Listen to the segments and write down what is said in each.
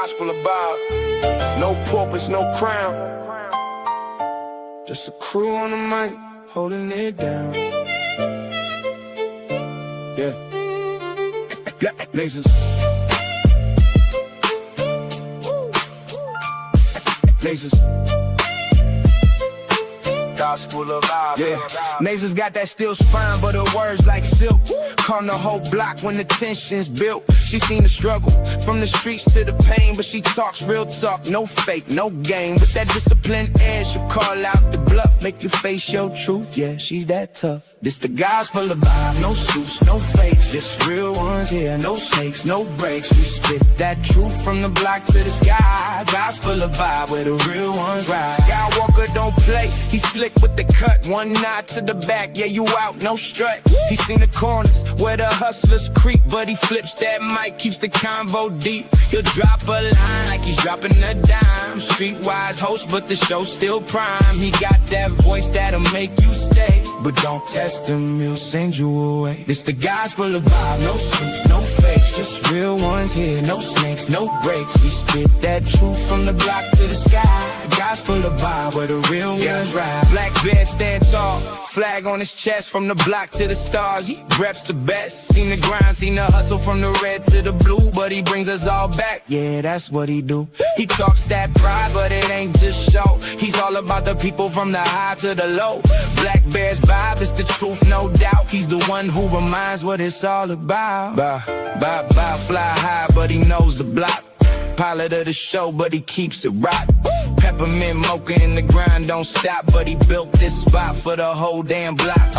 gospel about no purpose, no crown. Just a crew on the mic, holding it down. Yeah. Lasers. Lasers. Gospel of God. Yeah, Nasers got that steel spine, but her words like silk. Calm the whole block when the tension's built. She seen the struggle from the streets to the pain, but she talks real talk, no fake, no game. With that disciplined air, she'll call out the bluff, make you face your truth. Yeah, she's that tough. This the gospel of vibe, no suits, no fakes, just real ones here, no snakes, no breaks. We spit that truth from the block to the sky. Gospel of vibe, where the real ones ride. Skywalker don't play, he slick with the cut, one nod to the back, yeah, you out, no strut. He seen the corners where the hustlers creep, but he flips that mic, keeps the convo deep. He'll drop a line like he's dropping a dime. Streetwise host, but the show's still prime. He got that voice that'll make you stay, but don't test him, he'll send you away. This the gospel of vibe, no suits, no fakes, just real ones here, no snakes, no breaks. We spit that truth from the block to the sky. Gospel of vibe, where the real ones ride. Black bear stand tall, flag on his chest, from the block to the stars. He reps the best. Seen the grind, seen the hustle from the red to the blue, but he brings us all back. Yeah, that's what he do. He talks that pride, but it ain't just show. He's all about the people from the high to the low. Black Bear's vibe is the truth, no doubt. He's the one who reminds what it's all about. Fly high, but he knows the block. Pilot of the show, but he keeps it rock. Peppermint mocha in the grind, don't stop, but he built this spot for the whole damn block.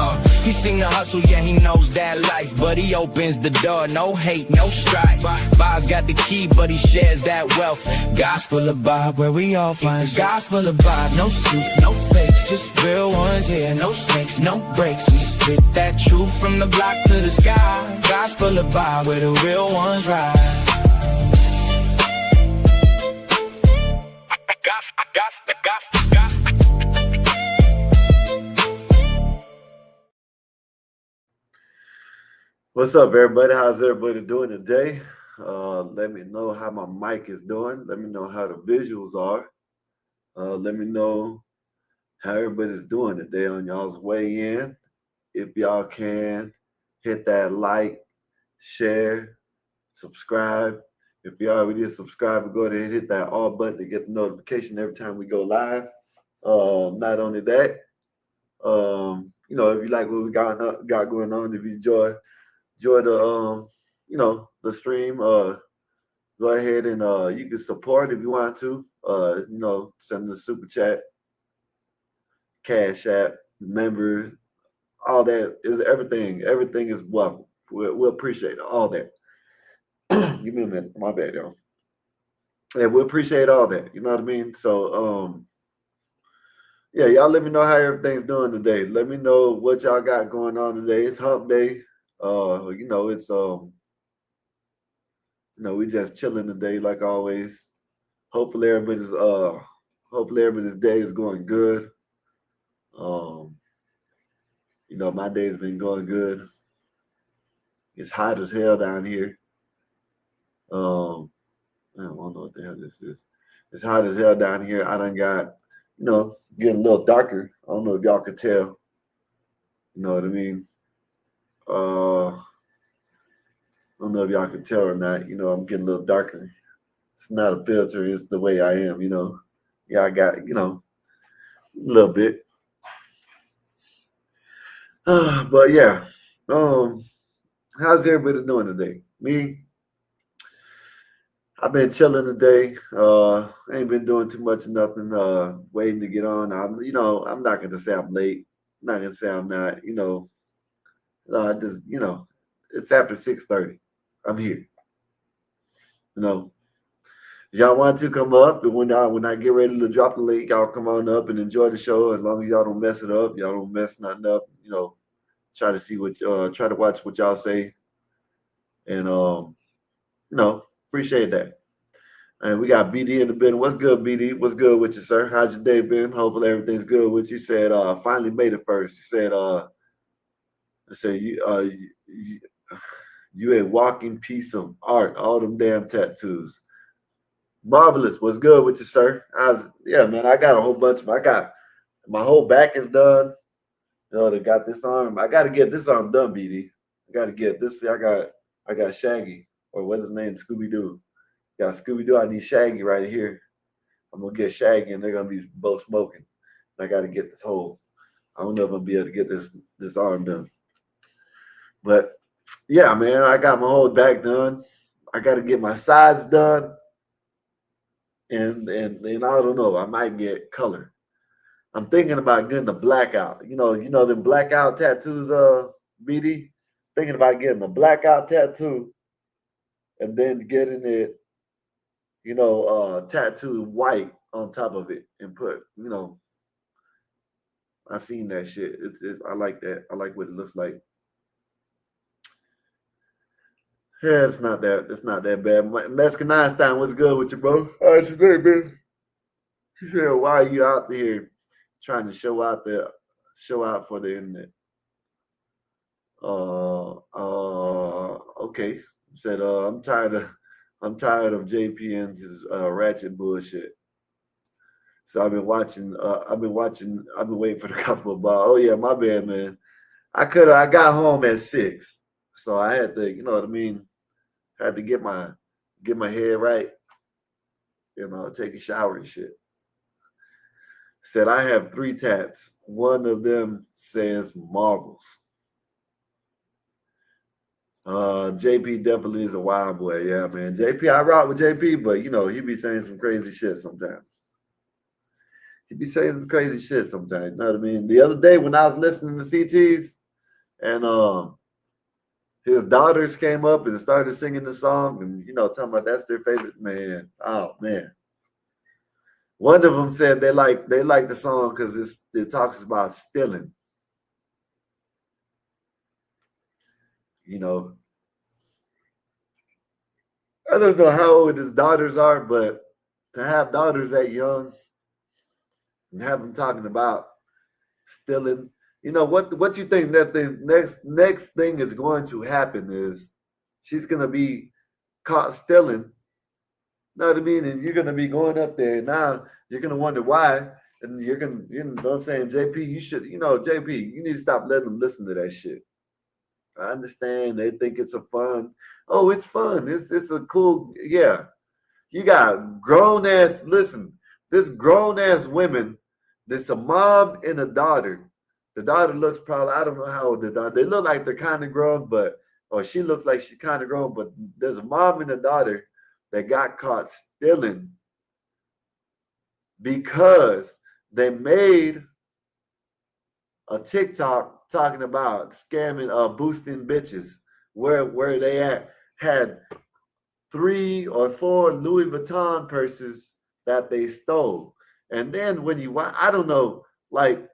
He seen the hustle, yeah, he knows that life, but he opens the door, no hate, no strife. Bob's got the key, but he shares that wealth. Gospel of Bob, where we all find the gospel of Bob. No suits, no fakes, just real ones here, no snakes, no breaks. We spit that truth from the block to the sky. Gospel of Bob, where the real ones ride. What's up, everybody? How's everybody doing today? Let me know how my mic is doing. Let me know how the visuals are. Let me know how everybody's doing today on y'all's way in. If y'all can, hit that like, share, subscribe. If you already subscribed, go ahead and hit that all button to get the notification every time we go live. Not only that, if you like what we got going on, if you enjoy the the stream, go ahead and you can support if you want to. Send the super chat, cash app, members, all that is everything. Everything is welcome. We'll appreciate all that. Give me a minute. My bad, y'all. Yeah, we appreciate all that. You know what I mean? So, yeah, y'all let me know how everything's doing today. Let me know what y'all got going on today. It's Hump Day. It's we just chilling today like always. Hopefully everybody's day is going good. My day's been going good. It's hot as hell down here. I don't know what the hell this is. It's hot as hell down here. I done got, getting a little darker. I don't know if y'all could tell. You know what I mean? I don't know if y'all can tell or not. I'm getting a little darker. It's not a filter. It's the way I am, Yeah, I got, a little bit. But yeah. How's everybody doing today? Me? I've been chilling today. Ain't been doing too much of nothing. Waiting to get on. I'm not gonna say I'm late. I'm not gonna say I'm not. I just, it's after 6:30. I'm here. Y'all want to come up, and when I get ready to drop the link, y'all come on up and enjoy the show. As long as y'all don't mess it up, y'all don't mess nothing up. Try to see try to watch what y'all say, and appreciate that. And we got BD in the building. What's good, BD? What's good with you, sir? How's your day been? Hopefully everything's good with you. Said finally made it first. You said you a walking piece of art. All them damn tattoos. Marvelous. What's good with you, sir? Yeah, man. I got a whole bunch of. I got my whole back is done. You know, they got this arm. I got to get this arm done, BD. I got to get this. I got Shaggy, or what's his name, Scooby Doo. Got Scooby Doo. I need Shaggy right here. I'm gonna get Shaggy, and they're gonna be both smoking. I got to get this whole. I don't know if I'm gonna be able to get this arm done, but yeah, man. I got my whole back done. I got to get my sides done, and I don't know. I might get color. I'm thinking about getting the blackout. Them blackout tattoos, BD. Thinking about getting the blackout tattoo and then getting it, tattooed white on top of it and put. I've seen that shit. I like that. I like what it looks like. Yeah, it's not that bad. Mexican Einstein, what's good with you, bro? How's your day, man? Yeah, why are you out there trying to show out for the internet? Okay. Said, I'm tired of JP and his ratchet bullshit. So I've been waiting for the gospel ball. Oh yeah, my bad, man. I got home at 6. So I had to, you know what I mean? Had to get my head right, take a shower and shit. Said I have 3 tats. One of them says Marvels. JP definitely is a wild boy. Yeah, man. I rock with JP, but he be saying some crazy shit sometimes. You know what I mean? The other day when I was listening to CTs and his daughters came up and started singing the song and talking about that's their favorite, man. Oh man. One of them said they like the song because it talks about stealing. I don't know how old his daughters are, but to have daughters that young and have them talking about stealing. What you think that the next thing is going to happen is she's gonna be caught stealing. Know what I mean? And you're gonna be going up there. And now you're gonna wonder why. And you're gonna, I'm saying, JP, you should, JP, you need to stop letting them listen to that shit. I understand they think it's a fun. Oh, it's fun. It's a cool, yeah. You got grown ass, listen, this grown ass women, there's a mom and a daughter. The daughter looks probably, I don't know how old the daughter, they look like they're kind of grown, or she looks like she's kind of grown, but there's a mom and a daughter that got caught stealing because they made a TikTok talking about scamming, boosting bitches where they had 3 or 4 Louis Vuitton purses that they stole. And then when I don't know, like,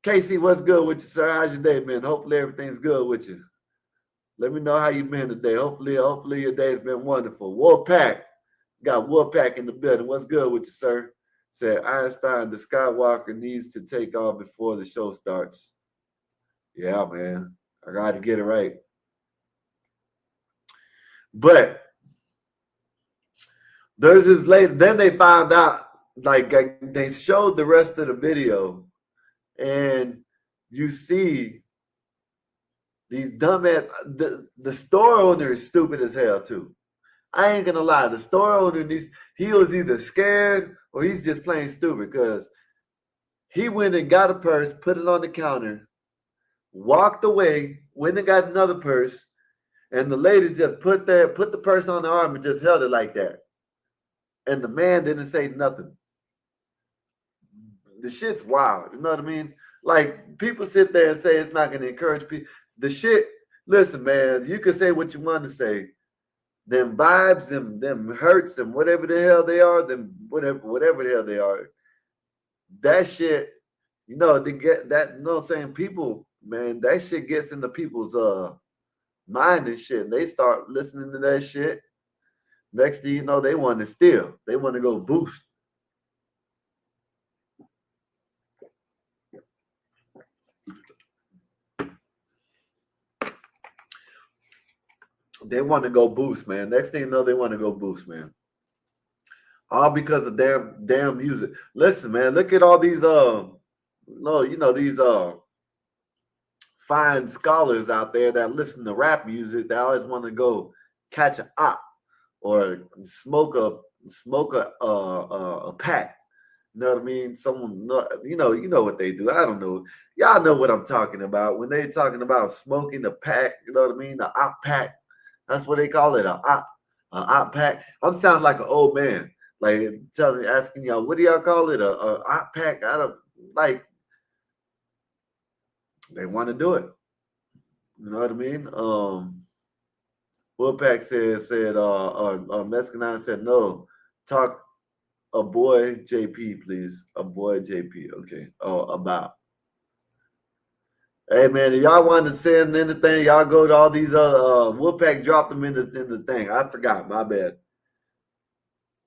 Casey, what's good with you, sir? How's your day, man? Hopefully everything's good with you. Let me know how you been today. Hopefully your day's been wonderful. Wolfpack, got Wolfpack in the building. What's good with you, sir? Said Einstein, the Skywalker needs to take off before the show starts. Yeah, man. I got to get it right. But there's this lady. Then they found out, like they showed the rest of the video, and you see these dumbass. The store owner is stupid as hell too. I ain't gonna lie. The store owner he was either scared or he's just plain stupid because he went and got a purse, put it on the counter, walked away, went and got another purse, and the lady just put the purse on the arm and just held it like that. And the man didn't say nothing. The shit's wild. You know what I mean? Like, people sit there and say it's not going to encourage people. The shit, listen, man, you can say what you want to say. Them vibes, them hurts, them whatever the hell they are, them whatever the hell they are. That shit, they get that, you know what I'm saying? People, man, that shit gets into people's mind and shit. And they start listening to that shit. Next thing you know, they want to steal. They want to go boost. They want to go boost, man. Next thing you know, they want to go boost, man. All because of damn music. Listen, man, look at all these no, these fine scholars out there that listen to rap music that always want to go catch a op or smoke a pack. You know what I mean? Someone, you know what they do. I don't know. Y'all know what I'm talking about when they talking about smoking the pack. You know what I mean? The op pack. That's what they call it, a op pack. I'm sounding like an old man, like asking y'all, what do y'all call it? A op pack? I don't like. They want to do it. You know what I mean? Wolfpack said Mescanine said no. Talk a boy JP, please. A boy JP. Okay. Oh, about. Hey man, if y'all want to send anything, y'all go to all these Wolfpack dropped them in the thing. I forgot, my bad.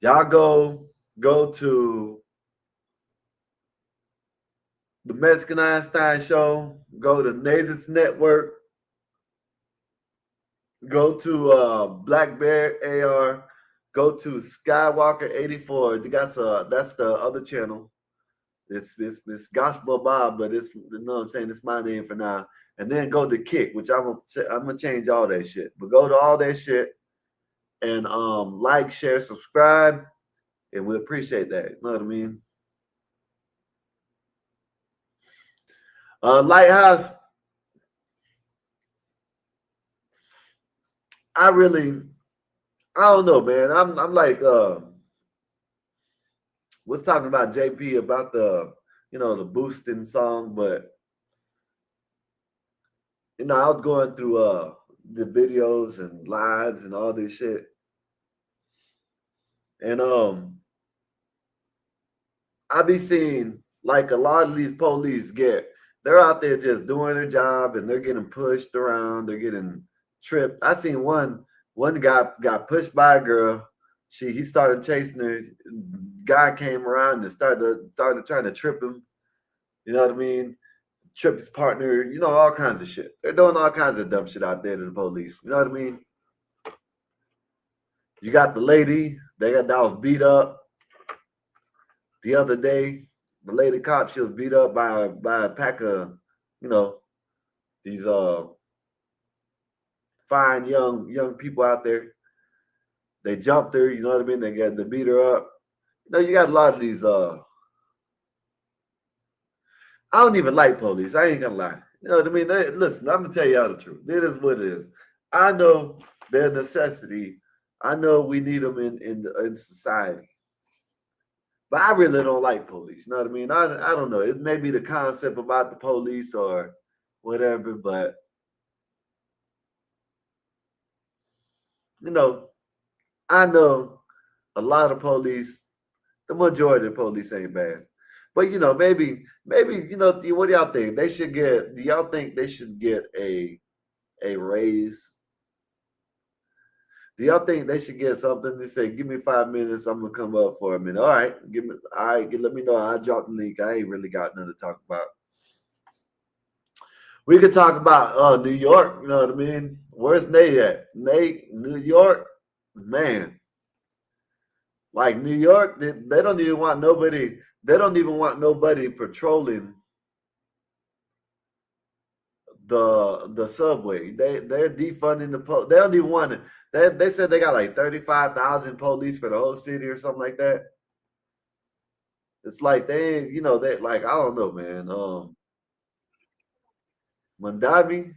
Y'all go to the Mexican Einstein show, go to Nazis Network, go to Black Bear AR, go to Skywalker 84. That's the other channel. It's Gospel Bob, but it's, you know what I'm saying, it's my name for now. And then go to Kick, which I'm gonna change all that shit. But go to all that shit and like, share, subscribe, and we appreciate that. You know what I mean? Lighthouse, I don't know, man. I'm like was talking about JP about the the boosting song, but I was going through the videos and lives and all this shit. And I be seeing like a lot of these police they're out there just doing their job and they're getting pushed around, they're getting tripped. I seen one guy got pushed by a girl. He started chasing her. Guy came around and started trying to trip him. You know what I mean? Trip his partner, all kinds of shit. They're doing all kinds of dumb shit out there to the police. You know what I mean? You got the lady that was beat up the other day. The lady cop, she was beat up by a pack of, these fine young people out there. They jumped her, you know what I mean? They beat her up. You got a lot of these I don't even like police. I ain't gonna lie. You know what I mean? Listen, I'm gonna tell y'all the truth. It is what it is. I know their necessity. I know we need them in society. But I really don't like police. You know what I mean? I don't know. It may be the concept about the police or whatever, but I know a lot of police, the majority of police ain't bad. But maybe what do y'all think? Do y'all think they should get a raise? Do y'all think they should get something? They say, give me 5 minutes, I'm gonna come up for a minute. All right, let me know. I dropped the link. I ain't really got nothing to talk about. We could talk about New York, you know what I mean? Where's Nate at? Nate, New York, man. Like New York, they don't even want nobody. They don't even want nobody patrolling the subway. They're defunding the police. They don't even want it. They said they got like 35,000 police for the whole city or something like that. It's like they like, I don't know, man. Mandavi,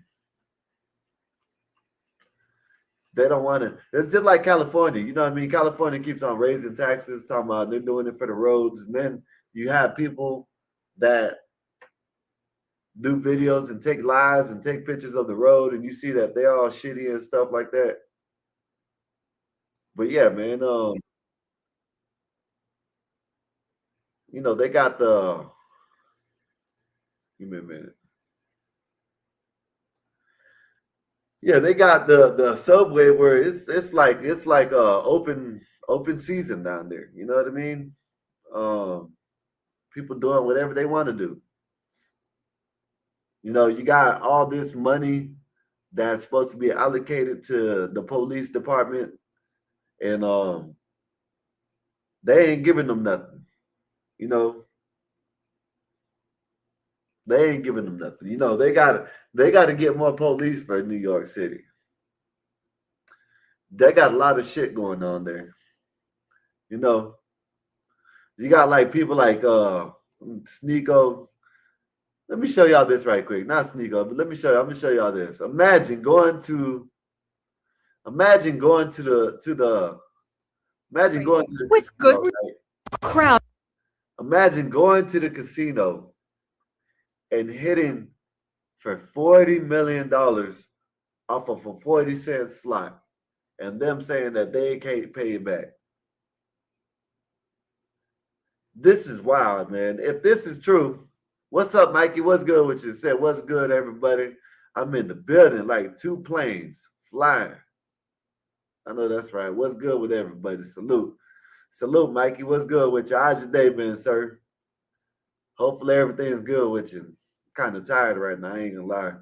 they don't want to. It's just like California. You know what I mean? California keeps on raising taxes, talking about they're doing it for the roads. And then you have people that do videos and take lives and take pictures of the road, and you see that they're all shitty and stuff like that. But yeah, man, they got give me a minute. Yeah, they got the subway where it's like open season down there. You know what I mean? People doing whatever they want to do. You got all this money that's supposed to be allocated to the police department, and They ain't giving them nothing. You know, they ain't giving them nothing. You know, they gotta get more police for New York City. They got a lot of shit going on there. You know, you got like people like Sneeko. Let me show y'all this right quick. Not Sneeko, but let me show you. I'm gonna show y'all this. Imagine going to the imagine going to the with good casino, right? crowd. Imagine going to the casino and hitting for $40 million off of a 40-cent slot and them saying that they can't pay it back. This is wild, man. If this is true, what's up, Mikey? What's good with you? Said, what's good, everybody? I'm in the building like 2 planes flying. I know that's right. What's good with everybody? Salute. Salute, Mikey. What's good with you? How's your day been, sir? Hopefully everything's good with you. I'm kind of tired right now. I ain't gonna lie.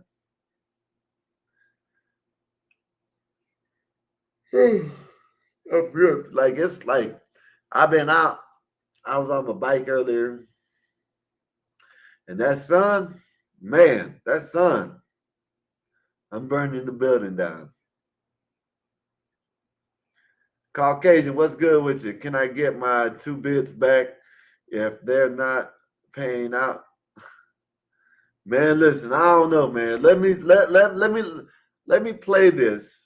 I'm real, like it's like I've been out. I was on my bike earlier, and that sun, man, that sun, I'm burning the building down. Caucasian, what's good with you? Can I get my 2 bits back if they're not paying out? Man, listen, I don't know, man. Let me play this.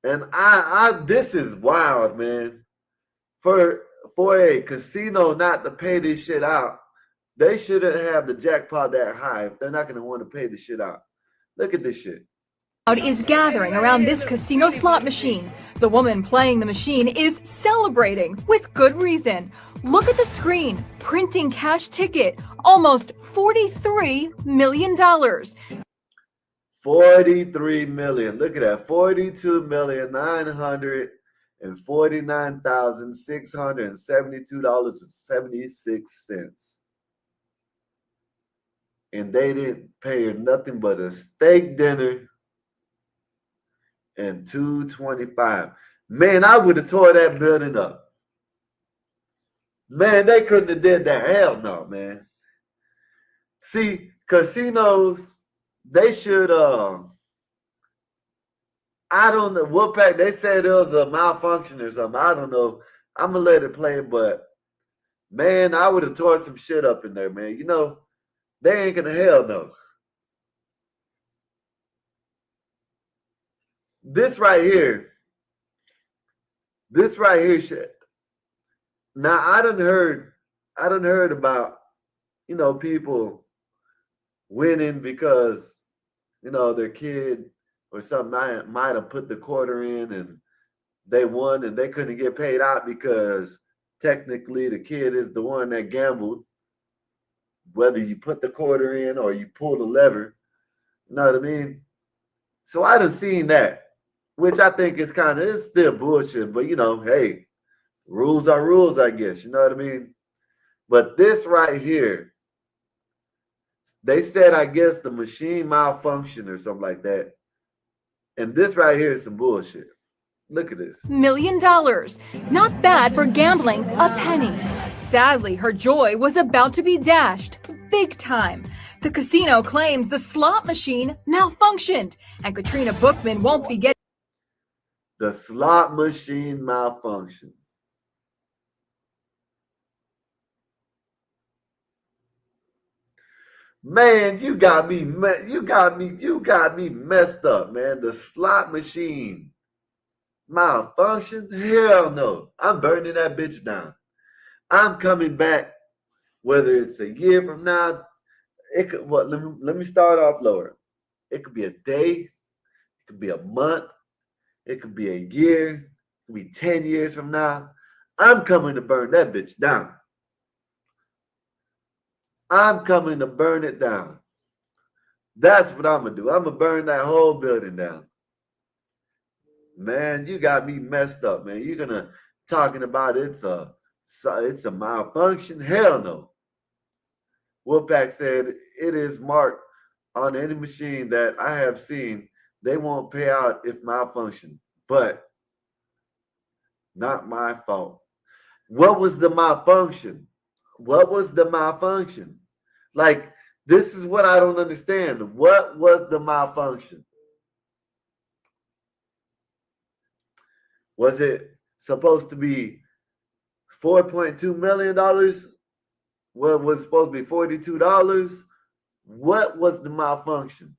And I this is wild, man. For a casino not to pay this shit out, they shouldn't have the jackpot that high if they're not gonna want to pay the shit out. Look at this shit. Is gathering around this casino slot machine. The woman playing the machine is celebrating with good reason. Look at the screen, printing cash ticket, almost $43 million. 43 million. Look at that. 42,949,672.76. And they didn't pay her nothing but a steak dinner and $225. Man, I would have tore that building up. Man, they couldn't have did that. Hell no, man. See, casinos, they should I don't know. Wolfpack, they said it was a malfunction or something. I don't know. I'm gonna let it play, but man, I would have tore some shit up in there, man. You know, they ain't gonna hell no. This right here shit. Now I done heard about, people winning because, their kid or something might have put the quarter in and they won and they couldn't get paid out because technically the kid is the one that gambled, whether you put the quarter in or you pull the lever. You know what I mean? So I done seen that, which I think is it's still bullshit, but hey, rules are rules, I guess. You know what I mean? But this right here, they said, I guess the machine malfunctioned or something like that. And this right here is some bullshit. Look at this. $1 million. Not bad for gambling a penny. Sadly, her joy was about to be dashed big time. The casino claims the slot machine malfunctioned, and Katrina Bookman won't be getting. The slot machine malfunctioned. Man, you got me messed up, man. The slot machine malfunction? Hell no. I'm burning that bitch down. I'm coming back, whether it's a year from now. It could let me start off lower. It could be a day, it could be a month, it could be a year, it could be 10 years from now. I'm coming to burn that bitch down. I'm coming to burn it down. That's what I'm gonna do. I'm gonna burn that whole building down. Man, you got me messed up, man. You're gonna talking about it's a malfunction? Hell no. Wolfpack said it is marked on any machine that I have seen. They won't pay out if malfunction, but not my fault. What was the malfunction? What was the malfunction? Like, this is what I don't understand. What was the malfunction? Was it supposed to be $4.2 million? What was supposed to be $42? What was the malfunction?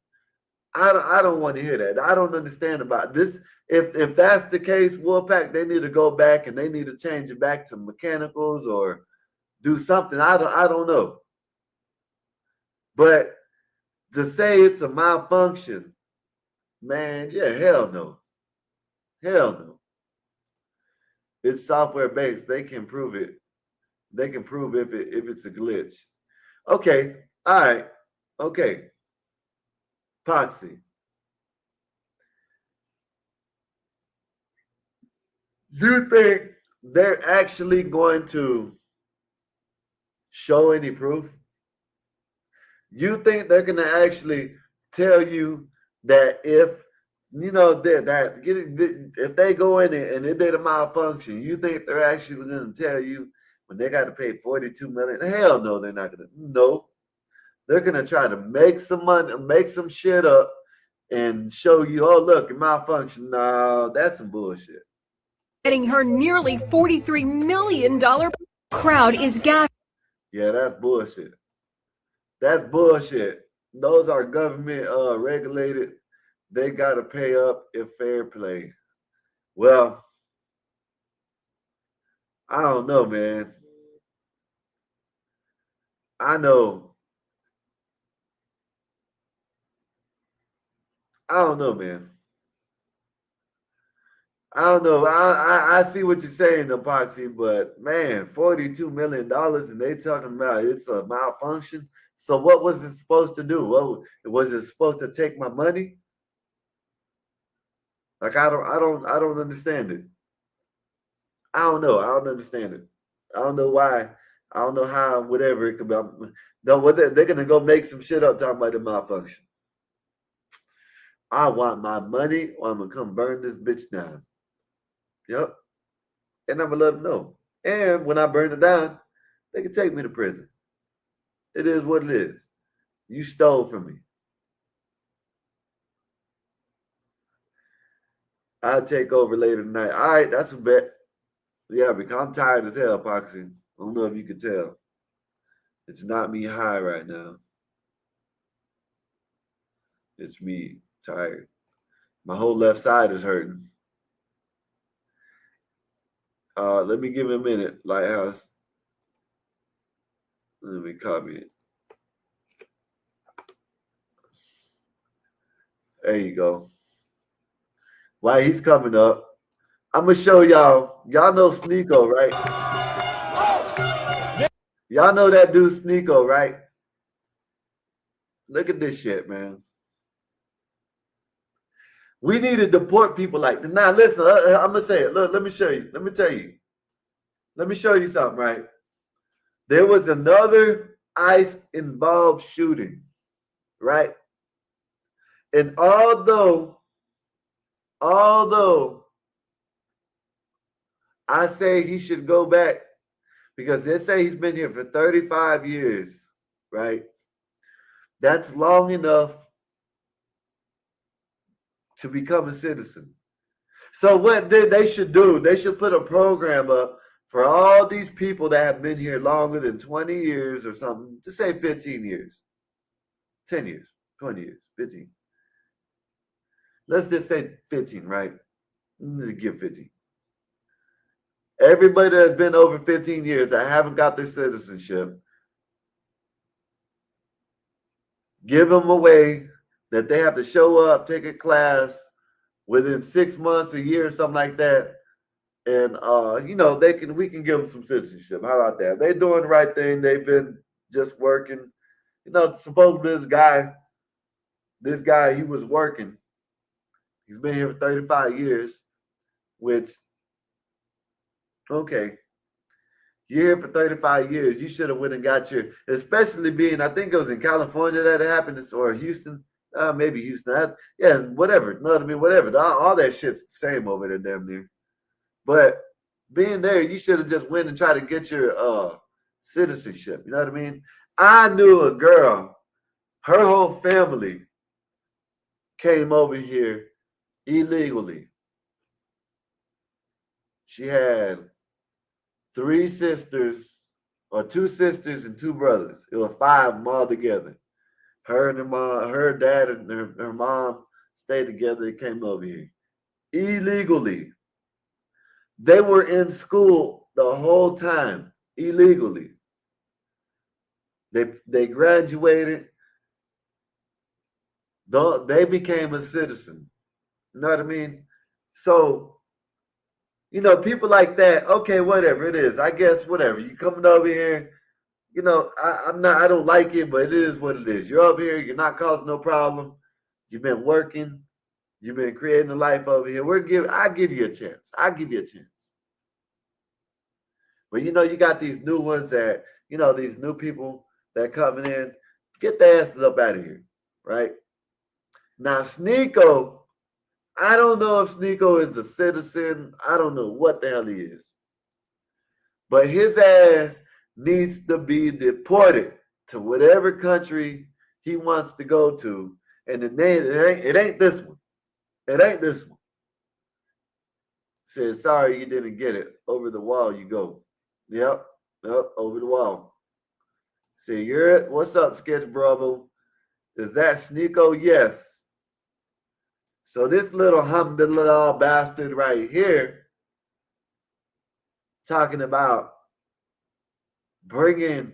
I don't want to hear that. I don't understand about this. If that's the case, Wolfpack, they need to go back and they need to change it back to mechanicals or do something. I don't know. But to say it's a malfunction, man, yeah, hell no. Hell no. It's software based. They can prove it. They can prove if it's a glitch. Okay. All right. Okay. Poxy. You think they're actually going to show any proof? You think they're going to actually tell you that if if they go in and it did a malfunction, you think they're actually going to tell you when they got to pay $42 million? Hell no, they're not going to. No, they're going to try to make some money, make some shit up, and show you, oh look, it malfunctioned. No, that's some bullshit. Getting her nearly $43 million crowd is gassed. Yeah, that's bullshit. That's bullshit. Those are government regulated. They got to pay up if fair play. Well, I don't know, man. I know. I don't know, man. I don't know. I see what you're saying, Epoxy, but man, $42 million and they talking about it's a malfunction. So what was it supposed to do? What was it supposed to take my money? Like I don't understand it. I don't know. I don't understand it. I don't know why. I don't know how, whatever it could be. No, they're gonna go make some shit up talking about the malfunction. I want my money or I'm gonna come burn this bitch down. Yep. And I'm gonna let them know. And when I burn it down, they can take me to prison. It is what it is. You stole from me. I'll take over later tonight. All right, that's a bet. Yeah, because I'm tired as hell, Poxy. I don't know if you can tell. It's not me high right now. It's me tired. My whole left side is hurting. Let me give it a minute, Lighthouse. Let me copy it. There you go. While he's coming up, I'm going to show y'all. Y'all know Sneeko, right? Y'all know that dude Sneeko, right? Look at this shit, man. We need to deport people like that. Now, listen, I'm going to say it. Look, let me show you. Let me tell you. Let me show you something, right? There was another ICE-involved shooting, right? And although I say he should go back because they say he's been here for 35 years, right? That's long enough to become a citizen. So what they should do, they should put a program up for all these people that have been here longer than 20 years or something, to say 15 years, 10 years, 20 years, 15. Let's just say 15, right? Give 15. Everybody that's been over 15 years that haven't got their citizenship, give them a way that they have to show up, take a class within 6 months, a year, something like that. And we can give them some citizenship. How about that? They're doing the right thing. They've been just working. Supposedly this guy, he was working. He's been here for 35 years, which, okay, you're here for 35 years. You should have went and got your, especially being, I think it was in California that it happened, or Houston, maybe Houston. Whatever. You know what I mean? Whatever. All that shit's the same over there, damn near. But being there, you should have just went and tried to get your citizenship. You know what I mean? I knew a girl, her whole family came over here illegally. She had 3 sisters, or 2 sisters and 2 brothers. It was 5 of them all together. Her and her mom, her dad and her mom stayed together. They came over here illegally. They were in school the whole time illegally. They graduated. They became a citizen. You know what I mean? So, people like that, okay, whatever it is. I guess whatever. You coming over here, I don't like it, but it is what it is. You're over here, you're not causing no problem. You've been working, you've been creating a life over here. I give you a chance. I give you a chance. But you got these new ones that, these new people that coming in, get their asses up out of here, right? Now, Sneeko, I don't know if Sneeko is a citizen. I don't know what the hell he is. But his ass needs to be deported to whatever country he wants to go to. And it ain't this one. It ain't this one. Says, sorry, you didn't get it. Over the wall you go. Yep, over the wall. Say, what's up, Sketch Bravo? Is that Sneeko? Yes. So this little Humpday bastard right here, talking about bringing.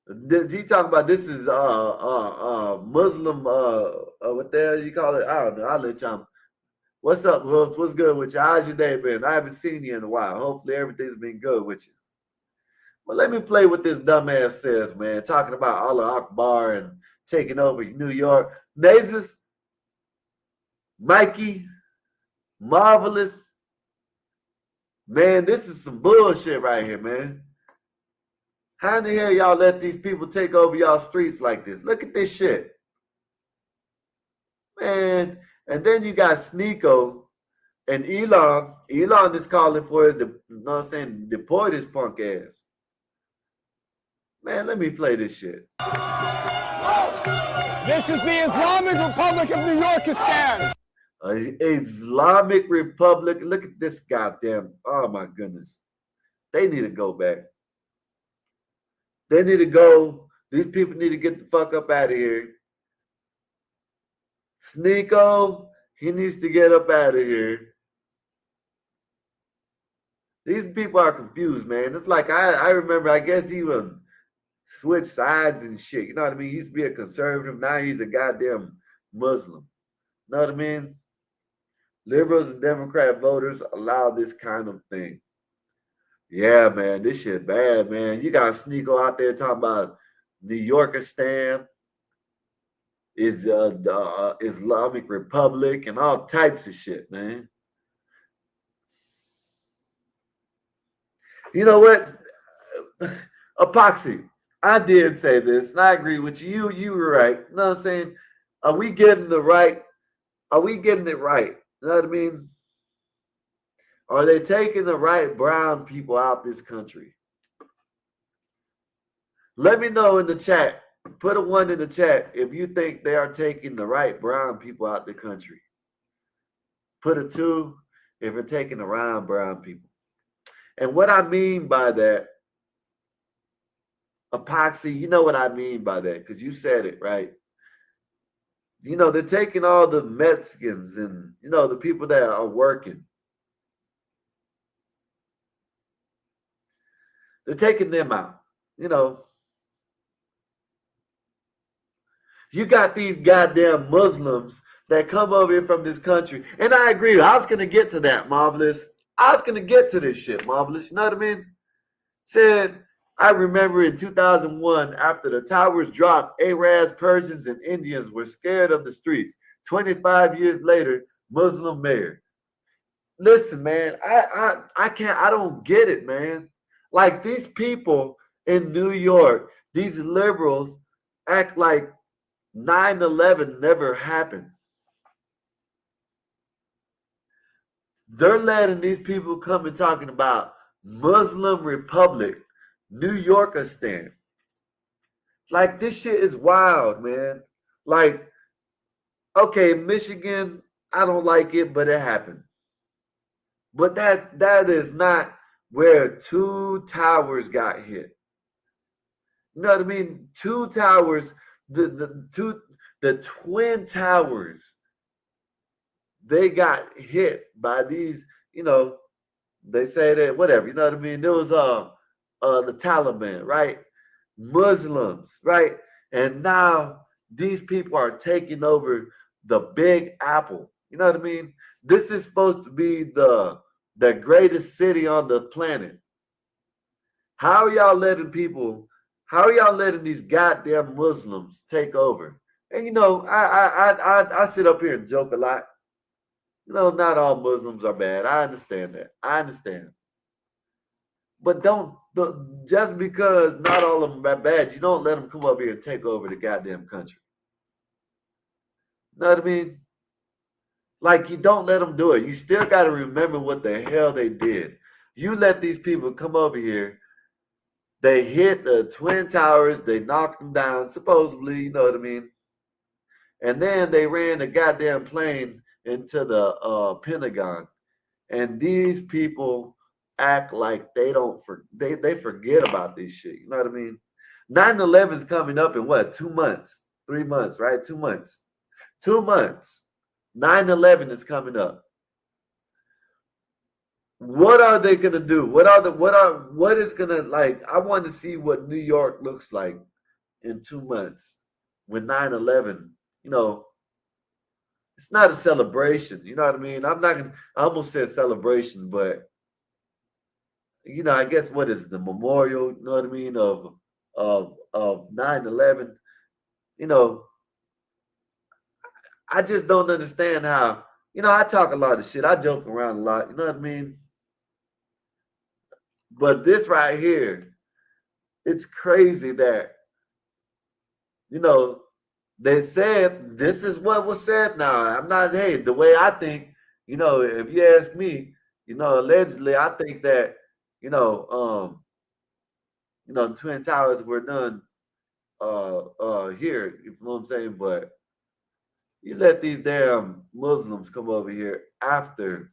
He talking about this is Muslim what the hell you call it? I don't know. I'll let y'all. What's up, Wolf? What's good with you? How's your day been? I haven't seen you in a while. Hopefully everything's been good with you. Well, let me play what this dumbass says, man. Talking about Allah Akbar and taking over New York. Nazis, Mikey, Marvelous. Man, this is some bullshit right here, man. How in the hell y'all let these people take over y'all streets like this? Look at this shit. Man, and then you got Sneeko and Elon. Elon is calling for his, deport his punk ass. Man, let me play this shit. This is the Islamic Republic of New Yorkistan. Islamic Republic. Look at this goddamn. Oh my goodness. They need to go back. They need to go. These people need to get the fuck up out of here. Sneeko, he needs to get up out of here. These people are confused, man. It's like I remember, I guess he would switch sides and shit. You know what I mean? He used to be a conservative. Now he's a goddamn Muslim. You know what I mean? Liberals and Democrat voters allow this kind of thing. Yeah, man, this shit bad, man. You got Sneeko out there talking about New Yorkistan, is the Islamic Republic, and all types of shit, man. You know what? Epoxy, I did say this, and I agree with you. You were right. You know what I'm saying? Are we getting the right? Are we getting it right? You know what I mean? Are they taking the right brown people out this country? Let me know in the chat. Put a 1 in the chat if you think they are taking the right brown people out the country. Put a 2 if you're taking the wrong brown people. And what I mean by that, Epoxy, you know what I mean by that, because you said it, right? They're taking all the Mexicans and, the people that are working. They're taking them out, You got these goddamn Muslims that come over here from this country. And I agree. I was going to get to that, Marvelous. I was going to get to this shit, Marvelous. You know what I mean? Said, I remember in 2001, after the towers dropped, Arabs, Persians, and Indians were scared of the streets. 25 years later, Muslim mayor. Listen, man, I don't get it, man. Like, these people in New York, these liberals act like 9/11 never happened. They're letting these people come and talking about Muslim Republic, New Yorkistan. Like this shit is wild, man. Like, okay, Michigan, I don't like it, but it happened. But that is not where two towers got hit. You know what I mean? Two towers, the twin towers, they got hit by these, they say that whatever, you know what I mean? There was the Taliban, right? Muslims, right? And now these people are taking over the Big Apple. You know what I mean? This is supposed to be the greatest city on the planet. How are y'all letting people? How are y'all letting these goddamn Muslims take over? And I sit up here and joke a lot. Not all Muslims are bad. I understand that. I understand. But just because not all of them are bad, you don't let them come up here and take over the goddamn country. Know what I mean? Like, you don't let them do it. You still got to remember what the hell they did. You let these people come over here. They hit the Twin Towers. They knocked them down, supposedly, you know what I mean? And then they ran the goddamn plane into the Pentagon. And these people act like they they forget about this shit. You know what I mean? 9/11 is coming up in what, 2 months, 3 months, right? 2 months. 2 months. 9/11 is coming up. What are they gonna do? What is gonna, like? I want to see what New York looks like in 2 months when 9/11, it's not a celebration. You know what I mean? I almost said celebration, but I guess what is the memorial, you know what I mean, of 9/11. I just don't understand how, I talk a lot of shit. I joke around a lot, you know what I mean? But this right here, it's crazy that, they said this is what was said. Now, I'm not, hey, the way I think, if you ask me, allegedly, I think that, the Twin Towers were done here, you know what I'm saying? But you let these damn Muslims come over here after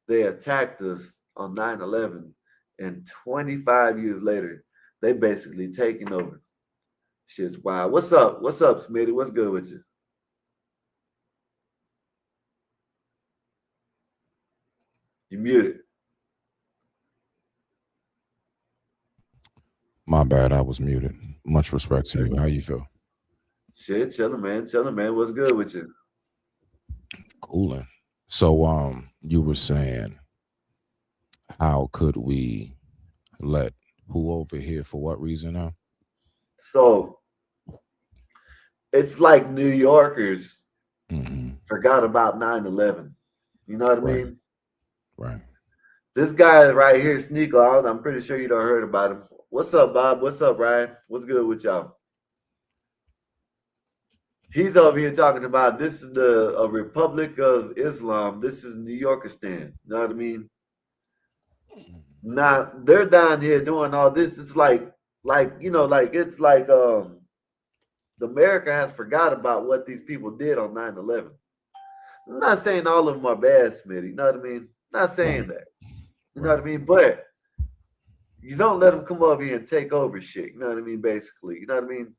they attacked us on 9/11, and 25 years later, they basically taking over. Shit's wild. What's up? What's up, Smitty? What's good with you? You muted. My bad, I was muted. Much respect to you. How you feel? Shit, chilling, man. Chilling, man. What's good with you? Cooling. So, you were saying, how could we let who over here for what reason now? So it's like New Yorkers forgot about 9/11. You know what I mean? Right. This guy right here, Sneaker, I'm pretty sure you don't heard about him. What's up, Bob? What's up, Ryan? What's good with y'all? He's over here talking about this is the Republic of Islam. This is New Yorkistan. You know what I mean? Now they're down here doing all this. It's like it's like America has forgot about what these people did on 9/11. I'm not saying all of them are bad, Smitty. You know what I mean? Not saying that. You know what I mean? But you don't let them come over here and take over shit. You know what I mean? Basically, you know what I mean?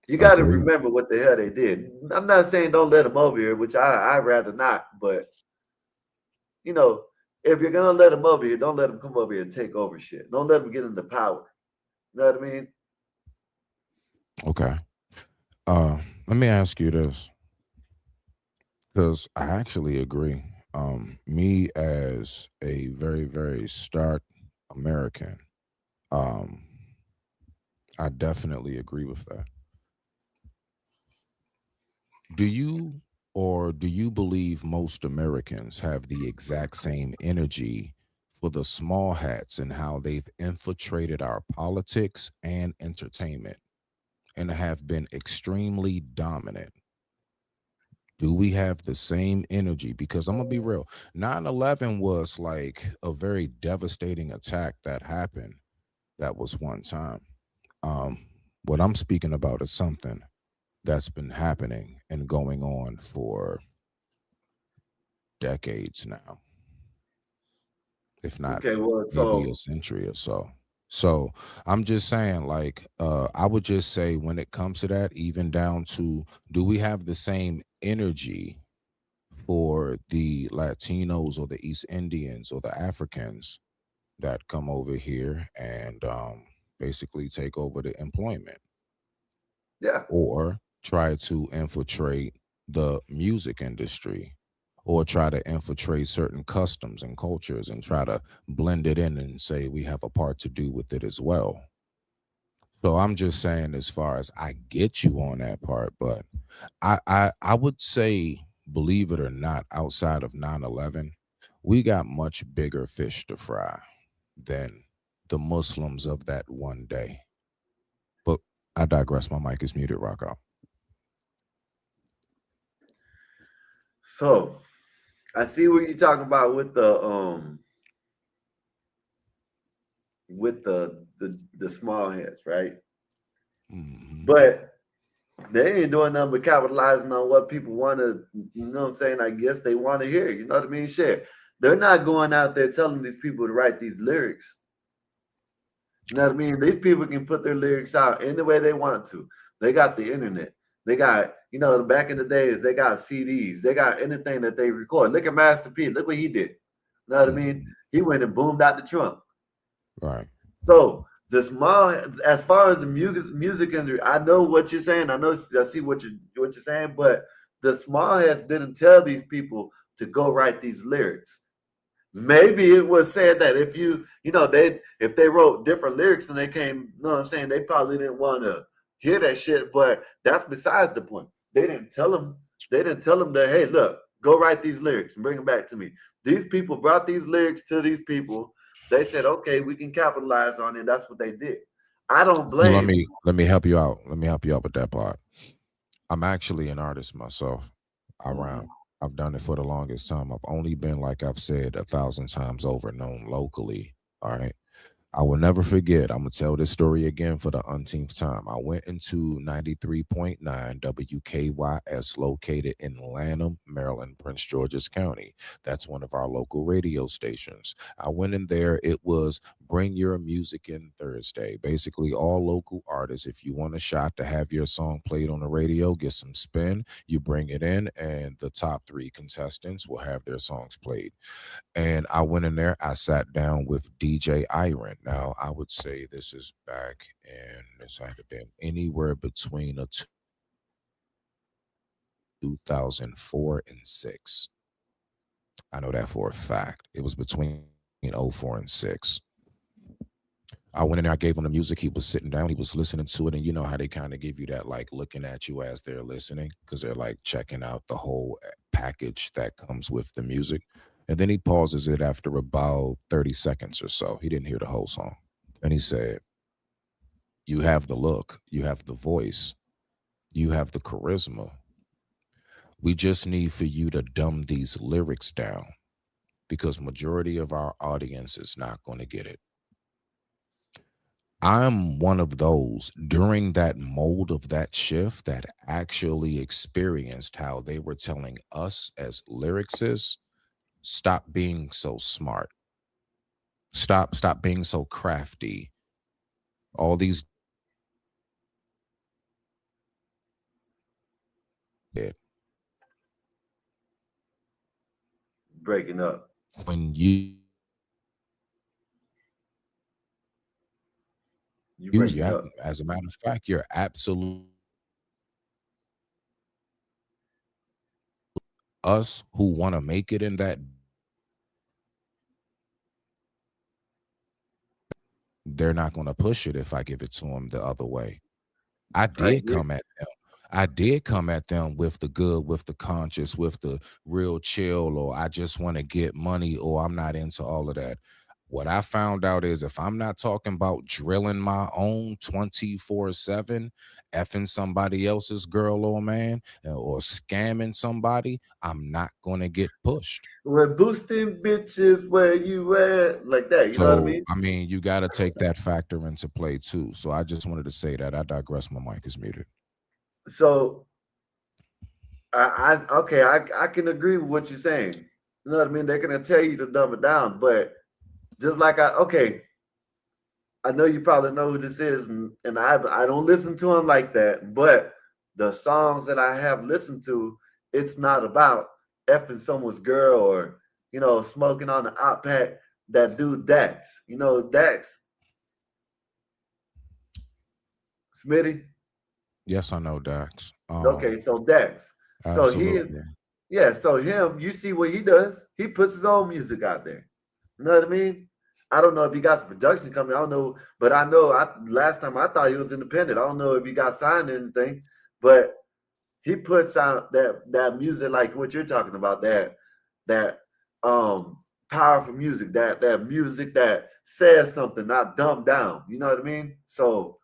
You got to remember what the hell they did. I'm not saying don't let them over here, which I'd rather not. But, if you're going to let them over here, don't let them come over here and take over shit. Don't let them get into power. You know what I mean? Okay. Let me ask you this, because I actually agree. Me as a very, very stark American, I definitely agree with that. Do you believe most Americans have the exact same energy for the small hats and how they've infiltrated our politics and entertainment and have been extremely dominant? Do we have the same energy? Because I'm gonna be real, 9/11 was like a very devastating attack that happened. That was one time. Um, what I'm speaking about is something that's been happening and going on for decades now, if not Okay, well, maybe a so century or so. So I'm just saying, like, I would just say when it comes to that, even down to, do we have the same energy for the Latinos or the East Indians or the Africans that come over here and basically take over the employment yeah. or try to infiltrate the music industry or try to infiltrate certain customs and cultures and try to blend it in and say we have a part to do with it as well. So I'm just saying, as far as I get you on that part, but I would say, believe it or not, outside of 9/11, we got much bigger fish to fry than the Muslims of that one day. But I digress. My mic is muted. Rock out. So I see what you're talking about with the small heads, right? Hmm. But they ain't doing nothing but capitalizing on what people want to, you know what I'm saying? I guess they want to hear. You know what I mean? Shit. They're not going out there telling these people to write these lyrics. You know what I mean? These people can put their lyrics out any way they want to. They got the internet. They got, back in the days, they got CDs. They got anything that they record. Look at Master P. Look what he did. You know what I mean? Hmm. He went and boomed out the trunk. Right. So the small, as far as the music industry, I know what you're saying. I see what you're saying, but the small heads didn't tell these people to go write these lyrics. Maybe it was said that if they wrote different lyrics and they came, you know what I'm saying, they probably didn't want to hear that shit. But that's besides the point. They didn't tell them. They didn't tell them that, hey, look, go write these lyrics and bring them back to me. These people brought these lyrics to these people. They said, okay, we can capitalize on it. That's what they did. I don't Well, blame. let me help you out. Let me help you out with that part. I'm actually an artist myself. Around. Mhm. I've done it for the longest time. I've only been, like I've said 1,000 times over, known locally. All right. I will never forget. I'm gonna tell this story again for the umpteenth time. I went into 93.9 WKYS, located in Lanham, Maryland, Prince George's County. That's one of our local radio stations. I went in there. It was Bring Your Music In Thursday. Basically, all local artists, if you want a shot to have your song played on the radio, get some spin, you bring it in, and the top three contestants will have their songs played. And I went in there, I sat down with DJ Iron. Now, I would say this is back in, this had to been anywhere between a 2004 and 6. I know that for a fact. It was between '04 and 6. I went in there, I gave him the music. He was sitting down, he was listening to it. And you know how they kind of give you that, like, looking at you as they're listening, because they're like checking out the whole package that comes with the music. And then he pauses it after about 30 seconds or so. He didn't hear the whole song. And he said, "You have the look, you have the voice, you have the charisma. We just need for you to dumb these lyrics down because majority of our audience is not going to get it." I'm one of those during that mold of that shift that actually experienced how they were telling us as lyricists, stop being so smart. Stop being so crafty. All these did. Breaking up. When you You use breaking you, up. as a matter of fact, you're absolute us who want to make it in that, they're not going to push it if I give it to them the other way. I I did agree. come at them. I did come at them with the good, with the conscious, with the real chill, or I just want to get money, or I'm not into all of that. What I found out is if I'm not talking about drilling my own 24/7, effing somebody else's girl or man, or scamming somebody, I'm not going to get pushed. We're boosting bitches where you at, like that. You know what I So, mean? I mean, you got to take that factor into play too. So, I just wanted to say that. I digress. My mic is muted. So okay, I can agree with what you're saying. You know what I mean? They're gonna tell you to dumb it down, but just like I know you probably know who this is, and I don't listen to him like that, but the songs that I have listened to, it's not about effing someone's girl or smoking on the op pack. That dude Dax, Dax Smitty. Yes, I know, Dax. Okay, so Dax. So Absolutely. yeah, so him, you see what he does? He puts his own music out there. You know what I mean? I don't know if he got some production coming. I don't know, but I know last time I thought he was independent. I don't know if he got signed or anything, but he puts out that music like what you're talking about, that powerful music, that music that says something, not dumbed down. You know what I mean? So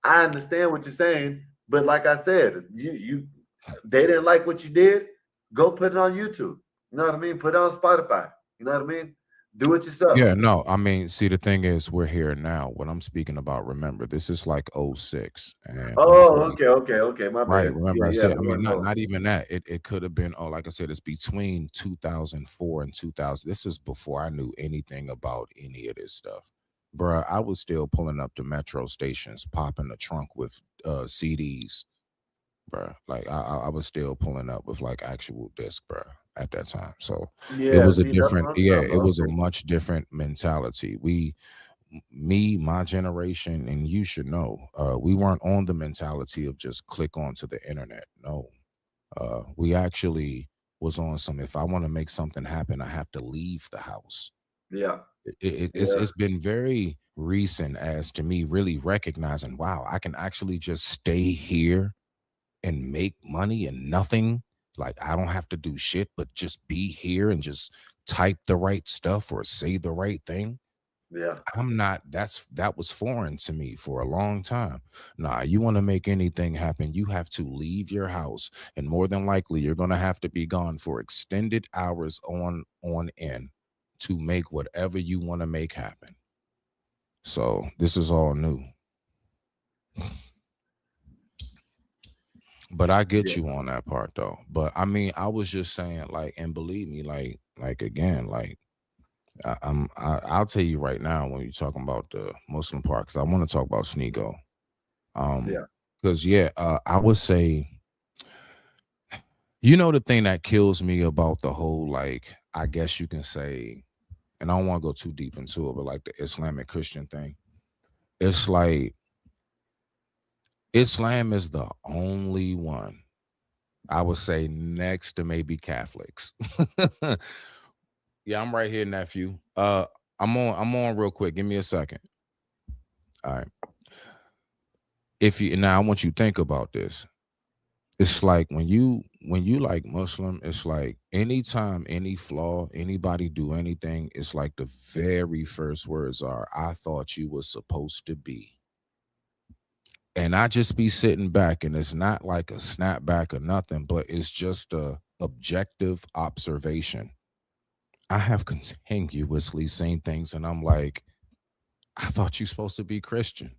I understand what you're saying, but like I said, they didn't like what you did. Go put it on YouTube. You know what I mean? Put it on Spotify. You know what I mean? Do it yourself. Yeah, no, I mean, see, the thing is, we're here now. What I'm speaking about, remember, this is like '06, and Oh, okay, okay, okay. My right. bad. Remember, Yeah, I yeah. said, I We mean, weren't not know. not even that. It could have been. Oh, like I said, it's between 2004 and 2000. This is before I knew anything about any of this stuff, bruh. I was still pulling up to metro stations, popping the trunk with CDs, bruh. Like I was still pulling up with like actual disc, bruh, at that time. So it Yeah, was a see, that's different, what I'm yeah, talking it about. was a Okay. much different mentality. Me, my generation, and you should know, we weren't on the mentality of just click onto the internet. No, we actually was on some. If I want to make something happen, I have to leave the house. Yeah, It's yeah, been very recent as to me really recognizing, wow, I can actually just stay here and make money and nothing. Like I don't have to do shit, but just be here and just type the right stuff or say the right thing. yeah, I'm not that was foreign to me for a long time. Nah, you want to make anything happen, you have to leave your house, and more than likely you're going to have to be gone for extended hours on end to make whatever you want to make happen. So, this is all new. But I get yeah, you on that part though. But I mean, I was just saying like, and believe me, like again, like I'll tell you right now when you're talking about the Muslim part, because I want to talk about Sneeko. yeah, Because yeah, I would say, you know, the thing that kills me about the whole, like, I guess you can say, and I don't want to go too deep into it, but like the Islamic Christian thing, it's like Islam is the only one, I would say, next to maybe Catholics. Yeah, I'm right here, nephew. I'm on real quick. Give me a second. All right. If you now I want you to think about this. It's like when you like Muslim, it's like anytime any flaw, anybody do anything, it's like the very first words are, I thought you was supposed to be. And I just be sitting back, and it's not like a snapback or nothing, but it's just a objective observation. I have continuously seen things and I'm like, I thought you supposed to be Christian.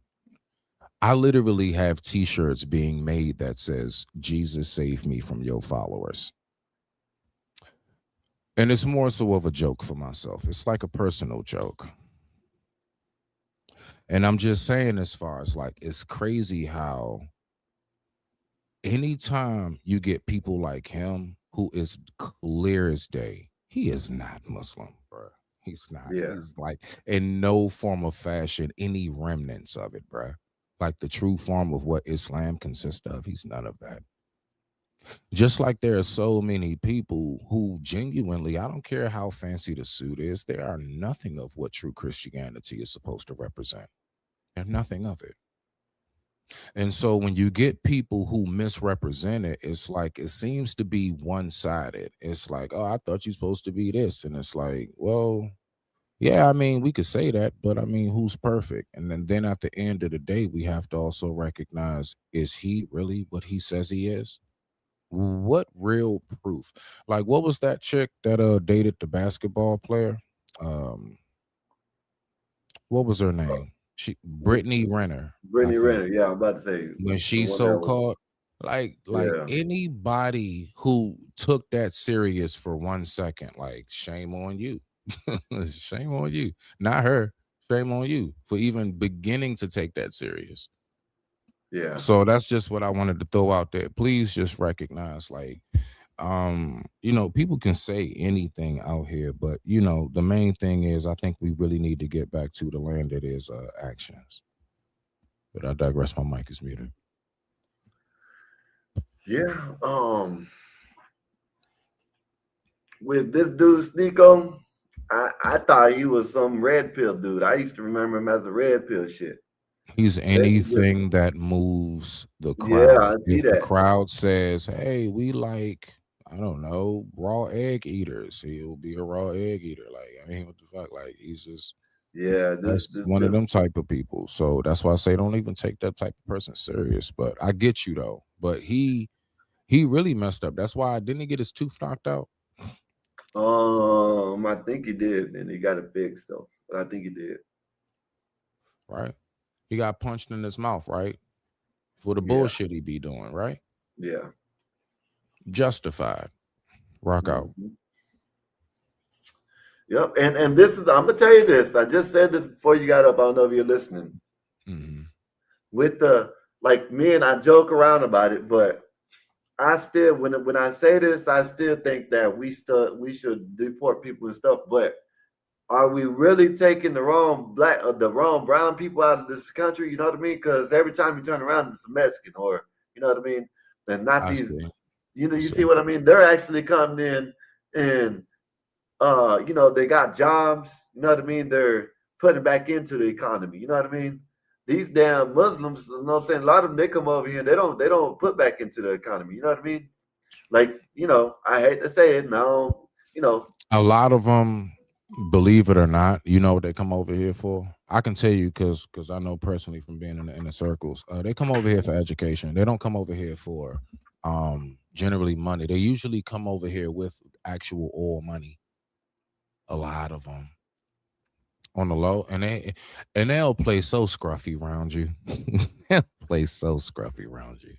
I literally have t-shirts being made that says, Jesus save me from your followers. And it's more so of a joke for myself. It's like a personal joke. And I'm just saying, as far as like, it's crazy how anytime you get people like him, who is clear as day, he is not Muslim, bro. He's not. yeah, He's like in no form of fashion, any remnants of it, bro. Like the true form of what Islam consists of, he's none of that. Just like there are so many people who genuinely, I don't care how fancy the suit is, they are nothing of what true Christianity is supposed to represent. They're nothing of it. And so when you get people who misrepresent it, it's like it seems to be one sided. It's like, oh, I thought you're supposed to be this. And it's like, well, Yeah, I mean, we could say that, but I mean, who's perfect? And then at the end of the day, we have to also recognize, is he really what he says he is? What real proof? Like, what was that chick that dated the basketball player? Um, what was her name? She Brittany Renner, I Brittany think. Renner, yeah, I'm about to say When the she's one that so was, called, like yeah, anybody who took that serious for 1 second, like shame on you. Shame on you. Not her. Shame on you for even beginning to take that serious. yeah, So that's just what I wanted to throw out there. Please just recognize, like, people can say anything out here, but the main thing is I think we really need to get back to the land that is actions. But I digress. My mic is muted. yeah. With this dude Sneeko, I thought he was some red pill dude. I used to remember him as a red pill shit. He's Basically, anything that moves the yeah, crowd. I see If the that. crowd says, "Hey, we like, I don't know, raw egg eaters," he'll be a raw egg eater. Like, I mean, what the fuck? Like, he's just Yeah, that's this one of dude. them type of people. So that's why I say don't even take that type of person serious. But I get you though. But he really messed up. That's why didn't he get his tooth knocked out? I think he did, and he got it fixed though. But I think he did. Right? He got punched in his mouth, right? For the Yeah, bullshit he be doing, right? yeah. Justified. Rock out. Mhm. Yep. And this is I'm gonna tell you this. I just said this before you got up. I don't know if you're listening. Mhm. With the like me and I joke around about it, but I still when I say this, I still think that we should deport people and stuff. But are we really taking the wrong the wrong brown people out of this country? You know what I mean? Because every time you turn around, it's a Mexican, or you know what I mean, and not I these. see. I You see. see what I mean? They're actually coming in and they got jobs. You know what I mean? They're putting back into the economy. You know what I mean? These damn Muslims, you know what I'm saying? A lot of them they come over here and they don't put back into the economy. You know what I mean? Like, I hate to say it now, A lot of them, believe it or not, you know what they come over here for? I can tell you because I know personally from being in the circles. They come over here for education. They don't come over here for generally money. They usually come over here with actual oil money. A lot of them on the low, and they'll play so scruffy around you. They'll play so scruffy around you.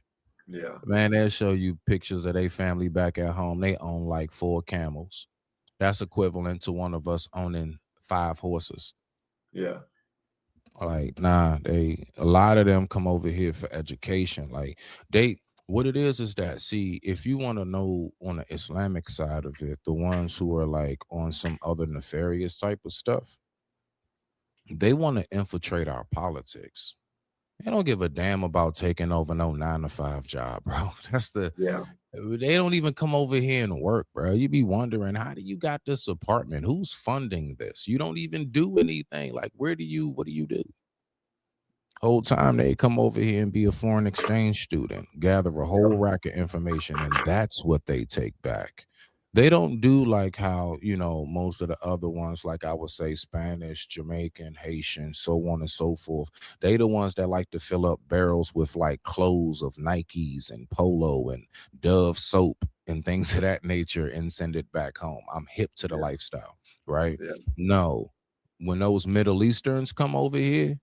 yeah, Man, they'll show you pictures of their family back at home. They own like 4 camels. That's equivalent to one of us owning 5 horses. yeah, Like, nah, a lot of them come over here for education. Like, what it is that, see, if you want to know on the Islamic side of it, the ones who are like on some other nefarious type of stuff, they want to infiltrate our politics. They don't give a damn about taking over no 9 to 5 job, bro. That's the yeah, They don't even come over here and work, bro. You be wondering, how do you got this apartment? Who's funding this? You don't even do anything. Like, what do you do? Whole time they come over here and be a foreign exchange student, gather a whole yeah, rack of information, and that's what they take back. They don't do like how, most of the other ones, like I would say Spanish, Jamaican, Haitian, so on and so forth. They the ones that like to fill up barrels with like clothes of Nikes and Polo and Dove soap and things of that nature and send it back home. I'm hip to the yeah, lifestyle, right? yeah, No. When those Middle Easterns come over here,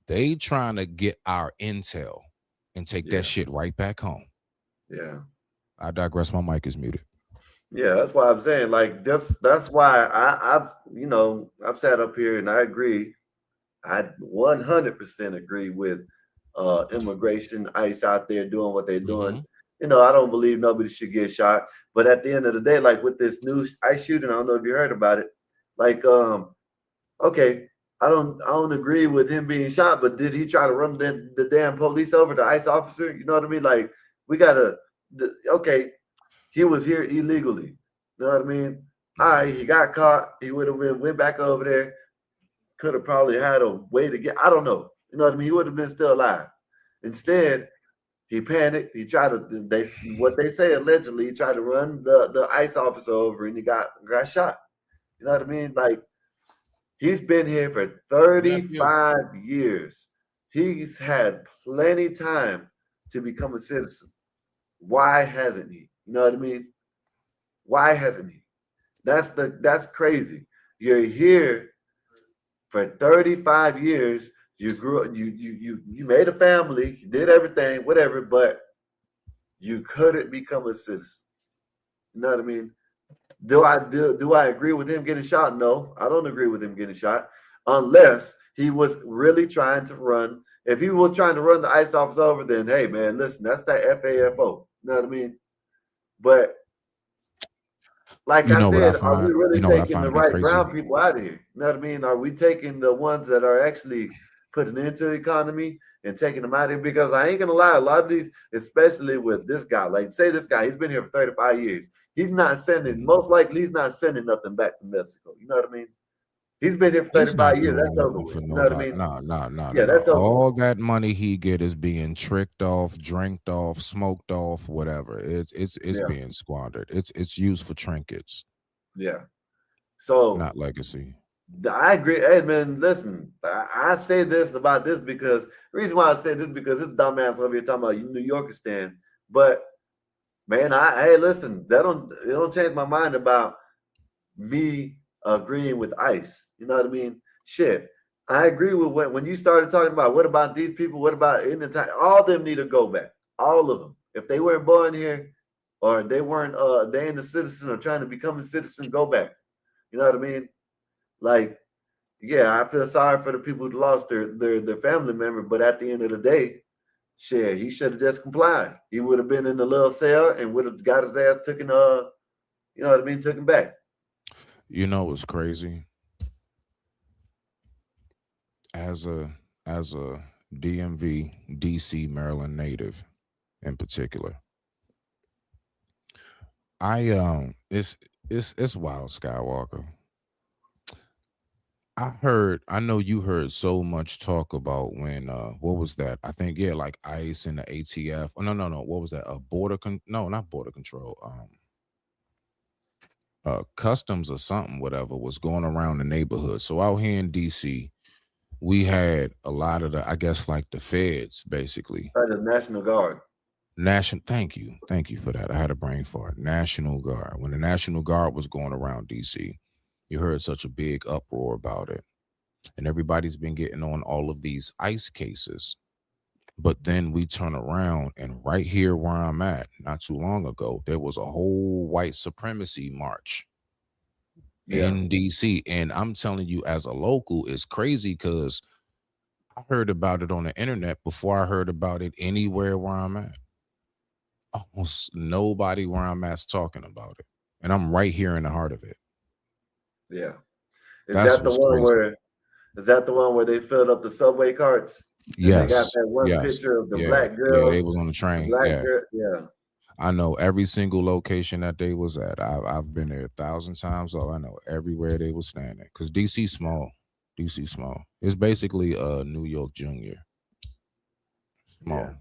they trying to get our intel and take that yeah, shit right back home. yeah. I digress. My mic is muted. Yeah, that's why I'm saying like that's why I've sat up here and I agree. I 100% agree with immigration, ICE out there doing what they're doing. Hmm. I don't believe nobody should get shot. But at the end of the day, like with this new ICE shooting, I don't know if you heard about it. Like, okay, I don't agree with him being shot, but did he try to run the damn police over, the ICE officer? You know what I mean? Like, we gotta okay, he was here illegally. You know what I mean? All right, he got caught. He would have went back over there, could have probably had a way to get. I don't know. You know what I mean? He would have been still alive. Instead, he panicked. He tried to. What they say allegedly, he tried to run the ICE officer over, and he got shot. You know what I mean? Like He's been here for Nephew. 35 years. He's had plenty time to become a citizen. Why hasn't he? You know what I mean? Why hasn't he? That's crazy. You're here for 35 years. You grew up, you made a family, you did everything, whatever, but you couldn't become a citizen. You know what I mean? Do I agree with him getting shot? No, I don't agree with him getting shot unless he was really trying to run. If he was trying to run the ICE officer over, then hey man, listen, that's that FAFO. You know what I mean? But like You I know what I said, are we find? really You know what I taking find the to be right crazy? brown people out of here? You know what I mean? Are we taking the ones that are actually putting into the economy and taking them out of here? Because I ain't gonna lie, a lot of these, especially with this guy, like say this guy, he's been here for 35 years. He's not sending, Mhm. most likely he's not sending nothing back to Mexico. You know what I mean? He's been here for He's 35 not years. doing That's over nothing with. for You know what I nobody. mean? No, no, no, no, Yeah, no. that's over with. All that money he get is being tricked off, drinked off, smoked off, whatever. It's Yeah, being squandered. It's used for trinkets, yeah. So not legacy. I agree. Hey man, listen, I say this about this because the reason why I say this because this dumbass over here talking about New Yorkers stand. But man, hey listen, it don't change my mind about me agreeing with ICE. You know what I mean? Shit. I agree with when you started talking about what about these people, what about in the time, all of them need to go back. All of them. If they weren't born here or they weren't they ain't a citizen or trying to become a citizen, go back. You know what I mean? Like yeah, I feel sorry for the people who lost their family member, but at the end of the day, shit, he should have just complied. He would have been in the little cell and would have got his ass taken you know what I mean, took him back. You know what's crazy? As a DMV, DC, Maryland native in particular, I it's wild, Skywalker. I know you heard so much talk about when what was that? I think yeah, like ICE and the ATF. Oh no, what was that? No, not border control. Customs or something, whatever, was going around the neighborhood. So out here in DC, we had a lot of the, I guess like the feds basically. By the National Guard. National Thank you for that. I had a brain fart. National Guard. When the National Guard was going around DC, you heard such a big uproar about it. And everybody's been getting on all of these ICE cases. But then we turn around and right here where I'm at, not too long ago, there was a whole white supremacy march Yeah, in DC. And I'm telling you, as a local, it's crazy because I heard about it on the internet before I heard about it anywhere where I'm at. Almost nobody where I'm at's talking about it. And I'm right here in the heart of it. yeah. Is That's that the what's one crazy. where they filled up the subway carts and they got Yes, that one yes, picture of the yeah, black yeah. They girl, was on the the train. black Yeah, girl? Yeah, I know every single location that they was at. I've been there 1,000 times. So I know everywhere they was standing. Cause DC small. DC small. It's basically New York Junior. yeah. Small.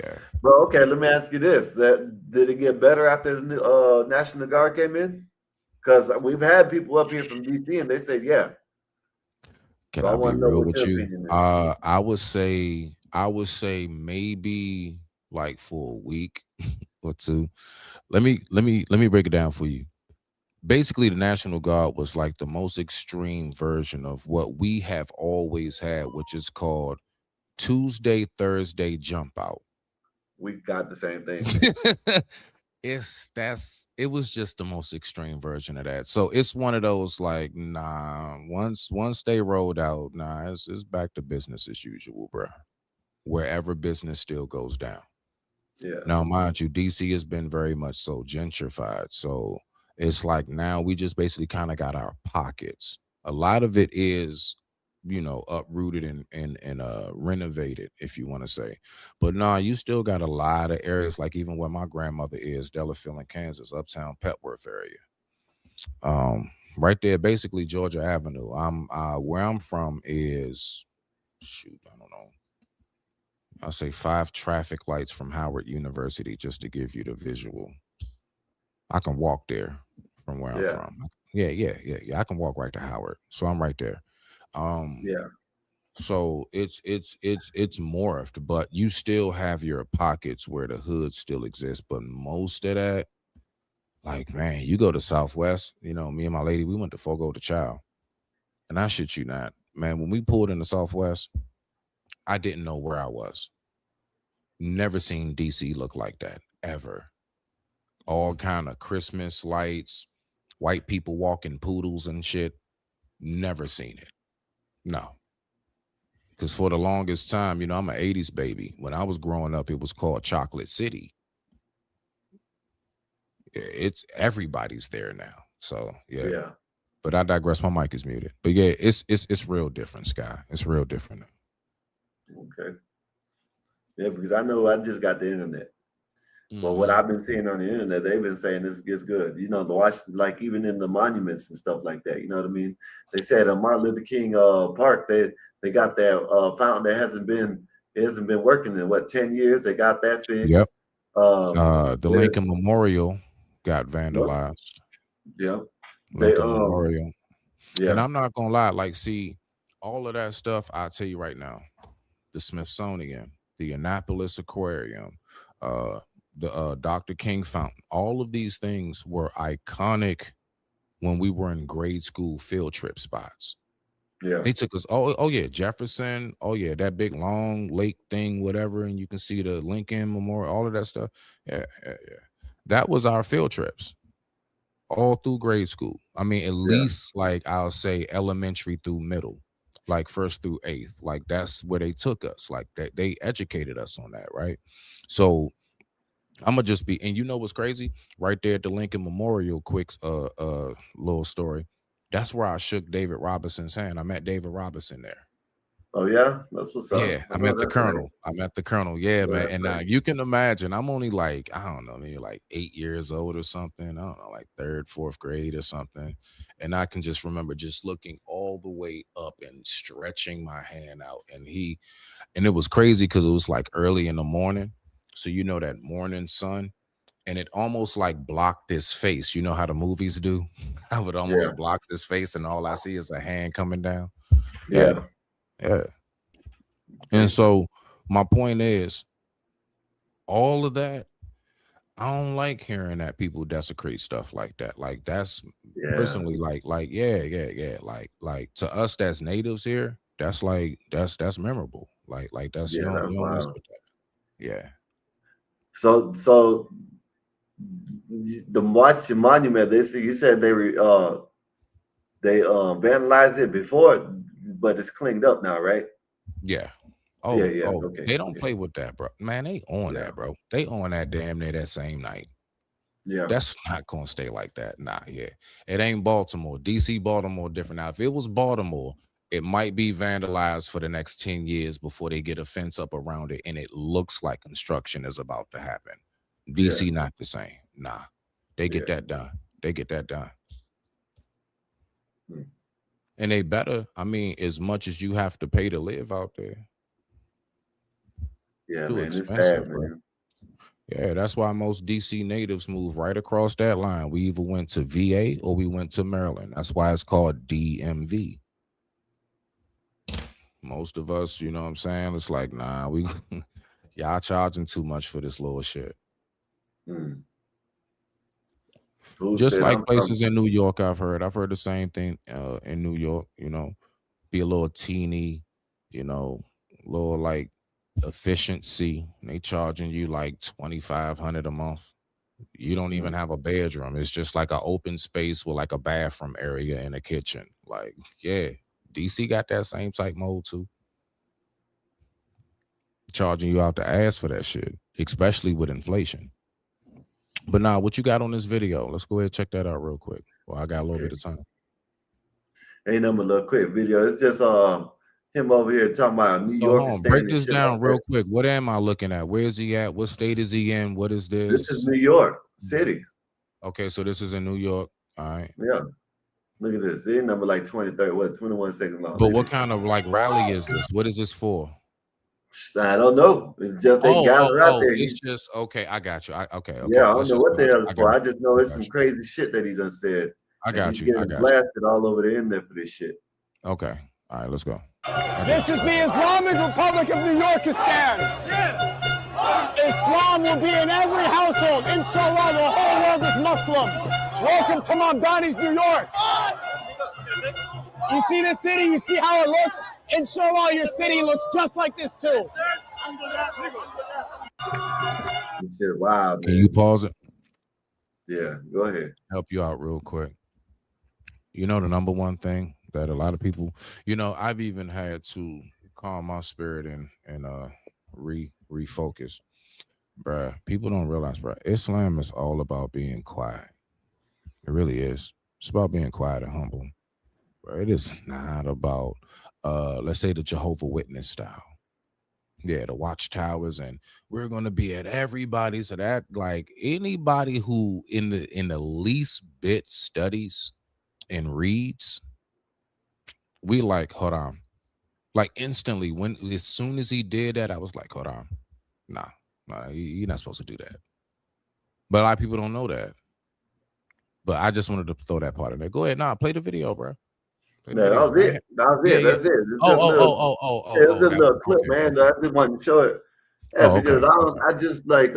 Yeah. Bro, okay, let me ask you this. That did it get better after the National Guard came in? Because we've had people up here from DC and they said, yeah. Can So I I be want to know real what with your you? opinion is. I would say maybe like for a week or two. Let me break it down for you. Basically, the National Guard was like the most extreme version of what we have always had, which is called Tuesday, Thursday jump out. We got the same thing here. It was just the most extreme version of that. So it's one of those like, nah, once they rolled out, nah, it's back to business as usual, bro. Wherever business still goes down. Yeah, Now, mind you, DC has been very much so gentrified. So it's like now we just basically kind of got our pockets. A lot of it is, uprooted and renovated, if you want to say. But nah, you still got a lot of areas, like even where my grandmother is, Delafield, Kansas, uptown Petworth area. Right there, basically Georgia Avenue. Where I'm from is shoot, I don't know. I'll say 5 traffic lights from Howard University just to give you the visual. I can walk there from where I'm yeah. from. Yeah. I can walk right to Howard, so I'm right there. Yeah, So it's morphed, but you still have your pockets where the hood still exists. But most of that, like man, you go to Southwest. Me and my lady, we went to Fogo de Chao, and I shit you not, man. When we pulled in the Southwest, I didn't know where I was. Never seen DC look like that ever. All kind of Christmas lights, white people walking poodles and shit. Never seen it. No. Because for the longest time, I'm an 80s baby. When I was growing up, it was called Chocolate City. It's everybody's there now. So yeah. yeah. But I digress. My mic is muted. But yeah, it's real different, Sky. It's real different. Okay. Yeah, because I know I just got the internet. But what Mhm. I've been seeing on the internet, they've been saying it's good. To watch, like even in the monuments and stuff like that. You know what I mean? They said Martin Luther King Park, they got that fountain that hasn't been working in 10 years. They got that Yep. fixed. The They, Lincoln Memorial got yep, vandalized. yep. They Lincoln Memorial. And yeah, I'm not gonna lie, like, see, all of that stuff, I'll tell you right now. The Smithsonian, the Annapolis Aquarium, the Dr. King Fountain, all of these things were iconic when we were in grade school field trip spots. yeah, They took us, oh yeah, Jefferson, oh yeah, that big long lake thing, whatever, and you can see the Lincoln Memorial, all of that stuff. Yeah. That was our field trips all through grade school. I mean, at yeah, least like I'll say elementary through middle, like first through eighth. Like that's where they took us. Like they educated us on that, right? So I'm gonna just be, and you know what's crazy? Right there at the Lincoln Memorial, quick little story. That's where I shook David Robinson's hand. I met David Robinson there. Oh yeah, that's what's up. Yeah, I I know met the that's right. colonel. I met the colonel. Yeah, I know man. that's And now right. you can imagine, I'm only like, I don't know, maybe like 8 years old or something. I don't know, like third, fourth grade or something. And I can just remember just looking all the way up and stretching my hand out. And it was crazy because it was like early in the morning. So that morning sun, and it almost like blocked his face. You know how the movies do? How it Yeah, almost blocks his face, and all I see is a hand coming down. Yeah, yeah. yeah. And Okay. so my point is, all of that, I don't like hearing that people desecrate stuff like that. Like that's Yeah, personally yeah. Like to us that's natives here, that's like that's memorable. Like that's yeah. That's you don't mess wild. with that. Yeah. So the Washington Monument, you said they vandalized it before, but it's cleaned up now, right? Yeah. Yeah, Oh, yeah. oh, Okay, they don't okay. play with that, bro. Man, they on Yeah, that, bro. They on that damn near that same night. yeah, That's not gonna stay like that. Nah, yeah. It ain't Baltimore. DC, Baltimore different. Now, if it was Baltimore, it might be vandalized for the next 10 years before they get a fence up around it, and it looks like construction is about to happen. yeah, DC not the same. Nah. They get yeah. that done. They get that done. Hmm. And they better, I mean, as much as you have to pay to live out there. Yeah, Too man. It's sad, expensive, bro. man. Yeah, that's why most DC natives move right across that line. We either went to VA or we went to Maryland. That's why it's called DMV. Most of us, you know what I'm saying? It's like, nah, we y'all charging too much for this little shit. Hmm. Who Just said like I'm from? places in New York, I've heard the same thing in New York, be a little teeny, little like efficiency. They charging you like 2,500 a month. You don't even Hmm. have a bedroom. It's just like an open space with like a bathroom area and a kitchen. Like, yeah, DC got that same type mode too. Charging you out the ass for that shit, especially with inflation. But now, what you got on this video? Let's go ahead and check that out real quick. Well, I got a little Okay. bit of time. Ain't nothing but a little quick video. It's just him over here talking about New So, York hold and on, break staying and this shit like down that. real quick. What am I looking at? Where is he at? What state is he in? What is This is this? New York City. Okay, so this is in New York. All right. Yeah. Look at this. It ain't number like 20, 30, 21 seconds long. But Look at what this. kind of like rally is this? What is this for? I don't know. It's just they gather out there. It's just okay. I got you. Yeah, Okay. I don't Let's know just what the watch. hell it's I for. got I you. just know I it's got some you. crazy shit that he done said. I and got he's you. I getting got you. blasted all over the internet for this shit. Okay. All right, let's go. This is the Islamic Republic of New Yorkistan. Islam will be in every household. Inshallah, the whole world is Muslim. Welcome to Mamdani's New York. You see this city? You see how it looks? Inshallah, your city looks just like this too. This shit wild, Can man. you pause it? Yeah, go ahead. Help you out real quick. You know, the number one thing that a lot of people, you know, I've even had to calm my spirit and refocus. Bruh, people don't realize, bruh, Islam is all about being quiet. It really is. It's about being quiet and humble. Bruh, it is not about let's say the Jehovah Witness style. Yeah, the watchtowers, and we're gonna be at everybody's. So that, like, anybody who in the least bit studies and reads, we like, hold on. Like instantly, when as soon as he did that, I was like, hold on. Nah, you're not supposed to do that. But a lot of people don't know that. But I just wanted to throw that part in there. Go ahead, play the video, bro. Play the Yeah, that video. was it. That was Yeah, it. yeah. That's it. It's Oh, just oh, little, oh, oh, oh, oh, yeah, it's oh, just a that little one. clip, Okay, man. okay. I just wanted to show it. Yeah, Oh, because okay, I don't. okay. I just like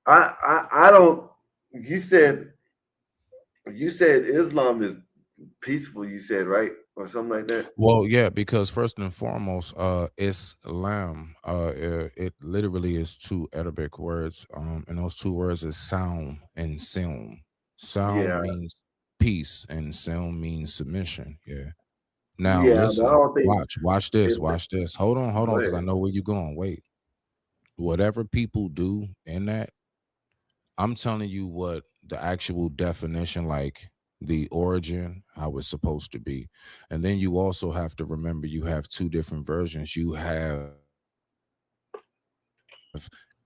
I don't. You said Islam is peaceful. You said right or something like that. Well, yeah, because first and foremost, Islam, it literally is two Arabic words. And those two words is sound and silm. Yeah, Sound means peace, and silm means submission. Yeah. Now yeah, but I listen, don't think watch this, it's. watch this. Hold on, Go because I ahead. know where you're going. Wait, whatever people do in that, I'm telling you what the actual definition, like the origin, how it's supposed to be. And then you also have to remember you have two different versions. You have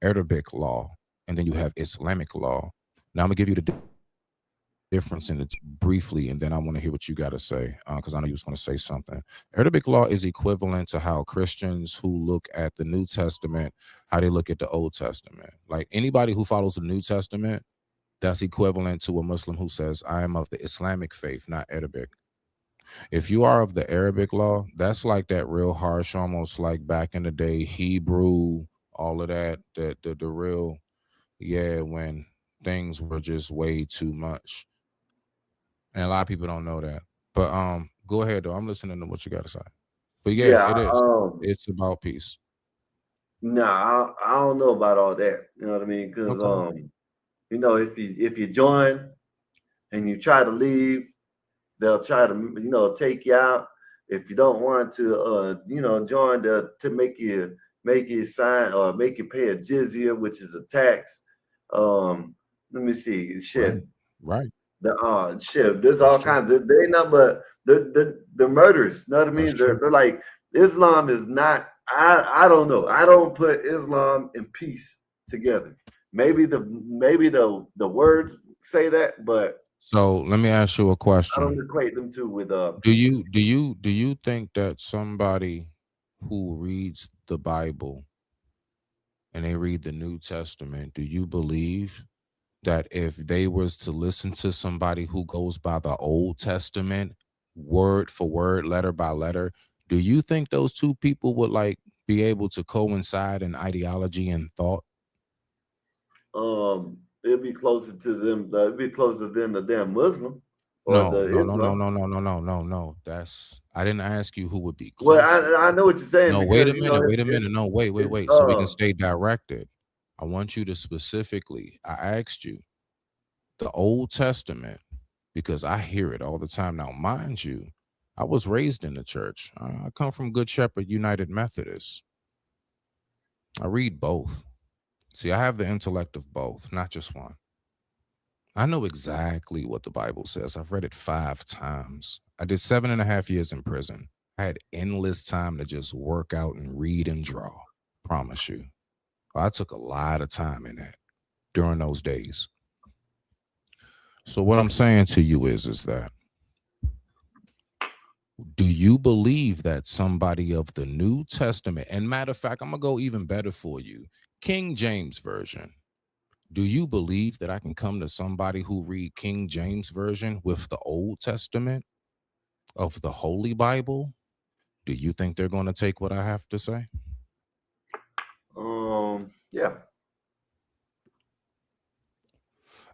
Arabic law, and then you have Islamic law. Now I'm gonna give you the difference in it briefly, and then I want to hear what you got to say, because I know you was going to say something. Arabic law is equivalent to how Christians who look at the New Testament, how they look at the Old Testament. Like anybody who follows the New Testament, that's equivalent to a Muslim who says, I am of the Islamic faith, not Arabic. If you are of the Arabic law, that's like that real harsh, almost like back in the day, Hebrew, all of that, the real, yeah, when things were just way too much. And a lot of people don't know that. But go ahead though. I'm listening to what you got to say. But yeah, Yeah. it is. It's about peace. Nah, I don't know about all that. You know what I mean? Because Okay. you know, if you join and you try to leave, they'll try to take you out. If you don't want to join, to make you sign or make you pay a jizya, which is a tax. Let me see. Shit. Right. Shit. There's all kinds of, they not but the murders. You know what I That's mean? true. They're like, Islam is not. I don't know. I don't put Islam and peace together. Maybe the words say that, but So let me ask you a I don't question. equate them two with Do peace. you think that somebody who reads the Bible and they read the New Testament, do you believe that if they was to listen to somebody who goes by the Old Testament word for word, letter by letter, do you think those two people would like be able to coincide in ideology and thought? It'd be closer to them. It'd be closer than the damn Muslim or No, the no, no, no, Islam. no, no, no, no, no, no. That's I didn't ask you who would be Well, closer. I know what you're saying No, wait a because minute, wait a minute. No, wait, it's wait. So we can stay directed. I want you to specifically, I asked you the Old Testament because I hear it all the time. Now, mind you, I was raised in the church. I come from Good Shepherd United Methodist. I read both. See, I have the intellect of both, not just one. I know exactly what the Bible says. I've read it 5 times. I did 7.5 years in prison. I had endless time to just work out and read and draw. Promise you. I took a lot of time in that during those days. So what I'm saying to you is that do you believe that somebody of the New Testament, and matter of fact, I'm gonna go even better for you, King James Version, Do you believe that I can come to somebody who read King James version with the Old Testament of the Holy Bible? Do you think they're going to take what I have to say? Yeah.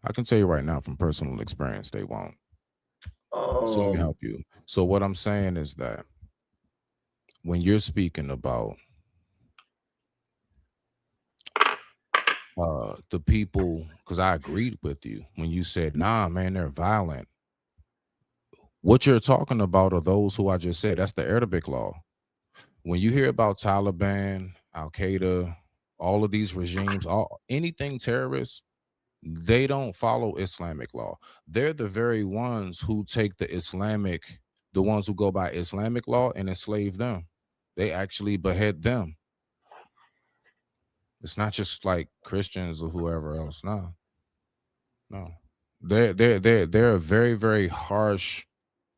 I can tell you right now from personal experience, they won't. So let me Um, help you. So what I'm saying is that when you're speaking about the people, because I agreed with you when you said, nah, man, they're violent. What you're talking about are those who I just said. That's the Arabic law. When you hear about Taliban, Al Qaeda, all of these regimes, anything terrorist, they don't follow Islamic law. They're the very ones who take the ones who go by Islamic law and enslave them. They actually behead them. It's not just like Christians or whoever else. No, no. They're a very, very harsh,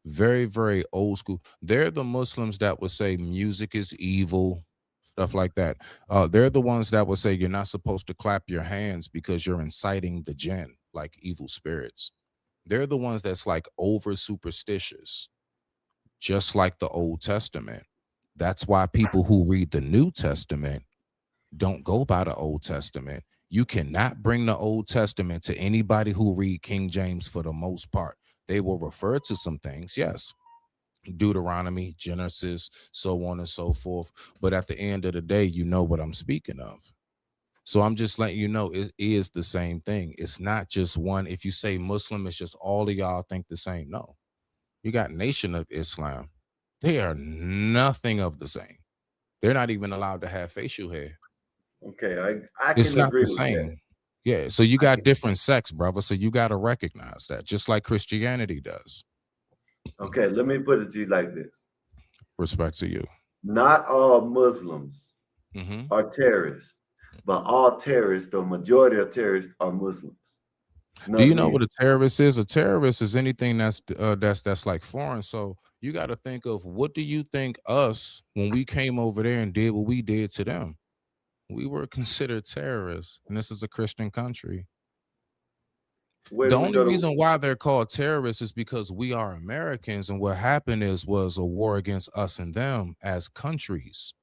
very, very old school. They're the Muslims that would say music is evil, stuff like that. They're the ones that would say you're not supposed to clap your hands because you're inciting the jinn, like evil spirits. They're the ones that's like over superstitious, just like the Old Testament. That's why people who read the New Testament don't go by the Old Testament. You cannot bring the Old Testament to anybody who read King James for the most part. They will refer to some things, yes, Deuteronomy, Genesis, so on and so forth. But at the end of the day, you know what I'm speaking of. So I'm just letting you know it is the same thing. It's not just one. If you say Muslim, it's just all of y'all think the same. No, you got Nation of Islam. They are nothing of the same. They're not even allowed to have facial hair. okay, I It's can not agree the with that. same. Yeah. So you I got can, different sects, brother. So you got to recognize that, just like Christianity does. okay, let me put it to you like this. Respect to you. Not all Muslims Hmm. are terrorists, but all terrorists, the majority of terrorists are Muslims. You know Do what you I know what mean? a terrorist is? A terrorist is anything that's like foreign. So you got to think of, what do you think us when we came over there and did what we did to them? We were considered terrorists, and this is a Christian country. Where The do we only go to? reason why they're called terrorists is because we are Americans, and what happened was a war against us and them as countries.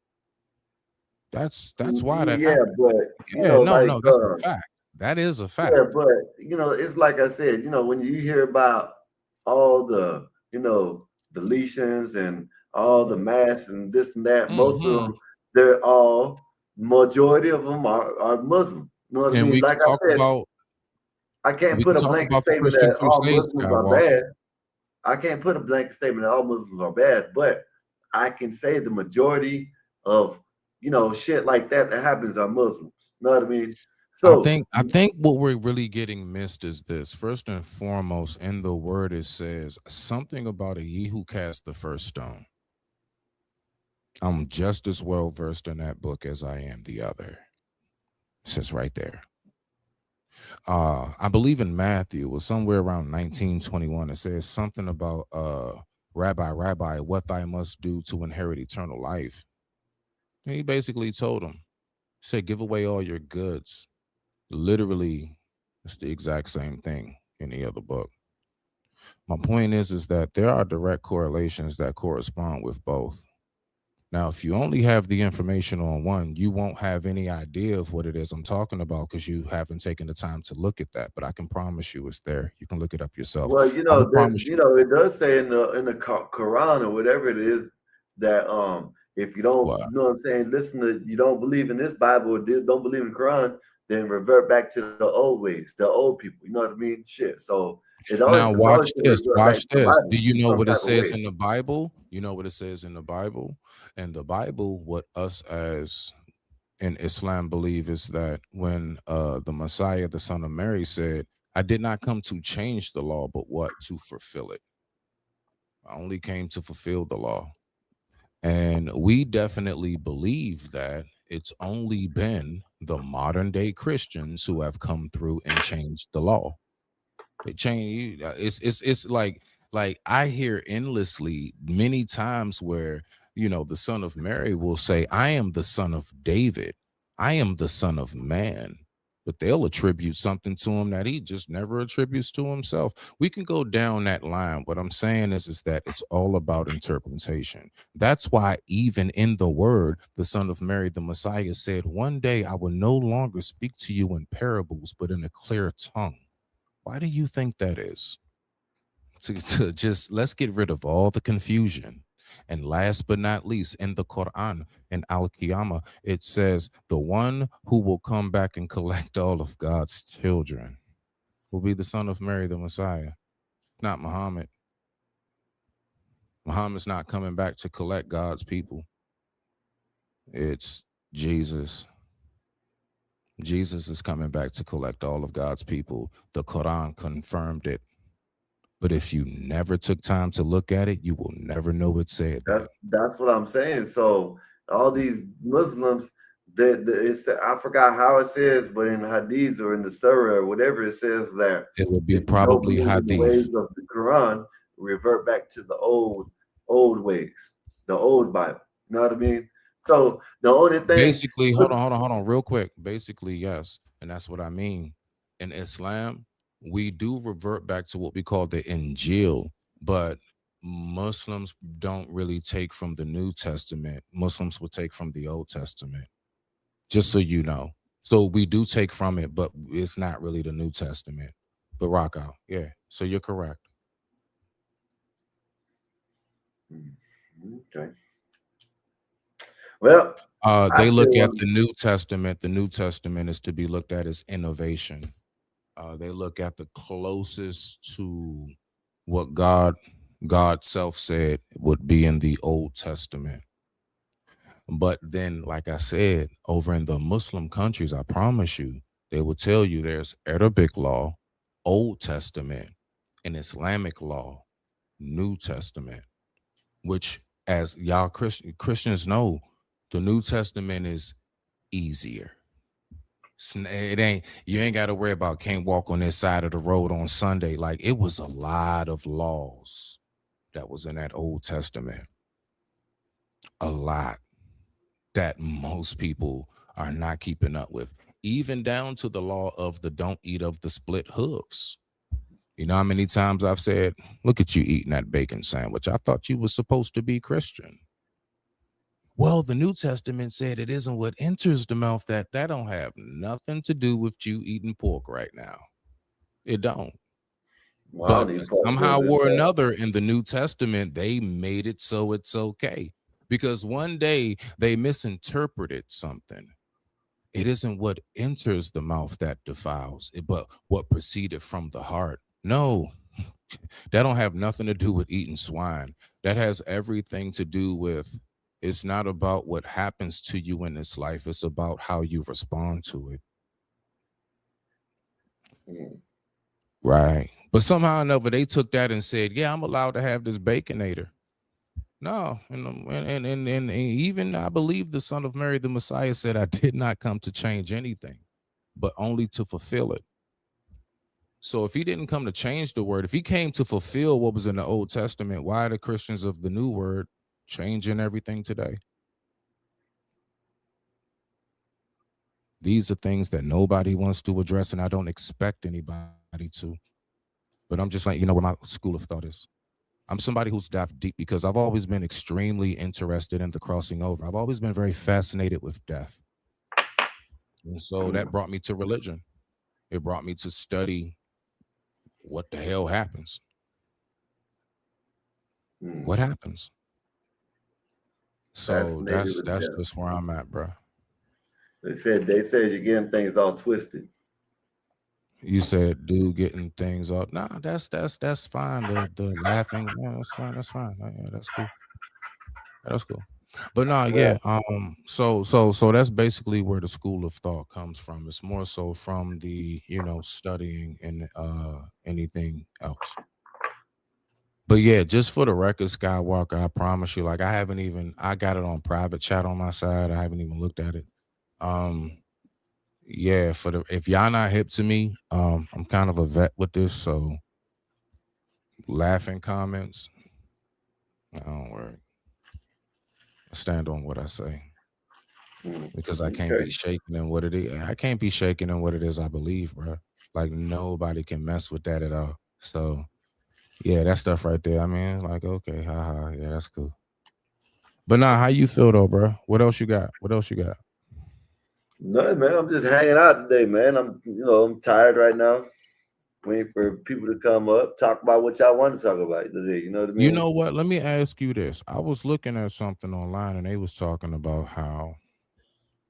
That's why that Yeah, happened. but Yeah, no, like no, that's a fact. That is a yeah, fact. but it's like I said, when you hear about all the, deletions and all the mass and this and that, most of Hmm. them, they're all majority of them are Muslim. You know what I And mean? Like I said, I can't we put can a talk blanket about the statement Christian that all Crusade, Muslims are Skywalker. bad. I can't put a blanket statement that all Muslims are bad, but I can say the majority of shit like that happens are Muslims. You know what I mean? So I think what we're really getting missed is this. First and foremost, in the word it says something about a ye who cast the first stone. I'm just as well versed in that book as I am the other. It says right there. I believe in Matthew, it was somewhere around 1921. It says something about Rabbi, what I must do to inherit eternal life. And he basically told him, said, give away all your goods. Literally, it's the exact same thing in the other book. My point is that there are direct correlations that correspond with both. Now, if you only have the information on one, you won't have any idea of what it is I'm talking about because you haven't taken the time to look at that. But I can promise you it's there. You can look it up yourself. well, I can promise you it does say in the Quran or whatever it is that if you don't, what. what I'm saying, listen to you don't believe in this Bible or don't believe in Quran, then revert back to the old ways, the old people. You know what I mean? Shit. So Now, it's always watch gonna this. revert back Watch to the this. Do Bible you know some what it type of says way. in the Bible? You know what it says in the Bible? And the Bible, what us as in Islam believe is that when the Messiah, the son of Mary, said, I did not come to change the law, but what? To fulfill it. I only came to fulfill the law. And we definitely believe that it's only been the modern day Christians who have come through and changed the law. They change. It's like I hear endlessly many times where the son of Mary will say, "I am the son of David. I am the son of man." but they'll attribute something to him that he just never attributes to himself. We can go down that line. What I'm saying is that it's all about interpretation. That's why even in the word, the son of Mary, the Messiah, said, one day I will no longer speak to you in parables, but in a clear tongue. Why do you think that is? To just let's get rid of all the confusion. And last but not least, in the Quran, in Al Qiyamah, it says, the one who will come back and collect all of God's children will be the son of Mary, the Messiah, not Muhammad. Muhammad's not coming back to collect God's people. It's Jesus. Jesus is coming back to collect all of God's people. The Quran confirmed it. But if you never took time to look at it, you will never know it said that. That's what I'm saying. So all these Muslims, it's, I forgot how it says, but in Hadith or in the Surah or whatever, it says that It would be if you don't probably believe in the ways Hadith. of the Quran, revert back to the old ways, the old Bible. You know what I mean? So the only thing, Basically, hold on, real quick. Basically, yes. And that's what I mean. In Islam, we do revert back to what we call the Injil, but Muslims don't really take from the New Testament. Muslims will take from the Old Testament, just so you know. So we do take from it, but it's not really the New Testament. But rock out. Yeah. So you're correct. okay. Well, I They still look at want. the New Testament. The New Testament is to be looked at as innovation. They look at the closest to what God self said would be in the Old Testament. But then, like I said, over in the Muslim countries, I promise you, they will tell you there's Arabic law, Old Testament, and Islamic law, New Testament, which, as y'all Christians know, the New Testament is easier. It ain't, you ain't got to worry about can't walk on this side of the road on Sunday. Like, it was a lot of laws that was in that Old Testament, a lot that most people are not keeping up with, even down to the law of the don't eat of the split hooves. You know how many times I've said, look at you eating that bacon sandwich. I thought you was supposed to be Christian. Well, the New Testament said it isn't what enters the mouth that don't have nothing to do with you eating pork right now. It don't. Well, I But don't need pork somehow because or another in the New Testament, they made it so it's okay. Because one day they misinterpreted something. It isn't what enters the mouth that defiles, but what proceeded from the heart. No, that don't have nothing to do with eating swine. That has everything to do with, it's not about what happens to you in this life. It's about how you respond to it. Right. But somehow or another, they took that and said, yeah, I'm allowed to have this baconator. No, and even I believe the son of Mary, the Messiah, said, I did not come to change anything, but only to fulfill it. So if he didn't come to change the word, if he came to fulfill what was in the Old Testament, why are the Christians of the new word changing everything today? These are things that nobody wants to address, and I don't expect anybody to. But I'm just like, you know what my school of thought is? I'm somebody who's dived deep because I've always been extremely interested in the crossing over. I've always been very fascinated with death. And so that brought me to religion. It brought me to study what the hell happens. What happens? So fascinated that's with that's death. just where I'm at, bro. They said you're getting things all twisted. You said, dude, getting things up. Nah, that's fine. The laughing, yeah, that's fine. That's fine. Yeah, that's cool. That's cool. But no, Well, yeah. So that's basically where the school of thought comes from. It's more so from the, studying and anything else. But yeah, just for the record, Skywalker, I promise you, like I got it on private chat on my side. I haven't even looked at it. Um, yeah, if y'all not hip to me, I'm kind of a vet with this, so laughing comments, I don't worry. I stand on what I say. because I can't be Okay. shaking in what it is. I can't be shaking in what it is I believe, bro. Like nobody can mess with that at all. So yeah, that stuff right there. I mean, like okay, haha, yeah, that's cool. But nah, how you feel though, bro? What else you got? What else you got? Nothing, man. I'm just hanging out today, man. I'm tired right now. Waiting for people to come up, talk about what y'all want to talk about today. You know what I You mean? know what? Let me ask you this. I was looking at something online and they was talking about how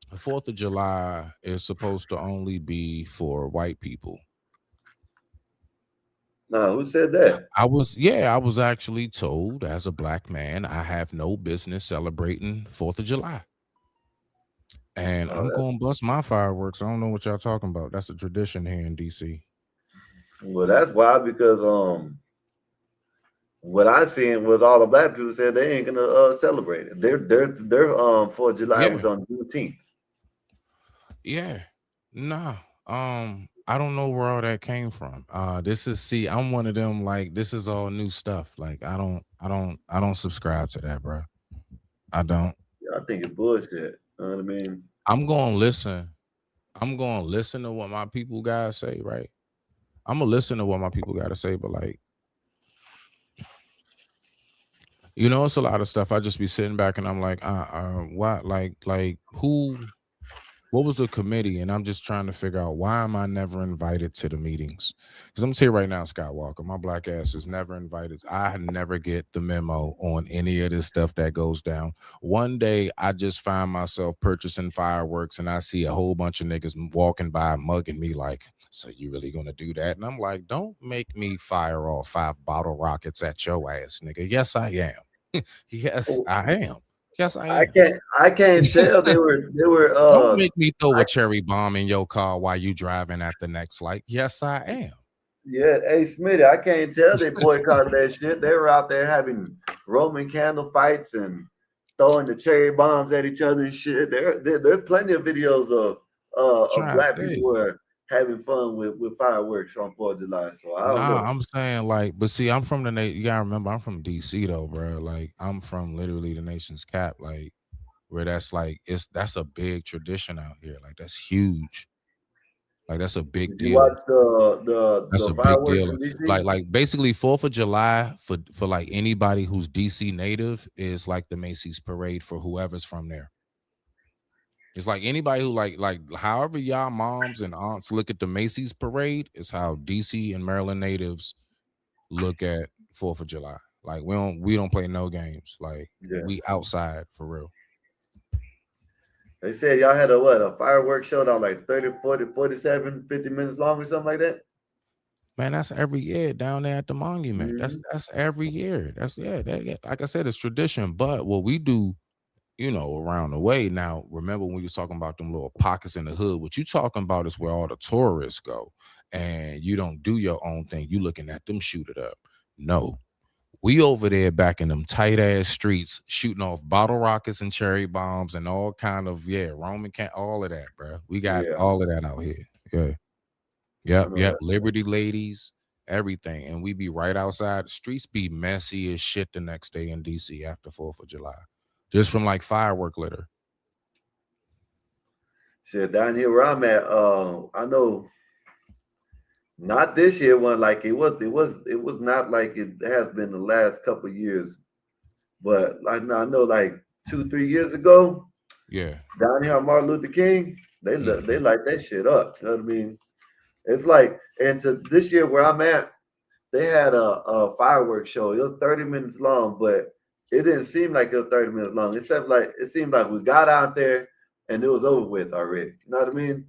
the 4th of July is supposed to only be for white people. Nah, who said that? I was actually told as a black man I have no business celebrating 4th of July. And Oh, I'm going to bust my fireworks. I don't know what y'all talking about. That's a tradition here in DC. well, that's why because what I seen was all the black people said they ain't gonna celebrate it. Their 4th of July Yeah. was on Juneteenth. Yeah. Nah. I don't know where all that came from. This is see, I'm one of them like this is all new stuff. Like I don't subscribe to that, bro. I don't. Yeah, I think it's bullshit. You know what I mean? I'm going to listen. I'm going to listen to what my people guys say, right? I'm going to listen to what my people got to say, but like it's a lot of stuff. I just be sitting back and I'm like, what like who what was the committee? And I'm just trying to figure out why am I never invited to the meetings? Because I'm gonna tell you right now, Scott Walker, my black ass is never invited. I never get the memo on any of this stuff that goes down. One day I just find myself purchasing fireworks and I see a whole bunch of niggas walking by mugging me like, so you really gonna do that? And I'm like, don't make me fire off 5 bottle rockets at your ass, nigga. Yes, I am. Yes, I am. Yes, I I am. can't I can't tell they were Don't make me throw a cherry bomb in your car while you driving at the next light. Yes, I am. yeah, hey Smitty, I can't tell they boycotted that shit. They were out there having Roman candle fights and throwing the cherry bombs at each other and shit. There's plenty of videos of Trying to black people say. who are having fun with fireworks on 4th of July. So I don't Nah, know. I'm saying like, but see, I'm from the you gotta remember, I'm from DC though, bro. Like, I'm from literally the nation's cap, like where that's like that's a big tradition out here. Like, that's huge. Like, that's a big Did you watch deal. That's the a big fireworks deal. in DC? Like basically 4th of July for like anybody who's DC native is like the Macy's parade for whoever's from there. It's like anybody who like however y'all moms and aunts look at the Macy's parade is how DC and Maryland natives look at 4th of July. Like we don't play no games. Like Yeah. we outside for real. They said y'all had a fireworks show that was like 30, 40, 47, 50 minutes long or something like that. Man, that's every year down there at the monument. That's Hmm. that's every year. That's yeah, like I said, it's tradition. But what we do, around the way. Now, remember when we was talking about them little pockets in the hood? What you talking about is where all the tourists go, and you don't do your own thing. You looking at them shoot it up. No, we over there back in them tight ass streets, shooting off bottle rockets and cherry bombs and all kind of Roman can all of that, bro. We got Yeah, all of that out here. Yeah, I yep, know yep. that. Liberty ladies, everything, and we be right outside. The streets be messy as shit the next day in DC after 4th of July, just from like firework litter. Shit, down here where I'm at, I know not this year one like it was not like it has been the last couple of years, but I know like 2, 3 years ago Yeah. down here on Martin Luther King, they Mhm. light that shit up. You know what I mean? It's like, and to this year where I'm at, they had a fireworks show. It was 30 minutes long, but it didn't seem like it was 30 minutes long. Except like it seemed like we got out there and it was over with already. You know what I mean?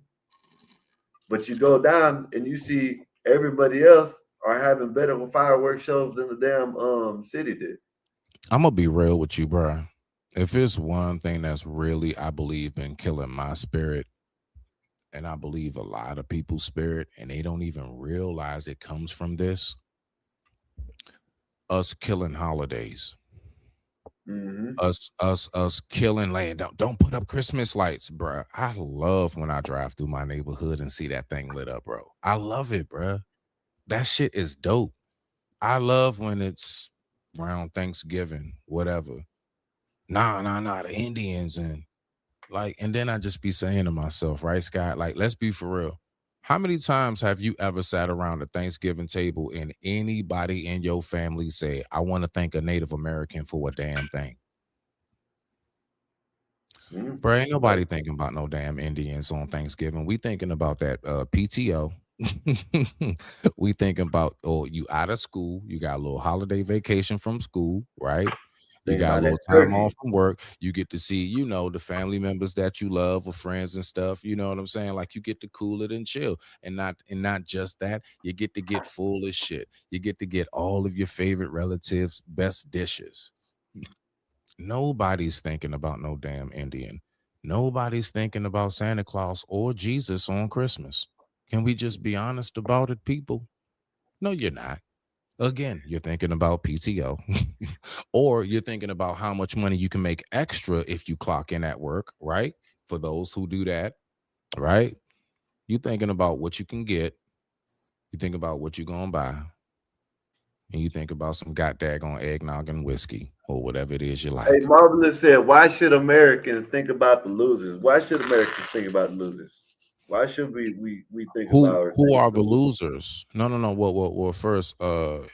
But you go down and you see everybody else are having better fireworks shows than the damn city did. I'm gonna be real with you, bro. If it's one thing that's really, I believe, been killing my spirit, and I believe a lot of people's spirit, and they don't even realize it comes from this, us killing holidays. Hmm. Us killing land. Don't put up Christmas lights, bro. I love when I drive through my neighborhood and see that thing lit up, bro. I love it, bro. That shit is dope. I love when it's around Thanksgiving, whatever. Nah. The Indians and Like, and then I just be saying to myself, right, Scott, like, let's be for real. How many times have you ever sat around the Thanksgiving table and anybody in your family say, I want to thank a Native American for a damn thing? Bro, ain't nobody thinking about no damn Indians on Thanksgiving. We thinking about that PTO. We thinking about, oh, you out of school, you got a little holiday vacation from school, right? You Think got a about that little time off turkey. from work. You get to see, the family members that you love or friends and stuff. You know what I'm saying? Like you get to cool it and chill. And not just that, you get to get full as shit. You get to get all of your favorite relatives' best dishes. Nobody's thinking about no damn Indian. Nobody's thinking about Santa Claus or Jesus on Christmas. Can we just be honest about it, people? No, you're not. Again, you're thinking about PTO, or you're thinking about how much money you can make extra if you clock in at work, right? For those who do that, right? You're thinking about what you can get. You think about what you're going to buy. And you think about some god daggone eggnog and whiskey or whatever it is you Hey, like. Marvelous said, "Why should Americans think about the losers? Why should Americans think about the losers? Why should we think Who about or who think are about the the losers?" losers? No. Well, first,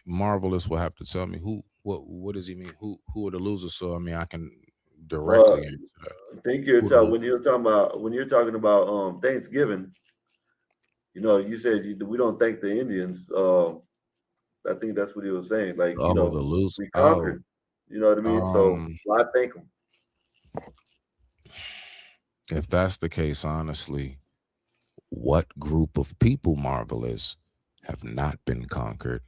Marvelous will have to tell me what does he mean? Who are the losers? So I mean I can Well, directly answer that. I think Who are the when you're talking about Thanksgiving. You said we don't thank the Indians. I think that's what he was saying. Like, the lose we oh conquered. You know what I mean? So um why thank them? if that's the case, honestly, what group of people, Marvelous, have not been conquered?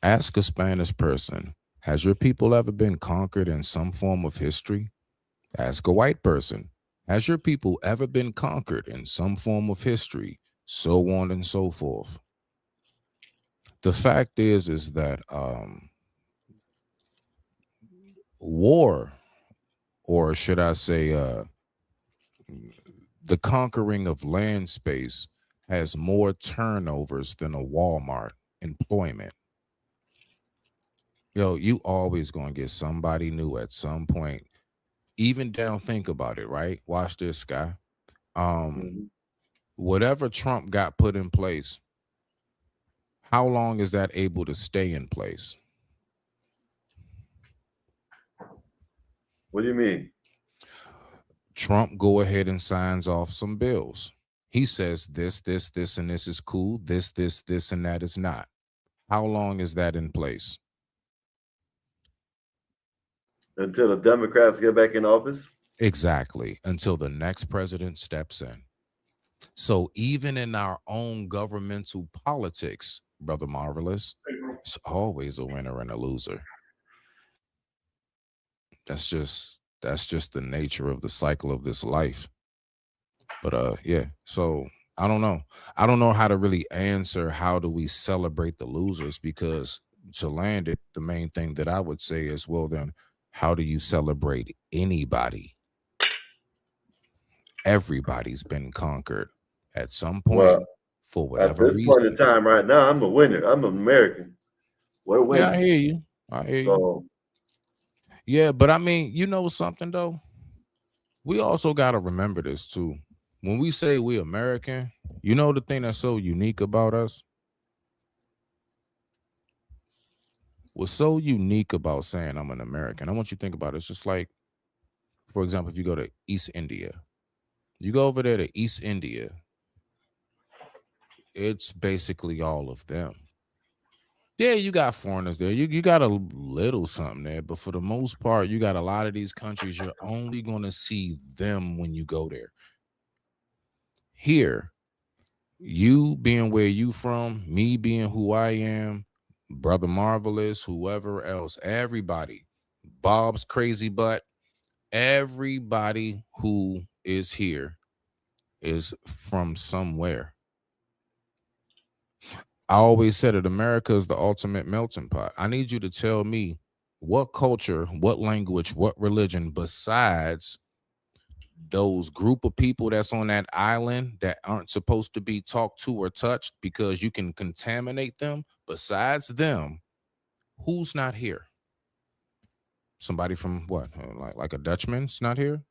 Ask a Spanish person, has your people ever been conquered in some form of history? Ask a white person, has your people ever been conquered in some form of history? So on and so forth. The fact is that war, or should I say, the conquering of land space has more turnovers than a Walmart employment. Yo, you always gonna get somebody new at some point. Even down, think about it, right? Watch this, guy. Um, Mhm. whatever Trump got put in place, how long is that able to stay in place? What do you mean? Trump go ahead and signs off some bills. He says this, and this is cool. This, and that is not. How long is that in place? Until the Democrats get back in office? Exactly. Until the next president steps in. So even in our own governmental politics, Brother Marvelous, it's always a winner and a loser. That's just the nature of the cycle of this life. But yeah. So I don't know. I don't know how to really answer how do we celebrate the losers, because to land it, the main thing that I would say is, well, then how do you celebrate anybody? Everybody's been conquered at some point Well, for at whatever this point in reason. time, right now, I'm a winner. I'm an American. We're Yeah, I winning. hear you. I hear you. So Yeah, but I mean, you know something though? We also got to remember this too. When we say we American, you know the thing that's so unique about us? What's so unique about saying I'm an American? I want you to think about it. It's just like, for example, if you go to East India, you go over there to East India, it's basically all of them. Yeah, you got foreigners there. You got a little something there, but for the most part, you got a lot of these countries. You're only going to see them when you go there. Here, you being where you from, me being who I am, Brother Marvelous, whoever else, everybody, Bob's crazy butt, everybody who is here is from somewhere. I always said it, America is the ultimate melting pot. I need you to tell me what culture, what language, what religion besides those group of people that's on that island that aren't supposed to be talked to or touched because you can contaminate them. Besides them, who's not here? Somebody from what? Like a Dutchman's not here?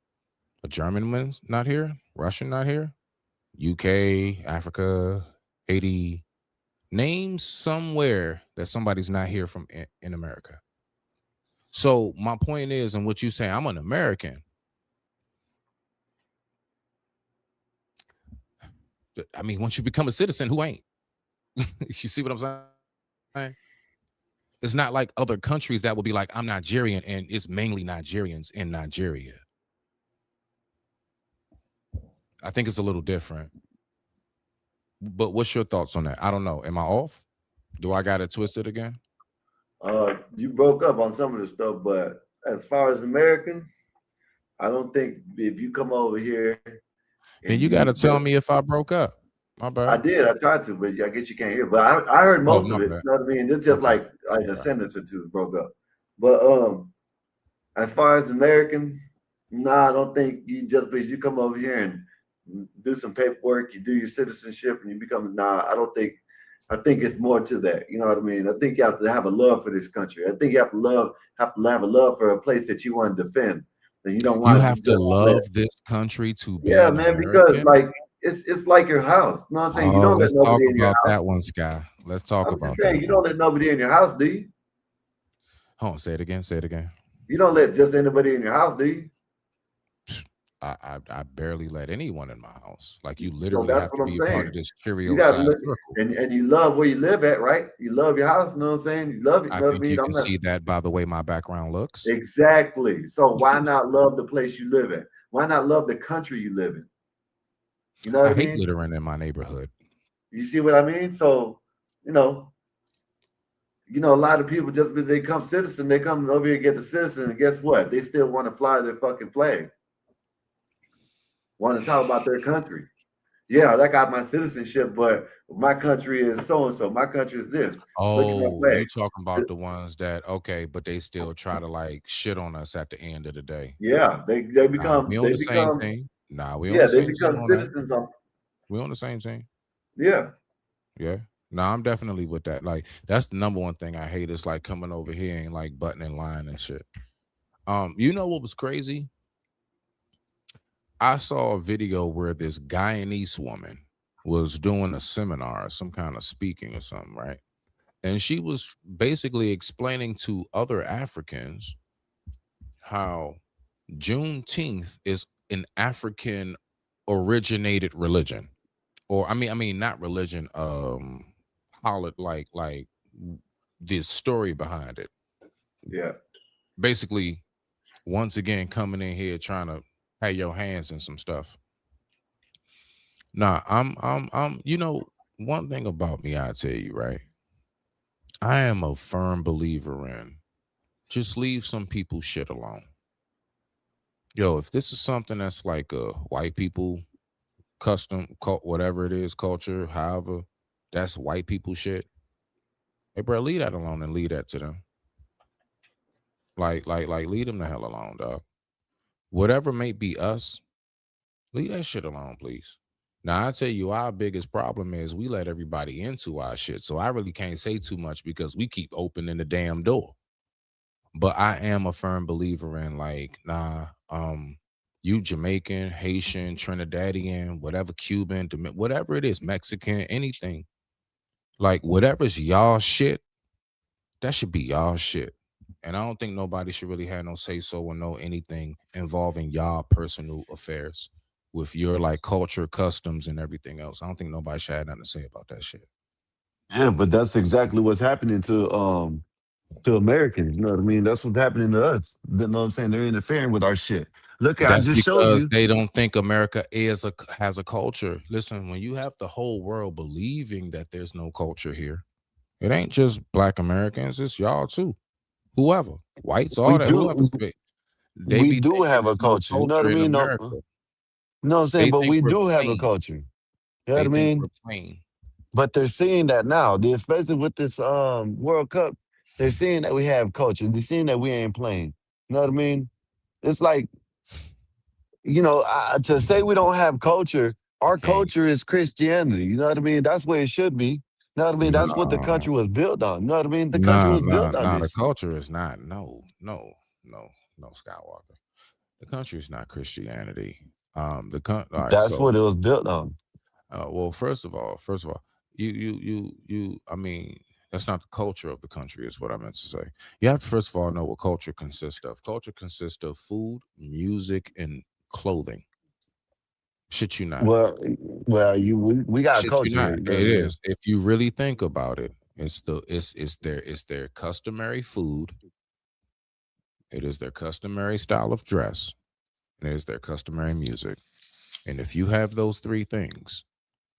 A German's not here, Russian not here, UK, Africa, Haiti. Name somewhere that somebody's not here from in America. So my point is, and what you say, I'm an American. I mean, once you become a citizen, who ain't? You see what I'm saying? It's not like other countries that will be like, I'm Nigerian, and it's mainly Nigerians in Nigeria. I think it's a little different. But what's your thoughts on that? I don't know. Am I off? Do I got it twisted again? You broke up on some of the stuff, but as far as American, I don't think if you come over here, Then you got to tell me if I broke up. My bad. I did. I tried to, but I guess you can't hear. But I heard most of it. You know what I mean? It's just like a sentence or two broke up. But as far as American, nah, I don't think you just because you come over here and do some paperwork, you do your citizenship, and you become I don't think. I think it's more to that. You know what I mean? I think you have to have a love for this country. I think you have to have a love for a place that you want to defend. And you don't want you have to love this country to be man, because like it's like your house. You know what I'm saying? You don't let nobody in your house. That one, Sky. Let's talk about just saying, that. You don't let nobody in your house, do you? Hold on, say it again. Say it again. You don't let just anybody in your house, do you? I barely let anyone in my house. Like you literally have to be a part of this Cheerio size circle. And you love where you live at, right? You love your house, you know what I'm saying? You love it. I think you can see that by the way my background looks. Exactly. So why not love the place you live in? Why not love the country you live in? You know what I mean? I hate littering in my neighborhood. You see what I mean? So, you know, a lot of people just because they come citizen, they come over here and get the citizen, and guess what? They still want to fly their fucking flag. Want to talk about their country. Yeah, I got my citizenship, but my country is so-and-so. My country is this. Oh, you're talking about the ones that, okay, but they still try to like shit on us at the end of the day. Yeah, they become we on the same thing. Nah, we on the same they become team citizens on we on the same team. Yeah. Yeah. No, I'm definitely with that. Like, that's the number one thing I hate is like coming over here and like butting in line and shit. You know what was crazy? I saw a video where this Guyanese woman was doing a seminar, some kind of speaking or something, right? And she was basically explaining to other Africans how Juneteenth is an African originated religion. Or I mean not religion, like the story behind it. Yeah. Basically, once again, coming in here trying to have your hands in some stuff. Nah, I'm one thing about me, I tell you, right? I am a firm believer in just leave some people shit alone. Yo, if this is something that's like a white people custom, whatever it is, culture, however, that's white people shit. Hey, bro, leave that alone and leave that to them. Like, leave them the hell alone, dog. Whatever may be us, leave that shit alone, please. Now, I tell you, our biggest problem is we let everybody into our shit. So I really can't say too much because we keep opening the damn door. But I am a firm believer in like, nah, you Jamaican, Haitian, Trinidadian, whatever, Cuban, whatever it is, Mexican, anything. Like, whatever's y'all shit, that should be y'all shit. And I don't think nobody should really have no say so or know anything involving y'all personal affairs with your like culture, customs, and everything else. I don't think nobody should have nothing to say about that shit. Yeah, but that's exactly what's happening to Americans. You know what I mean? That's what's happening to us. You know what I'm saying? They're interfering with our shit. Look, I just showed you. They don't think America has a culture. Listen, when you have the whole world believing that there's no culture here, it ain't just Black Americans, it's y'all too. Whoever, whites, all that, whoever. We do have a culture. You know what I mean? No, you know what I'm saying? But we do have a culture. You know what I mean? We're plain. But they're seeing that now, especially with this World Cup. They're seeing that we have culture. They're seeing that we ain't playing. You know what I mean? It's like, to say we don't have culture, our culture is Christianity. You know what I mean? That's where it should be. You know what I mean? That's what the country was built on. You know what I mean? The country was built on this. The culture is not. No, Skywalker. The country is not Christianity. All right. That's So, what it was built on. well, first of all, you. I mean, that's not the culture of the country, is what I meant to say. You have to first of all know what culture consists of. Culture consists of food, music, and clothing. Shit, you not. Well, we got Shit, you culture. not. You know what I It mean? is. If you really think about it, it's their customary food. It is their customary style of dress, and it is their customary music. And if you have those three things,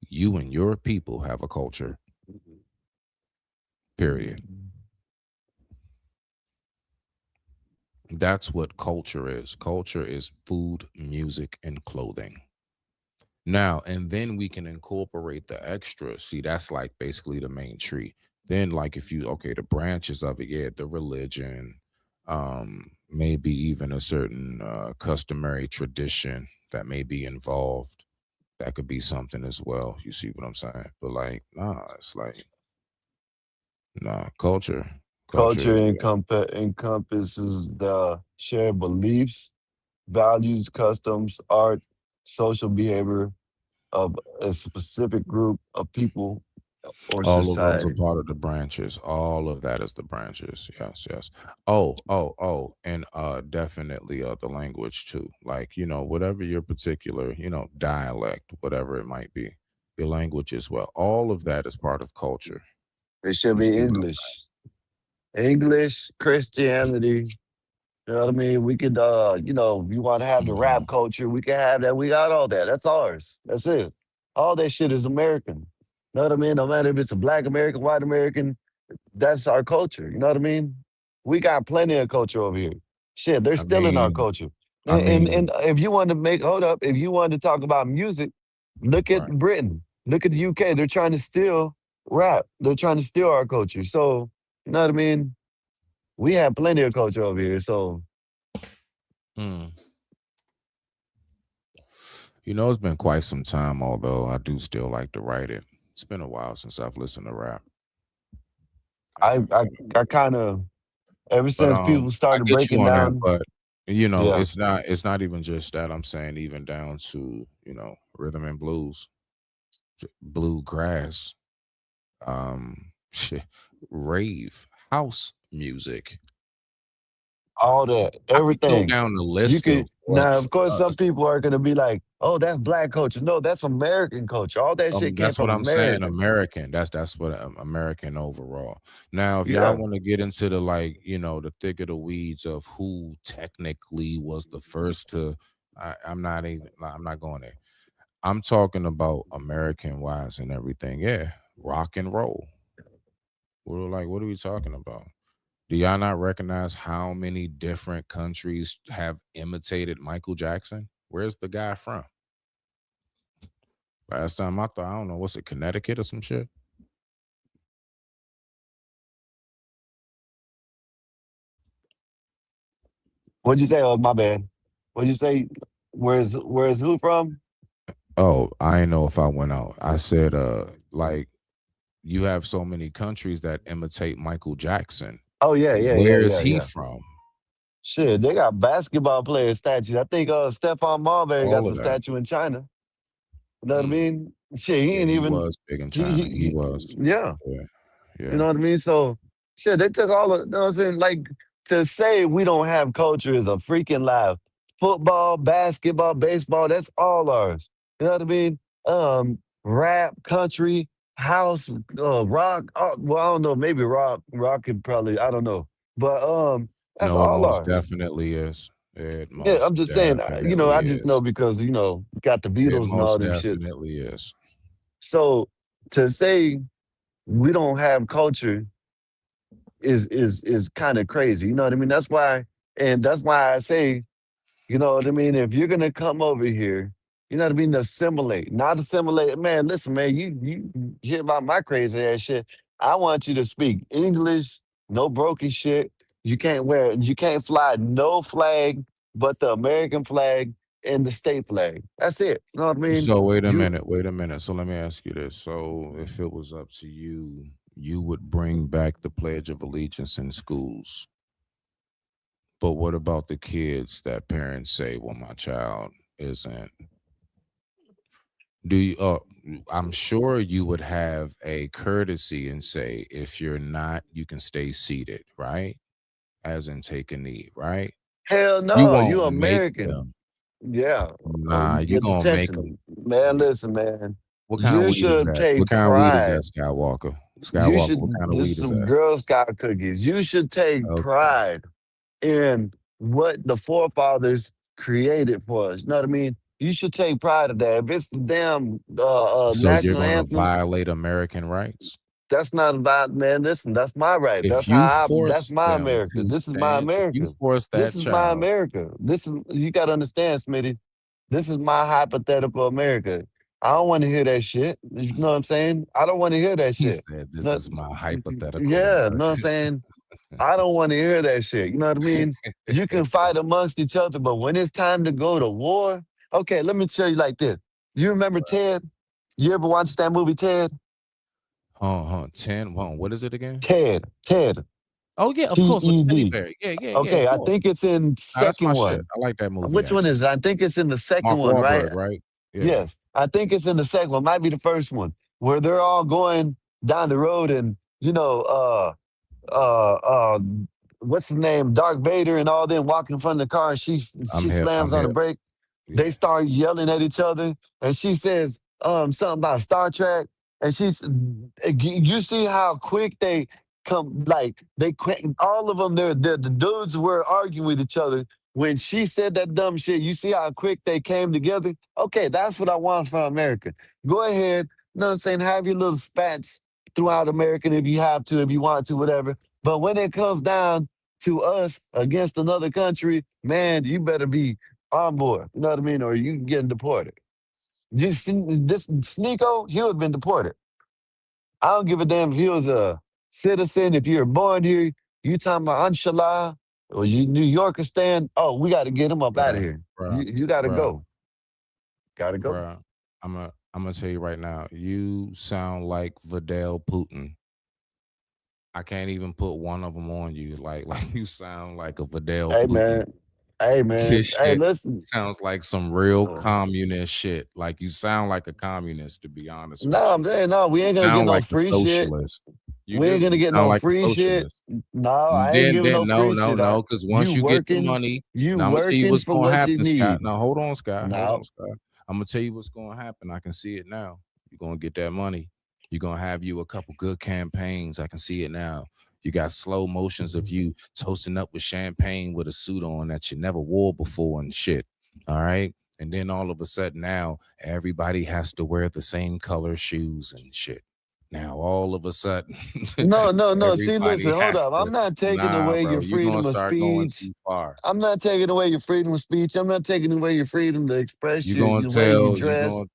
you and your people have a culture. Period. That's what culture is. Culture is food, music, and clothing. Now, and then we can incorporate the extra. See, that's like basically the main tree. Then, like if you okay, the branches of it, yeah, the religion, maybe even a certain customary tradition that may be involved. That could be something as well. You see what I'm saying? But like, nah, it's like nah, culture. Culture Culture is encompasses the shared beliefs, values, customs, art, social behavior of a specific group of people or all of those are society. part of the branches. All of that is the branches. Yes, yes. Oh, and definitely the language too. Like, whatever your particular, dialect, whatever it might be, your language as well. All of that is part of culture. It should You be see what I'm English. English, Christianity. You know what I mean? We could, if you want to have the saying? rap culture, we can have that. We got all that. That's ours. That's it. All that shit is American. You know what I mean? No matter if it's a black American, white American, that's our culture. You know what I mean? We got plenty of culture over here. Shit, they're I still in our mean, culture. I And mean, if you want to hold up, if you wanted to talk about music, look at right. Britain, look at the UK. They're trying to steal rap. They're trying to steal our culture. So, you know what I mean? We have plenty of culture over here. So Mm. It's been quite some time, although I do still like to write it. It's been a while since I've listened to rap. Kind I of, I, I kind of ever but since people I started get you breaking on that. down, But yeah, it's not even just that. I'm saying even down to rhythm and blues, bluegrass, shit, rave, house music. all that, I could go everything. down the You list could of now, what's of course, some us. people are gonna be like, "Oh, that's black culture." No, that's American culture. All that shit came That's what from I'm saying. America. American. That's what American overall. Now, if y'all Yeah, want to get into the like, the thick of the weeds of who technically was the first to, I'm not going there. I'm talking about American wise and everything. Yeah, rock and roll. What are we talking about? Do y'all not recognize how many different countries have imitated Michael Jackson? Where's the guy from? Last time I thought, I don't know, what's it, Connecticut or some shit? what'd you say? Oh, my bad. What'd you say? Where's who from? Oh, I didn't know if I went out. I said, like you have so many countries that imitate Michael Jackson. Oh yeah, yeah, yeah, Where is yeah, he yeah. from? Shit, they got basketball player statues. I think Stephon Marbury got All some of that. statue in China. You know what I Mm. mean? Shit, he Yeah, ain't he even was big in China. He he was. yeah. Yeah, You yeah. know what I mean? So shit, they took all of you know what I'm saying? Like to say we don't have culture is a freaking lie. Football, basketball, baseball, that's all ours. You know what I mean? Rap, country, house, rock. Well, I don't know, maybe rock could probably, I don't know. But that's No, it all most ours. definitely is. It Yeah, I'm most just saying, I definitely just know is. because, got the It Beatles and all most them shit. definitely is. So to say we don't have culture is kind of crazy. You know what I mean? That's why I say, you know what I mean. If you're gonna come over here, you know what I mean, assimilate, not assimilate. Man, listen, man, you hear about my crazy ass shit. I want you to speak English, no broken shit. You can't fly no flag but the American flag and the state flag. That's it. You know what I mean? So You wait a minute. So let me ask you this. So if it was up to you, you would bring back the Pledge of Allegiance in schools. But what about the kids that parents say, well, my child isn't? Do you, I'm sure you would have a courtesy and say, if you're not, you can stay seated, right? As in take a knee, right? Hell You no, won't you make American. them. Yeah. Oh, Nah, you you get gonna make them. detention. Man, listen, man. What kind of You weed is should that? What take kind of weed is pride. that, Skywalker? You Skywalker, what should, kind of this is weed is some that? Girl Scout cookies. You should take Okay. pride in what the forefathers created for us. You know what I mean? You should take pride of that. If it's the damn So you're national gonna anthem, violate American rights? that's not about, man. Listen, that's my right. If That's you how that's force my them America. to This is my stand, if you America. force This that is my child, America. This is, you got to understand, Smitty. This is my hypothetical America. I don't want to hear that shit. You know what I'm saying? I don't want to hear that he shit. said, "This No, is my hypothetical yeah, know what I'm America." saying? I don't want to hear that shit. You know what I mean? You can fight amongst each other, but when it's time to go to war, okay, let me tell you like this. You remember Ted? You ever watched that movie Ted? Huh, 10. What is it again? Ted, Oh yeah, of course, with the teddy TED. bear. Yeah, of Okay, I course. think it's in Nah, that's second my shit. one. I like that movie Which one actually. is it? I think it's in the second Mark one, right? Wahlberg, right? Yeah. Yes, I think it's in the second one. Might be the first one where they're all going down the road and uh uh what's his name, Dark Vader and all them walking in front of the car and I'm she hip. slams I'm on the hip. brake. They Yeah. start yelling at each other and she says something about Star Trek and you see how quick they come, like they quick, all of them, they're the dudes were arguing with each other when she said that dumb shit. You see how quick they came together. Okay, that's what I want from America. Go ahead, you know what I'm saying, have your little spats throughout America if you have to, if you want to, whatever. But when it comes down to us against another country, man, you better be on board. You know what I mean? Or you getting deported. Just this Sneeko, he would have been deported. I don't give a damn if he was a citizen, if you're born here, you talking about Anshallah, or you New Yorker stand, oh, we got to get him up out of Bruh, here. bruh, You got to bruh, go. Got to go. bruh. I'm gonna tell you right now. You sound like Vidal Putin. I can't even put one of them on you. Like you sound like a Vidal Hey, Putin. man. Hey, man. This Hey, shit listen. sounds like some real Uh, communist shit. Like you sound like a communist, to be honest with no, you. man, no, we You ain't going to get sound no like a free shit. socialist. You We ain't do. gonna You get sound no like a free shit. socialist. No, I ain't giving no No, free no, shit. no. Because once you get the money, You now I'm gonna tell you working what's for gonna what you happen, Scott. need. Now hold on, Scott. Hold No, on, Scott. I'm gonna tell you what's gonna happen. I can see it now. You're gonna get that money. You're gonna have you a couple good campaigns. I can see it now. You got slow motions of you toasting up with champagne with a suit on that you never wore before and shit. All right. And then all of a sudden now everybody has to wear the same color shoes and shit. Now all of a sudden no. See, everybody listen, hold has up. to, I'm not taking nah, away bro, your you're gonna freedom of start going speech. too far. I'm not taking away your freedom of speech. I'm not taking away your freedom to express You're gonna your way you tell, you're gonna dress.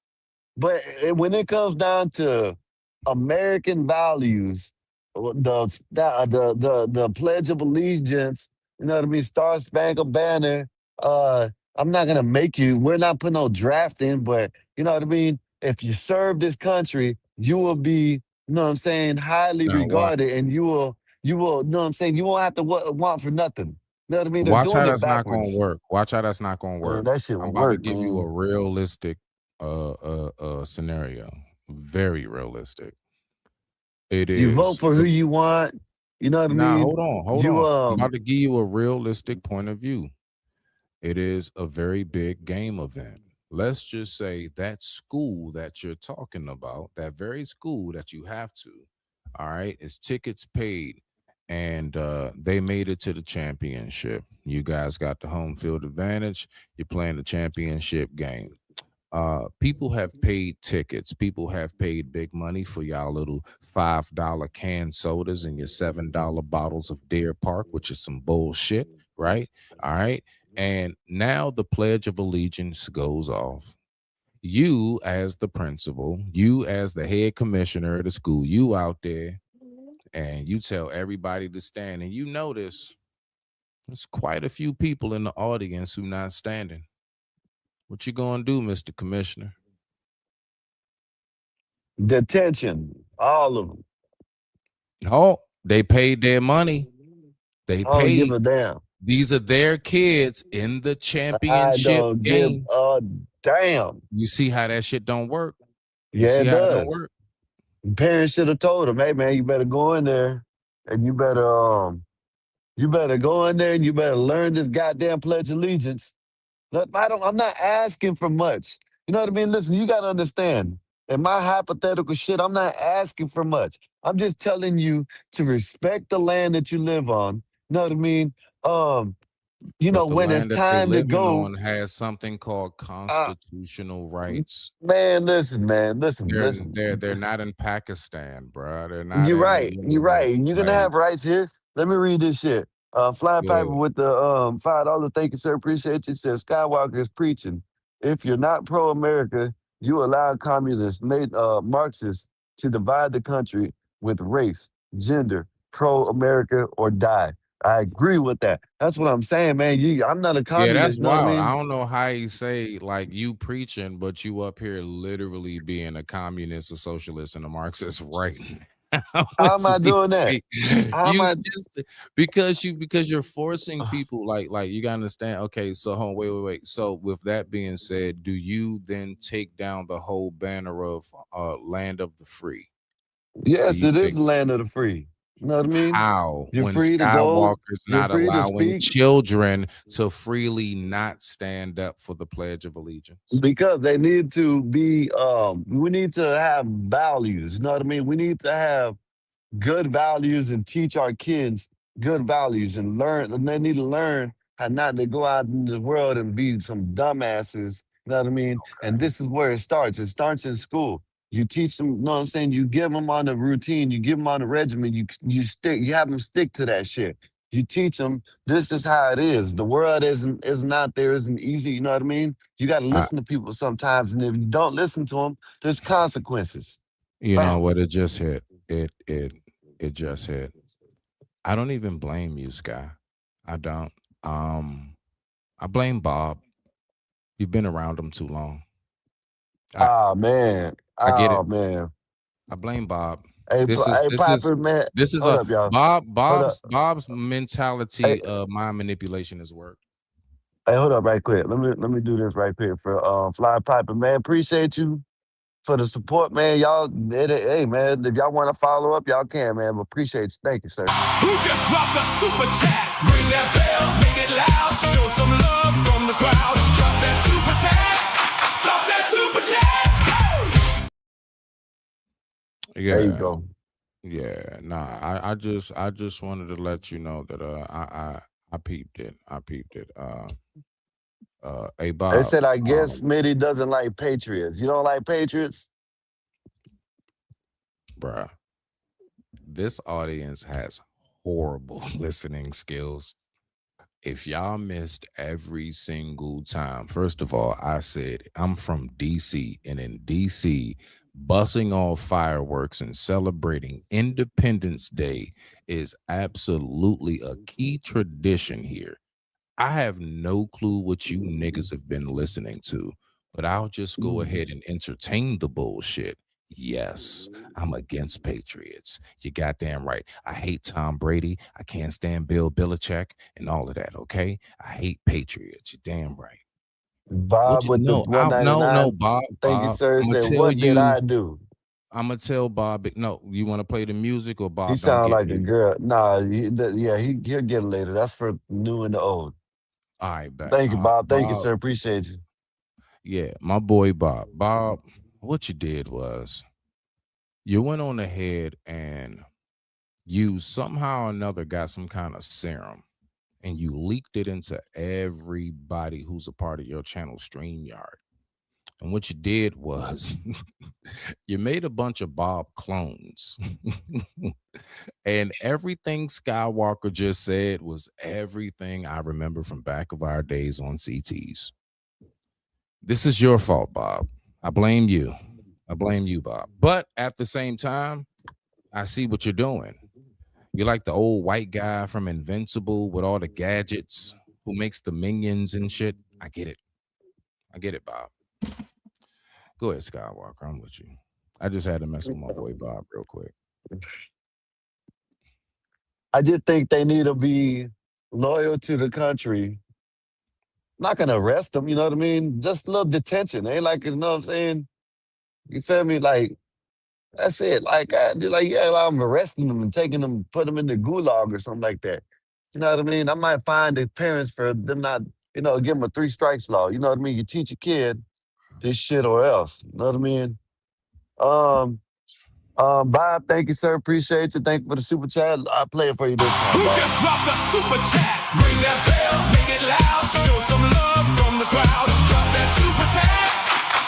But when it comes down to American values, the Pledge of Allegiance, you know what I mean, Star Spangled Banner. Uh, I'm not gonna make you. We're not putting no draft in, but you know what I mean. If you serve this country, you will be, you know what I'm saying, highly now regarded, and you know what I'm saying. You won't have to want for nothing. You know what I mean? They're watch how doing it that's not gonna backwards. work. Watch how that's not gonna work. That shit I'm about to work, give you man. a realistic scenario. Very realistic. It You vote is for who you want. You know what I Nah, mean? hold on, hold You on. I'm about to give you a realistic point of view. It is a very big game event. Let's just say that school that you're talking about, that very school that you have to, all right, is tickets paid and they made it to the championship. You guys got the home field advantage. You're playing the championship game. People have paid tickets. People have paid big money for y'all little $5 canned sodas and your $7 bottles of Deer Park, which is some bullshit, right? All right. And now the Pledge of Allegiance goes off. You, as the principal, you, as the head commissioner of the school, you out there and you tell everybody to stand. And you notice there's quite a few people in the audience who not standing. What you gonna do, Mr. Commissioner? detention, all of them. Oh, they paid their money. They I don't give paid. a damn. These are their kids in the I championship don't give game. a damn. You see how that shit don't work? You Yeah, see it how it don't does. work? Parents should have told him, hey man, you better go in there and you better go in there and you better learn this goddamn Pledge of Allegiance. Look, I'm not asking for much. You know what I mean? Listen, you gotta understand. In my hypothetical shit, I'm not asking for much. I'm just telling you to respect the land that you live on. You know what I mean? Um, But the when it's land that they time to living go, on has something called uh, constitutional rights. man, listen, They're not in Pakistan, bruh. They're not You're in, right. You're right. And you're gonna like, have rights here. Let me read this shit. Fly Piper yeah. with the $5. Thank you, sir. Appreciate you. Says Skywalker is preaching. If you're not pro-America, you allow communists, made Marxists to divide the country with race, gender, pro-America or die. I agree with that. That's what I'm saying, man. I'm not a Yeah, that's communist. You know what I wild. I mean? don't know how you say like you preaching, but you up here literally being a communist, a socialist, and a Marxist right now. How As am I we doing that? speak. How am You I? just because you're forcing people like you gotta understand. Okay, so hold on, wait. So with that being said, do you then take down the whole banner of land of the free? Do Yes, you it is take the land of the free. You know what I mean? how You're when free to go. Skywalker's You're not free to allowing speak children to freely not stand up for the Pledge of Allegiance? because they need to be. We need to have values. You know what I mean? We need to have good values and teach our kids good values and learn. And they need to learn how not to go out in the world and be some dumbasses. You know what I mean? And this is where it starts. It starts in school. You teach them. You know what I'm saying? You give them on a routine. You give them on a regimen. You stick. You have them stick to that shit. You teach them this is how it is. The world is not there. Isn't easy. You know what I mean? You got to I, listen to people sometimes, and if you don't listen to them, there's consequences. you know Bam. what? It just hit. It just hit. I don't even blame you, Sky. I don't. Um, I blame Bob. You've been around him too long. I Oh man. I get it. Oh man. I blame Bob. Hey, This is hey, this is Piper, man. this is Hold a up, y'all. Bob Hold up. Bob's Hey, mentality of mind manipulation has worked. hold up, right quick. Let me do this right quick for Fly Piper, man. Appreciate you for the support, man. Y'all, hey, man, if y'all want to follow up, y'all can, man. But appreciate you. Thank you, sir. Who just dropped a super chat? Ring that bell, make it loud. Show some love from the crowd. Drop that super chat. Drop that super chat. There you Yeah, go. yeah. Nah, I just wanted to let you know that I peeped it. I peeped it. Hey They Bob, said, I guess Smitty doesn't like Patriots. You don't like Patriots? bruh, this audience has horrible listening skills. If y'all missed every single time, first of all, I said I'm from DC, and in DC, busing off fireworks and celebrating Independence Day is absolutely a key tradition here. I have no clue what you niggas have been listening to, but I'll just go ahead and entertain the bullshit. Yes, I'm against Patriots. You goddamn right. I hate Tom Brady. I can't stand Bill Belichick and all of that. Okay, I hate Patriots. You damn right. What Bob you with the know? No, 199. Bob. Thank you, sir. I'm gonna Said, tell what did you. I do? I'm gonna tell Bob. No, you want to play the music or He Bob don't sound get like a music? girl. Nah, yeah, he'll get it later. That's for new and the old. All right, bet. Thank you, Bob. Thank you, Bob. sir. Appreciate you. Yeah, my boy Bob. Bob, what you did was you went on ahead and you somehow or another got some kind of serum and you leaked it into everybody who's a part of your channel StreamYard. And what you did was you made a bunch of Bob clones. And everything Skywalker just said was everything I remember from back of our days on CTs. This is your fault, Bob. I blame you. I blame you, Bob. But at the same time, I see what you're doing. You're like the old white guy from Invincible with all the gadgets who makes the minions and shit. I get it. I get it, Bob. Go ahead, Skywalker. I'm with you. I just had to mess with my boy Bob real quick. I just think they need to be loyal to the country, not gonna arrest them, you know what I mean? Just a little detention. Ain't like, you know what I'm saying? You feel me? Like, that's it. Like, yeah, like I'm arresting them and taking them, put them in the gulag or something like that. You know what I mean? I might find the parents for them not, give them a three strikes law. You know what I mean? You teach a kid this shit or else. You know what I mean? Um, Bob, thank you, sir. Appreciate you. Thank you for the super chat. I'll play it for you this time, Who Bob. just dropped a super chat? Ring that bell, make it loud. Show some love from the crowd. Drop that super chat.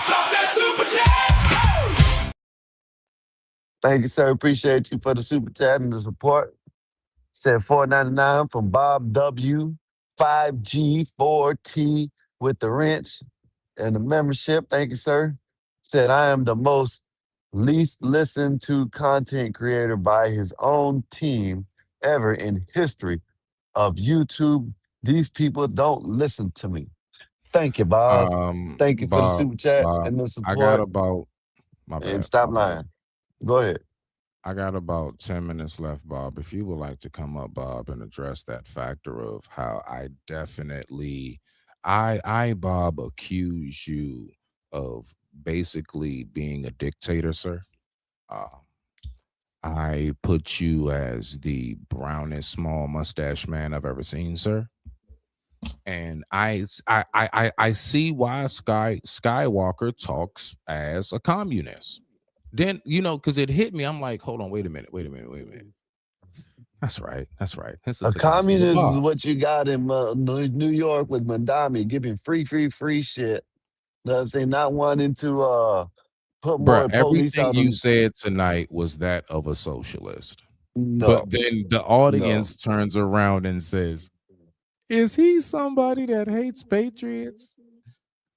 Drop that super chat. Thank you, sir. Appreciate you for the super chat and the support. Said $4.99 from Bob W. 5G4T with the wrench and the membership. Thank you, sir. Said I am the most least listened to content creator by his own team ever in history of YouTube. These people don't listen to me. Thank you, Bob. Thank you for the super chat Bob, and the I got support. about my And bad, stop my bad. lying. Go ahead. I got about 10 minutes left, Bob. If you would like to come up, Bob, and address that factor of how I definitely Bob accuse you of basically being a dictator, sir. Uh, I put you as the brownest small mustache man I've ever seen, sir. And I see why Skywalker talks as a communist. Then, because it hit me. I'm like, hold on, wait a minute, wait a minute, wait a minute. That's right. That's right. This is A the gospel of communist is God. what you got in New York with Mandami giving free shit. You know what I'm saying? Not wanting to put Bruh, more police everything out you on. said tonight was that of a socialist. But No, then the no. audience turns around and says, is he somebody that hates patriots?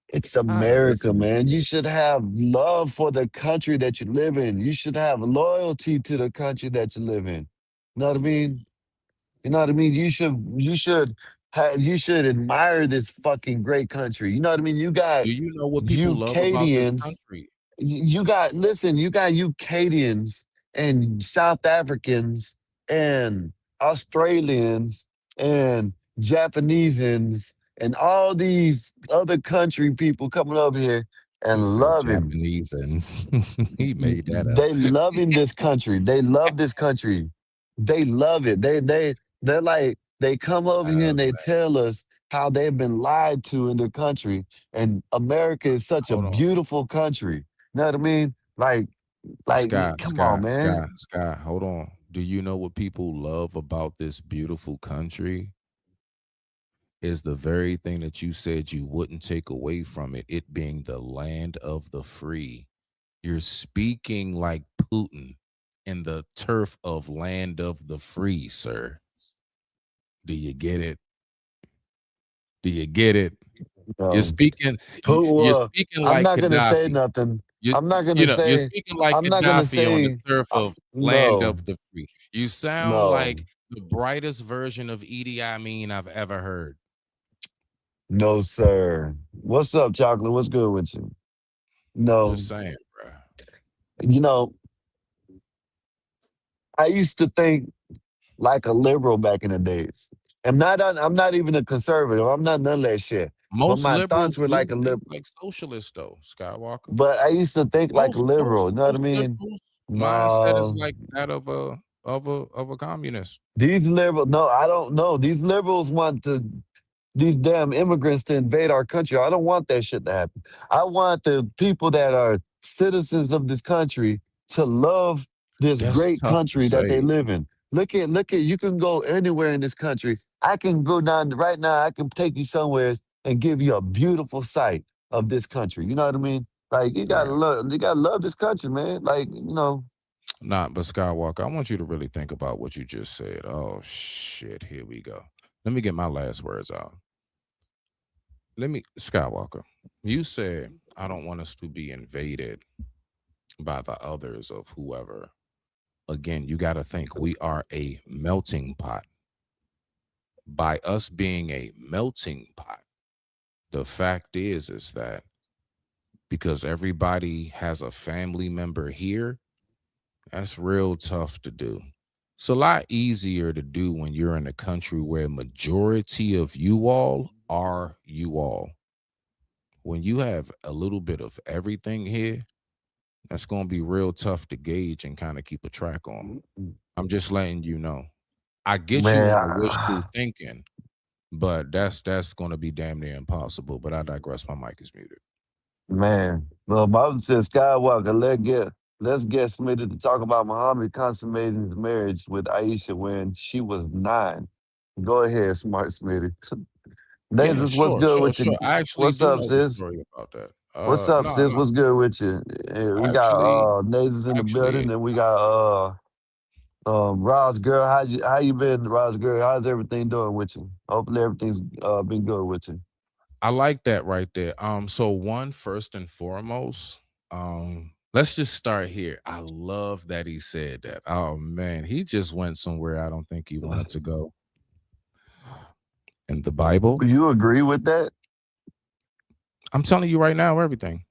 It's Listen, America, man. listen. You should have love for the country that you live in. You should have loyalty to the country that you live in. You know what I mean? You know what I mean? You should admire this fucking great country. You know what I mean? You got Do you know what people love about this Ukadians. country? You got Ukadians and South Africans and Australians and Japanesans and all these other country people coming over here He and said loving. Japanesans. He made that up. They loving this country. They love this country. They love it. They're like they come over here Uh, and they tell us how they've been lied to in their country. And America is such a hold on. beautiful country. You know what I mean? Scott, Come on, Scott, man. Scott, Scott, hold on. Do you know what people love about this beautiful country? Is the very thing that you said you wouldn't take away from it, it being the land of the free. You're speaking like Putin in the turf of land of the free, sir. Do you get it? Do you get it? You're Um, speaking you're Pua, speaking I'm like not gonna say Gaddafi. nothing. You I'm not you gonna know, you're say. speaking like I'm not gonna Gaddafi on the say. turf of land No, of the free. You sound no, like the brightest version of Idi Amin I've ever heard. no, sir. What's up, chocolate? What's good with you? I'm No, just saying, bro. you know, I used to think like a liberal back in the days. I'm not even a conservative. I'm not none of that shit. But Most my thoughts liberals were do like a think liberal. like socialists, though, Skywalker. But I used to think like a Most liberal. You know what I most mean? liberals' mindset is No, like that of a communist. these liberal. No, I don't know. These liberals want these damn immigrants to invade our country. I don't want that shit to happen. I want the people that are citizens of this country to love this That's great tough to country that they say. live in. Look at you can go anywhere in this country. I can go down right now, I can take you somewhere and give you a beautiful sight of this country. You know what I mean? Like Right. you gotta love this country, man. Like, Not, but Skywalker, I want you to really think about what you just said. Oh shit, here we go. Let me get my last words out. Skywalker, you said I don't want us to be invaded by the others of whoever. Again, you got to think we are a melting pot. By us being a melting pot, the fact is that because everybody has a family member here, that's real tough to do. It's a lot easier to do when you're in a country where majority of you all are you all. When you have a little bit of everything here, that's going to be real tough to gauge and kind of keep a track on. I'm just letting you know. I get you Man, on the wishful thinking, but that's going to be damn near impossible. But I digress. My mic is muted. man. Well, Bible says Skywalker, let's get Smitty to talk about Muhammad consummating his marriage with Aisha when she was 9. Go ahead, smart Smitty. Yeah, Davis, what's sure, good sure, with sure. you? I actually What's do up, know the sis? story about that. What's up, No, sis? no, What's good with you? We got actually, Nazes in the building, actually, and we got Roz girl. How you been, Roz girl? How's everything doing with you? Hopefully everything's been good with you. I like that right there. So one, first and foremost, let's just start here. I love that he said that. Oh man, he just went somewhere I don't think he wanted to go. In the Bible, You agree with that? I'm telling you right now, everything.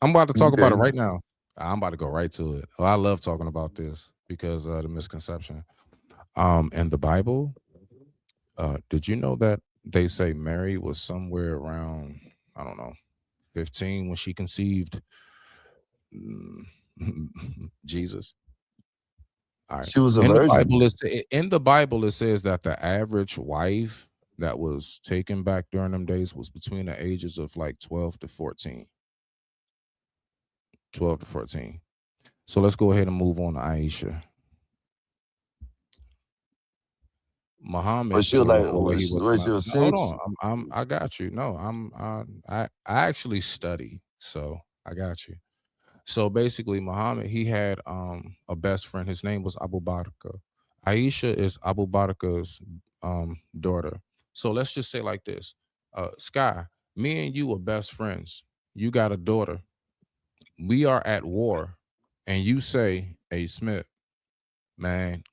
I'm about to talk about it Okay. right now. I'm about to go right to it. Oh, I love talking about this because the misconception. In the Bible, did you know that they say Mary was somewhere around, I don't know, 15 when she conceived mm, Jesus? All right. She was a In the Bible, virgin. in the Bible, it says that the average wife that was taken back during them days was between the ages of like 12 to 14. 12 to 14. So let's go ahead and move on to Aisha. But Muhammad, she was so the like, whole way he was when my she was no, hold 6. on. I got you. No, I actually study, so I got you. So basically, Muhammad, he had a best friend. His name was Abu Bakr. Aisha is Abu Bakr's daughter. So let's just say like this. Sky, me and you are best friends. You got a daughter. We are at war, and you say, "Hey Smith, man,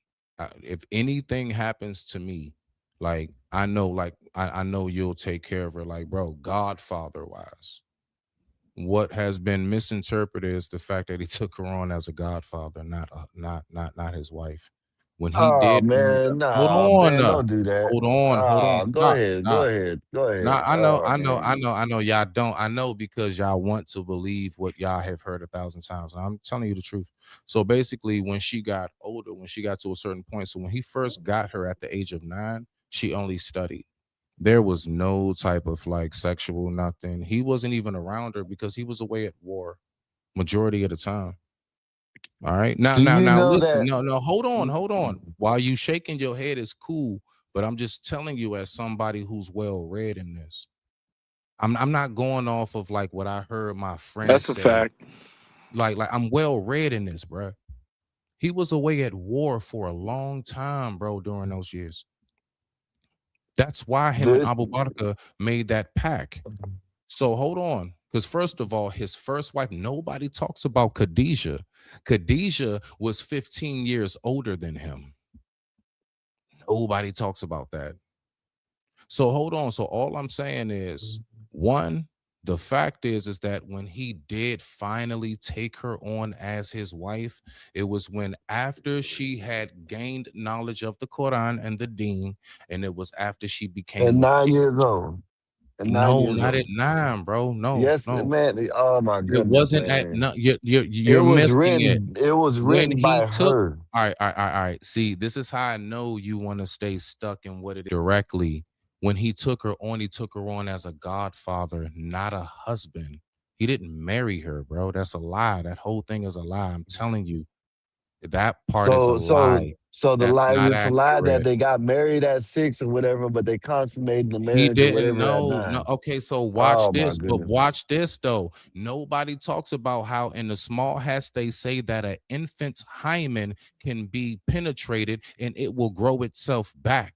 if anything happens to me, like I know you'll take care of her, like bro, Godfather wise." What has been misinterpreted is the fact that he took her on as a godfather, not his wife. When he Oh did man, hold nah, on, man, don't do that. hold on, Go stop, ahead, go stop. ahead, go Nah, ahead. I know, Oh I know, I man. know, I know. Y'all don't. I know because y'all want to believe what y'all have heard 1,000 times. And I'm telling you the truth. So basically, when she got older, when she got to a certain point, so when he first got her at the age of 9, she only studied. There was no type of like sexual nothing. He wasn't even around her because he was away at war majority of the time. All right. Now, Do now, you now know listen. that? No, no, hold on, hold on. While you shaking your head is cool, but I'm just telling you as somebody who's well read in this. I'm not going off of like what I heard my friends That's a say. fact. Like I'm well read in this, bro. He was away at war for a long time, bro, during those years. That's why him and Did, Abu Bakr made that pact. So hold on. Because first of all, his first wife, nobody talks about Khadijah. Khadijah was 15 years older than him. Nobody talks about that. So hold on. So all I'm saying is, one, the fact is that when he did finally take her on as his wife, it was when after she had gained knowledge of the Quran and the Deen, and it was after she at became of 9 years age. old. At nine No, years not at old. 9, bro. No, Yes, no. man. Oh my It goodness, wasn't at man. no, you're missing it. It was When written he by took her. all right. See, this is how I know you want to stay stuck in what it is directly. When he took her on as a godfather, not a husband. He didn't marry her, bro. That's a lie. That whole thing is a lie. I'm telling you, that part is a So so lie. so the That's lie not it's a lie that accurate. they got married at 6 or whatever, but they consummated the He marriage or didn't whatever at know. No, 9. okay, so watch Oh my this, but goodness. watch this though. Nobody talks about how in the small hats they say that an infant's hymen can be penetrated and it will grow itself back.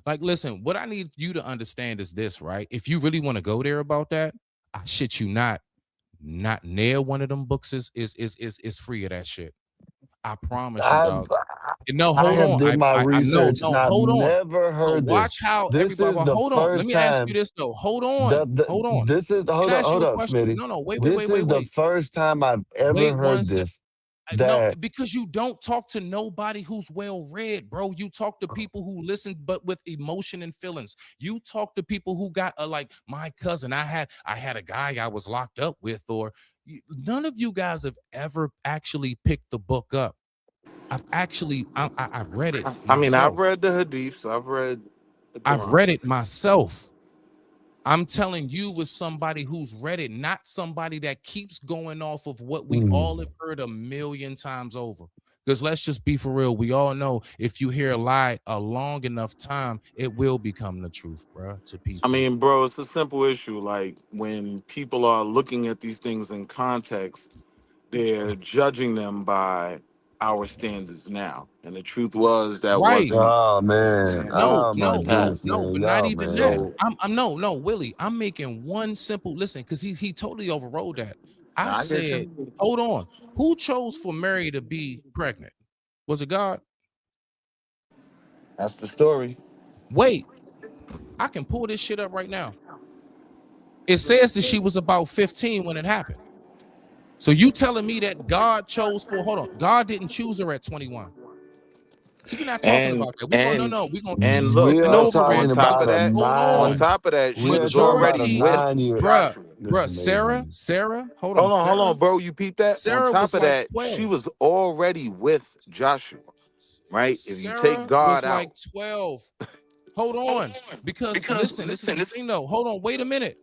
Like, listen, what I need you to understand is this, right? If you really want to go there about that, I shit you not near one of them books is free of that shit. I promise you, I've dog. No, I hold have on. did my I know, research and no, I've hold on. never So heard this. watch how This everybody. is Well, the hold on. Let first me ask you time this though. Hold on. Hold on. this is Can I ask hold you a up, question? Smitty. No, no. Wait, wait, This wait, wait, is the wait. first time I've ever Wait one heard sec. this. No, that because you don't talk to nobody who's well read, bro. You talk to people who listen, but with emotion and feelings. You talk to people who got like my cousin. I had a guy I was locked up with, or none of you guys have ever actually picked the book up. I've read it I mean, I've myself. read the Hadiths. I've read the I've Quran. read it myself. I'm telling you, with somebody who's read it, not somebody that keeps going off of what we all have heard a million times over. Because let's just be for real. We all know if you hear a lie a long enough time, it will become the truth, bro, to I people. mean, bro, it's a simple issue. Like when people are looking at these things in context, they're judging them by our standards now. And the truth was that Right. wasn't oh man, No, oh my no, no, goodness, no, man, but not y'all, even that. man. so. I'm no, Willie. I'm making one simple listen because he totally overrode that. I Nah, I get said, you. hold on. Who chose for Mary to be pregnant? Was it God? That's the story. Wait, I can pull this shit up right now. It says that she was about 15 when it happened. So you telling me that God chose for hold on, God didn't choose her at 21. See, we're not talking And about that. We're going, no, and no, we're gonna keep and look, We skipping are look. over it. On talking top Look, of about a that, hold on. she we are was talking about already a Majority, with 9 year. bruh, Joshua. This is amazing. Sarah, hold on, Hold on, Sarah. bro. You peep that? On Sarah top was of like that, she 12. was already with Joshua, right? If you take Sarah was God like out, 12. Hold on. Because listen, this is the thing though. Hold on, wait a minute.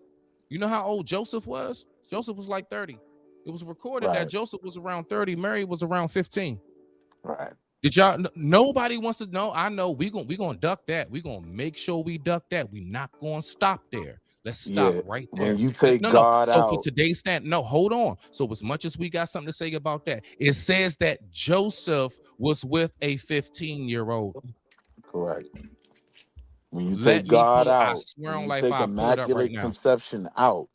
You know how old Joseph was? Joseph was like 30. It was recorded that right, Joseph was around 30, Mary was around 15. right, Did y'all nobody wants to know? I know we gonna duck that. We gonna make sure we duck that. We not gonna stop there. Let's stop yeah. right When there. you take No. God So for out, today's stand, no, hold on. So as much as we got something to say about that, it says that Joseph was with a 15-year-old. correct. When you take Let me God pull. I out, swear when on you life, take I'll pull it up right immaculate now. conception out,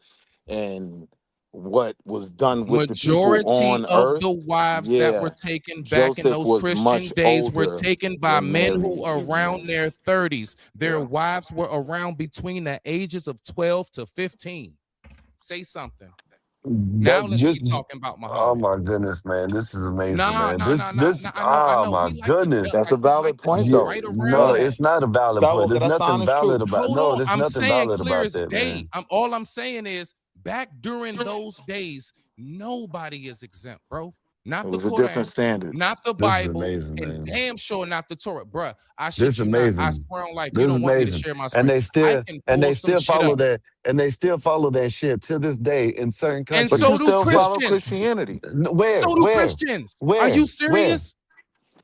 and what was done with the people Majority on of earth, the wives that were yeah, taken back in Joseph those was Christian much days were older taken by than men Mary who was are given around in. their 30s. Their Yeah. wives were around between the ages of 12 to 15. Say something. Now That let's just keep talking about oh Muhammad. my goodness, man, this is amazing, Nah, man. nah, This nah, nah, this nah. I oh know. my We like to duck, goodness. That's a like we like valid to point, go Yeah, though. right no, around No, that. it's not a valid point. Skywalker, There's that's the nothing honest valid truth. about Hold no, on. there's I'm nothing saying valid clear about as that, day. man. I'm all I'm saying is back during those days, nobody is exempt, bro. It Not the was a different Quran, standard. not the This is Bible, amazing, and man. damn sure not the Torah. Bruh, I This shit is you not. I amazing. swear on life. You This is don't want me to amazing. share my And screen. they I still can and pull they some still shit follow up. that and they still follow that shit to this day in certain And But countries. you so do still Just follow Christians. Christianity. where, So do where, Christians. Are where, you where, serious?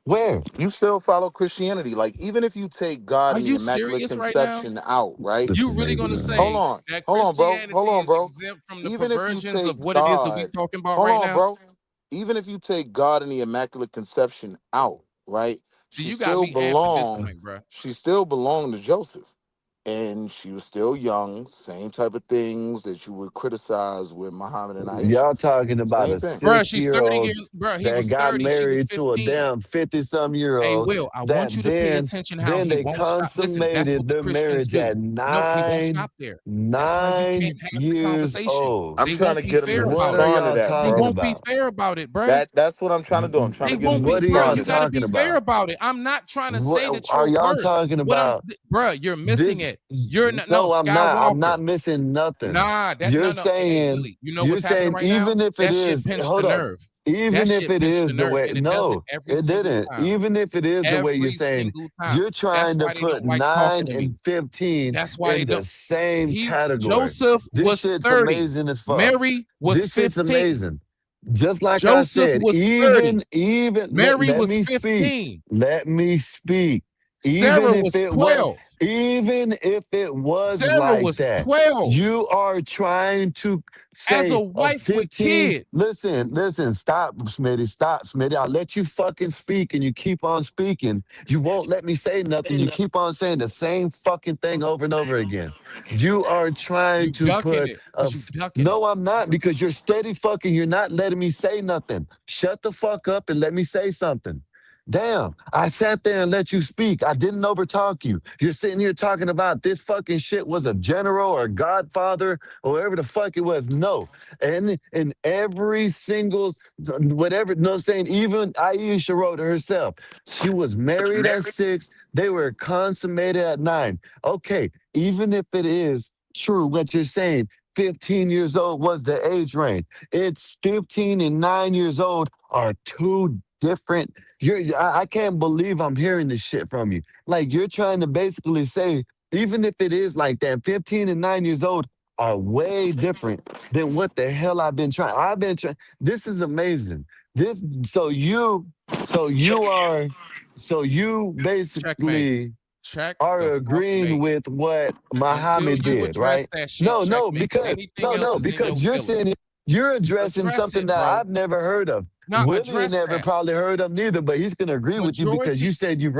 where? You still follow Christianity. Like, even if you take God Are and the you Immaculate serious right now? Conception out, right? This is You really gonna amazing, Hold man. say on. that Hold on, bro. Hold Christianity on, is bro. exempt from the Even if you perversions of take what it is that we God, talking about hold right on, now? bro. Even if you take God and the Immaculate Conception out, right? See, She you got still me amping this belonged. point, bro. She still belonged to Joseph. And she was still young, same type of things that you would criticize with Muhammad and Aisha. Y'all talking about Same a thing. Bruh, six she's year 30 old years, bruh. He that was got 30, she was married to a 15. damn 50-some year Hey, old Will, I that want you to pay then attention how then he they won't stop. Listen, that's what consummated the their Christians marriage do. at No, he won't nine stop there. That's why you can't nine have the years conversation. old. I'm They trying won't to be get him to fair What about are it. respond to y'all that, They talking bro. won't be about? fair about it, bruh. That's what I'm trying to do. I'm trying They to get him to won't be, What are bruh. y'all respond You to got to that. talking be fair about? about it. I'm not trying to What say that are you're y'all worse. talking What I'm, about? bruh, you're missing This it. You're not, no, no, I'm not. I'm Skywalker. not missing nothing. Nah, that You're no. Hey, saying Willie, you know you're what's happening saying right now? even if it That shit is pinched the hold up. nerve. That Even if shit it pinched the is the nerve, way and it does it no, every it single didn't. time. Even if it is the way you're Every saying, single time. you're That's trying to why they put don't like talking 9 to me. and 15 That's why they in the don't. same category. Joseph This was shit's 30. amazing as fuck. Mary was This shit's 15. amazing. Just like I Joseph said, was 30. even Mary let was me speak. 15. Let me speak. Sarah was 12. Even if it was Sarah like was that, 12 you are trying to as a say a wife with 15. kids. Listen, stop, Smitty, stop, Smitty. I'll let you fucking speak and you keep on speaking. You won't let me say nothing. You keep on saying the same fucking thing over and over again. You are trying You to ducking put it a because you ducking it. no, I'm not because you're steady fucking. You're not letting me say nothing. Shut the fuck up and let me say something. Damn, I sat there and let you speak. I didn't overtalk you. You're sitting here talking about this fucking shit was a general or godfather or whatever the fuck it was. No. And in every single, whatever, no, I'm saying, even Aisha wrote it herself. She was married at 6, they were consummated at 9. Okay, even if it is true what you're saying, 15 years old was the age range. It's 15 and 9 years old are two different. I can't believe I'm hearing this shit from you. Like you're trying to basically say, even if it is like that, 15 and 9 years old are way different than what the hell I've been trying. I've been trying. This is amazing. This so you are so you Checkmate. basically Check the are fuck agreeing mate. with what Until Muhammad you did, address right? that shit, No, no, checkmate, because because anything no, else no, is in your because you're feelings. saying you're addressing Address something it, that bro. I've never heard of. Now Willie address never that. probably heard of neither, but he's gonna agree with you because you Majority. said you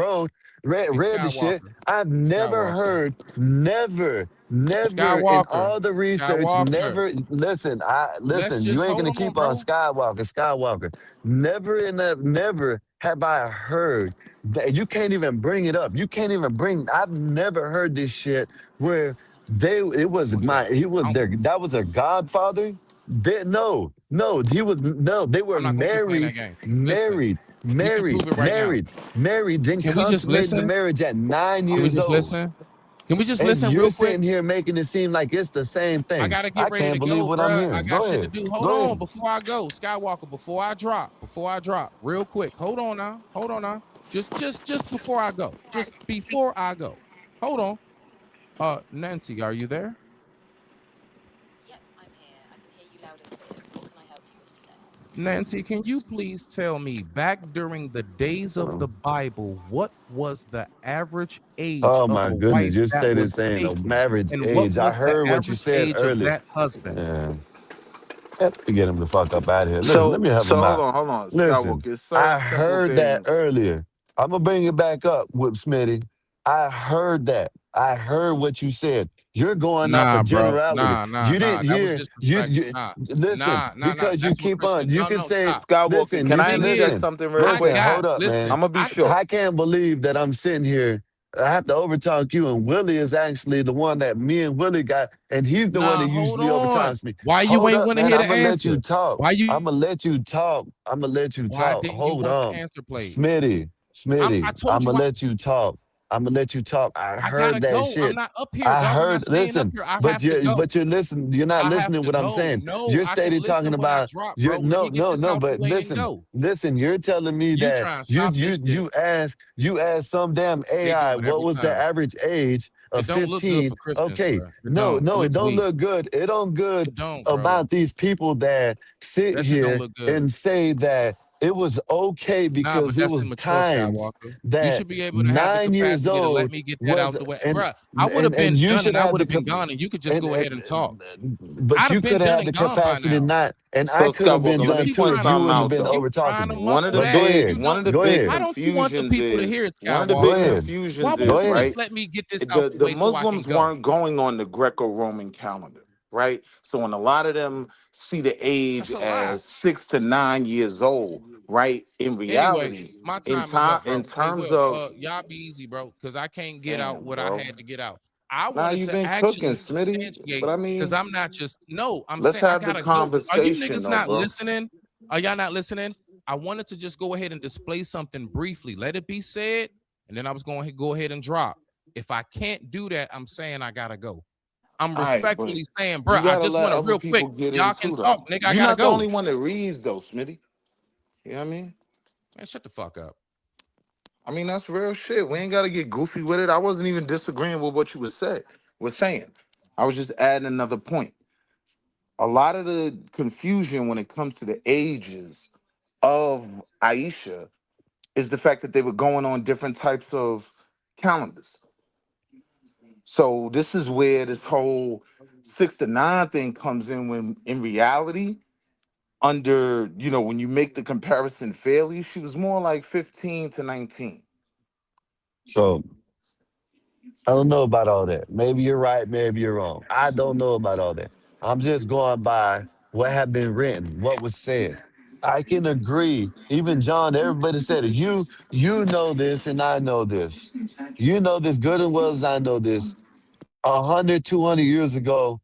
Hey, read the shit. Skywalker. I've never Skywalker. heard, never in Skywalker. all the research, Skywalker. never Let's listen, you just ain't hold gonna on, keep on bro. Skywalker. Never have I heard that you can't even bring it up. You can't even bring I've never heard this shit where it was Look at that. he was I'm, their that was their godfather. He was no, they were I'm not gonna keep playing that game. Listen, we can prove it right now. married, then Can we just consummated the listen? marriage at 9 Can we years just old. listen? Can we just And listen you're real quick? sitting here making it seem like it's the same I thing. gotta get I ready to can't believe go, what I'm bro. I hearing. got Go shit to ahead. do. Hold Go on ahead. before I go, Skywalker. Before I drop, real quick. Hold on now. Hold on now. Just before I go. Just before I go. Hold on. Nancy, are you there? Yep, I'm here. I can hear you loud and clear. What can I help you with today? Nancy, can you please tell me back during the days of the Bible, what was the average age Oh of my a goodness, wife you that stated was saying a taken? marriage And what age. I was the heard what you average said age of earlier. that husband? Yeah. Let me get him the fuck up out of here. Listen, let So me help so him hold out. on, hold on, Listen, Skywalker. It's certain I simple heard that things. earlier. I'm gonna bring it back up with Smitty. I heard that. I heard what you said. You're going off Nah, of bro. generality. Nah. You didn't That was hear disrespectful. Nah. listen Nah. because you That's what keep on. Christian. You No, can no, say stop. Skywalker, listen. The can You I can thing is, interject listen. something real I quick? Listen. got, Hold up, man. listen, I'm gonna be I, short. I can't believe that I'm sitting here. I have to overtalk you, and Willie is actually the one that me and Willie got, and he's the one nah, that hold usually on. overtalks me. Why you Hold ain't up, want to man. hear I'm the gonna let you answer? talk. Why you, I'm gonna let you talk. I'm gonna let you why talk. didn't you Hold want the on, answer played? I Smitty. told I'm you gonna why. let you talk. I'm gonna let you talk. I I gotta heard that go. I'm shit. not up here, I dog. I'm not heard. staying up Listen, here. I have to go. but you're listening. You're not I have listening to to what I'm go. saying. No, You're I can steady talking listen when I about. drop, You're bro. Let me get this no. out the But way and listen, go. You're telling me You that trying to stop this shit. you asked some damn They AI do it what every was the time. average age of It don't look good 15. for Christians, Okay, bro. It don't. It it looks don't weak. look good. It don't good It don't, bro. about these people that sit That shit don't here look good. and say that it was okay Nah, but because it that's was immature, times Skywalker. You that should be able to have the 9 years capacity to let old me get that was out the way. Bruh, I would have and been you done should and I have would the have been gone and you could just and, go ahead and talk. but I'd have you been could have done had and the gone by capacity now. not, and I So could have been Skywalker, You let me done keep too point if trying to you something wouldn't have out been though. over you talking trying to me. One of muffle the But that. go And big ahead, you one know of the go big why ahead, don't you want the confusions people to is hear it, one of the go big Skywalker? ahead, Why confusions go won't is you ahead. just right. let me get this out the The way so I can Muslims go? weren't going on the Greco-Roman calendar, right? So when a lot of them see the age That's a lie. as 6 to 9 years old, right? In Anyway, reality, my time is up, in bro. Hey, terms Will, of y'all be easy, bro, because I can't get out damn, what I bro. had to get out. I Now wanted you've to been cooking, actually Smitty. substantiate But I because mean, I'm not just no. I'm let's saying I have the gotta go. Are you conversation niggas though, not bro. listening? Are y'all not listening? I wanted to just go ahead and display something briefly. Let it be said, and then I was going to go ahead and drop. If I can't do that, I'm saying I gotta go. I'm All right, but respectfully saying, bro, you I gotta just let want to other real quick. people get in Y'all can too, talk, though. nigga. I You're gotta not the go. only one that reads, though, Smitty. You know what I mean? Man, shut the fuck up. I mean, that's real shit. We ain't gotta get goofy with it. I wasn't even disagreeing with what you was saying. I was just adding another point. A lot of the confusion when it comes to the ages of Aisha is the fact that they were going on different types of calendars. So this is where this whole 6 to 9 thing comes in when in reality, under, when you make the comparison fairly, she was more like 15 to 19. So I don't know about all that. Maybe you're right, maybe you're wrong. I don't know about all that. I'm just going by what had been written, what was said. I can agree. Even John, everybody said it. You know this, and I know this. You know this good and well as I know this. 100, 200 years ago,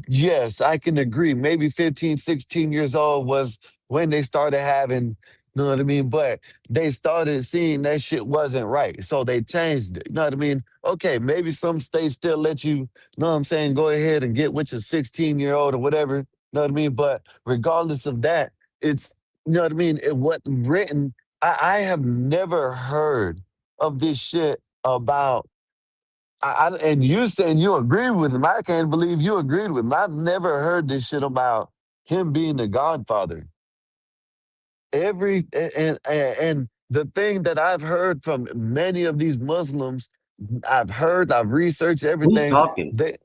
yes, I can agree. Maybe 15, 16 years old was when they started having, you know what I mean? But they started seeing that shit wasn't right. So they changed it. You know what I mean? Okay, maybe some states still let you, you know what I'm saying, go ahead and get with your 16-year-old or whatever. You know what I mean? But regardless of that, it's, you know what I mean? It wasn't written. I have never heard of this shit about and you saying you agree with him. I can't believe you agreed with him. I've never heard this shit about him being the Godfather. And the thing that I've heard from many of these Muslims, I've researched Who's everything. talking? They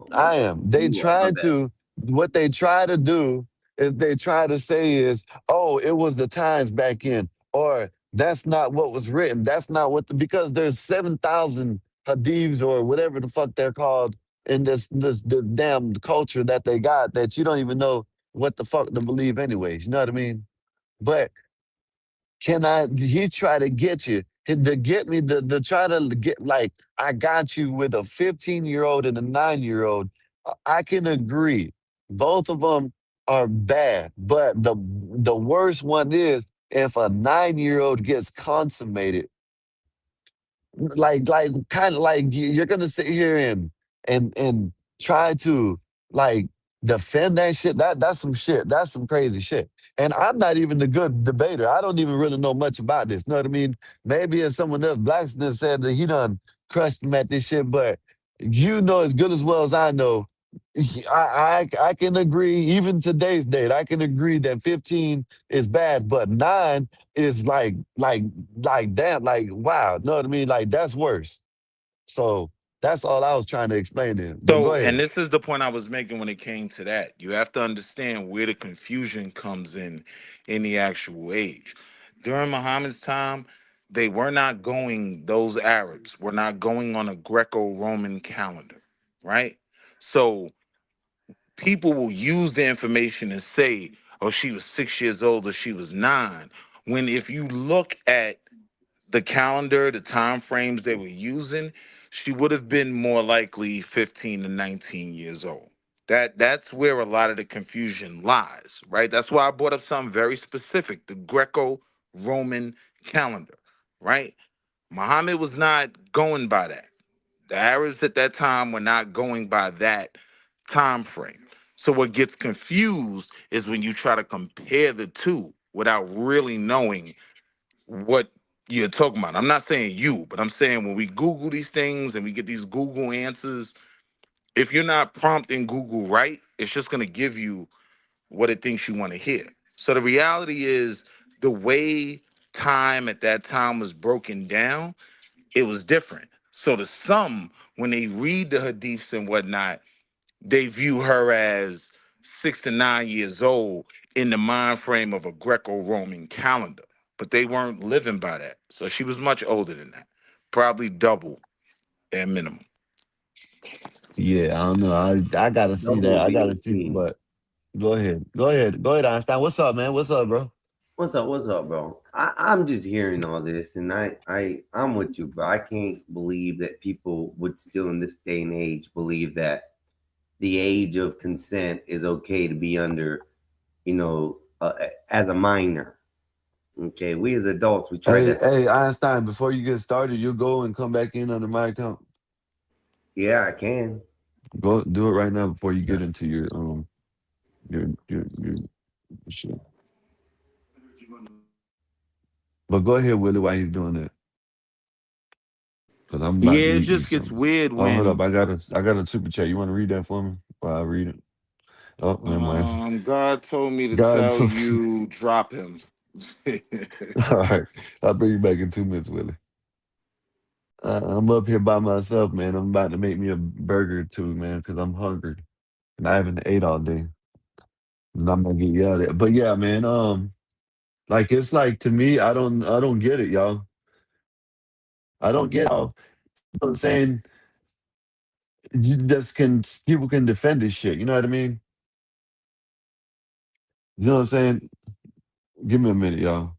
Oh my I bad. am. They You are. My try bad. to, what they try to do is they try to say is, oh, it was the times back in, or that's not what was written. That's not what, because there's 7,000 hadiths or whatever the fuck they're called in this the damn culture that they got that you don't even know what the fuck to believe anyways. You know what I mean? But he try to get you to get me to try to get like I got you with a 15-year-old and a 9-year-old. I can agree. Both of them are bad, but the worst one is if a 9-year-old gets consummated, like kind of like you're gonna sit here and try to like defend that shit. That's some shit. That's some crazy shit. And I'm not even a good debater. I don't even really know much about this. Know what I mean? Maybe if someone else Blacksmith said that he done crushed him at this shit, but you know as good as well as I know. I can agree. Even today's date, I can agree that 15 is bad, but 9 is like that, like wow, know what I mean? Like that's worse. So that's all I was trying to explain to him. But go So, and ahead. this is the point I was making when it came to that. You have to understand where the confusion comes in the actual age. During Muhammad's time, they were not going, those Arabs were not going on a Greco-Roman calendar, right? So people will use the information and say, oh, she was 6 years old or she was 9. When if you look at the calendar, the time frames they were using, she would have been more likely 15 to 19 years old. That's where a lot of the confusion lies, right? That's why I brought up something very specific, the Greco-Roman calendar, right? Muhammad was not going by that. The Arabs at that time were not going by that time frame. So what gets confused is when you try to compare the two without really knowing what you're talking about. I'm not saying you, but I'm saying when we Google these things and we get these Google answers, if you're not prompting Google right, it's just going to give you what it thinks you want to hear. So the reality is the way time at that time was broken down, it was different. So to some, when they read the hadiths and whatnot, they view her as 6 to 9 years old in the mind frame of a Greco-Roman calendar, but they weren't living by that. So she was much older than that, probably double at minimum. Yeah, I don't know. I gotta see Double that. would I be gotta see. 18. But go ahead. Go ahead. Go ahead, Einstein. What's up, man? What's up, bro? What's up? What's up, bro? I'm just hearing all this, and I'm with you, bro. I can't believe that people would still in this day and age believe that the age of consent is okay to be under, as a minor. Okay, we as adults, we try Hey, to. hey, Einstein, before you get started, you go and come back in under my account. Yeah, I can. Go do it right now before you Yeah. get into your shit. But go ahead, Willie, while he's doing that. Cause I'm Yeah, about to it read you just gets something. weird Oh, hold up. when I got a super chat. You want to read that for me while I read it? Oh, never mind. God told me to God tell told you drop him. all right. I'll bring you back in 2 minutes, Willie. I'm up here by myself, man. I'm about to make me a burger or two, man, because I'm hungry. And I haven't ate all day. And I'm gonna get yelled at. But yeah, man, like it's like to me, I don't get it, y'all. I don't get how I'm saying you just can people can defend this shit. You know what I mean? You know what I'm saying? Give me a minute, y'all.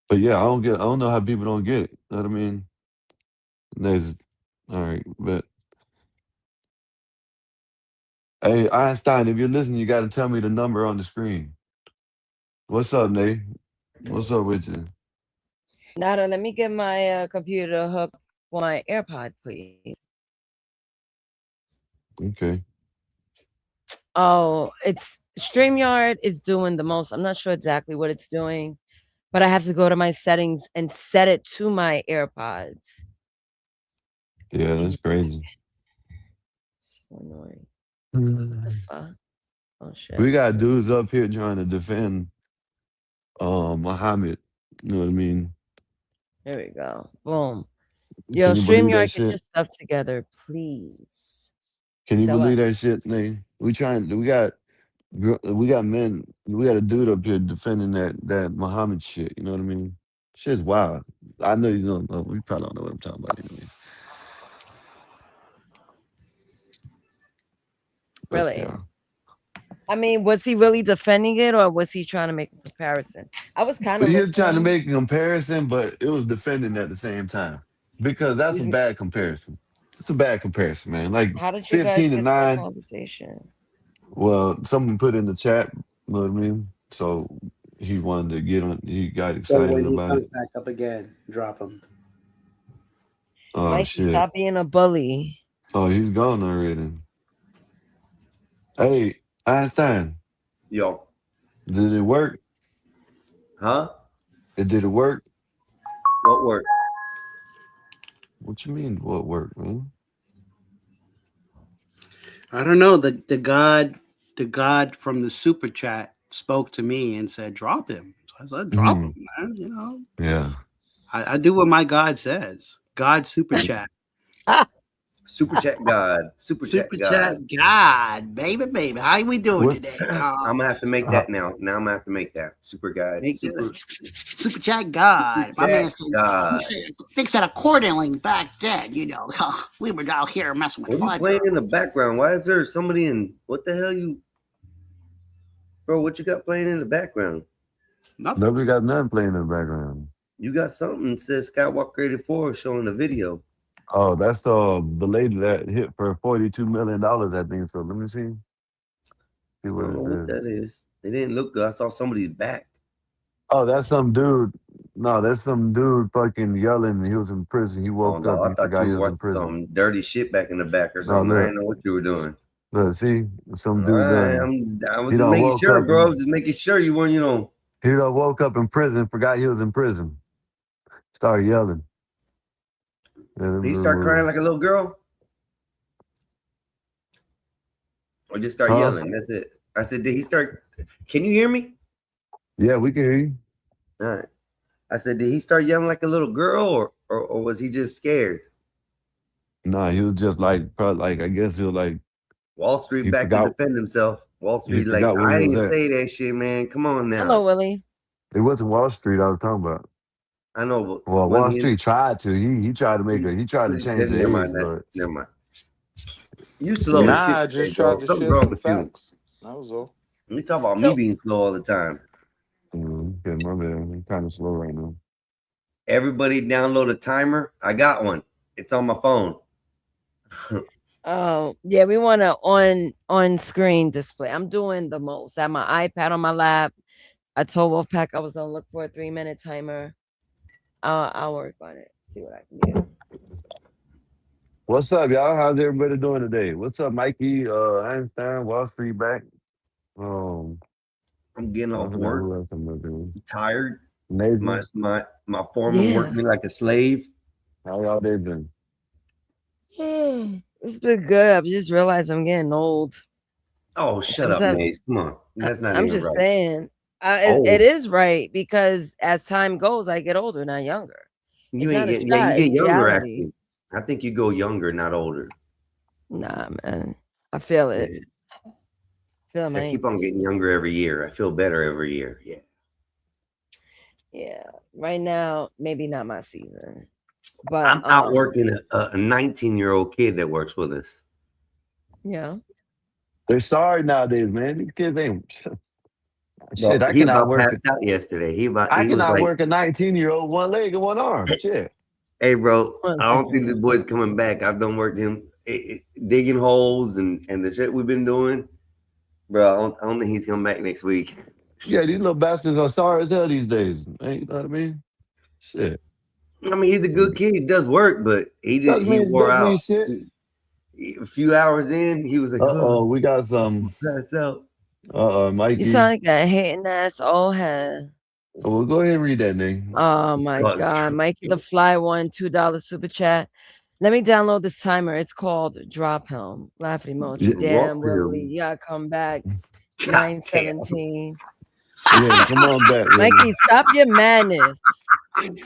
But yeah, I don't know how people don't get it. You know what I mean? There's, all right, but hey, Einstein, if you're listening, you got to tell me the number on the screen. What's up, Nate? What's up with you? Nada, let me get my computer to hook my AirPod, please. Okay. Oh, it's StreamYard is doing the most. I'm not sure exactly what it's doing, but I have to go to my settings and set it to my AirPods. Yeah, that's crazy. So annoying. What the fuck? Oh shit. We got dudes up here trying to defend Muhammad. You know what I mean? Here we go. Boom. Yo, Can you believe that StreamYard, get your shit? stuff together, please. Can you So believe what? that shit, Nate? We got men, we got a dude up here defending that Muhammad shit. You know what I mean? Shit's wild. I know you don't know. We probably don't know what I'm talking about, anyways. But Really? yeah, I mean, was he really defending it or was he trying to make a comparison? I was kind but of you're trying to listening. make a comparison, but it was defending at the same time because that's a bad comparison. It's a bad comparison, man. Like How did you guys 15 to get to that 9. conversation? Well, someone put in the chat. You know what I mean? So he wanted to get on. He got So excited when he about comes it. back up again, drop him. Oh Mikey, shit! stop being a bully. Oh, he's gone already. Hey, Einstein, Yo, did it work? huh? Did it work? What work? What you mean? What worked, man? I don't know. The God from the super chat spoke to me and said, "Drop him." So I said, "Drop Hmm. him, man." You know, Yeah. I do what my God says. God super chat, Super chat God. Super chat super chat. God. God, baby, how we doing What? today? I'm gonna have to make Uh, that now. Now I'm gonna have to make that. Super God. Make Super super chat super God. My man chat said, God. fix that accordingly back then. You know, we were out here messing with What are you 5 year playing in the background? Why is there somebody in what the hell you bro, what you got playing in the background? Nothing. nobody got nothing playing in the background. You got something that says Skywalker 84 showing the video. Oh, that's the lady that hit for $42 million, I think. So let me see. See I what don't know it what is. that is. It didn't look good. I saw somebody's back. Oh, that's some dude. No, that's some dude fucking yelling. He was in prison. He Oh woke up no, and I he thought forgot you he were was in watching prison. some dirty shit back in the back or No, something. I didn't look, know what you were doing. look, see, some All dude right, done. I was He just done making woke sure, up bro. and Just making sure you weren't, he done woke up in prison. Forgot he was in prison. Started yelling. Did he start crying like a little girl? Or just start Huh? yelling? That's it. I said, did he start? Can you hear me? Yeah, we can hear you. All right. I said, did he start yelling like a little girl, or was he just scared? Nah, he was just like, probably like, I guess he was like, Wall Street he back to forgot, defend himself. Wall he Street, like, forgot where he I was didn't at. say that shit, man. Come on Hello, now. Willie. It wasn't Wall Street I was talking about. I know, but Well, when Wall Street tried to. He tried to he tried to change the never age, mind that. but Never mind. You slow yeah. as shit Nah, I today, just tried bro. to Something's share wrong some with you. facts. That was all. You talk about me So being slow all the time. Okay, my bad. I'm kind of slow right now. Everybody download a timer. I got one. It's on my phone. oh yeah, we want to on screen display. I'm doing the most. I have my iPad on my lap. I told Wolfpack I was gonna look for a 3-minute timer. I'll work on it. See what I can do. What's up, y'all? How's everybody doing today? What's up, Mikey? Einstein, Wall Street back. Um, I'm getting I off forgot work. who else I'm doing. I'm tired. My Neighbors, my my foreman worked Yeah. me like a slave. how y'all day been? It's been good. I just realized I'm getting old. Oh, shut up, Sometimes Mace. Come on. That's not I'm even just right. saying. It Oh, is right because as time goes, I get older, not younger. you It's ain't not a getting. Yeah, you shot. get It's younger. reality. Actually, I think you go younger, not older. Nah, man. I feel it. Yeah. Feel So I my keep on getting younger every year. I feel better every year. Yeah. yeah. Right now, maybe not my season. But I'm outworking a 19-year-old kid that works with us. yeah. They're sorry nowadays, man. These kids ain't shit. Bro, I he can about outwork it. passed out yesterday. He I can was like, outwork a 19-year-old one leg and one arm. Shit. "Hey, bro, One I don't second. think this boy's coming back. I've done worked him digging holes and the shit we've been doing, bro. I don't think he's coming back next week." Yeah, these little bastards are sorry as hell these days. Man, you know what I mean? Shit. I mean, he's a good kid. He does work, but Doesn't he mean wore doesn't mean out. shit. A few hours in, he was like, "Oh, We got some. pass out." You Mikey. sound like a hating ass old head. Well, go ahead and read that name. Oh my Fuck. God. Mikey the Fly won $2 super chat. Let me download this timer. It's called Drop Him. Laughing emoji. Damn, Willie. You gotta come back. God damn. 917. Yeah, come on back, Willie. Mikey, stop your madness.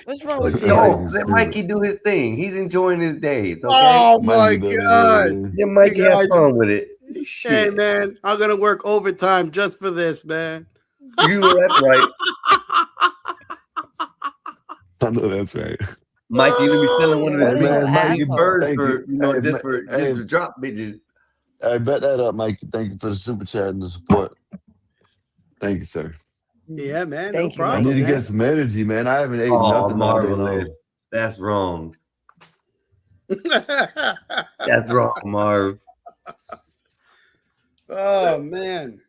What's wrong with No, you? let Mikey do his thing. He's enjoying his days. Okay. Oh my Mikey does God. it. Let Mikey You have guys- fun with it. Hey Shit. man, I'm gonna work overtime just for this, man. You know that's right. I know that's right. Mikey, let me selling one of What the are you Man, Mikey, asshole? birds thank for you. just for drop bitches. Hey, bet that up, Mikey. Thank you for the super chat and the support. Thank you, sir. Yeah, man. Thank no you, I problem, need to man. get some energy, man. I haven't ate Oh, nothing all day marvelous. long. That's wrong. That's wrong, Marv. Oh man.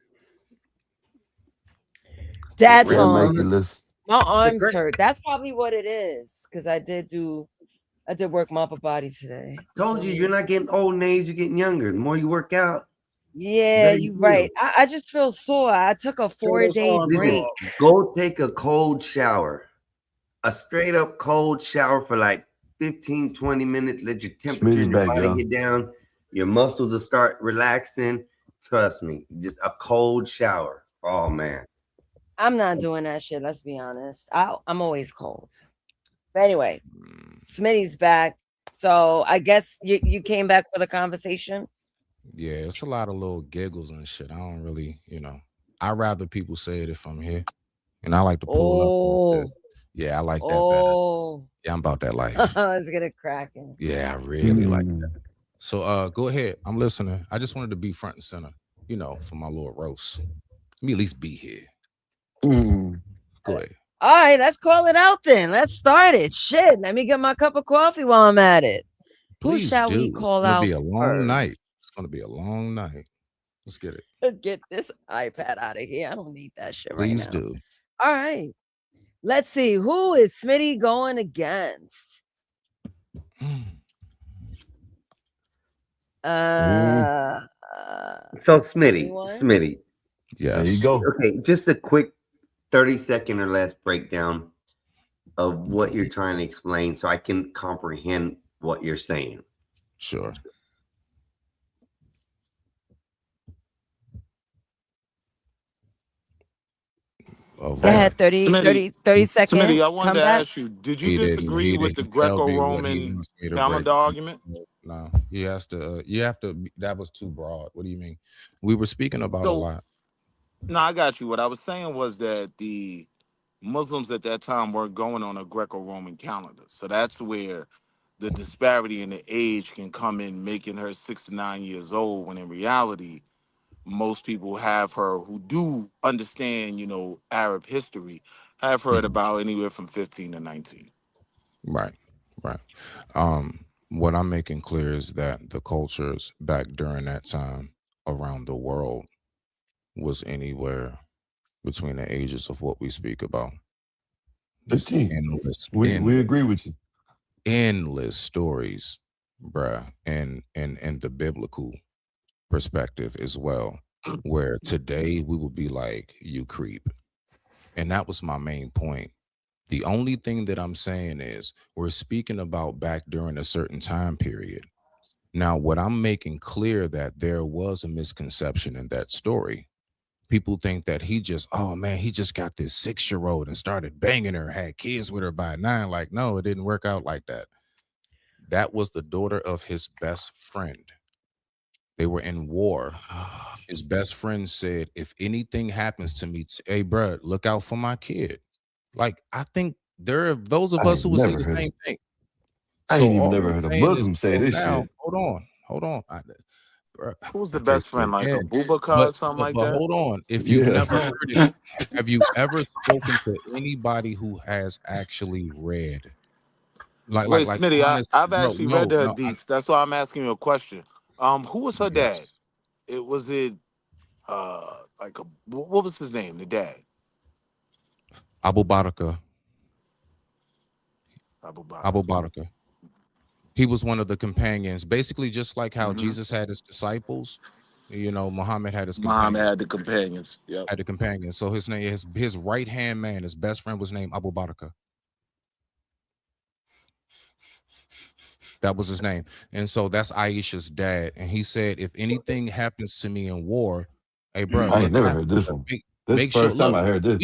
Dad's Yeah, Mikey, home. listen. My arms great- hurt. That's probably what it is. Because I did work my upper body today. Told you, you're not getting old in age, you're getting younger. The more you work out, Yeah, better you're you right. I just feel sore. I took a Show those 4-day arms break. off. go take a cold shower. A straight up cold shower for like 15, 20 minutes. Let your temperature Smitty's in your back, body y'all. get down. Your muscles will start relaxing. Trust me, just a cold shower. Oh man. I'm not doing that shit. Let's be honest. I'm always cold. But anyway, Smitty's back. So I guess you came back for the conversation. Yeah, it's a lot of little giggles and shit. I don't really, I'd rather people say it if I'm here. And I like to pull up. And shit. Yeah, I like that better. Oh, Yeah, I'm about that life. let's get it cracking. Yeah, I really like that. So go ahead. I'm listening. I just wanted to be front and center, for my little roast. Let me at least be here. Go ahead. All right, let's call it out then. Let's start it. Shit, let me get my cup of coffee while I'm at it. Please Who shall we do. call It's gonna out be a long first? night. It's gonna be a long night. Let's get it. Let's get this iPad out of here. I don't need that shit Please right now. do. All right. Let's see. Who is Smitty going against? So Smitty, anyone? Smitty. Yes. There you go. Okay, just a quick 30-second or less breakdown of what you're trying to explain so I can comprehend what you're saying. Sure. Go ahead, 30 seconds. Smitty, I wanted to comeback. ask you, did you disagree with the tell me what he Greco-Roman wants me to calendar break. argument? No, he has to. You have to. That was too broad. What do you mean? We were speaking about a lot. No, I got you. What I was saying was that the Muslims at that time weren't going on a Greco-Roman calendar. So that's where the disparity in the age can come in, making her 69 years old, when in reality, most people have her who do understand, Arab history, have her at about anywhere from 15 to 19. Right. What I'm making clear is that the cultures back during that time around the world was anywhere between the ages of what we speak about. 15. We agree with you. Endless stories, bruh, and the biblical perspective as well, where today we would be like, you creep. And that was my main point. The only thing that I'm saying is we're speaking about back during a certain time period. Now, what I'm making clear that there was a misconception in that story. People think that he just got this 6-year-old and started banging her, had kids with her by 9. Like, no, it didn't work out like that. That was the daughter of his best friend. They were in war. His best friend said, if anything happens to me, hey, bro, look out for my kid. Like, I think there are those of us who will say the same thing. I So ain't even all never I'm heard a saying is, Muslim say so this now, shit. hold on. Bruh, Who's the okay, best so friend, like a again, Bubaka or something like but that? hold on. If you've Yeah. never heard it, have you ever spoken to anybody who has actually read? Wait, Like Smitty, honest, I've bro. actually read No, the no. Hadiths. That's why I'm asking you a question. Who was her dad? Yes, It was it like a what was his name? The dad, Abu Baraka, Abu Bakr. Abu Baraka. He was one of the companions, basically just like how Mm-hmm. Jesus had his disciples. You know, Muhammad had his Mom companions. had the companions. Yep. Had the companions. So his name, his right hand man, his best friend was named Abu Baraka. That was his name. And so that's Aisha's dad. And he said, if anything happens to me in war, hey, bro, I ain't look never out. heard this one. This Make sure, first time look, I heard this.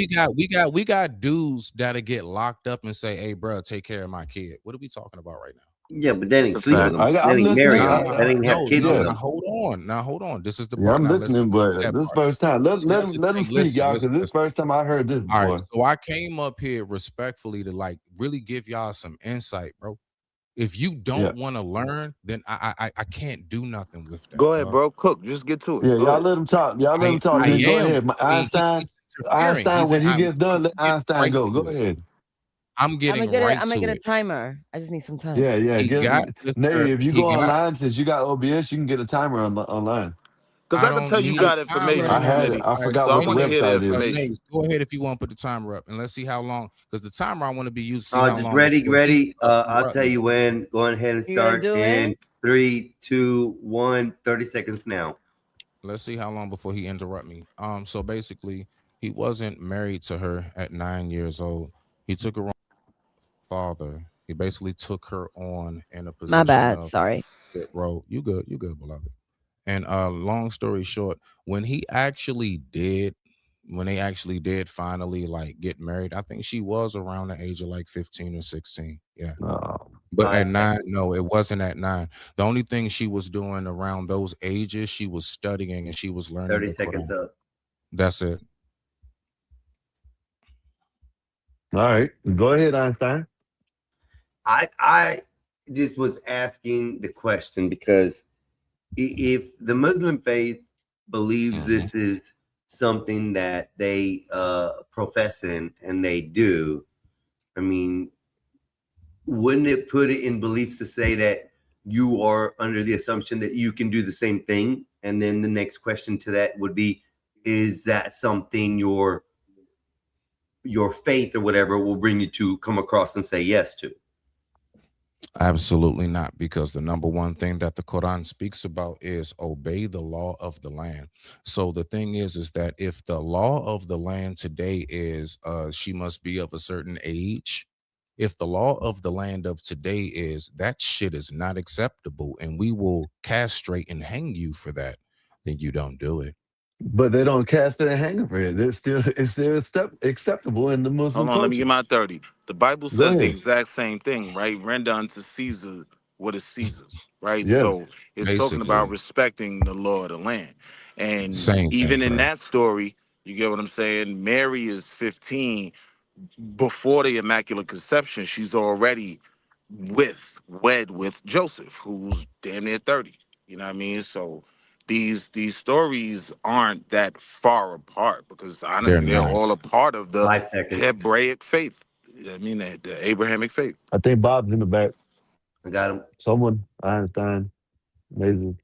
we got dudes that'll get locked up and say, hey, bro, take care of my kid. What are we talking about right now? Yeah, but they That's didn't a sleep with fact. them. They I'm didn't marry listening. Nah, them. They didn't have kids with Yeah. now them. hold on. Now hold on. This is the Yeah, part. I'm Now let's listening, get to but that this part. first time. Let See, let this him is the let him thing. speak, y'all, because this Listen. first time I heard this All right. boy. So I came up here respectfully to like really give y'all some insight, bro. If you Yeah. don't want to learn, then I can't do nothing with that, Go ahead, dog. bro. Cook. Just get to it. Yeah, Go y'all ahead. let him talk. Y'all let him talk. I Then go am. ahead. I mean, he Einstein. keeps interfering. Einstein, when he gets done, let I'm getting Einstein right go. Go to it. ahead. I'm getting right I'm gonna to get a it. timer. I just need some time. Yeah, yeah. He got Mr. Nay, if you He go got. online, since you got OBS, you can get a timer online. Because I I can don't tell you need a got timer, I information, had it. man. Smitty. I All right, forgot So so I what the want to hear the website is. information. Names, go ahead if you want to put the timer up, and let's see how long. Because the timer I want to be used. See how Just long ready, before he ready. I'll interrupt tell me. you when. Go ahead and You gonna start do in it? 3, 2, 1. 30 seconds now. Let's see how long before he interrupt me. So basically, he wasn't married to her at 9 years old. He took her on father. He basically took her on in a My position bad. of, Sorry. bro, you good, beloved. And long story short, when they actually did finally like get married, I think she was around the age of like 15 or 16. Yeah. Oh, But 5 at 9, seconds. no, it wasn't at 9. The only thing she was doing around those ages, she was studying and she was learning 30 the seconds Quran. up. That's it. all right. Go ahead, Einstein. I just was asking the question because if the Muslim faith believes Mhm. this is something that they profess in and they do, I mean, wouldn't it put it in beliefs to say that you are under the assumption that you can do the same thing? And then the next question to that would be, is that something your faith or whatever will bring you to come across and say yes to? Absolutely not, because the number one thing that the Quran speaks about is obey the law of the land. So the thing is that if the law of the land today is she must be of a certain age, if the law of the land of today is that shit is not acceptable and we will castrate and hang you for that, then you don't do it. But they don't cast it and hang for it. It's still acceptable in the Muslim Hold on, let me culture. get my 30. The Bible Go says the ahead. exact same thing, right? Render unto Caesar what is Caesar's, right? Yeah. So it's talking about Basically, respecting the law of the land. And same thing, even in bro. that story, you get what I'm saying? Mary is 15 before the Immaculate Conception. She's already wed with Joseph, who's damn near 30. You know what I mean? So these stories aren't that far apart because They're honestly, they're not. all a part of the 5 seconds. Hebraic faith. I mean, the Abrahamic faith. I think Bob's in the back. I got him. Someone, Einstein, amazing.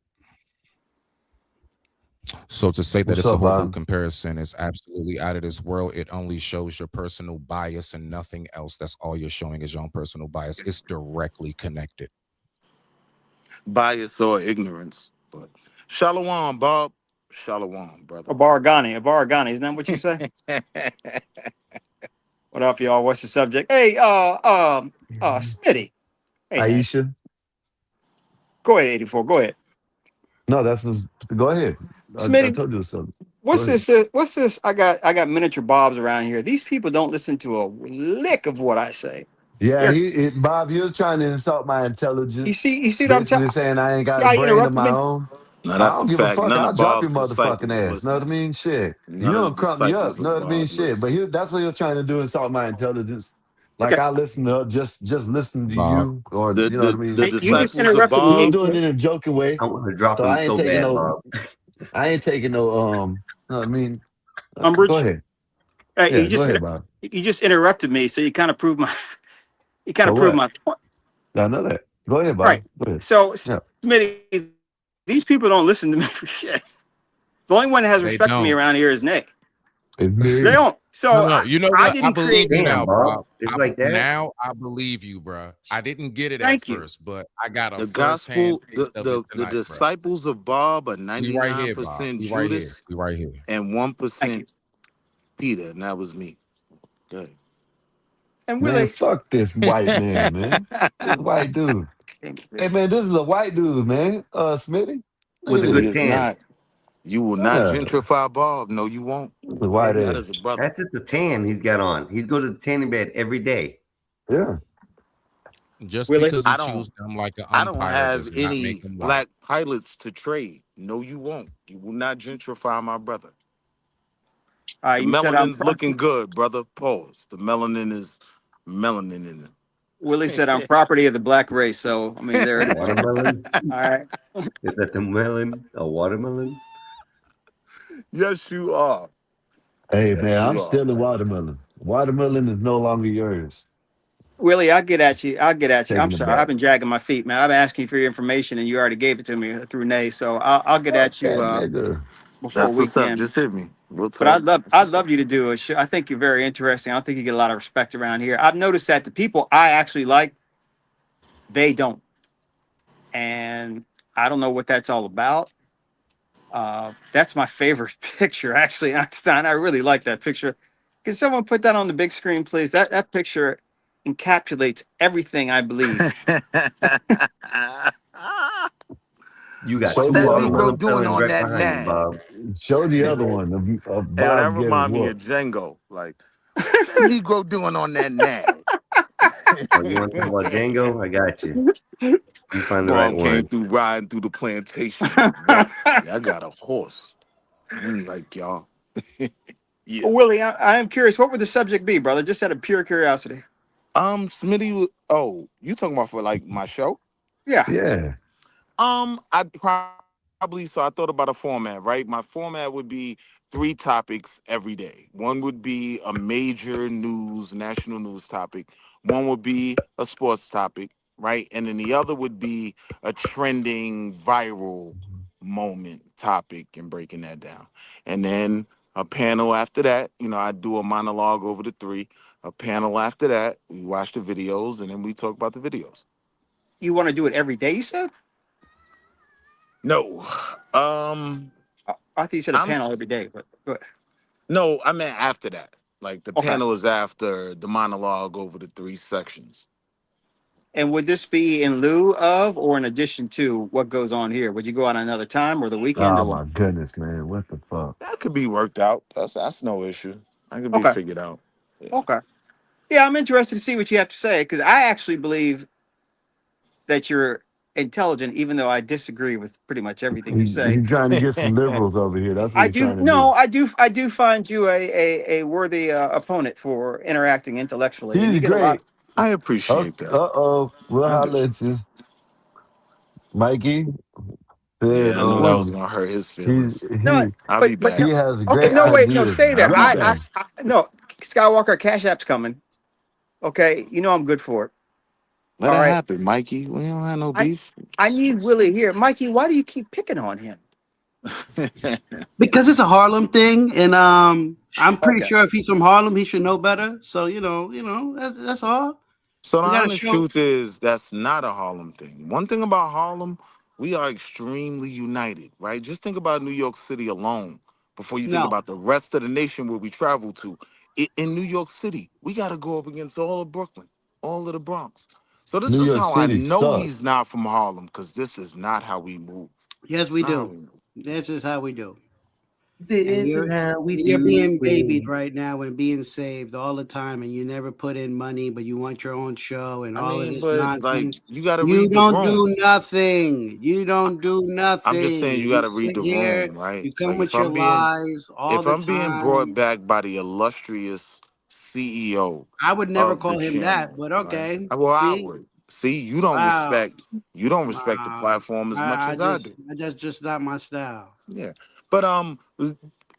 So to say that What's it's a up, horrible Bob? comparison is absolutely out of this world. It only shows your personal bias and nothing else. That's all you're showing is your own personal bias. It's directly connected. Bias or ignorance. But Shalom, Bob. Shalom, brother. Abaragani, isn't that what you say? What up, y'all? What's the subject? Hey, Smitty. Hey, man. Aisha. Go ahead, 84. Go ahead. No, go ahead. I Smitty, told you something. Go what's ahead. this? What's this? I got miniature bobs around here. These people don't listen to a lick of what I say. Yeah, They're, Bob, you're trying to insult my intelligence, you see what I'm basically telling? saying I ain't See got a how you brain of interrupted my me? own. Now I that's a don't give a fact. fuck. None I'll of drop your Bob's motherfucking disciples ass. Know what I listen. mean? Shit. You None of the don't crump me up. disciples Know of what I mean? Bob Shit. listen. But that's what you're trying to do, insult my intelligence. Like I listen to just listen to Bob. you, or The you know what I the mean. the Hey, you But just disciples of interrupted you were me. Bob. doing it in a joking way, I want to drop so him I ain't so taking bad, no. Bob. I ain't taking no. You know what I mean. Go Umbridge. ahead. You Yeah, go just ahead, Bob. you just interrupted me, so you kind of proved my you kind So of proved what? my point. I know that. Go ahead, Right. Bob. Go ahead. So, Yeah. Smitty, these people don't listen to me for shit. The only one that has They respect for me don't. around here is Nick. It's They me. don't. No, So no. You know I what? I didn't create. believe you Damn, now, Bob. Bob. It's like that. Now I believe you, bruh. I didn't get it at Thank you. first, but I got a The first-hand gospel, taste of it the tonight, bruh. disciples of Bob are We right here, Bob. 99% We right Judas here. We right here. and Thank you. 1% Peter, and that was me. Good. And Man, Willie, fuck this white man, man. This white dude. Hey man, this is a white dude, man. Smitty. Look With at a He good this. is tan. not. You will not Yeah. gentrify Bob. No, you won't. This is a white That ass. is a brother. That's just the tan he's got on. He's go to the tanning bed every day. Yeah. Just Willie. because he I chews don't. gum like an I don't umpire have does not make any him white. black pilots to trade. No, you won't. You will not gentrify my brother. The You said I'm melanin's looking good, brother. Pause. The melanin is melanin in Willie said I'm it. property of the black race. So I mean, there it is. Watermelon? All right. Is that the melon? A watermelon? Yes, you are. Hey man, Yes, I'm you are, still a brother. watermelon. Watermelon is no longer yours. Willie, I'll get at you. I'll get at you. I'm Taking it sorry. I've back. been dragging my feet, man. I've been asking you for your information, and you already gave it to me through Nay. So I'll get Fuck at you that nigga. before That's what's up. weekend. Just hit me. Real But talk. That's I'd what's up. love you to do a show. I think you're very interesting. I don't think you get a lot of respect around here. I've noticed that the people I actually like, they don't, and I don't know what that's all about. That's my favorite picture, actually, Einstein. I really like that picture. Can someone put that on the big screen, please? That picture encapsulates everything I believe. You got What's Show two the that other one. Negro watermelon doing felons on right that behind you, nag? Bob. Show the Hey, other one of that Bob getting remind me of whooped. Django. Like, what's that Negro doing on that nag? Oh, you want to talk about Django? I got you. Let me find the right Mom came one. through riding through the plantation. What? Yeah, I got a horse. I ain't like y'all. Yeah. Willie, I am curious. What would the subject be, brother? Just out of pure curiosity. Smitty. Oh, you talking about for like my show? Yeah. Yeah. I'd probably so I thought about a format, right? My format would be three topics every day. One would be a major news, national news topic. One would be a sports topic, right? And then the other would be a trending viral moment topic and breaking that down. And then a panel after that, I do a monologue over the three. A panel after that, we watch the videos and then we talk about the videos. You want to do it every day, you said? No. I thought you said a I'm panel every day, but No, I meant after that. Like the okay. panel is after the monologue over the three sections. And would this be in lieu of or in addition to what goes on here? Would you go out another time or the weekend Oh or what? my goodness, man. What the fuck? That could be worked out. That's no issue. That could be Okay. figured out. Yeah. Okay. Yeah, I'm interested to see what you have to say because I actually believe that you're intelligent, even though I disagree with pretty much everything you say. He's trying to get some liberals over here. That's what I he's do trying to do. no, I do find you a worthy opponent for interacting intellectually, and you He's get a lot. great. I Oh, appreciate that. uh-oh. We'll I holler do. at you. Mikey said Yeah, I knew that was gonna hurt his he feelings. No, he I'll be but he back. no. has Okay, great no, wait, no, ideas. stay there. Do things. No, Skywalker Cash App's coming. Okay, you know I'm good for it. Let All it right, happen, Mikey. We don't have no I beef. I need Willie here, Mikey. Why do you keep picking on him? Okay, Because it's a Harlem thing, and I'm pretty sure if he's from Harlem, he should know better. So that's all. So the We got to honest show. truth is that's not a Harlem thing. One thing about Harlem, we are extremely united, right? Just think about New York City alone before you think No, about the rest of the nation where we travel to. In New York City, we got to go up against all of Brooklyn, all of the Bronx. So this New is York how I City know sucks. he's not from Harlem, because this is not how we move. yes, It's we not how do. we move. This is how we do. And This is how we you're do being babied it. right now and being saved all the time, and you never put in money, but you want your own show and I all of mean, this but like nonsense. you got to You read the don't do room. nothing. You don't do I'm just saying nothing. you You got to read sit the here. room, right? You come Like with your lies all if the I'm being brought time. back by the illustrious CEO I would never of the call him that, channel, but right? okay. Well, I See, would. See, wow, you don't respect the wow. platform as much as I do. That's just not my style. Yeah. But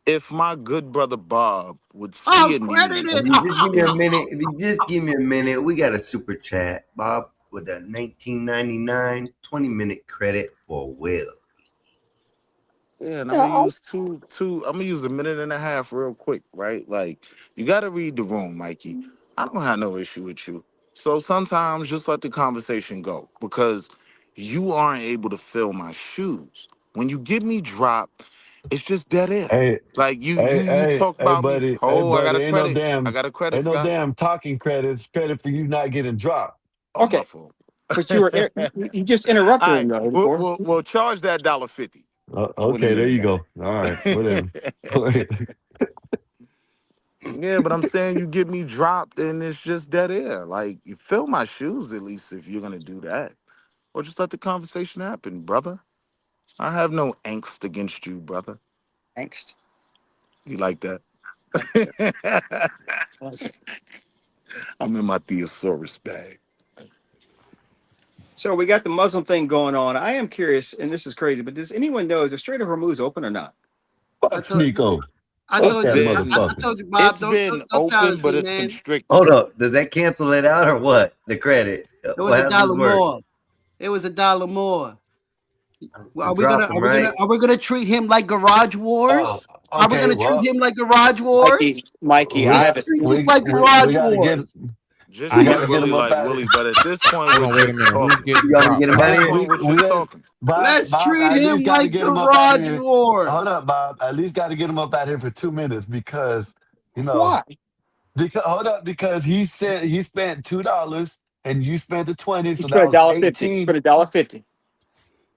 if my good brother Bob would see I'm a need, If credited. you just give me a minute, if you just give me a minute, we got a super chat, Bob, with a 1999 20-minute credit for Will. yeah, and I'm gonna Yeah, use I'm gonna use a minute and a half real quick, right? Like you gotta read the room, Mikey. I don't have no issue with you. So sometimes just let the conversation go because you aren't able to fill my shoes. When you get me dropped, it's just dead air. Hey, Like you talk hey, about me. buddy, hey, Oh, I got buddy, a credit. I got a credit, ain't no Scott. damn talking credits. Credit for you not getting dropped. Oh, my okay. fault. But you were you just All interrupted right, him though before. we'll charge that $1.50 with a Okay, there minute you and go. All right, a whatever. half. Yeah, but I'm saying you get me dropped and it's just dead air. Like you fill my shoes at least if you're gonna do that. Or just let the conversation happen, brother. I have no angst against you, brother. Angst. You like that? I like it. I'm in my thesaurus bag. So we got the Muslim thing going on. I am curious, and this is crazy, but does anyone know is the Strait of Hormuz open or not? I Fuck told Sneeko. I Fuck told It's that you been I motherfucker. told you, Bob. it's been Don't open, challenge but me, it's man. constricted. Hold up. Does that cancel it out or what? The credit. It was What? a How does this dollar work? more. It was a dollar more. So drop him, right? Are we gonna treat him like Garage Oh, Wars? Are we okay. gonna treat Well, him like Garage Wars? Mikey, I we have Let's a treat this we like we Garage got to get Wars. Just I we got treat to have. get Willie him up like out of Willie, but at this point Hold we're on, wait a just minute. Who's talking. getting You want me to dropped? get him At out of this Bob. here? point we're We just got talking. Bob. Let's Bob. treat At him least got to like get him up out of Garage here. Hold Wars. up, Bob. At least got to get him up out of here for 2 minutes because you know why? because hold up because he said he spent $2 and you spent the 20, He so that spent a was dollar fifty. He 18. spent a dollar 50.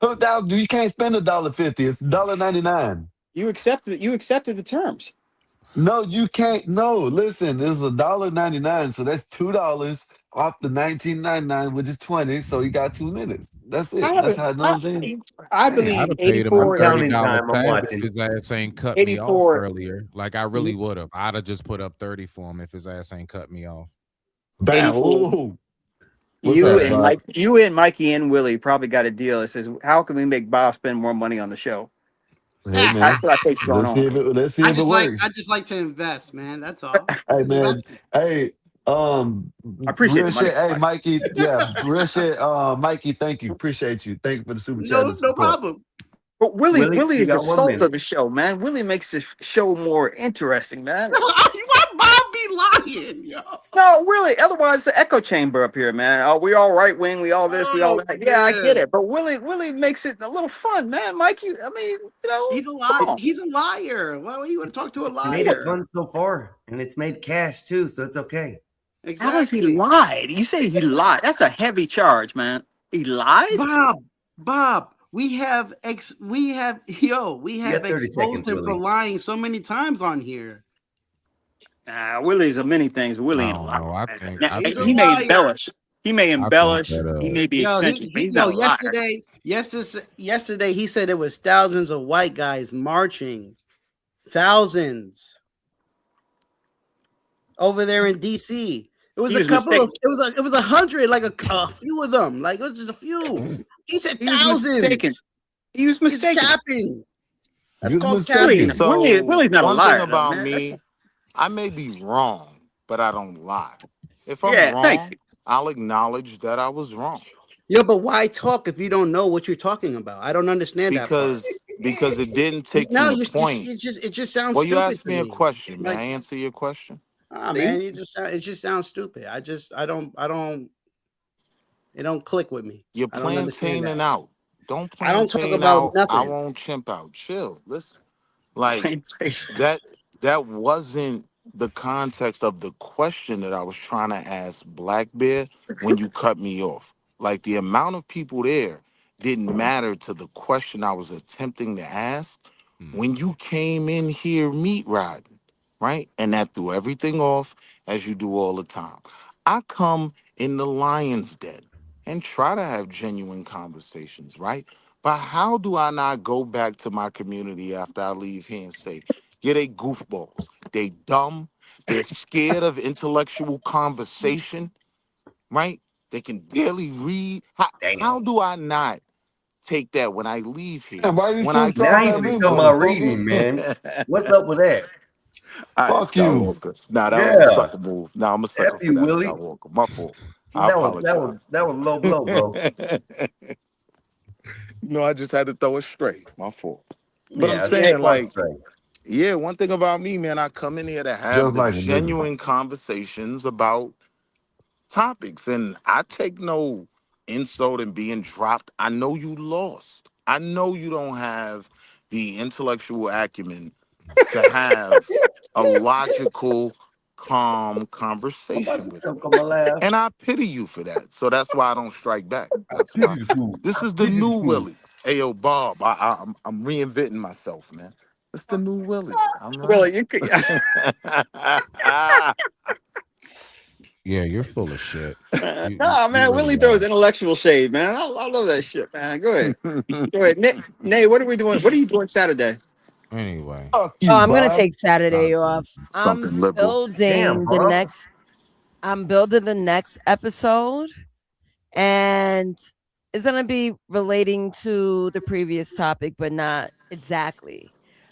You can't spend $1.50. It's $1.99. You accepted the terms. No, you can't. No, listen, it's $1.99, so that's $2 off the 19.99, which is 20. So you got 2 minutes. That's I it. have That's a, how. Know what I, I'm saying? I Damn. I'd believe have paid him a I'm 84, counting $30 time. I'm tab if watching. his ass ain't cut me off 84. earlier. Like I really would have. I'd have just put up 30 for him if his ass ain't cut me off. Bam. 84. Ooh. What's You up, and Bob? Mike, you and Mikey and Willie probably got a deal that says, "How can we make Bob spend more money on the show?" Hey That's man, what I think's going on. let's see if it I works. just like to invest, man. That's all. Hey It's an man, investment. hey, um, I appreciate real the money, shit. Hey Mike. Mikey, yeah, real shit. Mikey, thank you, appreciate you. Thank you for the super chat and No, the no support. problem. But Willie, Willie, Willie you is the got 1 salt of minute. the show, man. Willie makes the show more interesting, man. Why Bob be lying, yo? No, really. Otherwise, it's an echo chamber up here, man. Oh, we all right wing, we all this, we all Oh that. Yeah, I get man. it. But Willie makes it a little fun, man. Mikey, I mean, come on. He's a liar. Why would you want to talk to a It's made it liar? fun so far, and it's made cash too, so it's okay. How does he Exactly. lied? You say he lied. That's a heavy charge, man. He lied? Bob, we have we have You got 30 exposed seconds, him for Willie. lying so many times on here. Willie's a many things, but Willie I ain't a don't liar. know. I Man. think Now, I He's a he think may liar. embellish. He may I think embellish. that He may be Yo, eccentric, but he's not a liar. yesterday he said it was thousands of white guys marching. Thousands over there in DC. It was He a was couple of mistaken. it was 100, like a few of them. Like it was just a few. He said He was mistaken. thousands. He was He's mistaken. capping. That's You was called mistaken. capping. So Willie's not a one thing liar, though, about man. me, I may be wrong, but I don't lie. If I'm Yeah, thank wrong, you. I'll acknowledge that I was wrong. Yeah, but why talk if you don't know what you're talking about? I don't understand that part. Because it didn't take from No, the point. it just sounds Well, you stupid asked to me a me. question. May I Like, answer your question? See? man, it just sounds stupid. It don't click with me. You're I don't understand plantaining that. out. Don't I don't talk plantain about out. I nothing. won't chimp out. Chill. Listen. Like Plantation. that that wasn't the context of the question that I was trying to ask Black Bear when you cut me off. Like the amount of people there didn't matter to the question I was attempting to ask when you came in here meat riding, right? And that threw everything off as you do all the time. I come in the lion's den and try to have genuine conversations, right? But how do I not go back to my community after I leave here and say, yeah, they goofballs. They dumb. They're scared of intellectual conversation, right? They can barely read. How Damn. do I not take that when I leave here? And why you When still I talking Now get you about can me, come out motherfucker? reading, man. What's up with that? all right, Fuck you. Skywalker. Nah, that was a Yeah. sucker move. Nah, I'm a F sucker for you, that, Willie. Skywalker. My fault. I That was apologize. low blow, bro. No, I just had to throw it straight. My fault. But I'm Yeah, Yeah, saying, fuck like, straight. yeah, one thing about me, man, I come in here to have Just the like a nigga. genuine conversations about topics, and I take no insult in being dropped. I know you lost. I know you don't have the intellectual acumen to have a logical, calm I'm about conversation to with me. choke on my laugh. And I pity you for that. So that's why I don't strike back. I That's why. pity the fool. This I is the pity the new fool. Willie. Hey, yo, Bob, I'm reinventing myself, man. It's the new Willie. I'm Willie, not. you could. Yeah, you're full of shit. Nah, You man, Willie really throws are. intellectual shade, man. I love that shit, man. Go ahead. Go ahead. Nay, what are we doing? What are you doing Saturday? Anyway, Fuck Oh, you, I'm gonna Bob. take Saturday off. Something liberal. Damn, Bob. I'm building the next episode, and it's gonna be relating to the previous topic, but not exactly.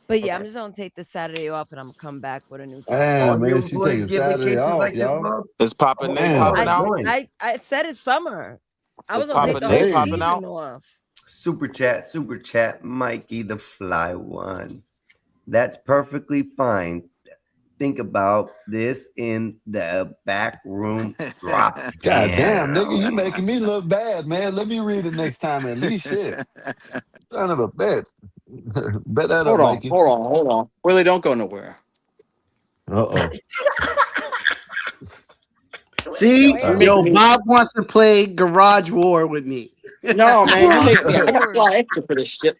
But yeah, I'm just gonna take the Saturday off, and I'm gonna come back with a new topic. All Damn, your man, she employees taking get Saturday vacations off, like this, y'all. Bob? Is Papa Nay I Damn. want popping to I out? join. I I said it's summer. I Is was gonna Papa take the Nay whole Hey. popping season out? off. Super chat, Mikey the Fly One. That's perfectly fine. Think about this in the back room. Drop God damn, nigga, you down. making me look bad, man. Let me read it next time at least. Shit. Son of a bitch. Bet that up, Hold on, Mikey. hold on, hold on. Willie, don't go nowhere. Uh-oh. See, You're Uh, making yo, me. Bob wants to play Garage War with me. No, man, you're making me. I gotta Word. fly extra for this shit.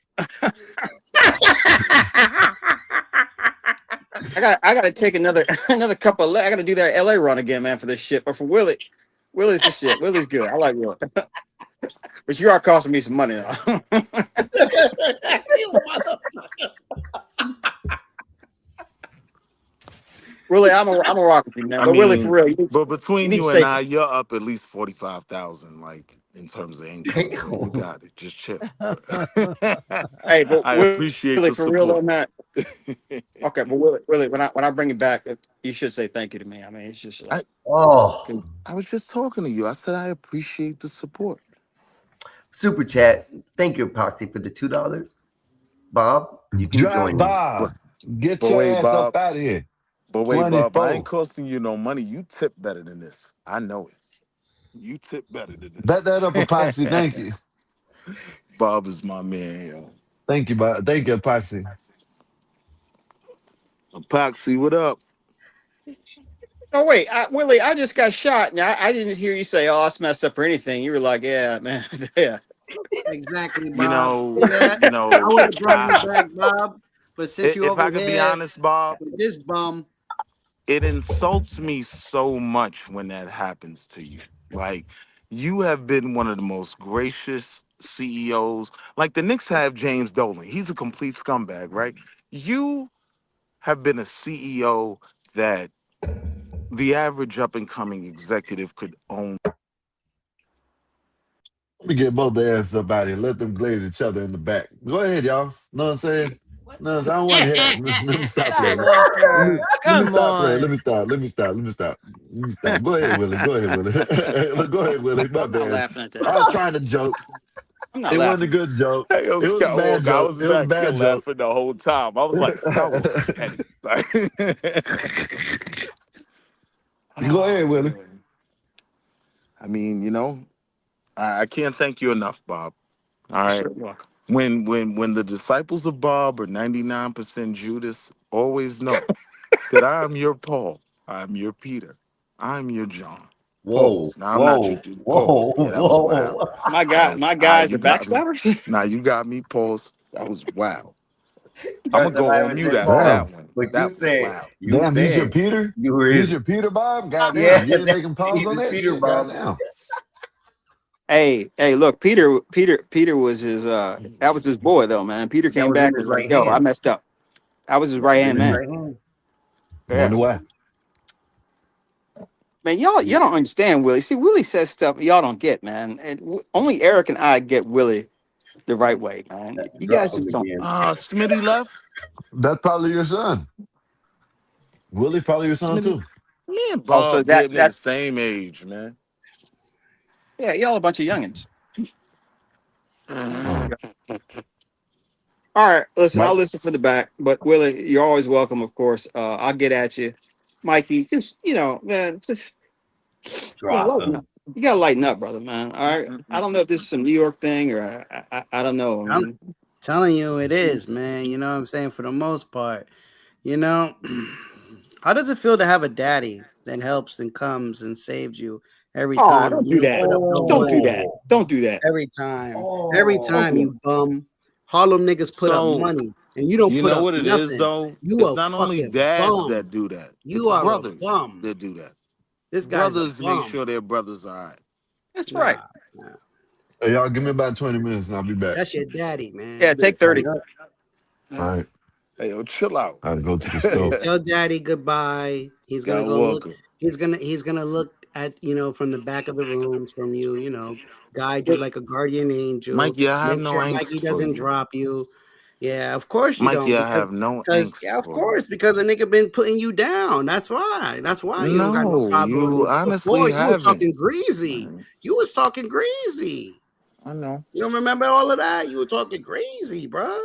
I gotta take another another couple of. I gotta do that LA run again, man, for this shit. But for Willie, Willie's the shit. Willie's good. I like Willie, but you are costing me some money though. You motherfucker. Willie, I'm a rock with you, man. I But Willie, for mean, real, but you between need to you and say I, something. you're up at least 45,000, like in terms of income. So you Damn. got it. Just chill. Hey, but I appreciate Willie, the for real though, support. man. Okay, but Willie, when I bring it back, you should say thank you to me. I mean, it's just I, like Oh, I was just talking to you. I said I appreciate the support. super chat. Thank you, Epoxy, for the $2. Bob, you can Drop join me. But Bob. Get but your wait, ass up Bob. out of here. But wait, Bob. I ain't 24. costing you no money. You tip better than this. I know it. You tip better than Bet that up, Epoxy. Thank this. you. Bob is my man, yo. Thank you, Bob. Thank you, Epoxy. Epoxy, what up? oh wait, Willie, I just got shot. Now I didn't hear you say, "Oh, I messed up" or anything. You were like, "Yeah, man, yeah." Exactly, You Bob. know, See that? you I know, would have brought you back, Bob. But since you if over I could be here honest, Bob, with this bum, it insults me so much when that happens to you. Like, you have been one of the most gracious CEOs. Like, the Knicks have James Dolan. He's a complete scumbag, right? You have been a CEO that the average up and coming executive could own. Let me get both the asses up out of here. Let them glaze each other in the back. Go ahead, y'all. Know what I'm saying? No, I don't want to hear that. Let me stop playing. Skywalker, Let me come stop playing. on. Let me stop. Let me stop. Go ahead, Willie. Go ahead, Willie. Go ahead, Willie. My I'm not bad. laughing at that. I was trying to joke. I'm not It wasn't a laughing. good joke. Hey, yo, It was a bad Skywalker, I joke. was It was a back here bad joke. laughing the whole time. I was like, Skywalker's petty. Like, Go oh, ahead, Willie. man. I mean, you know, I can't thank you enough, Bob. All right. Sure, you're welcome. When the disciples of Bob are 99% Judas, always know that I am your Paul, I'm your Peter, I'm your John. Whoa, Pause. Now I'm not your whoa, dude. Pause. whoa, Yeah, that was wild. whoa. That was My all right. guys You are got me. backstabbers. Now you got me. Pause. That was wild. I'm Guys, gonna I'm not go on even mute say after pause. Damn. that one. But That was wild. Damn, he's your Peter? you were He's his, your Peter, Bob? yeah, Goddamn. You ain't making pause he's on his that Peter shit? Bob. Goddamn. Hey, look, Peter was his. That was his boy though, man. Peter That came was back in and his was like, right "Yo, I hand. messed up." That was his That right was in hand his man. right hand. Yeah. Wonder why. Man, y'all don't understand Willie. See, Willie says stuff y'all don't get, man. And only Eric and I get Willie the right way, man. You Drop guys him just don't. again. Smitty left. That's probably your son. Willie, probably your son Smitty, too. me and Also, Bob damn near the that's same age, man. yeah, y'all a bunch of youngins. Oh, All right, listen, I'll Mike. listen for the back, but Willie, you're always welcome, of course. I'll get at you, Mikey. Just man, just Drop lighten him. up. You gotta lighten up, brother, man. All right. I don't know if this is some New York thing or I don't know. I I'm mean, telling you, it is, man. You know what I'm saying? For the most part, you know, how does it feel to have a daddy that helps and comes and saves you every oh, time don't you do don't that. put up no Don't do money? that. Oh, Don't do that. Every Don't time do oh. it. you bum, Harlem niggas put up So money and you don't you put know up what it is, nothing. though. You It's a not only fucking dads bum. that do that. You It's are a brothers bum. that do that. This guy's a Brothers make bum. sure their brothers are all right. That's right. Nah, nah. Hey, y'all, give me about 20 minutes and I'll be back. That's your daddy, Yeah, man. You better take sign 30. up. All right. Hey, yo, chill out. I gotta go to the Yeah, store. tell daddy goodbye. He's gonna God go look. welcome. He's gonna look at from the back of the rooms from you. Guide you like a guardian angel. Mikey, I have Make no sure angst Mikey for doesn't you. drop you. Yeah, of course you Mikey, don't I have no because angst yeah, of for you. course because a nigga been putting you down. That's why. That's why you don't got no No, problem with you me. Before honestly you was haven't. talking greasy. Man, You was talking greasy. I know. You don't remember all of that? You were talking greasy, bro.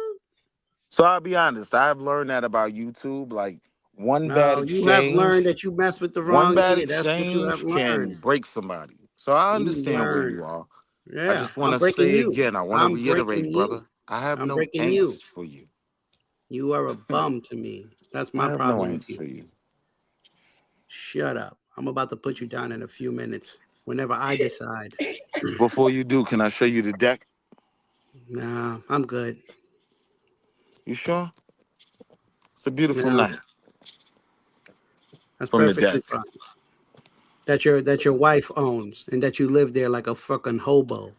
So I'll be honest, I've learned that about YouTube. Like one bad No, you have learned exchange, that you messed with the one wrong bad nigga. That's what you have exchange can learned. break somebody. So I You understand where learned. you are. I Yeah, just want I'm to breaking say you. again, I want to I'm breaking reiterate, you. brother, I have I'm no breaking you. angst for you. You are a bum to me. That's I my have no problem with angst you. for you. Shut up. I'm about to put you down in a few minutes. Whenever I decide. Before you do, can I show you the deck? Nah, I'm good. You sure? It's a beautiful Yeah, night that's from the perfectly deck. fine. That your wife owns and that you live there like a fucking hobo.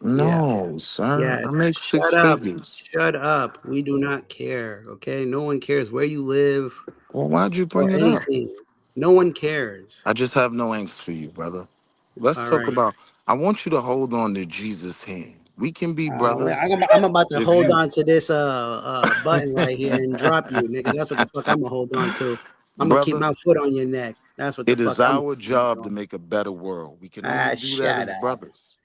Yeah. No, sir. I Yes. make six Shut up. figures. Shut up. We do not care. Okay. No one cares where you live Well, why'd you or bring it up? anything. No one cares. I just have no angst for you, brother. Let's All talk right. about. I want you to hold on to Jesus' hand. We can be brothers I'm about to if hold you, on to this button right here and drop you, nigga. That's what the fuck I'm gonna hold on to. I'm gonna keep brother. my foot on your neck. That's what the It fuck is I'm gonna our keep job to doing. make a better world. We can only do that Shut as up. brothers.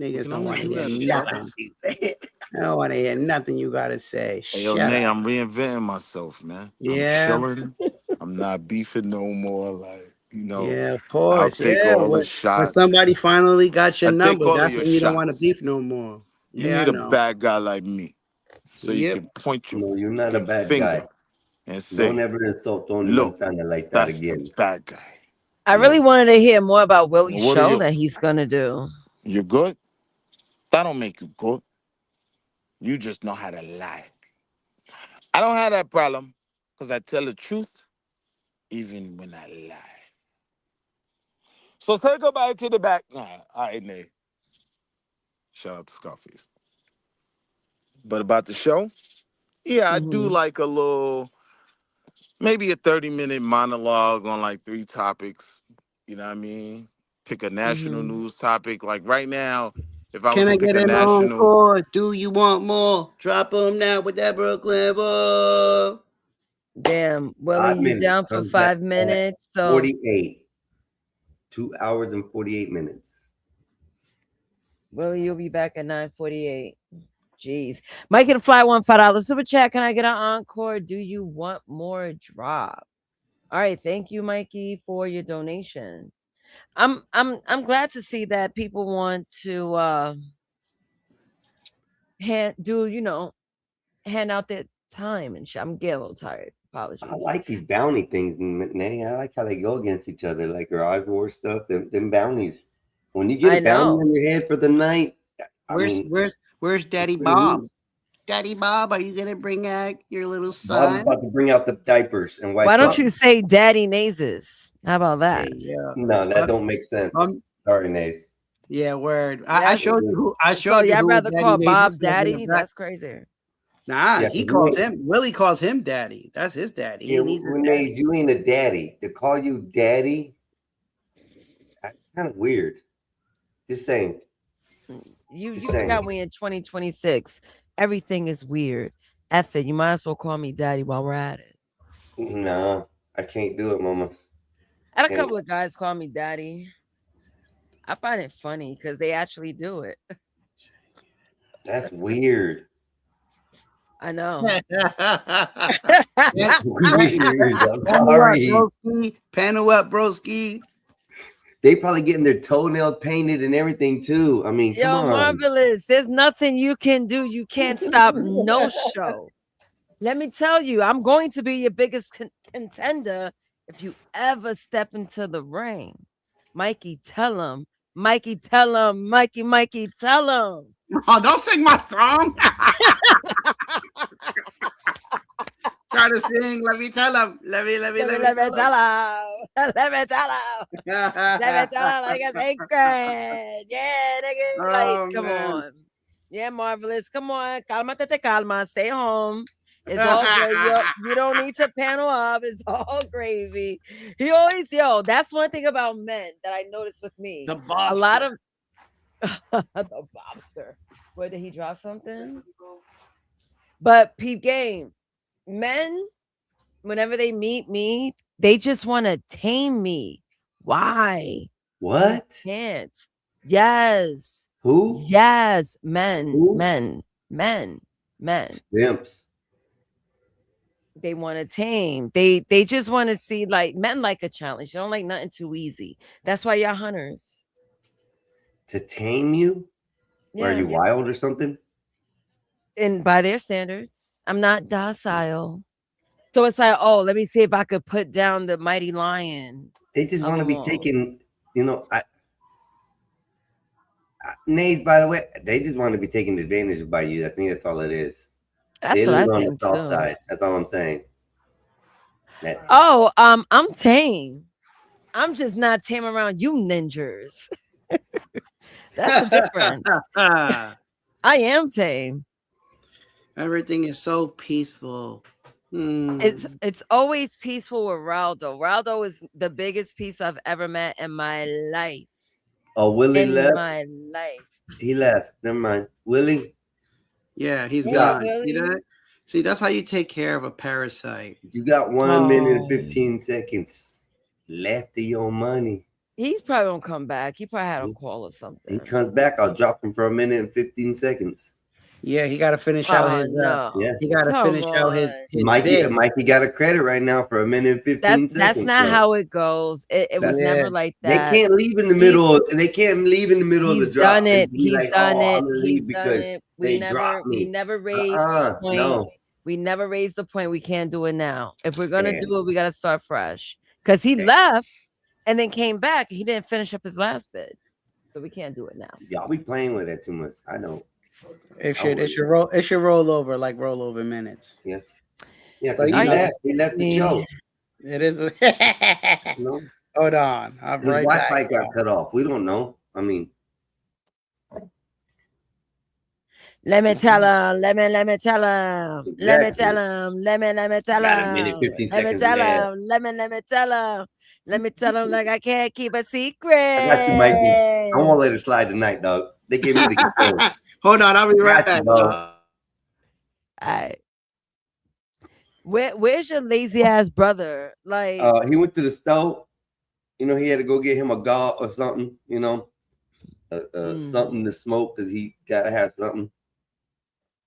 We Niggas can don't only want to do hear that as nothing. brothers. I don't want to hear nothing you gotta say. Hey, yo, Shut Nay, up. I'm reinventing myself, man. I'm Yeah, chilling. I'm not beefing no more. Like, yeah, of I'll course. take Yeah. all the When shots. somebody finally got your I take number, all of that's your when you don't want to shots. beef no more. You Yeah, I need a know. bad guy like me so you Yep. can point your No, you're not a fucking bad finger guy. and Don't say, ever insult Tony look, Montana like that that's the again. bad guy. I really No. wanted to hear more about Willie's What are show you? that he's gonna do. You good? That don't make you good. You just know how to lie. I don't have that problem because I tell the truth even when I lie. So say goodbye to the back. Nah, all right, Nay. Shout out to Scarface. But about the show, yeah, I do Hmm. like a little, maybe a 30-minute monologue on like 3 topics. You know what I mean? Pick a national Hmm. news topic. Like right now, if I was Can to I pick get a an national, encore? Do you want more? Drop them now with that Brooklyn boy. Damn, Willie, 5 you minutes. down for Comes back 5 minutes? at So 48. 2 hours and 48 minutes. Willie, you'll be back at 9:48. Jeez. Mikey the Fly one $5 super chat. Can I get an encore? Do you want more drop? All right, thank you, Mikey, for your donation. I'm glad to see that people want to hand out their time and shit. I'm getting a little tired. I Apologies. like these bounty things, Nanny. I like how they go against each other, like Garage War stuff. Them bounties. When you get a I bounty know. on your head for the night, I Where's mean, where's where's it's Daddy pretty Bob? neat. Daddy Bob, are you gonna bring out your little Bob's son? about to bring out the diapers and Why wipe don't up. you say Daddy Nazes? How about that? Hey, yeah. No, that Fuck, don't make sense. um, Sorry, Nace. yeah, word. I That's showed you who I so showed you y'all who rather Daddy call Maze Bob was in the Daddy? back. That's crazy. Nah, Yeah, he because you calls ain't. him. Willie calls him Daddy. That's his daddy. Yeah, He needs his Nace, daddy. you ain't a daddy. To call you daddy, Kind of weird. Just saying. You Just forgot saying. we in 2026. Everything is weird. F it. You might as well call me daddy while we're at it. Nah, I can't do it, Mama. I had a Can't. couple of guys call me daddy. I find it funny because they actually do it. That's weird. I know. That's weird. I'm Panel up, sorry. broski. Panel up, broski. They probably getting their toenails painted and everything too. I mean, come Yo, on. Marvelous. There's nothing you can do. You can't stop no show. Let me tell you, I'm going to be your biggest contender if you ever step into the ring. Mikey, tell him. Mikey, tell him. Mikey, tell him. Oh, don't sing my song. Try to sing. Let me tell him. Let me Let me tell him. Let me tell him. Let me tell him like it's sacred. Yeah, nigga. Like, come on. Yeah, Marvelous. Come on. Calmate te calma. Stay home. It's all good. You don't need to panel up. It's all gravy. He always, that's one thing about men that I noticed with me. The Bobster. A lot of the Bobster. Where did he drop something? But peep game. Men, whenever they meet me, they just want to tame me. Why? What? You can't. Yes. Who? Yes. Men. Who? Men. Simps. They want to tame. They just want to see, like, men like a challenge. They don't like nothing too easy. That's why y'all hunters. To tame you? Yeah. Are you wild or something? And by their standards, I'm not docile. So it's like, oh, let me see if I could put down the mighty lion. They just want to be taken, Nays, by the way, they just want to be taken advantage of by you. I think that's all it is. That's they what I live on the think soft too. side. That's all I'm saying. Oh, I'm tame. I'm just not tame around you ninjas. That's the difference. I am tame. Everything is so peaceful. It's always peaceful with Raldo. Raldo is the biggest piece I've ever met in my life. Oh, Willie left. My life. He left. Never mind. Willie. Yeah, he's gone. See that? See, that's how you take care of a parasite. You got 1 minute and 15 seconds left of your money. He's probably gonna come back. He probably had a call or something. He comes back, I'll drop him for 1 minute and 15 seconds. Yeah, he got to finish out his. Yeah, he got to finish out his. Mikey got a credit right now for 1 minute and 15 seconds. That's not how it goes. It was never like that. They can't leave in the middle. They can't leave in the middle of the drop. Done it. He's like, done oh, it. I'm gonna He's leave done because it. they dropped me. We never raised the point. No. We never raised the point. We can't do it now. If we're gonna do it, we gotta start fresh. Because he left and then came back. He didn't finish up his last bid, so we can't do it now. Y'all be playing with that too much. I know. It should roll over like rollover minutes. Yeah. Yeah, because he left the show. It is. No. Hold on. I'm right back. Wi-Fi got cut off. We don't know. I mean, let me tell him. Let me tell him. Exactly. Let me tell him. Let me tell him. Got a minute, 15 let me seconds tell left. him. Let me tell him. Let me tell him like I can't keep a secret. I got you, Mikey. I won't let it slide tonight, dog. They gave me the control. Hold on, I'll be right back. All right. Where's your lazy ass brother? Like, he went to the store. He had to go get him a gall or something. Something to smoke because he gotta have something.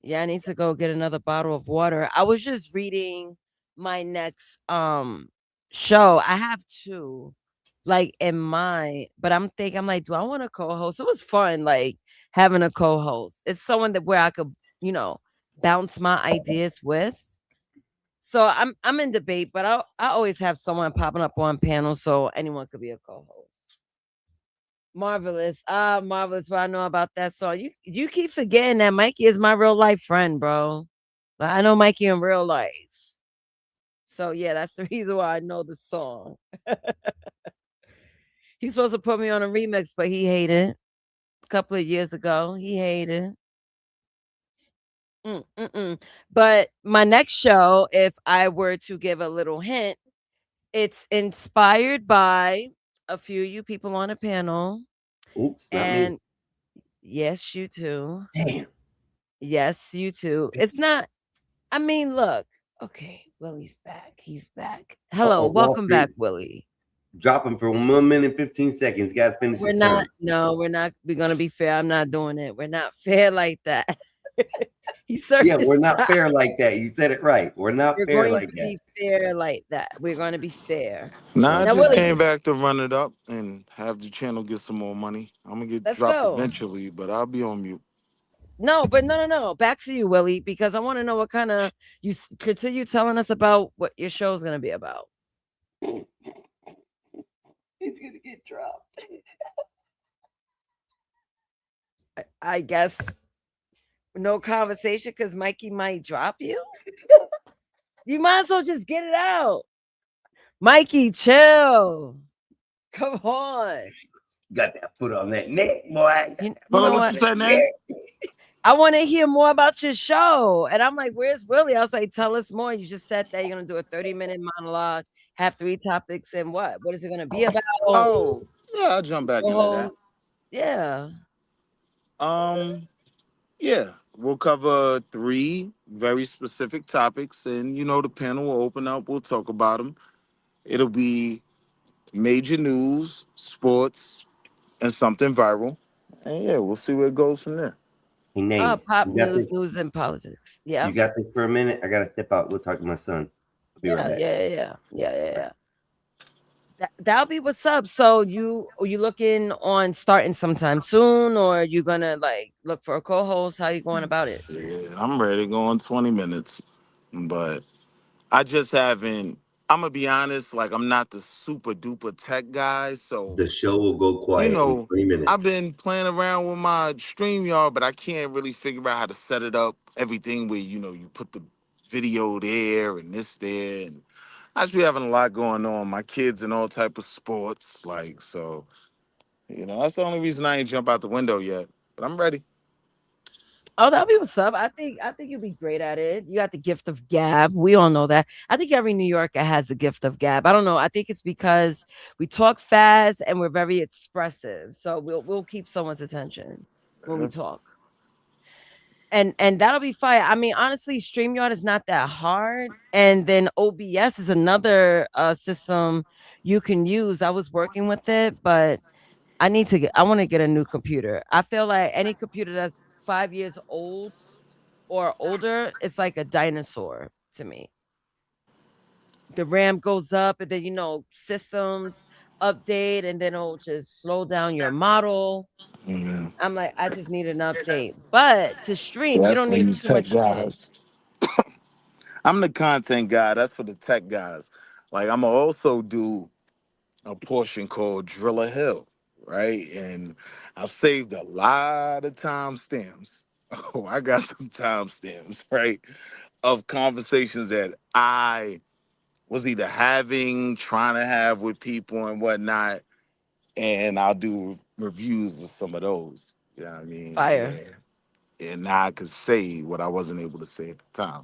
Yeah, I need to go get another bottle of water. I was just reading my next show. I have two, like, in mind, but I'm like, do I want a co-host? It was fun, like having a co-host. It's someone where I could, bounce my ideas with. So I'm in debate, but I always have someone popping up on panels, so anyone could be a co-host. Marvelous. Marvelous. What I know about that song. You keep forgetting that Mikey is my real life friend, bro. Like, I know Mikey in real life. So yeah, that's the reason why I know the song. He's supposed to put me on a remix, but he hated it. A couple of years ago. He hated it. But my next show, if I were to give a little hint, it's inspired by a few of you people on a panel, Oops, not me. and yes, you too. Damn. Yes, you too. It's not. I mean, look. Okay, Willie's back. He's back. Hello, Uh-oh, Wall welcome back, Street. Willie. Drop him for 1 minute and 15 seconds. Got to finish We're his not. turn. No, we're not. We're gonna be fair. I'm not doing it. We're not fair like that. He served Yeah, his we're not time. fair like that. You said it right. We're not We're fair going like to that. be fair like that. We're going to be fair. Nah, I Now, Okay, just Willie, came back to run it up and have the channel get some more money. I'm gonna get let's dropped go. eventually, but I'll be on mute. No, but no. Back to you, Willie, because I want to know what kind of continue telling us about what your show is going to be about. he's gonna get dropped. I guess no conversation because Mikey might drop you. You might as well just get it out. Mikey, chill. Come on. Got that foot on that neck, boy. You Hold on, know what what? you say, Nate? I want to hear more about your show. And I'm like, where's Willie? I was like, tell us more. You just said that you're going to do a 30-minute monologue, have 3 topics, and what? What is it going to be about? Oh, yeah, I'll jump back into that. Oh, yeah. Yeah, we'll cover 3 very specific topics, and the panel will open up. We'll talk about them. It'll be major news, sports, and something viral. And yeah, we'll see where it goes from there. Hey, Nays, Pop you got news, this? news and politics. Yeah. You got this for a minute? I gotta step out. Go talk to my son. I'll be right back. Yeah. That'll be what's up. So you looking on starting sometime soon, or you gonna like look for a co-host? How you going about it? Yeah, I'm ready to go in 20 minutes, but I just haven't. I'm gonna be honest, like I'm not the super duper tech guy, so The show will go you quiet in know, 20 I've minutes. been playing around with my StreamYard, but I can't really figure out how to set it up. Everything where you put the video there and this there, and I just be having a lot going on. My kids in all type of sports, like so. That's the only reason I ain't jump out the window yet. But I'm ready. Oh, that'll be what's up. I think you'll be great at it. You got the gift of gab. We all know that. I think every New Yorker has a gift of gab. I don't know. I think it's because we talk fast and we're very expressive. So we'll keep someone's attention when we talk. And that'll be fire. I mean, honestly, StreamYard is not that hard. And then OBS is another system you can use. I was working with it, but I want to get a new computer. I feel like any computer that's 5 years old or older, it's like a dinosaur to me. The RAM goes up, and then systems update, and then it'll just slow down your model. Yeah. I'm like, I just need an update. But to stream, you That's don't for need you too tech much RAM. guys. I'm the content guy. That's for the tech guys. Like I'm gonna also do a portion called Driller Hill, right? And I've saved a lot of timestamps. Oh, I got some timestamps, right? Of conversations that I was either having, trying to have with people and whatnot. And I'll do reviews of some of those. You know what I mean? Fire. And now I could say what I wasn't able to say at the time.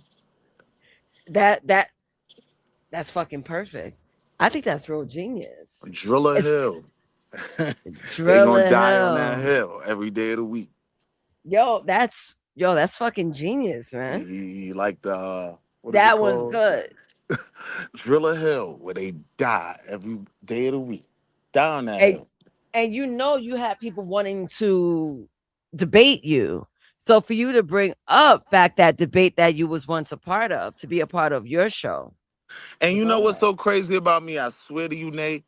That's fucking perfect. I think that's real genius. Driller It's Hill. They gonna Driller die on that Hill. hill every day of the week. That's fucking genius, man. He like the what is it That one's called? good. Driller Hill, where they die every day of the week. Die on that And hill. and you had people wanting to debate you. So for you to bring up back that debate that you was once a part of to be a part of your show And was you know what's hard. so crazy about me? I swear to you, Nate,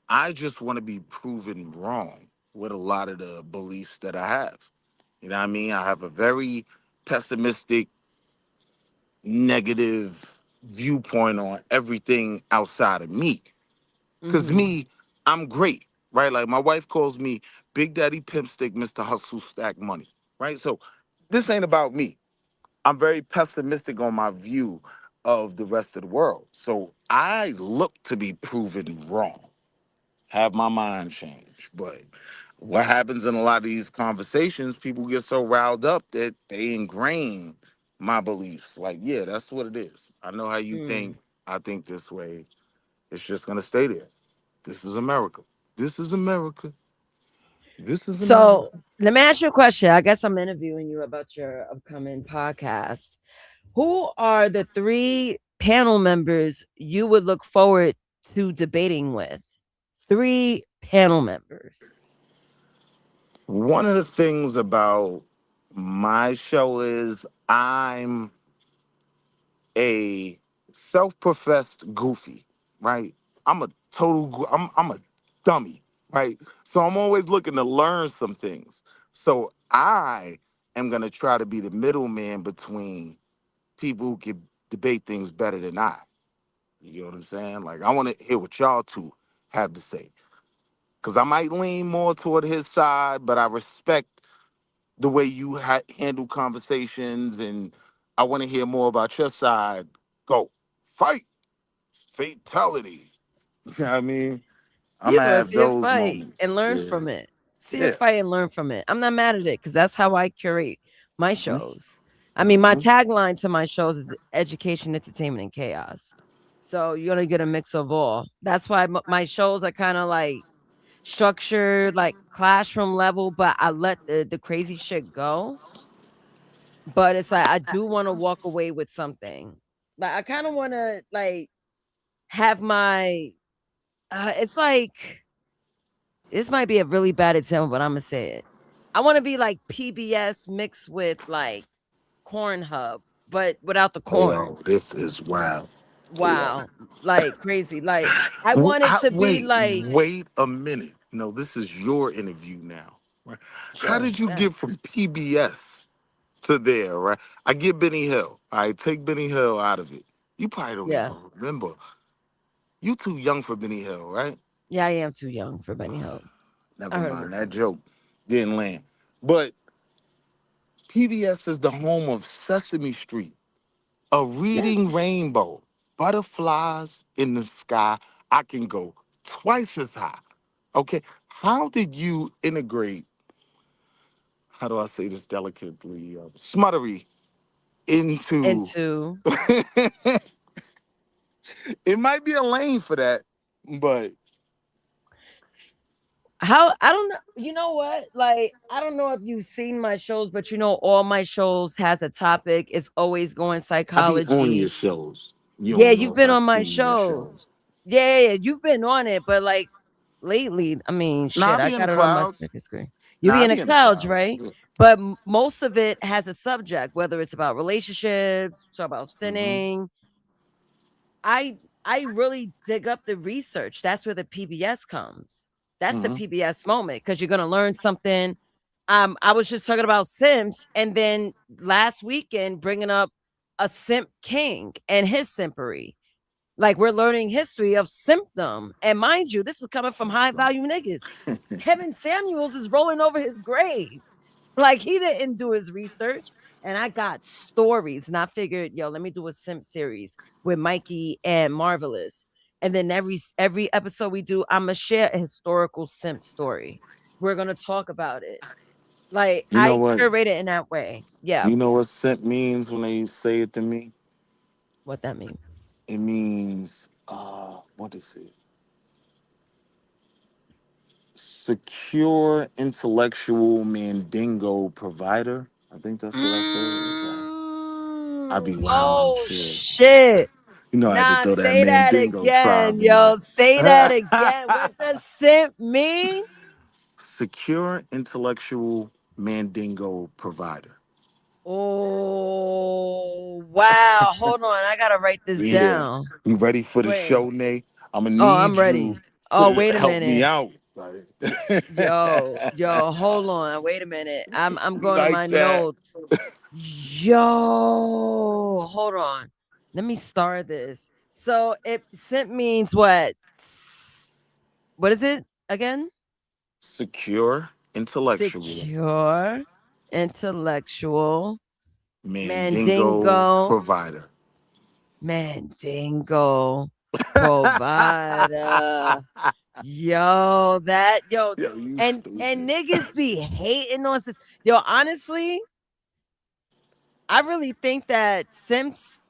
I just want to be proven wrong with a lot of the beliefs that I have. You know what I mean? I have a very pessimistic, negative viewpoint on everything outside of me. Because Mhm. me, I'm great, right? Like my wife calls me Big Daddy Pimp Stick, Mr. Hustle Stack Money, right? So this ain't about me. I'm very pessimistic on my view of the rest of the world. So I look to be proven wrong, have my mind changed. But what happens in a lot of these conversations, people get so riled up that they ingrain my beliefs. Like, yeah, that's what it is. I know how you think. Mm. I think this way. It's just gonna stay there. This is America. This is America. This is So America. let me ask you a question. I guess I'm interviewing you about your upcoming podcast. Who are the 3 panel members you would look forward to debating with? 3 panel members. One of the things about my show is I'm a self-professed goofy, right? I'm a dummy, right? So I'm always looking to learn some things. So I am gonna try to be the middleman between people who can debate things better than I. You know what I'm saying? Like I want to hear what y'all two have to say, because I might lean more toward his side, but I respect the way you handle conversations, and I want to hear more about your side. Go fight, fatality. You know what I mean? I'm You gonna just want to have see a those fight moments. and learn Yeah, from it. See a yeah. fight and learn from it. I'm not mad at it because that's how I curate my Hmm. shows. I mean, my tagline to my shows is education, entertainment, and chaos. So you're gonna get a mix of all. That's why my shows are kind of like structured, like classroom level, but I let the crazy shit go. But it's like I do want to walk away with something. Like I kind of want to like have my. It's like this might be a really bad example, but I'm gonna say it. I want to be like PBS mixed with like Corn Hub, but without the corn. Yo, this is wild. Yeah. Wow, like crazy. Like I want it to be Wait, like wait a minute. No, this is your interview now. Right? How sure, did you yeah, get from PBS to there? Right. I get Benny Hill. All right, take Benny Hill out of it. You probably don't yeah, even remember. You too young for Benny Hill, right? yeah. I am too young for Benny Hill. I Never heard mind. him. That joke didn't land. But PBS is the home of Sesame Street, a Yeah, reading rainbow, butterflies in the sky. I can go twice as high. Okay. How did you integrate, how do I say this delicately, smuttery into, into it might be a lane for that, but how I don't know. You know what? Like I don't know if you've seen my shows, but you know all my shows has a topic. It's always going I be on your psychology. shows. You Yeah, don't know you've if been I on my seen your shows. shows. Yeah, yeah, yeah, you've been on it, but like lately, I mean, Nah, I shit, I be in the got it on my clouds. second screen. You Nah, be I in the be in the clouds, clouds. right? Yeah. But most of it has a subject, whether it's about relationships, talk about Hmm. sinning. I really dig up the research. That's where the PBS comes. That's the Hmm. PBS moment because you're gonna learn something. I was just talking about simps, and then last weekend bringing up a simp king and his simpery. Like we're learning history of symptom. And mind you, this is coming from high value niggas. Kevin Samuels is rolling over his grave. Like he didn't do his research. And I got stories. And I figured, yo, let me do a simp series with Mikey and Marvelous. And then every episode we do, I'm gonna share a historical simp story. We're gonna talk about it. Like You know I what? curate it in that way. Yeah. You know what scent means when they say it to me? What that mean? It means what is it? Secure intellectual mandingo provider. I think that's what I said. I be wilding Oh shit. shit. You know I had to Nah, throw that say that mandingo again, tribe in there. yo. Say that again. What does simp mean? Secure intellectual mandingo provider. Oh wow. Hold on. I gotta write this Yeah. down. You ready for the Wait. show, Nate? I'm gonna Oh, need I'm you ready. Oh, to wait a help me minute. out. Like, Yo, hold on. Wait a minute. I'm you going to like my that? notes. Yo, hold on. Let me start this. So it simp means what? What is it again? Secure intellectual Secure, intellectual, mandingo mandingo, provider. mandingo provider. Yo, Yo, you and stupid. niggas be hating on this. Yo, honestly, I really think that simps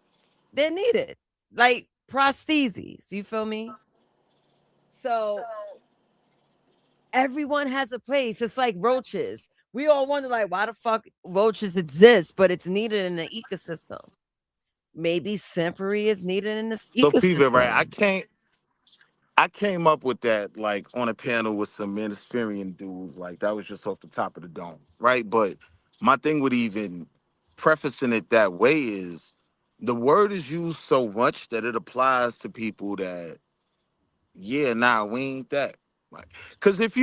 they need it. Like prostheses, you feel me? So Everyone has a place. It's like roaches. We all wonder, like, why the fuck roaches exist, but it's needed in the ecosystem. Maybe simpery is needed in this So people, right? ecosystem. I came up with that like on a panel with some Ministerian dudes. Like that was just off the top of the dome, right? But my thing with even prefacing it that way is the word is used so much that it applies to people that, yeah, nah, we ain't that. Like, cause if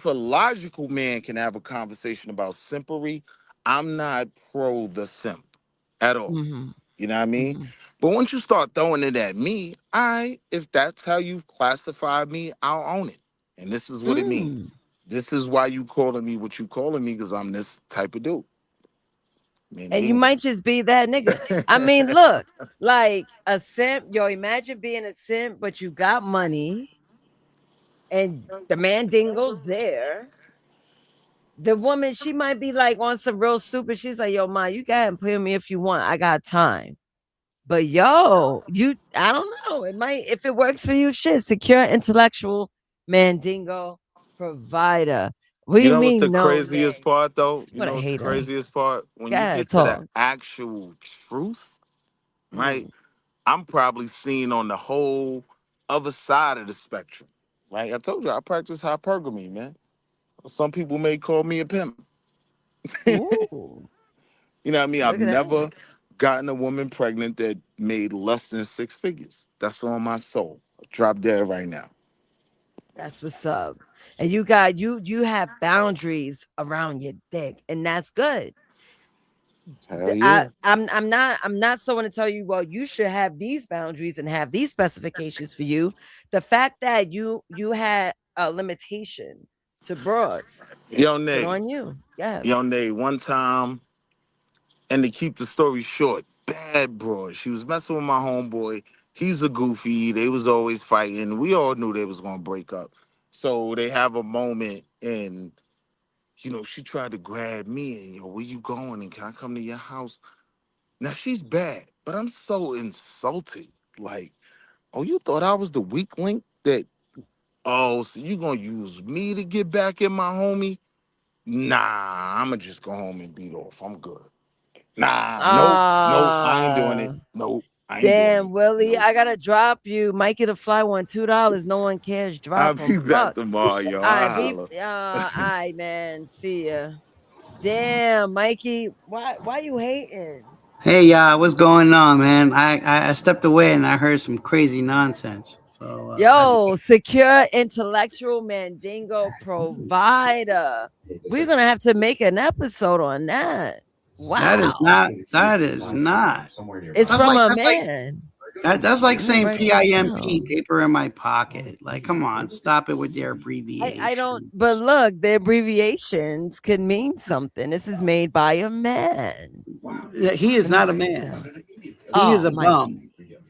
a logical man can have a conversation about simpery, I'm not pro the simp at all. Mhm. You know what I mean? Mhm. But once you start throwing it at me, if that's how you've classified me, I'll own it. And this is what it Mm. means. This is why you calling me what you calling me, because I'm this type of dude. Man, And they you ain't might just be that nigga. I mean, look, like a simp, yo, imagine being a simp, but you got money and the man dingo's there. The woman, she might be like on some real stupid. She's like, yo, ma, you can play with me if you want. I got time. But yo, I don't know. It might, if it works for you, shit, secure intellectual mandingo provider. What do You you know what's the mean, no craziest name? part though? You What a know what's the hater. craziest part? When you God, get to the talk. actual truth, right? Mm. I'm probably seen on the whole other side of the spectrum. Right? I told you I practice hypergamy, man. Some people may call me a pimp. Ooh, You know what I mean? I've look at that. never gotten a woman pregnant that made less than 6 figures. That's on my soul. Drop dead right now. That's what's up. And you have boundaries around your dick, and that's good. Hell yeah. I'm not someone to tell you, well, you should have these boundaries and have these specifications for you. The fact that you had a limitation to broads, Yo, good Nay. on you. Yeah. Yo, Nay, one time, and to keep the story short, bad broad. She was messing with my homeboy. He's a goofy. They was always fighting. We all knew they was gonna break up. So they have a moment and she tried to grab me and where you going? And can I come to your house? Now she's bad, but I'm so insulted. Like, oh, you thought I was the weak link that, oh, so you gonna use me to get back at my homie? Nah, I'ma just go home and beat off. I'm good. Nah, nope, I ain't doing it. Ah, Nope, I ain't doing damn, it. Willie, Nope. I gotta drop you. Mikey the Fly won $2. No one cares. I'll Drop him. be back Fuck. tomorrow, yo. All I right, be holla. all right, man. See ya. Damn, Mikey, why you hating? Hey, what's going on, man? I stepped away and I heard some crazy nonsense. So I Yo, just secure intellectual mandingo provider. We're gonna have to make an episode on that. Wow. that is not. It's That's from like a that's like man. that's like Let me saying write this PIMP, down. paper in my pocket. Like, come on, stop it with your I don't, abbreviation. but look, the abbreviations can mean something. This is made by a man. He is Let me not a write this down. man. He is Oh, a Mikey. bum.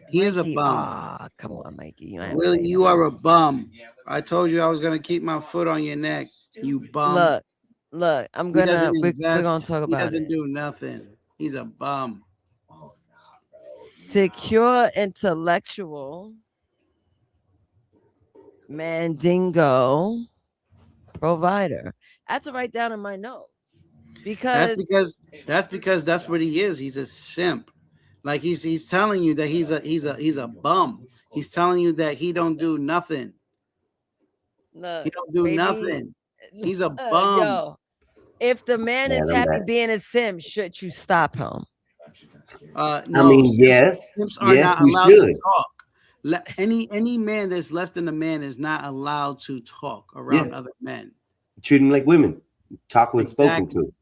He is a Mikey. bum. Ah, come on, Mikey. You don't have to Will, say you that. are a bum. I told you I was gonna keep my foot on your neck. You bum. Look, look, He doesn't we're gonna invest. talk He about doesn't it. do nothing. He's a bum. Secure intellectual mandingo provider. I have to write down in my notes That's because because that's what he is. He's a simp. Like he's telling you that he's a bum. He's telling you that he don't do nothing. He look, don't do baby, nothing. He's a bum. yo, if the man Yeah, is them happy guys. being a sim, should you stop him? I No, mean, yes, simps are yes, not we allowed to should talk. Any man that's less than a man is not allowed to talk yeah around other men. treat them like women. Talk when spoken Exactly. to.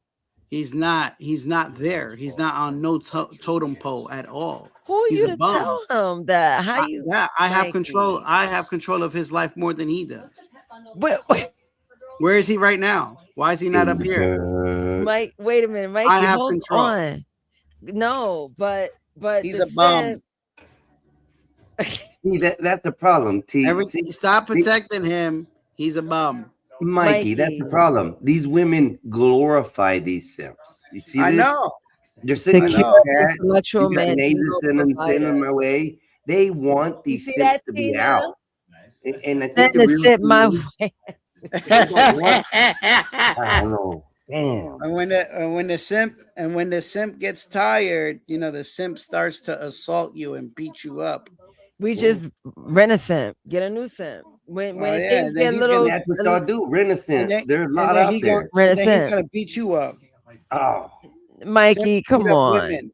He's not. He's not there. He's not on no totem pole at all. Who are He's you a to bum. tell him that? How you, I have control. Mikey? I have control of his life more than he does. But Where is he right now? Why is he not In up the here? dirt. Mike, wait a minute, I Mikey, have hold control. on. No, but He's the a bum. sim. See that's the problem. See, Stop protecting him. He's a bum. Mikey, that's the Mikey, problem. These women glorify these simps. You see I this? know. They're sitting I in the secure know. chat. intellectual You got neighbors mandingo sending provider. my way. They want You these see simps that, to be Tina? out. And I think Send the a real sip my key way. I don't know. Damn. And when the simp gets tired, you know, the simp starts to assault you and beat you up. We just rent a simp, get a new simp. Oh When yeah, things and then get he's And gonna little, that's what y'all do. and Renaissance. then There's a and lot then out there. rent a then he's simp. gonna beat you up. Oh, Mikey, Simps beat come up on, women.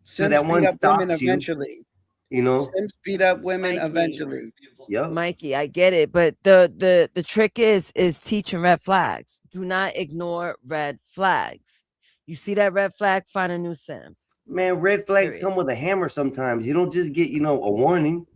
so Simps that beat one up women stops you, eventually. you know? Simps beat up women Mikey. eventually. Yep. Mikey, I get it, but the trick is teaching red flags. Do not ignore red flags. You see that red flag, find a new simp. Man, red flags Period. come with a hammer sometimes. You don't just get, a warning.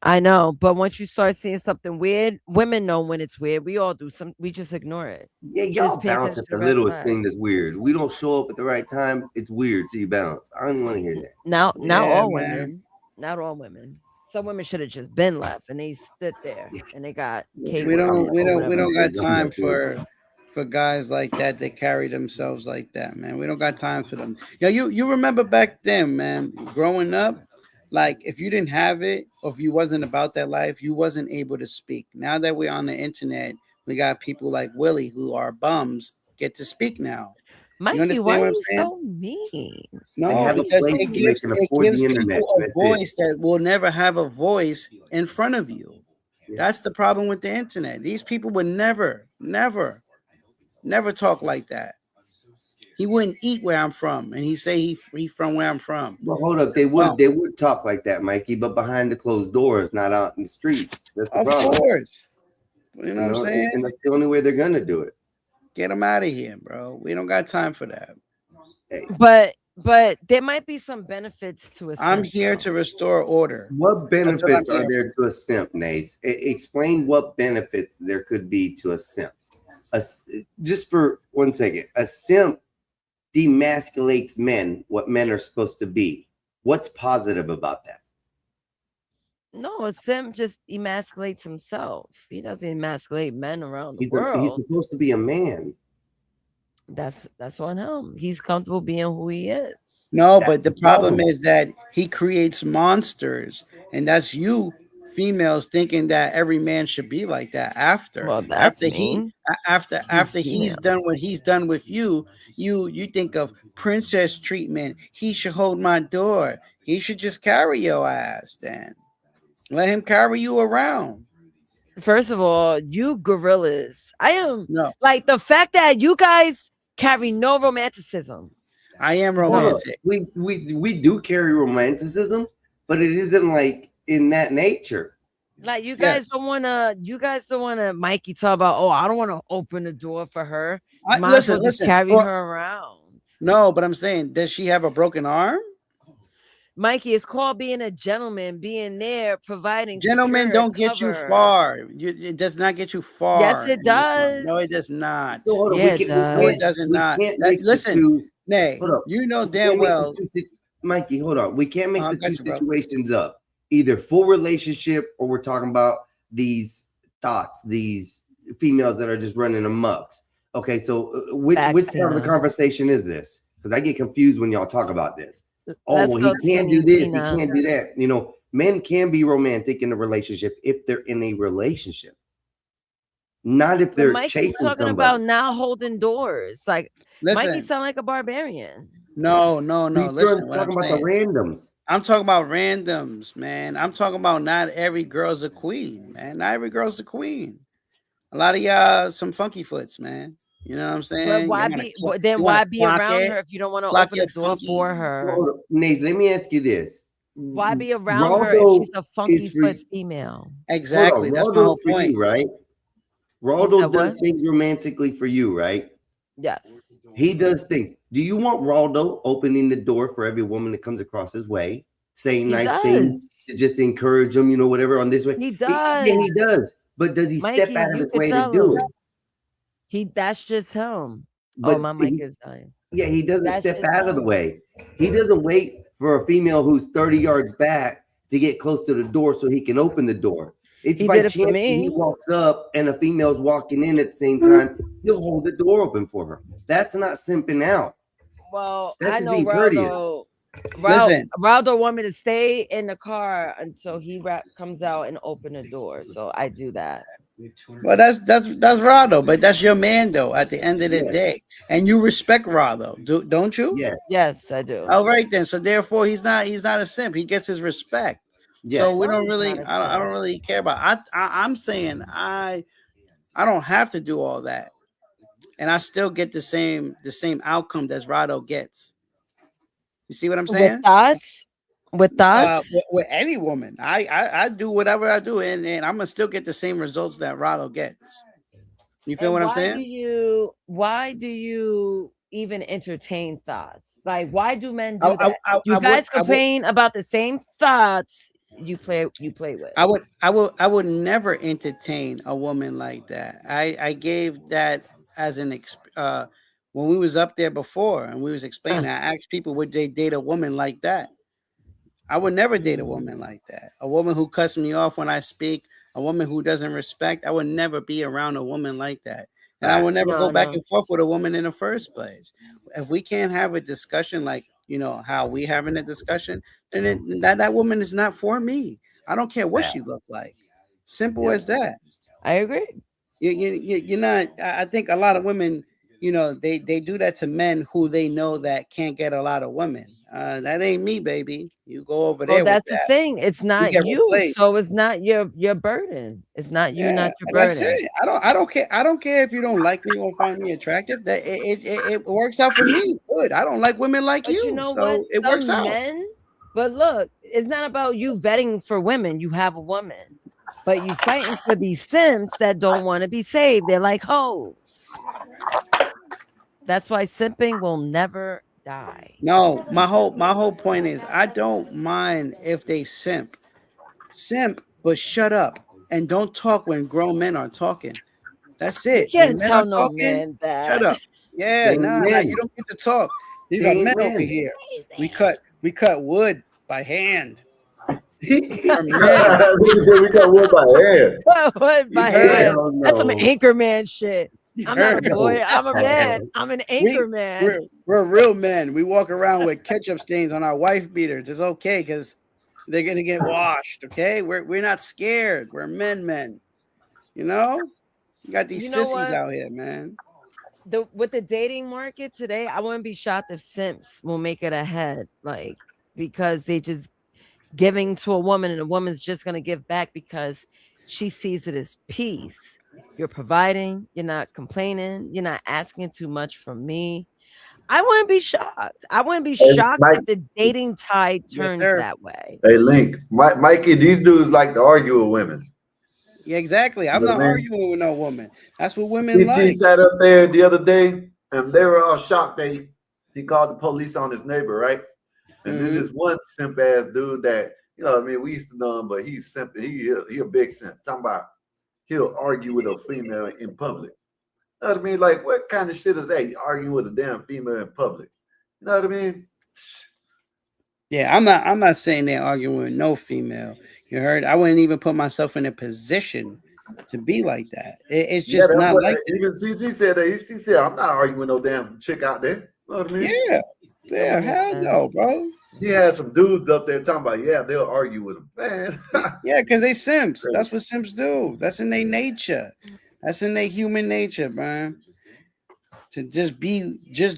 I know, but once you start seeing something weird, women know when it's weird. We all do some. We just ignore it. Yeah, y'all Just pay bounce attention at to the the red littlest flag. thing that's weird. We don't show up at the right time. It's weird, so you bounce. I don't even want to hear that. Not Yeah, all man. women. Not all women. Some women should have just been left, and they stood there, and they got We cable don't we or don't we whatever. don't got I'm time not sure. for guys like that that carry themselves like that, man. We don't got time for them. Yeah, you remember back then, man, growing up, like if you didn't have it or if you wasn't about that life, you wasn't able to speak. Now that we're on the internet, we got people like Willie who are bums get to speak now. You Mikey, why understand are what I'm you saying? so mean? They No, have a because place where they can it afford gives the internet. people a That's it. voice that will never have a voice in front of you. Yeah. That's the problem with the internet. These people would never talk like that. He wouldn't eat where I'm from, and he say he from where I'm from. Well, hold up. They Well, would talk like that, Mikey, but behind the closed doors, not out in the streets. That's the of problem. course, you know what I'm And, saying. and that's the only way they're gonna do it. Get them out of here, bro. We don't got time for that. Hey, But there might be some benefits to a I'm simp, here though. to restore order. what That's what I'm benefits are here there to a simp, Nace? Explain what benefits there could be to a simp. Just for 1 second, a simp demasculates men, what men are supposed to be. What's positive about that? No, a simp just emasculates himself. He doesn't emasculate men around the He's world. supposed to be a man. That's on him. He's comfortable being who he is. No, That's but the the problem problem. is that he creates monsters, and that's you females thinking that every man should be like that. Well, that's mean. You After he's done females. what he's done with you, you think of princess treatment. He should hold my door. He should just carry your ass. Then let him carry you around. First of all, you gorillas. I am No, like the fact that you guys carry no romanticism. I am Hold up. romantic. We do carry romanticism, but it isn't like in that nature. Like you guys Yes. don't wanna Mikey talk about, oh, I don't want to open the door for her. Might as well Listen, just listen. carry her around. No, but I'm saying, does she have a broken arm? Mikey, it's called being a gentleman, being there, providing Gentlemen secure don't get you cover. far. It does not get you Yes, far it in this one. No, it does. does not. So hold on, Yeah, it No, it does. doesn't not. we can't mix the Listen, two. Nay, Hold up. you know We damn can't mix well. Mikey, hold on. We can't mix I the got two you, bro. situations up. Either full relationship or we're talking about these thoughts, these females that are just running amucks. Okay, so which part of the Tina. conversation is this? Because I get confused when y'all talk about this. Oh, Let's well, go, he can't Teeny do this, Tina. he can't do that. Men can be romantic in a relationship if they're in a relationship, not if But they're Mikey's chasing talking somebody. about now holding doors. Like Mikey Listen, sound like a barbarian. no. We're Listen, what I'm talking about the saying. randoms. I'm talking about randoms, man. I'm talking about not every girl's a queen, man. Not every girl's a queen. A lot of y'all some funky foots, man. You know what I'm But saying? why then You want why to be clock around it, her if you don't want to clock open the your door funky. for her? Hold up. Naze, let me ask you this. Why be around her if Raldo she's a funky is for foot female? Exactly. Hold on. That's my Raldo's whole for point. you, right? He Raldo said does what? things romantically for you, right? Yes. He does things. Do you want Raldo opening the door for every woman that comes across his way, saying He nice things does. to just encourage them, whatever on this way? He Yeah, he does. does. But does he step Mikey, out of you his could way to tell do him. it? That's just him. But My mic is dying. yeah, he doesn't That's step just out of the him. way. He doesn't wait for a female who's 30 yards back to get close to the door so he can open the door. It's He by did it for chance when he me. walks up and a female's walking in at the same time, he'll hold the door open for her. That's not simping out. Well, That's I just know being courteous. Listen, Raldo want me to stay in the car until he comes out and open the door. So I do that. Well, that's Rado, but that's your man though. At the end of the Yes. day, and you respect Rado, don't you? Yes. Yes, I do. All right then. So therefore, he's not a simp. He gets his respect. So Yes. we No, don't he's not really. a I don't simp. really care about. I'm saying I don't have to do all that, and I still get the same outcome that Rado gets. You see what I'm With saying? thoughts? With thoughts? With any woman, I do whatever I do, and I'm gonna still get the same results that Rado gets. You feel And what I'm saying? why do you even entertain thoughts? Like why do men I, do I, that? I, You I would guys I would complain about the same thoughts you play with. I would never entertain a woman like that. I gave that as when we was up there before and we was explaining. I asked people would they date a woman like that. I would never date a Mm. woman like that. A woman who cuts me off when I speak, a woman who doesn't respect. I would never be around a woman like that. And I Fact. would never go No, back no. and forth with a woman in the first place. If we can't have a discussion like, how we having a discussion, then that woman is not for me. I don't care what Fact. she looks like. Simple Yep. as that. I agree. You're not. I think a lot of women, they do that to men who they know that can't get a lot of women. That ain't me, baby. You go over Well, there with that's the that. thing. It's You not get you, replaced. so it's not your burden. It's not you, Yeah, not your and that's burden. it. I don't care. I don't care if you don't like me or find me attractive. That it works out for me. Good. I don't like women like But you you, know what? so it works Some out. men, but look, it's not about you vetting for women. You have a woman, but you fighting for these simps that don't want to be saved. They're like hoes. That's why simping will never die. No, my whole point is I don't mind if they simp, but shut up and don't talk when grown men are talking. That's You it. When can't men are tell no talking, man shut that. up. Yeah, They ain't nah, you men. don't get to talk. These They are ain't men over men. here. We cut wood by hand. We're men. He said we got wood by hand. What You by heard? hand? Hell That's some no. anchor man shit. You I'm not a heard? boy. No. I'm a man. I'm an we anchor man. we're real men. We walk around with ketchup stains on our wife beaters. It's okay because they're gonna get washed. Okay, we're not scared. We're men. You know, you got these You know sissies what? out here, man. With the dating market today, I wouldn't be shocked if simps will make it ahead, like because they just giving to a woman and a woman's just gonna give back because she sees it as peace. You're providing, you're not complaining, you're not asking too much from me. I wouldn't be shocked. I wouldn't be Hey, shocked Mike, if the dating tide Yes, turns sir. that way. hey, Link, Mikey, these dudes like to argue with women. Yeah, exactly. You I'm know not what I mean? arguing with no woman. That's what women PT like. sat up there the other day, and they were all shocked that he called the police on his neighbor, right? And then Hmm. this one simp ass dude that what I mean, we used to know him, but he's simp. He a big simp. Talking about he'll argue with a female in public. You know what I mean? Like, what kind of shit is that? You arguing with a damn female in public? You know what I mean? Yeah, I'm not saying they're arguing with no female. You heard? I wouldn't even put myself in a position to be like that. It's Yeah, just that's not what like even CG said. That he said, "I'm not arguing with no damn chick out there." You know what I that. mean? Yeah, That yeah, would make hell sense. no, bro. He had some dudes up there talking about, yeah, they'll argue with him, man. Yeah, because they simps. That's what simps do. That's in their nature. That's in their human nature, man. To just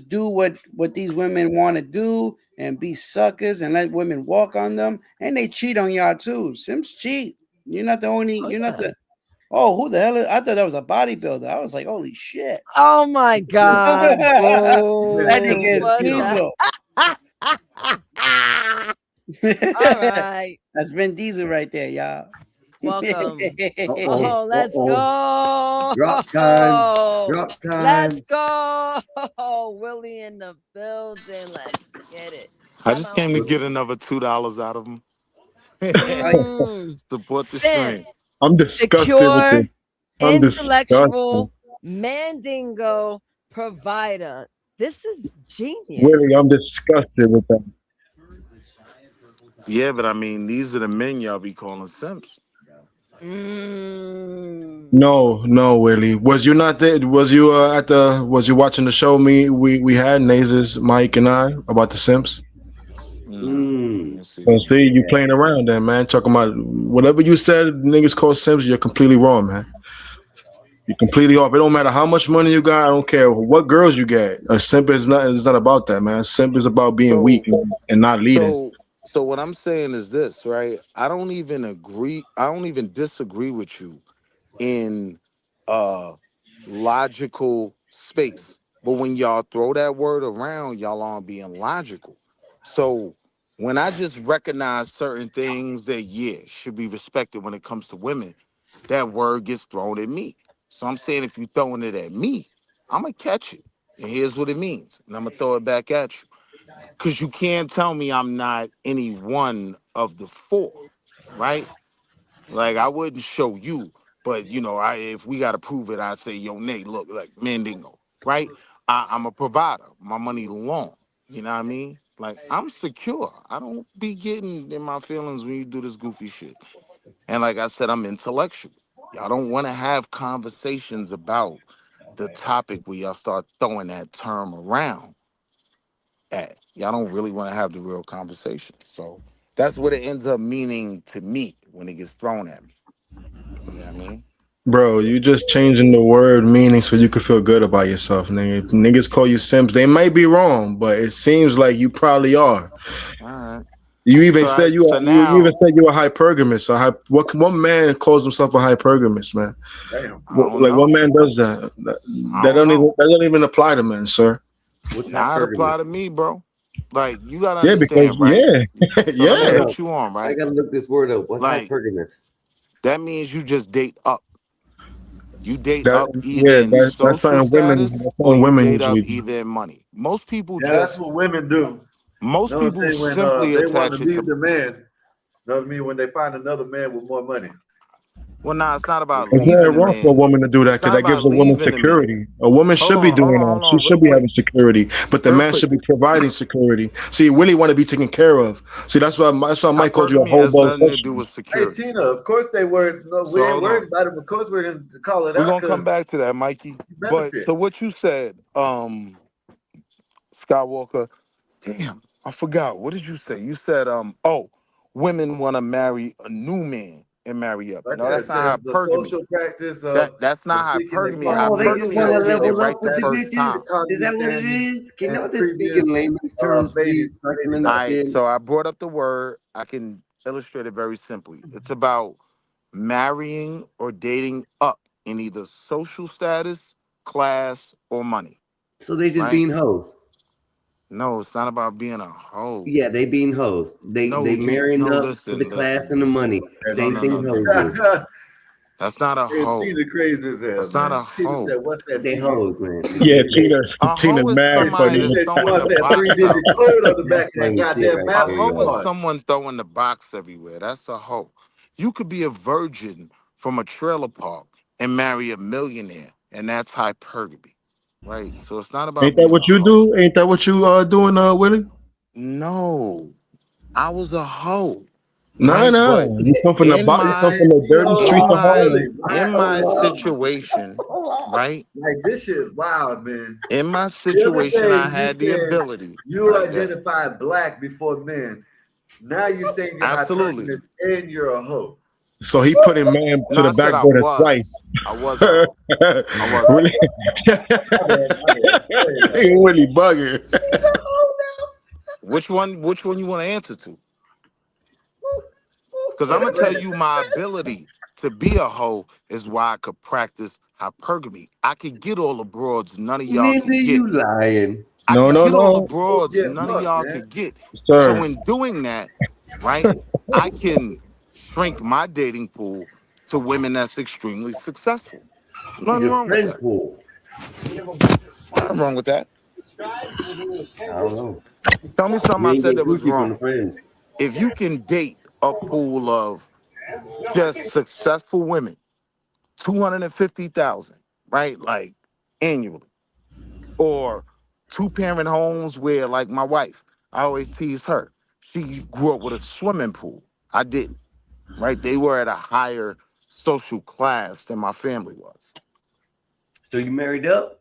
do what these women want to do and be suckers and let women walk on them, and they cheat on y'all too. Simps cheat. You're not the only. Oh You're not yeah. the. Oh, who the hell? I thought that was a bodybuilder. I was like, holy shit. Oh my god, That Simp boo. nigga is just What cheat on him. Diesel. the all right. That's Vin Diesel right there, y'all. Welcome. Uh-oh. Oh, let's Uh-oh. go. Drop time. Drop Let's time. go. Willie in the building. Let's get it. I How just about came to get another $2 out of him. Oh, yeah. Support the simp, stream. I'm disgusted with secure, this. I'm disgusted. intellectual, mandingo provider. This is genius. Willie, I'm disgusted with that. Yeah, but I mean, these are the men y'all be calling simps. Mm. No, Willie. Was you not there? Was you Was you watching the show? We had Nazes, Mike, and I about the Simps. Nah, I Mm. didn't see So that. see, you playing around then, man. Talking about whatever you said, niggas call Simps. You're completely wrong, man. You're completely off. It don't matter how much money you got. I don't care what girls you get. A simp is not. It's not about that, man. A simp is about being weak So and not leading. so what I'm saying is this, right? I don't even agree. I don't even disagree with you in uh logical space. But when y'all throw that word around, y'all aren't being logical. So when I just recognize certain things that yeah should be respected when it comes to women, that word gets thrown at me. So I'm saying if you throwing it at me, I'm gonna catch it. And here's what it means. And I'm gonna throw it back at you. Cause you can't tell me I'm not any one of the four, right? Like I wouldn't show you, but you know, I if we gotta prove it, I'd say, yo, Nate, look, like Mandingo, right? I'm a provider. My money long. You know what I mean? Like I'm secure. I don't be getting in my feelings when you do this goofy shit. And like I said, I'm intellectual. Y'all don't want to have conversations about the topic where y'all start throwing that term around at. Y'all don't really want to have the real conversation. So that's what it ends up meaning to me when it gets thrown at me. You know what I mean? Bro, you just changing the word meaning so you could feel good about yourself, nigga. If niggas call you simps, they might be wrong, but it seems like you probably are. All right. You even So said so you even now said you're a hypergamous. What man calls himself a hypergamist, man? Damn. I don't Like what know. man does that? I don't know. That don't even apply to men, sir. What's Now it apply hypergamous? to me, bro. Like you gotta Yeah, because understand, right? yeah, So let me Hold yeah. up. put you on, I right? gotta look this word up. What's Like hypergamous? that means you just date up. You date That up either in that's social something women. status That's or something you women date up usually do. either in money. Yeah, that's what women do. You Most know what I'm people saying? When simply they want to attach it leave to the man, you know what I mean? When they find another man with more money. well, nah, it's not about It's leaving not the wrong for a man. woman to do that It's because not that gives about a woman leaving the man. security. A woman should be doing that. Hold She on, should real be quick, having security, but the real man quick. should be providing security. See, Willie want to be taken care of. See, that's why Mike called you a Hypergamy whole has bug nothing to do question. with Hey security. Tina, of course they were. No, So we ain't hold worried on. about it. Of course we're gonna call it We're out gonna come because back to that, Mikey. you But benefit. so what you said, Skywalker, damn, I forgot. What did you say? You said, oh, women want to marry a new man and marry up. Right No, there it that's not says the hypergamy. social practice That's of not seeking hypergamy. equality Oh, they just Hypergamy with is want to when you get level individuals right up the with the that first meet bitches. time. Is economy that what it standards is? Can and y'all just speak in previous layman's terms, please, mated so I can All couples. right, understand? so I brought up the word. I can illustrate it very simply. It's about marrying or dating up in either social status, class, or money, So they just right? being hoes. No, it's not about being a hoe. Yeah, they being hoes. They No, marrying up for the listen, class listen, and the listen. money. And No, Same no, thing no, no, hoes no, do. no. That's not a hoe. Tina crazy as hell, That's not a man. Tina hoe. said, "What's that They CBC?" hoes, man. Yeah, A Tina hoe is mad And funny. somebody she that's said she throwing wants the that box three-digit out. code on the back That's of that funny shit goddamn right A there, hoe is y'all. Mastercard. someone throwing the box everywhere. That's a hoe. You could be a virgin from a trailer park and marry a millionaire, and that's hypergamy, right? So it's not about Ain't that being a what you hoe. do? Ain't that what you doing, Willie? No, I was a hoe, No, right? no. But You come from the dirty Hold in streets of on, my Willie. Harlem. in Why? my Hold on. situation, right? Like this shit is wild, man. In my The other situation, day I you had the said ability, you right? That identify black before men. Now you're saying you're absolutely. hypergamous and you're a hoe. So he put him man No, to the I said back I burner was. twice. I was a hoe. I was a Really? hoe. My bad, my bad. Go ahead, He though. really bugging. Which one you want to answer to? Because I'm gonna tell you my ability to be a hoe is why I could practice hypergamy. I could get all the broads none of y'all Nigga, could get. you lying. I No, could no, get all the no, broads Yeah, none of fuck, y'all man. could get. So sir. in doing that, right, I can shrink my dating pool to women that's extremely successful. Nothing Your wrong with friend that. pool. Nothing wrong with that. I don't know. Tell me something You I ain't said get that was coochie from the wrong. friends. If you can date a pool of just successful women, 250,000, right? Like annually. Or two-parent homes where like my wife, I always tease her. She grew up with a swimming pool. I didn't, right? They were at a higher social class than my family was. So you married up?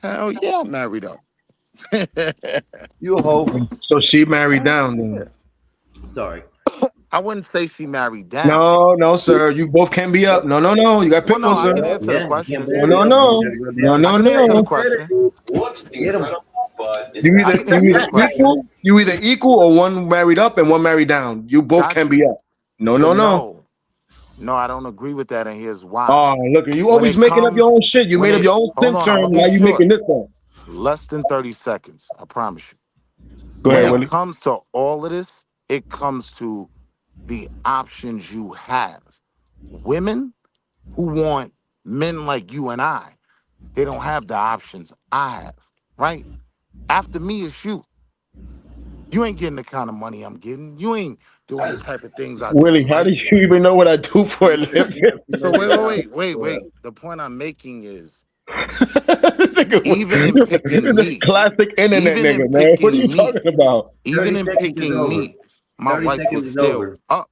Hell yeah, I'm married up. You a hoe? So she married Hell down yeah. then. Sorry. I wouldn't say she married down. No, sir. You both can be up. No. You got Well, pick no, one, I sir. can answer the Yeah, you can't question. both be up. You gotta go I down. can answer the No. question. Get him. You I either can answer the question. equal or one married up and one married down. You both Got can you. be up. No. No, I don't agree with that, and here's why. Oh, look, you When always it making up comes, your own shit. You when made up it, your own hold sim on, I'm term. gonna be Now you short. making this up. Less than 30 seconds, I promise you. Go When ahead, it Willie. comes to all of this, it comes to the options you have. Women who want men like you and I, they don't have the options I have, right? After me, it's you. You ain't getting the kind of money I'm getting. You ain't doing the type of things I do Willie, in how do life. you even know what I do for a living? So wait. The point I'm making is even in picking This me, classic internet even in nigga, man. What are you picking me, talking about? even 30 in seconds is picking over. me, my 30 wife seconds was is still over. up.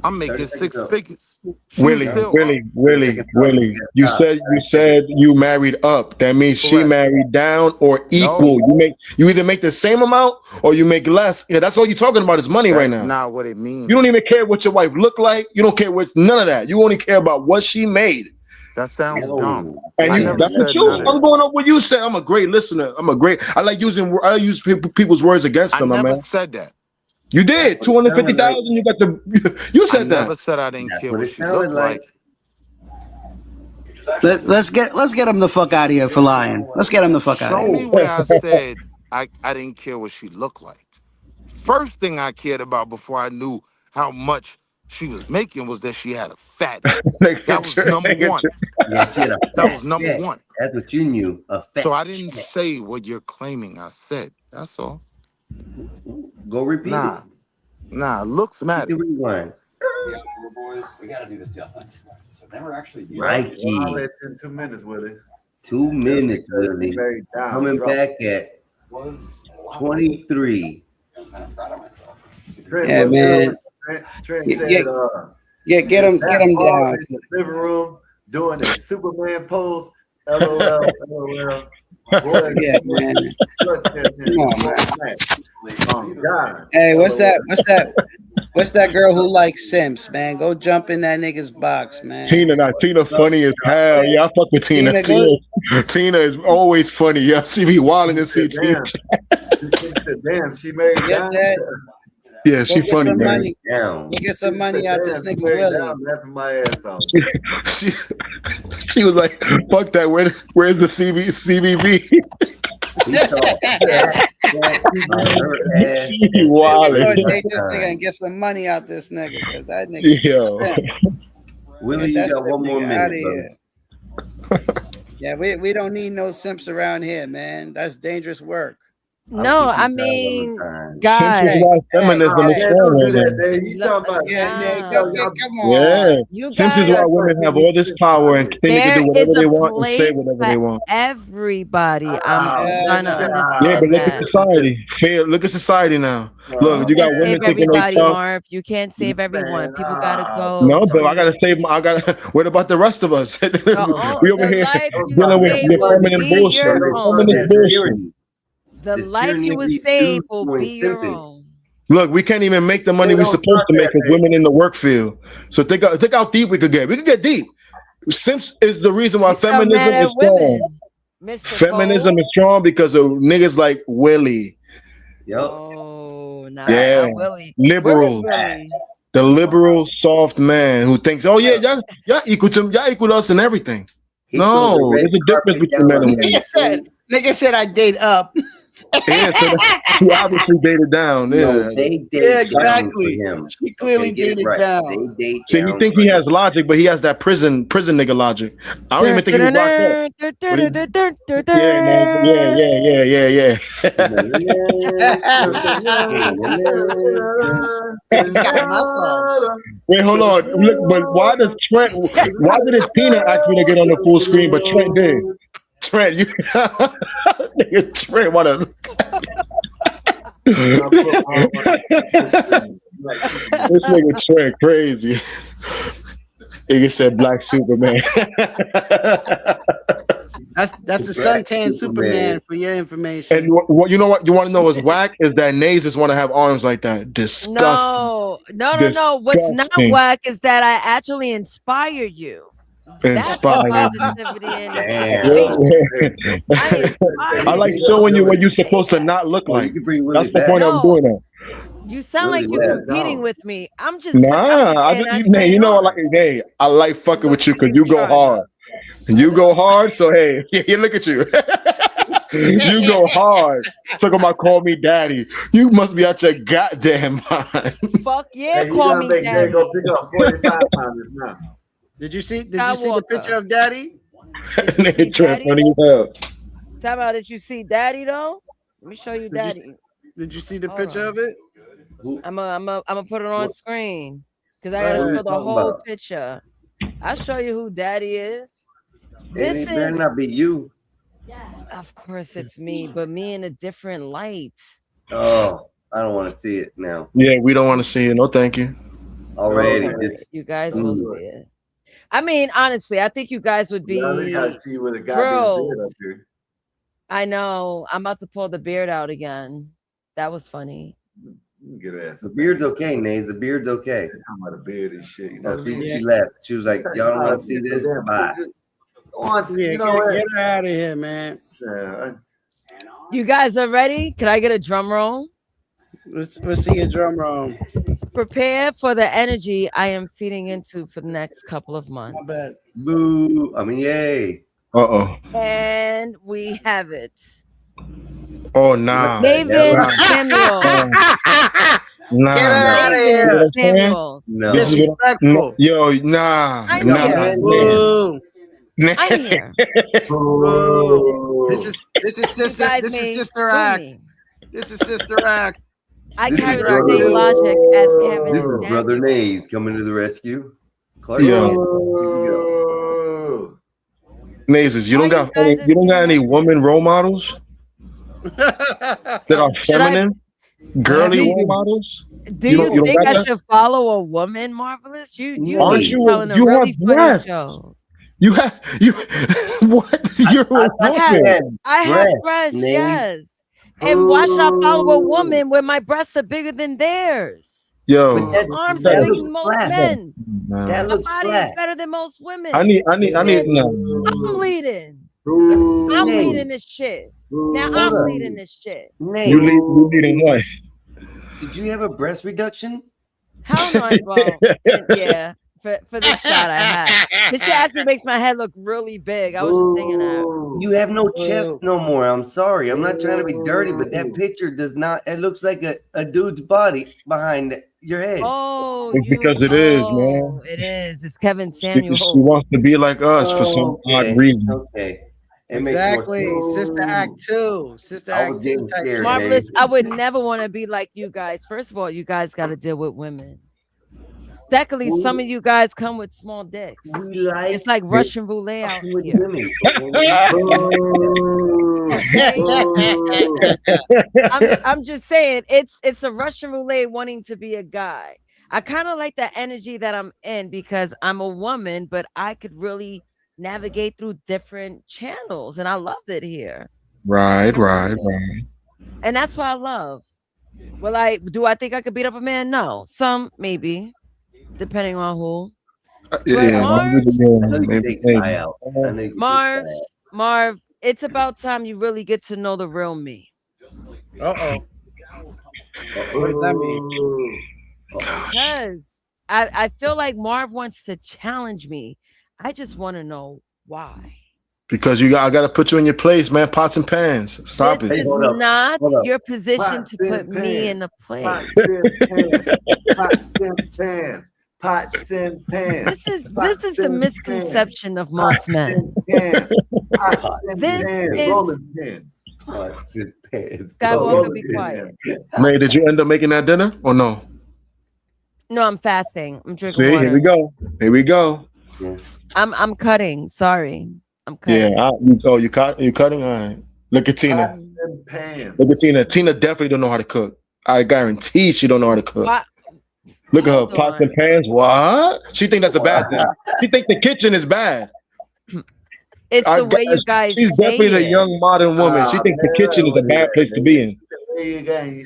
I'm 30 making seconds six is over. figures. She was still up. 30 seconds is over. You You gotta stop. 30 seconds. said you married up. That means she Correct. married down or equal. No, You either make the same amount or you make less. Yeah, that's all you're talking about is money right that's now. not what it You means. don't even care what your wife looked like. You don't care what none of that. You only care about what she made. That sounds dumb. No. And I you never that's what Damn. said you none of I'm that. going on what you said. I'm a great listener. I use people's words against I them, my never man. said that. You That's did what it sounded like. 250,000. You got the you I said that. never said I didn't That's care what what it she sounded looked like. like. Let's get him the fuck out of here for lying. Let's get him the fuck out of Show here. me where I said I didn't care what she looked like. First thing I cared about before I knew how much she was making was that she had a fatty. That was number one. Yeah, she had a That fat was number check. one. That's what you knew. A fat So I didn't check. say what you're claiming I said. That's all. Go repeat it. Looks Hit matter. the rewind. Well, I'll Mikey. let you in 2 minutes, Willie. 2 Just minutes, because you Willie. married down, Coming drop back at 23. Trent, Yeah, what's good with man. Trent Yeah, said, get is him that Paul down. in the living room doing a Superman pose? LOL, LOL. Boy, Yeah, man. Come on, man. Oh, God. Hey, LOL. what's that girl who likes Sims, man? Go jump in that nigga's box, man. Tina funny as hell. Yeah, I fuck with Tina. Tina, go. Tina is always funny. Yeah, she be wilding in CT. Damn, she married Get down. that. Yeah, Go she get funny, some man. money. Down. Go get some money out this Damn, she nigga married Willie. down, laughing my ass off. She was like, "Fuck that. Where's the CBV?" He thought that on her ass. She be Go wilding. date this nigga and get some money out this nigga, because that nigga Yo. Willie, Get you that got one more nigga out of minute, here. Yeah, we don't need no simps around here, man. That's dangerous work. No, I mean, Simps guys. is why feminism is strong Don't do right that, now. Dave. He talking about Come Yeah. on. You Simps is why guys, women have all this power and think they can there do whatever is they a want and say place whatever for they want. everybody. I'm Oh, trying to Yeah, understand but look at that. society. Look at society now. You Look, you got can't women save thinking they everybody, tough. Marv. You can't save everyone. man, People gotta No, go but I through gotta save my. I gotta. What about the rest of us? We over the here life you dealing with save your will feminine be bullshit. your Your own. feminist That's bullshit. tyranny. The It's life tyranny you of will these save dudes will doing be your simping. own. Look, we can't even make the money They we're don't supposed start to make that, because Dave. women in the work field. So think how deep we could get. We could get deep. Simps is the reason why You sound mad feminism at is strong. women, Mr. Feminism Cole. is strong because of niggas like Willie. Yep. Oh, Yeah, not Willie. Where is liberals. Willie? The liberal, soft man who thinks, oh yeah, y'all equal to us and everything. He throws a No, red there's a difference carpet between down men on and women. Nigga said I date up. Yeah, so he obviously dated down. No, Yeah. they date Yeah, down exactly. for him. He clearly Okay, get it dated right. down. They date See, you down think for he him. has logic, but he has that prison nigga logic. I don't even think he was locked up. But yeah, man. Yeah. He's got muscles. Wait, hold on. Look, but why didn't Tina ask me to get on the full screen, but Trent did? Trent, you nigga, Trent, what a this nigga Trent crazy. Nigga said Black Superman. That's the Black suntan Superman. Superman for your information. And what you know what you want to know is whack is that Nays just want to have arms like that. Disgusting. No. What's not Disgusting. whack is that I actually inspire you. That's the Inspired. positivity and the Damn. inspiration. I like showing you what you're supposed to not look Oh, like. you can bring Willie That's the back. point I'm doing that. You sound like Really you're well competing done. with me. I'm just saying You know, I like fucking with you because you go hard. You go hard, so hey, yeah, look at you. You go hard. Talking about call me daddy. You must be out your goddamn mind. Fuck yeah, Hey, call me Jay daddy. go pick up 45 pounders now. Did you see the picture of Daddy? Did you see Daddy? Funny as hell. Tell me, did you see Daddy though? Let me show you Daddy. Did you see the picture of it? I'm gonna put it on screen because I gotta show the whole picture. I'll show you who Daddy is. It better not be you. Of course it's me, but me in a different light. Oh, I don't want to see it now. Yeah, we don't want to see it. No, thank you. Already, You guys will see it. I mean, honestly, I think you guys would be. I see you with a goddamn Bro, beard up here. I know. I'm about to pull the beard out again. That was funny. Get ass. The beard's okay, Nays. The beard's okay. Talking about the beard and shit. You Oh, know, she left. She was like, "Y'all don't want to see this? Bye." Yeah, get her out of here, man. You guys are ready? Can I get a drum roll? Let's see your drum roll. Prepare for the energy I am feeding into for the next couple of months. I bet. Boo! I mean, yay! Uh-oh. And we have it. Oh, nah. David Samuel. Nah. Get out of here. Samuel. No. Disrespectful. Yo, nah. I'm Nah. here. Boo. I'm here. Boo. This is sister. guys This may is sister sue act. me. This is sister act. I This carry is the brother- same logic as Kevin This is Brother Samuel. Nays coming to the rescue. Clark Yeah. Kent. Mazes, you don't got any woman role models that are feminine, girly role models? Do You you, don't think got I that? should follow a woman, Marvelous? You Aren't be you? telling a You really have funny breasts. joke. You have what? You're a woman. I have breasts, Nays. yes. And why should I follow a woman when my breasts are bigger than theirs? Yo, My arms that are bigger looks than most flat. men. That My looks body flat. is better than most women. I need. No. I'm leading. I'm Nays. leading this shit. Now Hold I'm up. leading this shit. Nays, You leading what? did you have a breast reduction? Hell no, bro. Yeah, for this shot I had. This shit actually makes my head look really big. I was just thinking that. You have no chest no more. I'm sorry. I'm not trying to be dirty, but that picture does not. It looks like a dude's body behind your head. Oh, It's because it is, man. It is. It's Kevin She Samuel. wants to be like us for some odd reason. Okay. It makes more Exactly. sense. Sister Act 2. Sister I Act was 2 getting type scared. shit. Marvelous. I would never want to be like you guys. First of all, you guys got to deal with women. Secondly, some of you guys come with small dicks. We like It's like Russian roulette out with here. women. I'm just saying it's a Russian roulette wanting to be a guy. I kind of like the energy that I'm in because I'm a woman, but I could really navigate through different channels, and I love it here. Right. And that's what I love. Well, do I think I could beat up a man? No. Some maybe, depending on who. Yeah, Marv, I know you maybe, take Sky out. I know you take Marv, Sky out. Marv, it's about time you really get to know the real me. Uh-oh. What does that mean? Because I feel like Marv wants to challenge me. I just want to know why. Because I got to put you in your place, man. Pots and pans. Stop This it. is hold up, not hold up. your position Pots to put and me pans. in the place. Pots and pans. Pots and pans. This is the misconception of most men. This This is rolling pins. Pots and pans. Skywalker, be quiet. May, did you end up making that dinner or no? No, I'm fasting. I'm drinking See, water. here we go. Here we go. I'm cutting. Sorry. I'm cutting. Yeah. You cutting? All right. Look at Tina. Pots and pans. Look at Tina. Tina definitely don't know how to cook. I guarantee she don't know how to cook. Look at her Hold pots on. and pans. What? She think that's a bad thing. She think the kitchen is bad. It's the way you guys She's say definitely the it. young modern woman. She thinks the kitchen is a bad place to be in.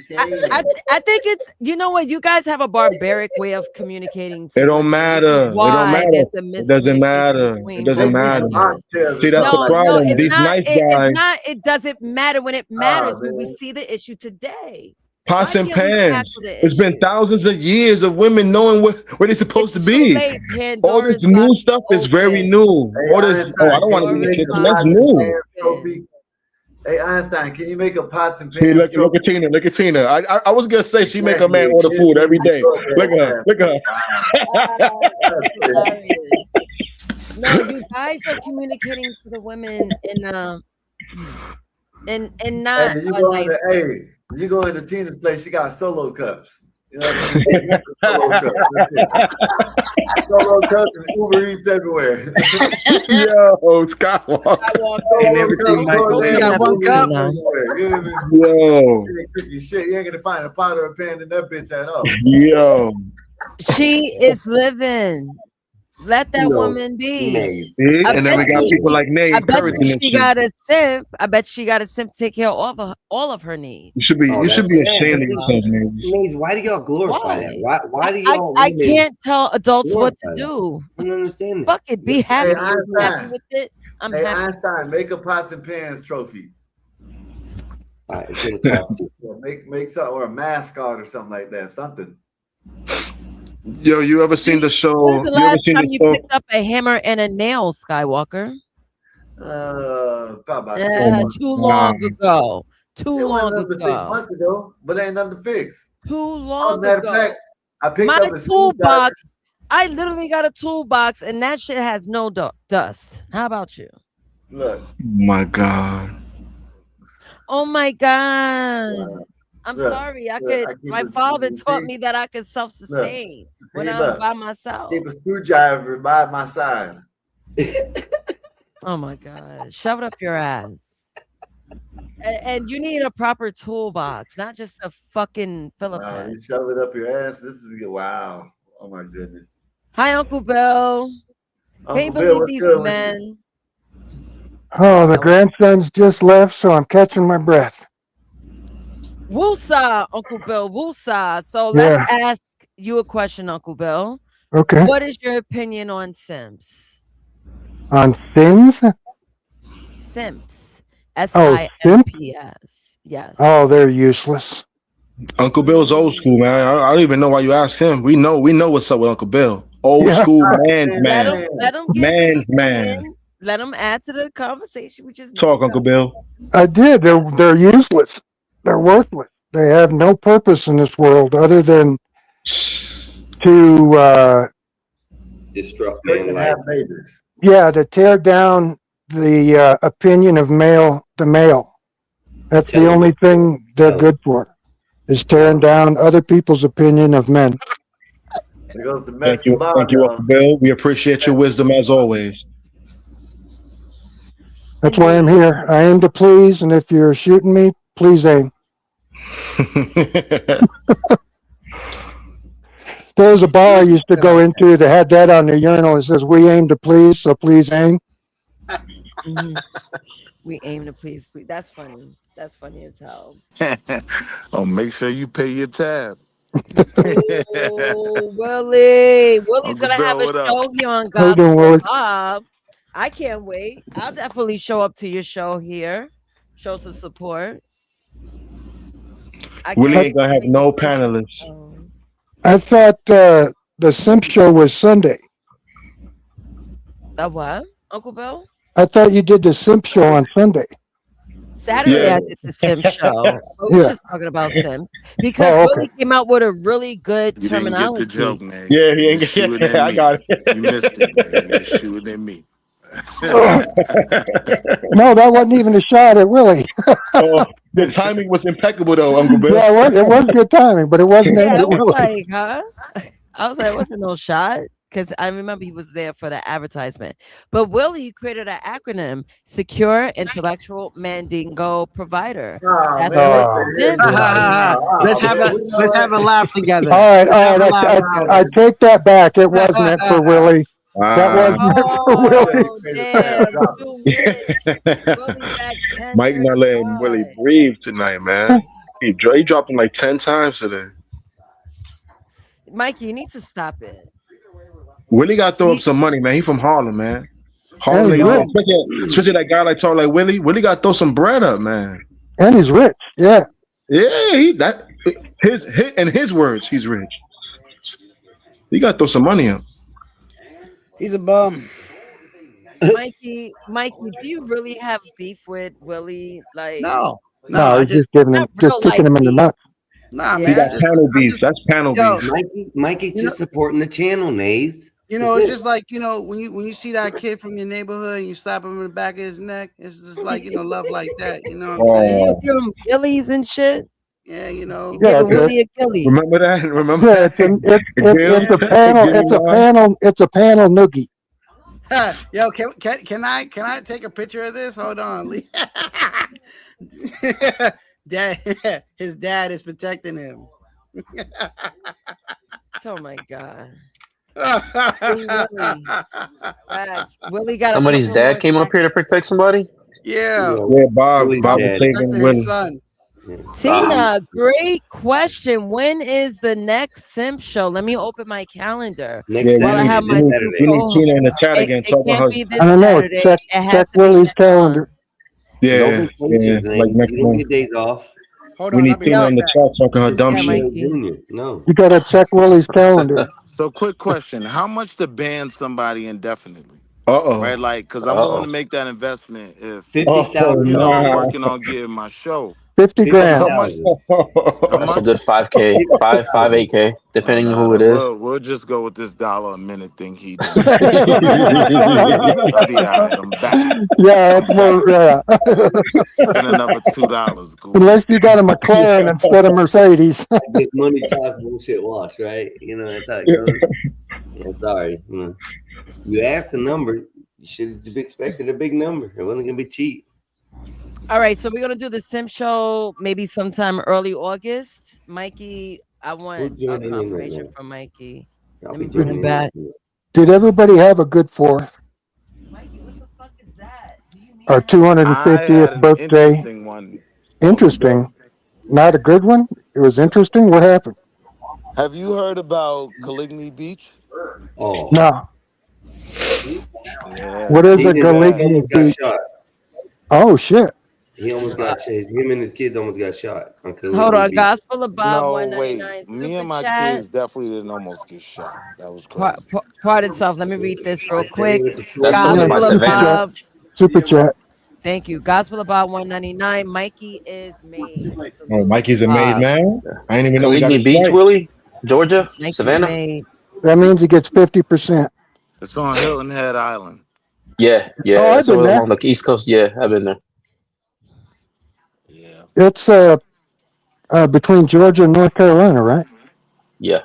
I think it's, you know what, you guys have a barbaric way of communicating to It don't women, which matter. is It don't why matter. there's a It doesn't miscommunication matter. It between doesn't both matter. genders. See, that's the No, problem. it's These not. nice It's guys, not. It doesn't matter when it matters. When we see the issue today, pots why and can't we pans. tackle the It's been issue? thousands of years of women knowing where they're supposed It's to too be. late. All this Pandora's new box stuff is very open. new. Hey, All this, oh, I don't want to be in the Pandora's kitchen. box That's new. open. Hey, Einstein, can you make a pots and See, pans look at Tina. Look at Tina. I was gonna say she make a man Exactly. order Give food me every the day. go Look at her. ahead. Look at her. That's hilarious. No, you guys are communicating to the women in not Hey, a nice way. hey, you go into Tina's place, she got solo cups. You know what I mean? Solo cups. Solo cups and Uber Eats everywhere. Yo, Skywalker. Ain't never seen Michael You got one cup. Everywhere. You know what I mean? Yo, You ain't cooking shit. You ain't gonna find a pot or a pan in that bitch at all. yo. She is living. Let that Yo, woman be. Nay. See? I And then we bet got you people like Nay I bet encouraging you this she shit. got a simp. I bet she got a simp to take care of all of her needs. You should be Oh, you should be that's- ashamed of yourself, man. Maze, why do y'all glorify that? Why do I y'all I women can't tell adults what to glorify that? do. I don't understand that. Fuck it. Be happy. Hey, If you're happy Einstein. with it. I'm Hey, happy. Einstein, make a pots and pans trophy. All right, it's gonna cost you. Or make something or a mascot or something like that. Something. Yo, you ever seen the show? When's the You ever last seen time the you show? picked up a hammer and a nail, Skywalker? Probably about Yeah, 6 months. too long ago. Too It long wasn't up to 6 ago. months ago, but ain't nothing to fix. Too Oh, long matter of ago. fact, I picked My up a screwdriver. toolbox. I literally got a toolbox, and that shit has no dust. How about you? Look, Oh my God. Oh my god! I'm look, sorry. I look, could. I keep My a- father you taught see? me that I could self-sustain when see, I'm look. by myself. keep a screwdriver by my side. Oh my god! Shove it up your ass. And you need a proper toolbox, not just a fucking Phillips Wow, head. you shove it up your ass. This is good. Wow. Oh my goodness. Hi, Uncle Bill. Uncle Can't Bill, believe what's these good with you? men. Oh, the grandsons just left, so I'm catching my breath. Woosah, Uncle Bill. Woosah. So Yeah. let's ask you a question, Uncle Bill. Okay. What is your opinion on Simps? On Sims? Simps. Oh, SIMPS. Yes. Oh, they're useless. Uncle Bill's old school, man. I don't even know why you asked him. We know what's up with Uncle Bill. Old Yeah. school man's Let man. him give his Man's man. opinion. Let him add to the conversation. We just Talk, Uncle Bill. I did. They're useless. They're worthless. They have no purpose in this world other than to Disrupt They man can life. have babies. to tear down the opinion of the male. That's the only thing they're good for, is tearing down other people's opinion of men. There goes the Thank you, Mexican Uncle Bill. We appreciate your wisdom as always. That's why I'm here. I aim to please, and if you're shooting me, please aim. There was a bar I used to go into that had that on the urinal. It says, "We aim to please, so please aim." Mhm. We aim to please. That's funny. That's funny as hell. Oh, make sure you pay your tab. Oh, Willie. Willie's Uncle gonna have Bill, a what up? show here on How you doing, Gospel Willie? Bob. I can't wait. I'll definitely show up to your show here. Show some support. Willie ain't gonna have no panelists. I thought the Simp Show was Sunday. The what, Uncle Bill? I thought you did the Simp Show on Sunday. Saturday Yeah. I did the Sim show. But we're Yeah. just talking about Sims because Oh, okay. Willie came out with a really good You didn't get terminology. the joke, man. Yeah, he ain't You're shooting at I me. got it. You missed it, man. You're shooting at me. No, that wasn't even a shot at Willie. Oh, the timing was impeccable though, Uncle Bill. Yeah, it was good timing, but it wasn't aimed Yeah, at I was Willie. like, huh? I was like, it wasn't no shot. because I remember he was there for the advertisement. But Willie created an acronym: Secure Intellectual Mandingo Provider. Oh That's man, what what it the stands heck, for. Bobby? let's Oh have man, a you know let's have what? a laugh All together. right, Let's all have a right. laugh I together. take that back. It was meant for Willie. That was Ah, meant for Willie. Oh, Crazy fam, damn. drop it. 2 minutes. Willie back Mike not letting Willie 10:35. breathe tonight, man. He dropped him like 10 times today. Mikey, you need to stop it. Willie got to throw up He, some money, man. He from Harlem, man. And Harlem, he's they rich. love, especially that guy like talk like Willie. Willie got to throw some bread up, man. And he's rich. Yeah. Yeah, that his in his words, he's rich. He got to throw some money up. He's a bum. Mikey, do you really have beef with Willie? Like, No, no, No, I he's just just giving him, not just real kicking life him in the beef. nuts. nah, See, man. Yeah. I'm just that's panel yo. beef. Mikey's You know, just supporting the channel, Nays. you know, That's it's it. just like when you see that kid from your neighborhood and you slap him in the back of his neck. It's just like love like that. You know what I'm saying? You Oh, give him Achilles and shit. Yeah, You Yeah, giving it's a, Willie Achilles. remember that? Remember yeah, that? it's a, it's Gil, a panel, Gil line? it's a panel noogie. Yo, can I take a picture of this? Hold on, Lee. Dad, his dad is protecting him. Oh my god. Free Willie. Facts. Willie got a Somebody's couple dad more came up here seconds. to protect somebody. Yeah, Yeah, Willie's Bob was dad. saving protecting his Willie. son. Yeah. Ah, Tina, great question. When is the next Simp show? Let me open my calendar Yeah, Next while I Saturday, have this my two Saturday. we need co. Tina in the chat again It talking can't her. be I this don't know. Saturday. It has Check to be Willie's next month. calendar. No Yeah, yeah, vacations, like Nays. next You don't month. get days off. Hold We on, I'll need be Tina No, right in the back. chat talking her It's dumb yeah, shit. Theo Mikey. Jr. No. You got to check Willie's calendar. So, quick question: how much to ban somebody indefinitely? Uh Right, oh. like, because I'm willing uh-oh. to make that investment if Oh I'm nah. working on getting my show. 50 How grand. 50,000. much? How That's a much? good 5K, 50,000. 8K, Oh, depending on nah, who it then is. we'll just go with this dollar a minute thing he doing. I'll be all right. I'm back. Yeah, it's I'm back. more, yeah. Spend another $2, goofy. Unless you got a McLaren instead of Mercedes. I guess money talks, bullshit wash, right? That's how it goes. Yeah, sorry. You asked the number, you should have expected a big number. It wasn't gonna be cheap. All right, so we're gonna do the Simp show maybe sometime early August. Mikey, I Who's want a joining in right confirmation now? from Mikey. I'll Let be me bring him joining in. back. Did everybody have a good fourth? Mikey, what the fuck is that? Do you need Our that? I 250th had an birthday? interesting one on the way. Interesting. Not a good one? It was interesting. What happened? Have you heard about Caligny Beach? Oh, No. Yeah, What is he a did. He Galigny almost got beach? shot. Oh, shit. He almost got shot. Him and his kids almost got shot on Hold Caligny on, Beach. Gospel of Bob no, wait. 199 Me super and my chat. kids definitely didn't almost get shot. That was Part, crazy. part, part itself. Let me read this real Then he quick. went to That's Fort something Yeah, by Gospel Myers. of super chat. Savannah. Bob. Super chat. Thank you. Gospel of Bob 199. Mikey is made. Oh, Salute to Mikey's a made Bob. man. I didn't even know he got a Caligny Beach, stripe. Willie, Georgia, Mikey's Savannah. made. That means he gets 50%. It's on Hilton Head Island. Yeah, Oh, yeah, I've it's been over there. along the East Coast. Yeah, I've been there. Yeah. It's between Georgia and North Carolina, right? Yeah,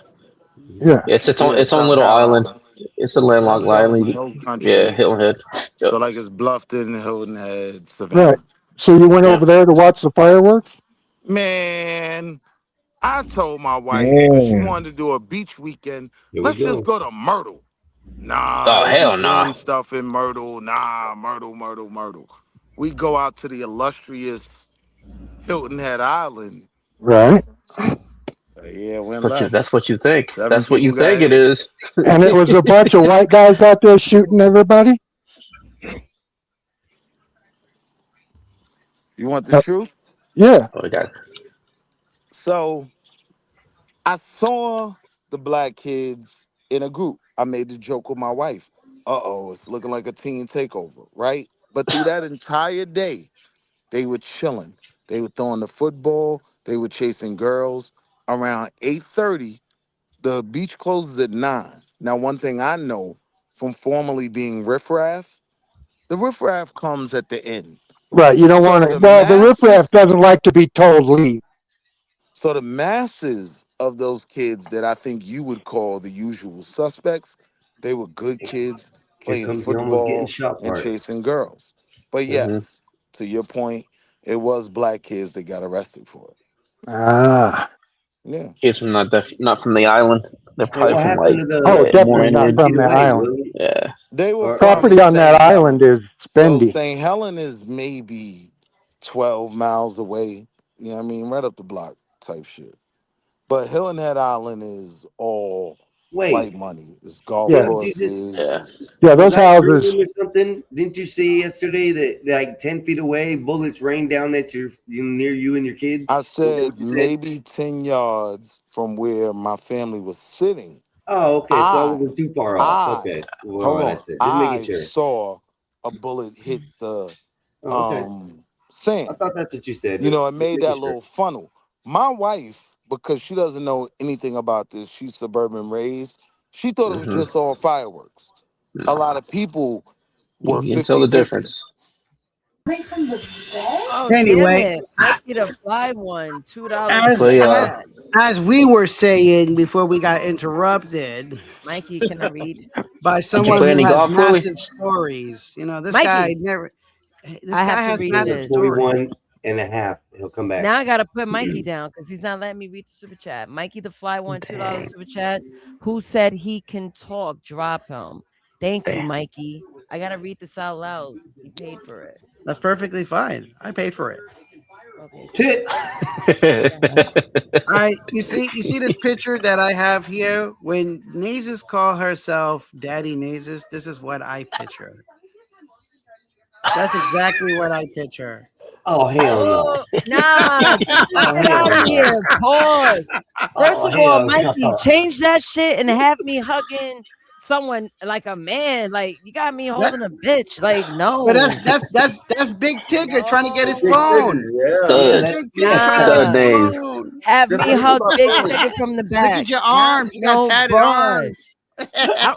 Yeah. it's Yeah, its own South little island. Carolina. It's a landlocked Hill, island. Hill Yeah, Country. Hilton Head. Yep, So like it's Bluffton, Hilton Head, Right. Savannah. So you went yep. over there to watch the fireworks? Man, I told my wife because she Man. wanted to do a beach weekend. Here we Let's just go. go to Myrtle. Nah, Oh they be hell nah. doing stuff in Myrtle. Nah, Myrtle, Myrtle, Myrtle. We go out to the illustrious Hilton Head Island. Right. Yeah, went But you, left. that's what you think. 7 That's what people you got think it hit. is. And it was a bunch of white guys out there shooting everybody? You want the truth? Yeah. Oh, God. So I saw the black kids in a group. I made the joke with my wife. Uh-oh, it's looking like a teen takeover, right? But through that entire day, they were chilling. They were throwing the football. They were chasing girls. Around 8:30, the beach closes at 9. Now, one thing I know from formerly being riffraff, the riffraff comes at the end. Right. You don't want So to. the Well, the riffraff masses, doesn't like to be told leave. so the masses of those kids that I think you would call the usual suspects, They were good kids Here playing comes he almost getting football shot and for it. chasing girls. But Hmm. yes, to your point, it was black kids that got arrested for it. Ah. Yeah. Kids from not from the island. They're Hey, probably what from happened like to Oh, more definitely not the inland. from that getaway, island. Willie? Yeah. They were Or from Property on that St. island Helen. is So spendy. St. Helen is maybe 12 miles away. You know what I mean? Right up the block type shit. But Hilton Head Island is all white wait, money. It's golf Yeah. didn't you just courses. Yeah. It's Yeah, was those I houses. dreaming or something? Didn't you see yesterday that like 10 feet away, bullets rain down at near you and your I kids? Is that what said you said? maybe 10 yards from where my family was sitting. Oh, okay. So I I, wasn't too far off. I, Okay. Well, hold what I on. said. Just making I sure. saw a bullet hit the Oh, okay. I sand. thought that's what you said, You but know, it just made making that sure. little funnel. My wife, because she doesn't know anything about this, she's suburban raised, she thought it was Hmm. just all fireworks. A lot Nah. of people were You can tell the 50-50. difference. Oh damn Anyway, it! Mikey the Fly one, $2 as super Play as chat. as we were saying before we got interrupted Mikey, can I read? by Did you someone play who any has golf, Willie? massive stories, this guy Mikey, never. This I guy have to has read There's a massive this. stories. 41.5. He'll come back. Now I gotta put Mikey down because he's not letting me read the super chat. Mikey the Fly one, $2 Dang. super chat. Who said he can talk? Drop him. Thank you, Damn. Mikey. I gotta read this out loud. He paid for it. That's perfectly fine. I paid for it. Okay, thank Tit. you. Go ahead. All right, you see this picture that I have here. When Nazes call herself Daddy Nazes, this is what I picture. That's exactly what I picture. Oh, hell no. Oh, nah, Oh, get out hell of no. here. Pause. First Oh, of all, hell Mikey, no. change that shit and have me hugging someone like a man. Like you got me That, holding a bitch. Like, but no, that's Big Tigger trying to get That's his Big no, Tigger. phone. Yeah, That's yeah. Stud. That's Big Tigger that's trying to get Stud his nah. days. phone. Have just me like hug my Big phone. Tigger from the Look back. at your Not arms. You got no tatted bud. arms. I,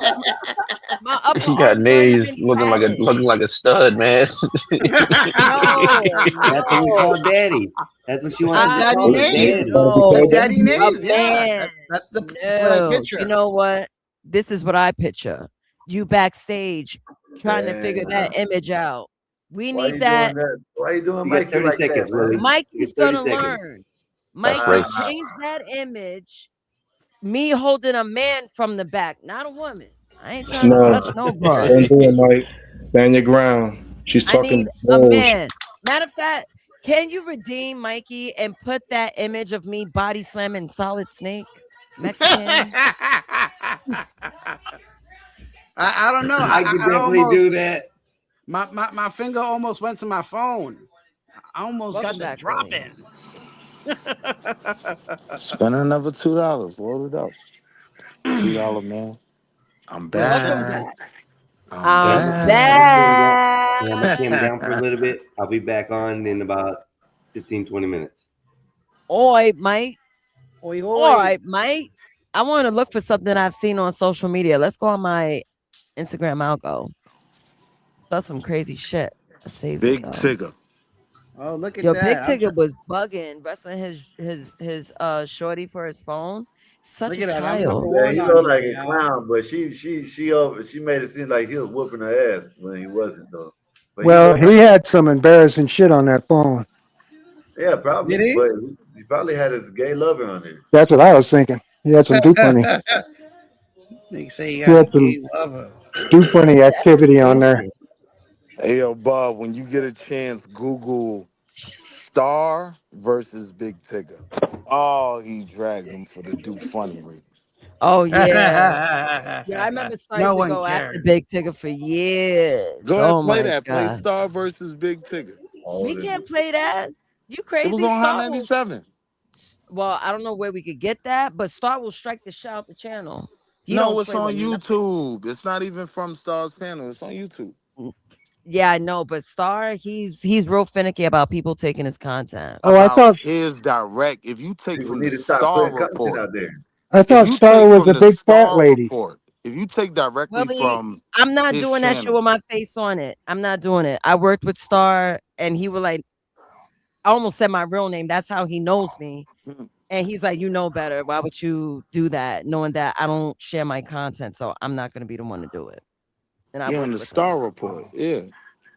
my upper He got arms aren't knees even tatted. looking like a stud, man. No, That's what we no. call daddy. That's what she wants That's us to Daddy call her, Nays. daddy. That's No, Daddy a Nays. Yeah, man. that's what I No, you picture. know what? This is what I picture. You backstage trying to figure Damn. that image out. We Why need you doing that. that? Why you doing You got Mikey 30 like that, seconds, man? Willie. You Mikey's get 30 gonna seconds. learn. That's Mikey, racist. change that image. Me holding a man from the back, not a woman. I ain't trying to No, touch no broad. don't do it, Mike. Stand your ground. She's I need talking a bullshit. man. Matter of fact, can you redeem Mikey and put that image of me body slamming Solid Snake, Mexican? I don't know. I could I definitely do almost that. my finger almost went to my phone. I almost got Welcome the back, drop Willie. in. Spend another $2. Load it up. $2 man. I'm Welcome back. back. I'm Hey, I'm I'm gonna cam down. back. Hey, I'm gonna cam down for a little bit. I'll be back on in about 15, 20 minutes. Oi, mate. Oi, All oi. right, mate. I want to look for something I've seen on social media. Let's go on my Instagram. I'll go. That's some crazy shit. I saved it Big though. Tigger. Oh, look at Yo, Big that. Tigger was bugging, wrestling his shorty for his phone. Such Look a at that. I'm number child. Yeah, one he on looked here, like a y'all. clown, but she made it seem like he was whooping her ass when he wasn't though. But he Well, looked like, he had some embarrassing shit on that phone. yeah, Did probably, he? but he probably had his gay lover on there. That's what I was thinking. He had some do funny. They say you He got a had some gay lover. do funny That's activity on there. crazy. Hey, yo, Bob, when you get a chance, Google Star versus Big Tigger. Oh, he dragged him for the do funny ring. Oh yeah. Yeah, I remember starting No to one go after cares. Big Tigger for years. Go ahead, Oh play my that. Play god. Star versus Big Tigger. We can't play that. You It was crazy? on Hot Star will 97. well, I don't know where we could get that, but Star will strike the shit out the channel. He No, don't it's play with on nothing. YouTube. It's not even from Star's panel. It's on YouTube. Yeah, I know, but Star, he's real finicky about people taking his content. Oh, About his direct. If you take People from need the to stop Star putting content Report, out there. I if thought you Star take was from a the big fat Star lady. Report, if you take directly Willie, from I'm not his doing that shit channel, with my face on it. I'm not doing it. I worked with Star and he was like, I almost said my real name. That's how he knows me. And he's like, you know better. Why would you do that, knowing that I don't share my content, so I'm not gonna be the one to do it. And I Yeah, on wouldn't the recover. Star Report. Yeah.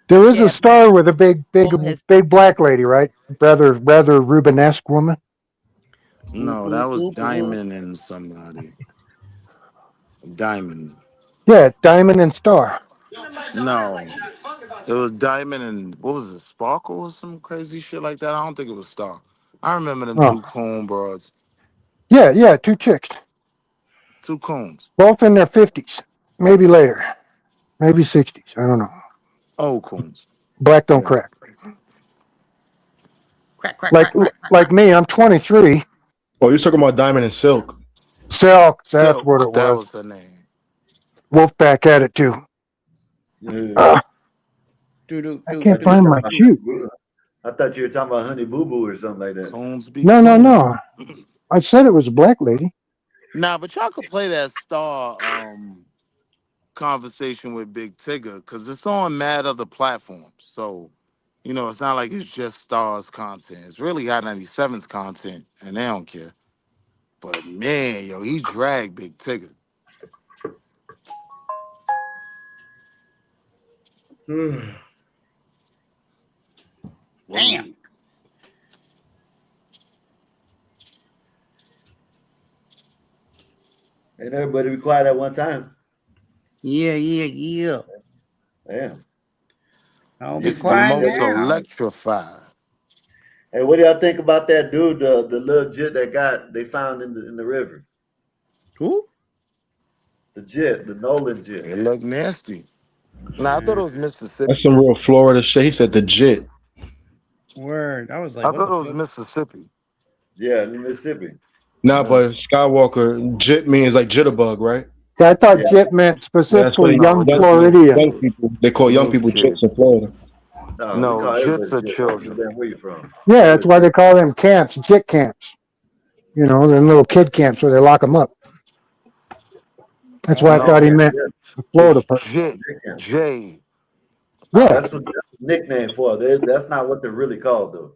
There is a Yeah, star with a big his black lady, right? Rather Rubenesque woman. No, that was Diamond and somebody. Diamond. Yeah, Diamond and Star. No. It was Diamond and what was it, Sparkle or some crazy shit like that? I don't think it was Star. I remember them Oh, two coon broads. yeah, two chicks, Two coons. both in their 50s, maybe later, maybe 60s. I don't know. Old coons. Black don't Yeah. crack. Crack, crack, Like crack, crack, crack, like crack. me, I'm 23. Oh, you're talking about Diamond and Silk. Silk, that's what Silk, it that was. was her name. Wolfpack had it too. Yeah. Uh, Do do I do I thought can't you were do find talking my about do. shoe. I thought you were talking about Honey Boo Boo or something like that. Coons be No. coon. I said it was a black lady. Nah, but y'all could play that Star conversation with Big Tigger because it's on mad other platforms. So, it's not like it's just Star's content. It's really Hot 97's content, and they don't care. But man, yo, he dragged Big Tigger. Damn. Ain't everybody be quiet at one time. Yeah. Damn. I'll be It's the quiet most now. electrified. Hey, what do y'all think about that dude, the little jit they found in the river? Who? The jit, the Nolan jit. It looked nasty. Nah, I thought it was That's Mississippi. some real Florida shit. He said the jit. Word. I was like, I what thought the it was fuck? Mississippi. Yeah, in Mississippi. Nah, Uh, but Skywalker, jit means like jitterbug, right? Yeah, I thought yeah, Jit meant Yeah, that's what specifically No, young it just means Floridians. young kid. people. They call It young means people kid. jits in Florida. no, we No, call jits everybody are jit. Don't children. give a damn where you from. Yeah, You're that's a why jit. they call them camps, Jit camps. Them little kid camps where they lock them up. That's why I Jit thought he No, camp. meant Yeah, a Florida it's person. jit. jit camp. J. Yeah, That's a nickname for it. That's not what they're really called though.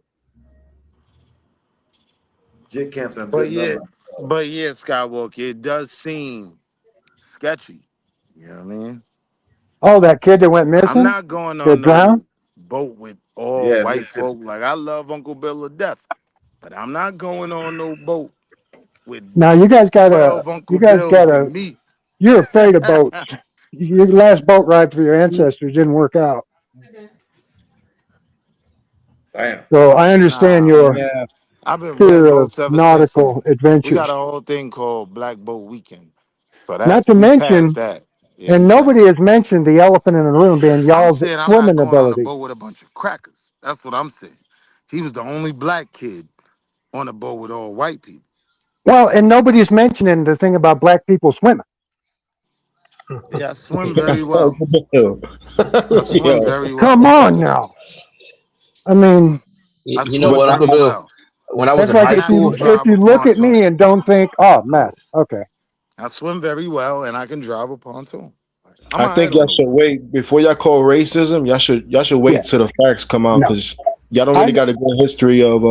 Jit camps are a But good yeah, number. but yeah, Skywalker, it does seem sketchy. You know what I mean? oh, that kid that went I'm missing, not going that on drowned. no boat with all Yeah, white Mississippi. folk. Like I love Uncle Bill to death, but I'm not going on no boat with Now 12 you Uncle guys Bills gotta, and me. you're afraid of boats. Your last boat ride for your ancestors didn't work out. Damn. So I understand Nah, your man. Yeah. I've been ridden fear of boats ever since. And nautical we got a adventures. whole thing called Black Boat Weekend. So Not that's to we passed mention, that. Yeah, and we nobody passed has that. mentioned the elephant in the room being I'm y'all's saying I'm not swimming going on a ability. boat with a bunch of crackers. That's what I'm saying. He was the only black kid on a boat with all white people. Well, and nobody's mentioning the thing about black people swimming. Yeah, I swim very Oh, well. yo. I swim Yo. very Come well. on now. I mean, I You know swim But what, I, very Uncle Bill? well. When I was that's in like high And if I can school, if drive a you look at pontoon. me and don't think, oh, meth. Okay. I swim very well and I can drive a pontoon. I'm I all right think on y'all the should water. wait before y'all call racism. Y'all should Yeah. wait till the facts come out No. because y'all don't really I got a good history of you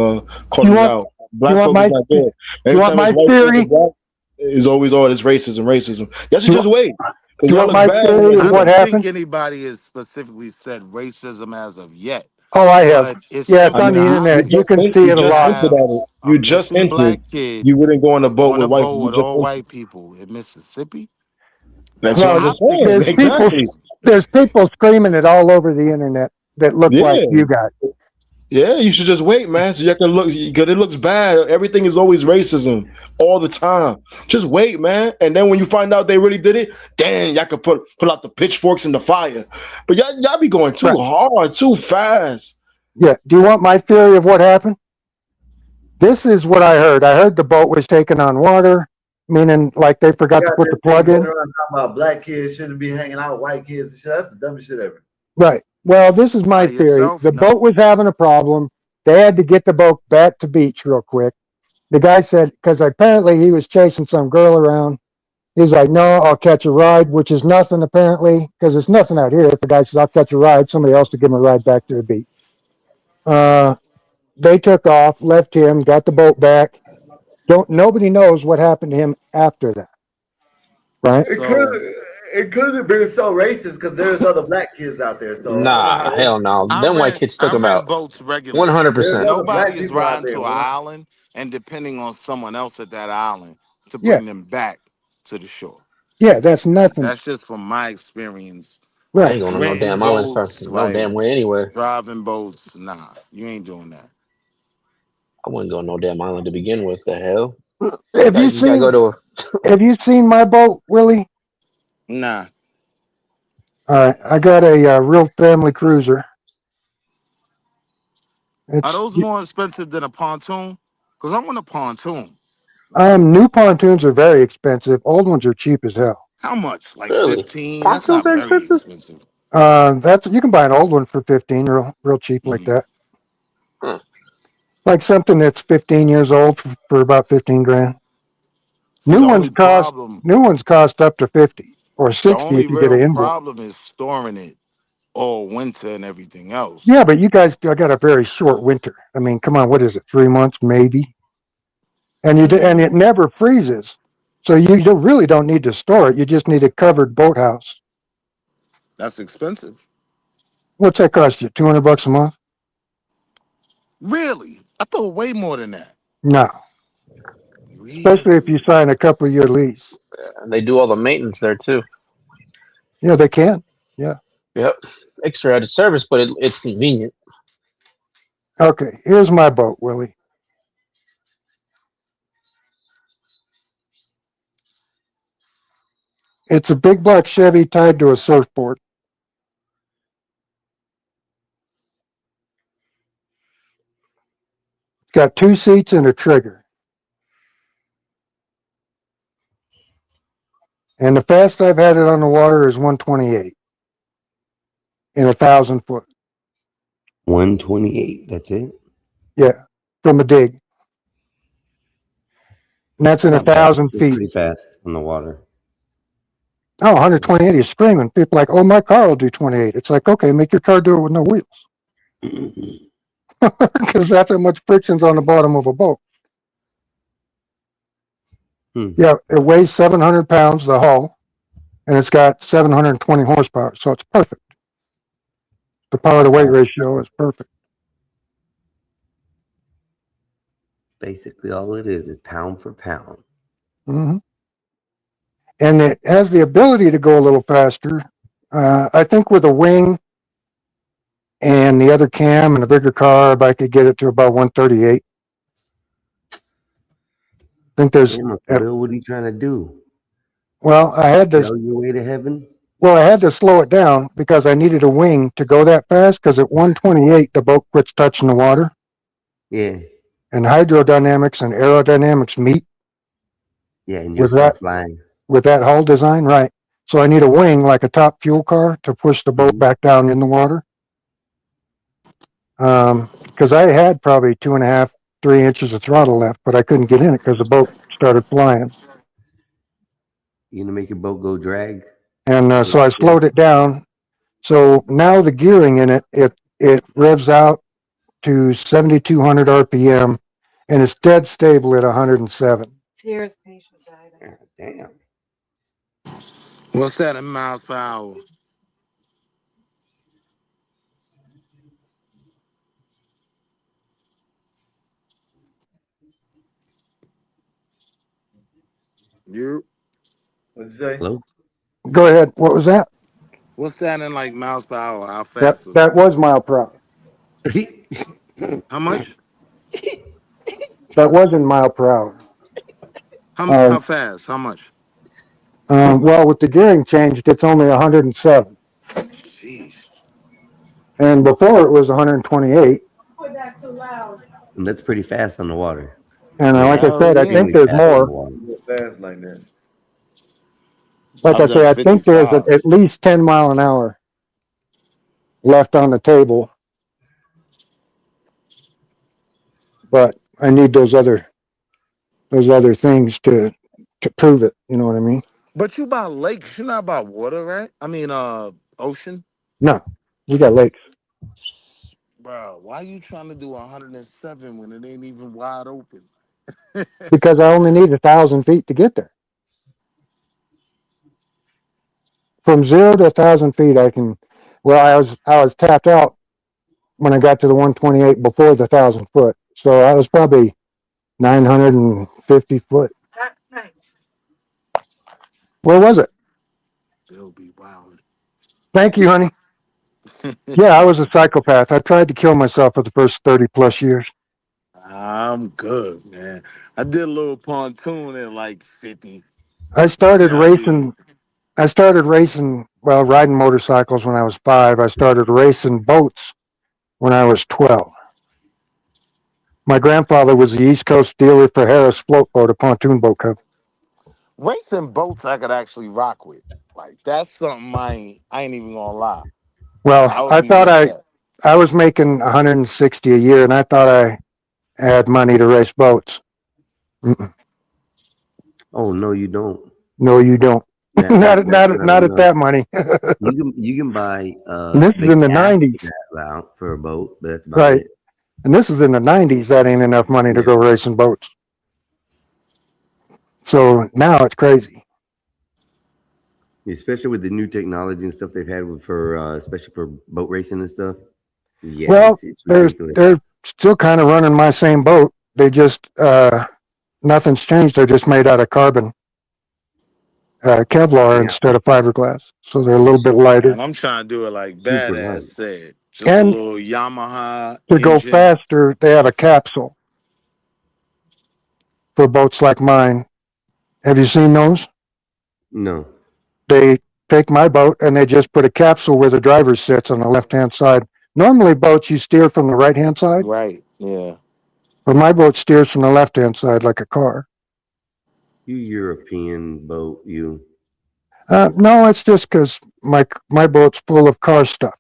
calling it want out. you Black want folk is my not good. you want Anytime it's my white folk or theory? black, it's always this racism. Y'all should You want just wait because you y'all want look my bad when theory y'all of I do what don't that. think happened? anybody has specifically said racism as of yet, Oh, I have. but it's Yeah, it's I simply on the the mean, internet. You can opposite. see you it a You just lot. hinted have at it. a You just missing hinted black kid you wouldn't go on a boat on with a white boat people. You with just all hinted. white people in Mississippi. That's Now, what Well, I'm I just think saying. it's Exactly. racism. there's people screaming it all over the internet that look like Yeah. you guys. Yeah, you should just wait, man. So you can look because it looks bad. Everything is always racism all the time. Just wait, man. And then when you find out they really did it, then y'all can put out the pitchforks in the fire. But y'all be going too Right. hard, too fast. Yeah. Do you want my theory of what happened? This is what I heard. I heard the boat was taken on water, meaning like they They forgot to got put this the thing plug going in. around talking about black kids shouldn't be hanging out with white kids and shit. That's the dumbest shit ever. Right. Well, this is By my theory. yourself? The boat No. was having a problem. They had to get the boat back to beach real quick. The guy said, because apparently he was chasing some girl around. He's like, no, I'll catch a ride, which is nothing apparently, because it's nothing out here. If the guy says, I'll catch a ride, somebody else to give him a ride back to the beach. They took off, left him, got the boat back. Don't nobody knows what happened to him after that, right? So It could have been so racist because there's other black kids out there. So I don't know how. Nah, hell no. Them white kids took I him rent out. boats regularly. 100%. There's other Nobody black is people out riding there, to an man. island and depending on someone else at that island to Yeah, bring them back to the shore. yeah, that's nothing, That's just from my experience. I right? ain't going on no Renting damn island for boats, no like damn way anyway. driving boats, nah, you ain't doing that. I wouldn't go on no damn island to begin with. The hell? Have you You gotta go seen to Have you seen my boat, Willie? Nah. All right, I got a real family cruiser. Are It's those more expensive than a pontoon? Because I want a pontoon. new pontoons are very expensive. Old ones are cheap as hell. How much? Like really. 15? That's Pontoons not are very expensive? expensive. That's you can buy an old one for 15, real cheap like Mhm. that. Huh. Like something that's 15 years old for about 15 grand. See, New ones cost up to 50 or the 60 only if you get real an invoice. problem is storing it all winter and everything else. Yeah, but you guys still got a very short winter. I mean, come on, what is it? 3 months maybe, and and it Mm, never freezes. So really don't need to store it. You just need a covered boathouse. that's expensive. What's that cost you? $200 a month? Really? I thought way more than that. No, especially if you Really? sign a couple-year lease. They do all the maintenance there too. Yeah, they can. Yeah. Yep. Extra added service, but it's convenient. Okay, here's my boat, Willie. It's a big black Chevy tied to a surfboard. It's got 2 seats and a trigger. And the fastest I've had it on the water is 128 in 1,000 foot. 128. That's it. Yeah, from a dig. And that's It's in a not bad. thousand It's feet. pretty fast on the water. Oh, 128 is screaming. People are like, oh, my car will do 28. It's like, okay, make your car do it with no wheels. Because that's how much friction's on the bottom of a boat. Yeah, it weighs 700 pounds, the hull, and it's got 720 horsepower. So it's perfect. The power to weight ratio is perfect. Basically, all it is pound for pound. Hmm. And it has the ability to go a little faster. I think with a wing and the other cam and a bigger carb, I could get it to about 138. I think there's, Damn, Uncle Bill, what are you trying to do? well, I had to, Sell your way to heaven? well, I had to slow it down because I needed a wing to go that fast. Because at 128, the boat quits touching the water, Yeah. and hydrodynamics and aerodynamics meet Yeah, and you'll with start flying. that hull design, right? So I need a wing like a top fuel car to push the boat back down in the water. Because I had probably 2.5, 3 inches of throttle left, but I couldn't get in it because the boat started flying. You gonna make your boat go drag? And so I slowed it down. So now the gearing in it revs out to 7,200 RPM, and it's dead stable at 107. Tears, patient died. Damn. What's that in miles per hour? You? What'd you say? Hello? Go ahead. What was that? What's that in like miles per hour? How That fast is it? that was mile per hour. How much? That was in mile per hour. How fast? How much? Well, with the gearing changed, it's only 107, Jeez. and before it was 128. And that's pretty fast on the water. And like I Hell said, I yeah. think Extremely there's fast on the more. water. Real fast like that. Like I've I done say, I think there's 55. at least 10 mile an hour left on the table, but I need those other things to prove it. You know what I mean? But you by lakes, you're not by water, right? I mean, ocean. No, we got lakes. Bro, why you trying to do 107 when it ain't even wide open? because I only need 1,000 feet to get there. From 0 to 1,000 feet, I can. Well, I was tapped out when I got to the 128 before the 1,000 foot, so I was probably 950 foot. Where was it? Bill be wildin'. Thank you, honey. Yeah, I was a psychopath. I tried to kill myself for the first 30 plus years. I'm good, man. I did a little pontoon at like 50. I started Yeah, I did. racing. I started racing, well, riding motorcycles when I was 5. I started racing boats when I was 12. My grandfather was the East Coast dealer for Harris Float Boat, a pontoon boat company. Racing boats I could actually rock with. Like that's something I ain't even gonna lie. I Well, would I be thought with that. I was making 160 a year, and I thought I had money to race boats. Mm-mm. Oh no, you don't. No, you don't. That's not Not at enough. that money. You can buy And this is the in the gas '90s, that route for a boat, but that's about right? it. And this is in the '90s. That ain't enough money to Yeah. go racing boats. So now it's crazy. Especially with the new technology and stuff they've had for especially for boat racing and stuff. Yeah, Well, it's ridiculous. they're still kind of running my same boat. They just nothing's changed. They're just made out of carbon Kevlar Yeah, instead of fiberglass, so they're a little bit lighter. Man, I'm trying to do it like super badass light. said. Just a And little Yamaha to go engine. faster, they have a capsule for boats like mine. Have you seen those? No. They take my boat and they just put a capsule where the driver sits on the left-hand side. Normally, boats you steer from the right-hand side, Right. Yeah. but my boat steers from the left-hand side like a car. You European boat, you. No, it's just because my boat's full of car stuff.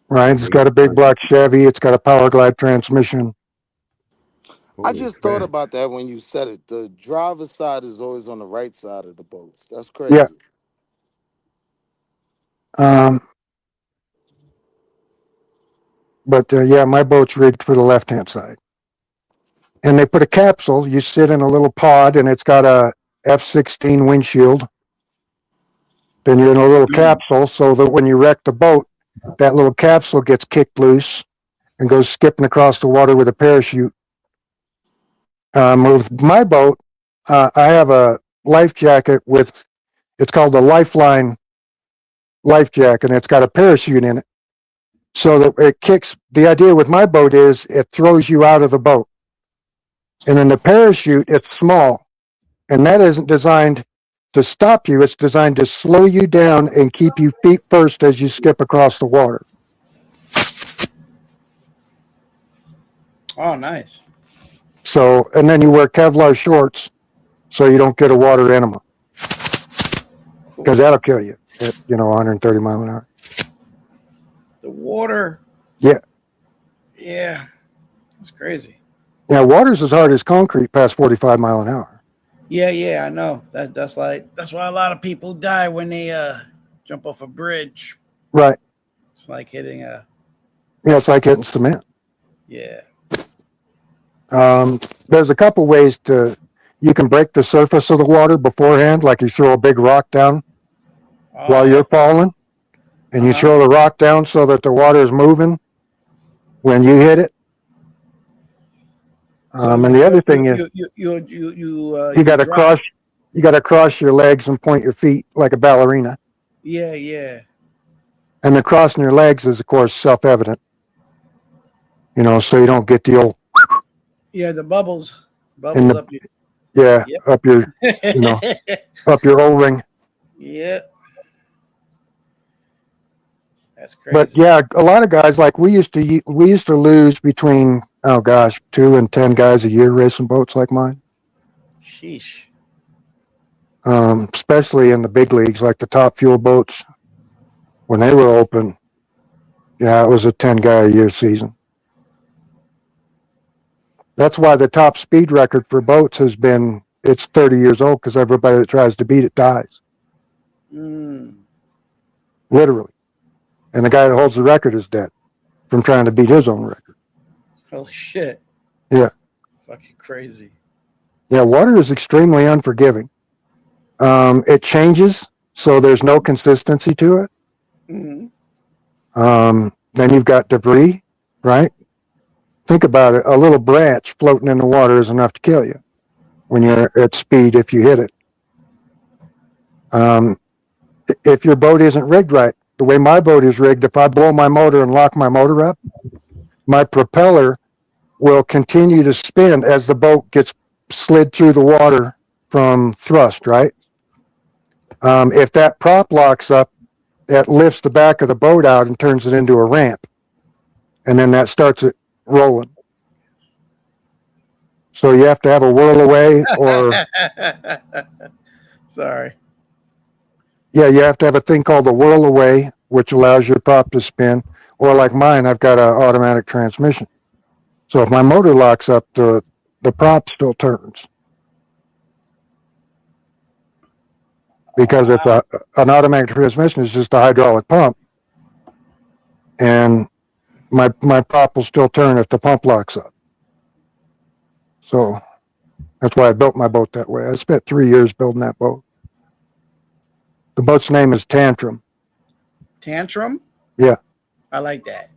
Right? It's They got got a big cars. black Chevy. It's got a Power Glide transmission. I Holy just thought crap. about that when you said it. The driver's side is always on the right side of the boats. That's Yeah. crazy. Um, but yeah, my boat's rigged for the left-hand side. And they put a capsule. You sit in a little pod, and it's got a F-16 windshield. Then you're in a little capsule, so that when you wreck the boat, that little capsule gets kicked loose and goes skipping across the water with a parachute. With my boat, I have a life jacket with, it's called the Lifeline life jacket, and it's got a parachute in it. So that it kicks, the idea with my boat is it throws you out of the boat. And in the parachute, it's small. And that isn't designed to stop you, it's designed to slow you down and keep you feet first as you skip across the water. Oh, nice. So, and then you wear Kevlar shorts so you don't get a water enema because that'll kill you at 130 mile an hour. The water. Yeah, Yeah. That's crazy. yeah. Water's as hard as concrete past 45 mile an hour. Yeah, I know. That's why a lot of people die when they jump off a bridge. Right. It's like hitting a Yeah, it's like hitting cement. yeah. There's a couple ways you can break the surface of the water beforehand, like you throw a big rock down while you're falling, and you throw the rock down so that the water is moving when you hit it. So And the other thing is you got to drop. cross your legs and point your feet like a ballerina. Yeah. And the crossing your legs is, of course, self-evident. So you don't get the old Yeah, the bubbles in the up your up your up your O-ring. Yeah. That's crazy. But yeah, a lot of guys, like we used to lose between 2 and 10 guys a year racing boats like mine. Sheesh. Especially in the big leagues, like the top fuel boats when they were open. Yeah, it was a 10 guy a year season. That's why the top speed record for boats it's 30 years old, because everybody that tries to beat it dies. Literally. And the guy that holds the record is dead from trying to beat his own record. Holy shit. Yeah. Fucking crazy. Yeah, water is extremely unforgiving. It changes, so there's no consistency to it. Hmm. Then you've got debris, right? Think about it. A little branch floating in the water is enough to kill you when you're at speed if you hit it. Um, if your boat isn't rigged right, the way my boat is rigged, if I blow my motor and lock my motor up, my propeller will continue to spin as the boat gets slid through the water from thrust, right? If that prop locks up, that lifts the back of the boat out and turns it into a ramp. And then that starts it rolling. So you have to have a whirl away, or Sorry. yeah, you have to have a thing called the whirl away, which allows your prop to spin. Or like mine, I've got an automatic transmission. So if my motor locks up, the prop still turns. Because if an automatic transmission is just a hydraulic pump, and my prop will still turn if the pump locks up. So that's why I built my boat that way. I spent 3 years building that boat. The boat's name is Tantrum. Tantrum? Yeah, I like that.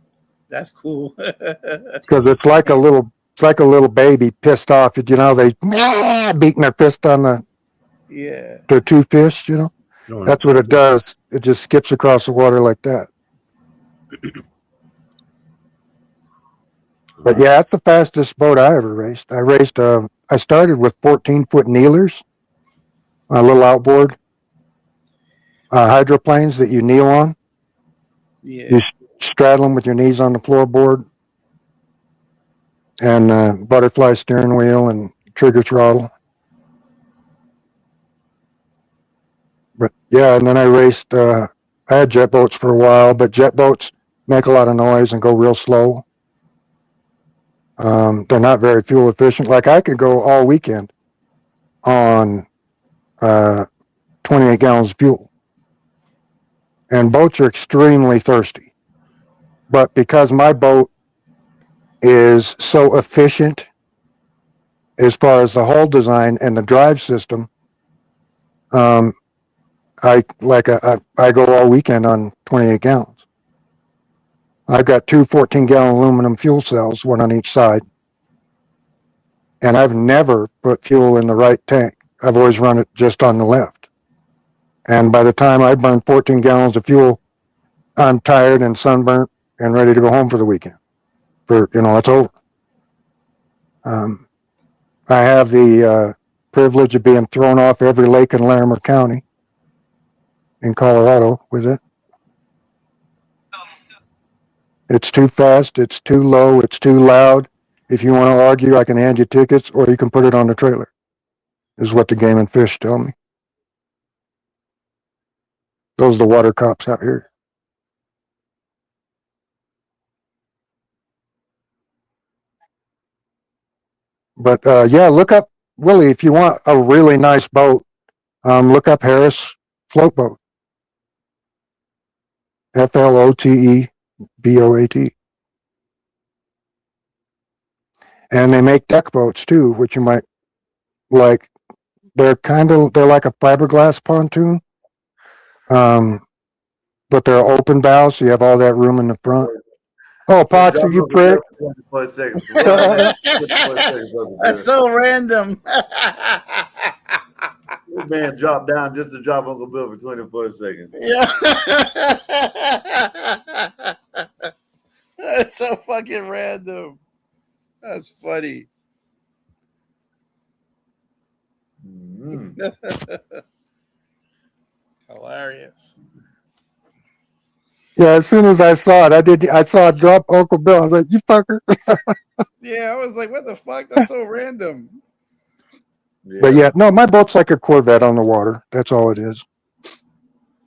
That's cool. because it's like a little baby pissed off. You know, they beating their fist on Yeah. their two fists. You know, Throwing a that's what it temper. does. It just skips across the water like that. But yeah, that's the fastest boat I ever raced. I started with 14-foot kneelers, a little outboard, hydroplanes that you kneel on. Yeah. You straddle them with your knees on the floorboard, and butterfly steering wheel and trigger throttle. But yeah, and then I raced. I had jet boats for a while, but jet boats make a lot of noise and go real slow. They're not very fuel efficient. Like I could go all weekend on 28 gallons of fuel. And boats are extremely thirsty. But because my boat is so efficient as far as the hull design and the drive system, um, I go all weekend on 28 gallons. I've got two 14-gallon aluminum fuel cells, one on each side. And I've never put fuel in the right tank. I've always run it just on the left. And by the time I burn 14 gallons of fuel, I'm tired and sunburnt and ready to go home for the weekend. It's over. I have the privilege of being thrown off every lake in Larimer County in Colorado with it. It's too fast, it's too low, it's too loud. If you want to argue, I can hand you tickets, or you can put it on the trailer, is what the Game and Fish tell me. Those are the water cops out here. But yeah, look up, Willie, if you want a really nice boat, look up Harris Float Boat. FLOTEBOAT. And they make deck boats too, which you might like. They're like a fiberglass pontoon, but they're open bow, so you have all that room in the front. Oh, So Poxy, drop you Uncle Bill prick! for 24 seconds. Rewind that 24 seconds, Uncle That's Bill. so random. This man dropped down just to drop Uncle Bill for 24 seconds. Yeah. That's so fucking random. That's funny. Hilarious. Yeah, as soon as I saw it, I saw it drop Uncle Bill. I was like, "You fucker!" Yeah, I was like, what the fuck? That's so random. But yeah, no, my boat's like a Corvette on the water. That's all it is.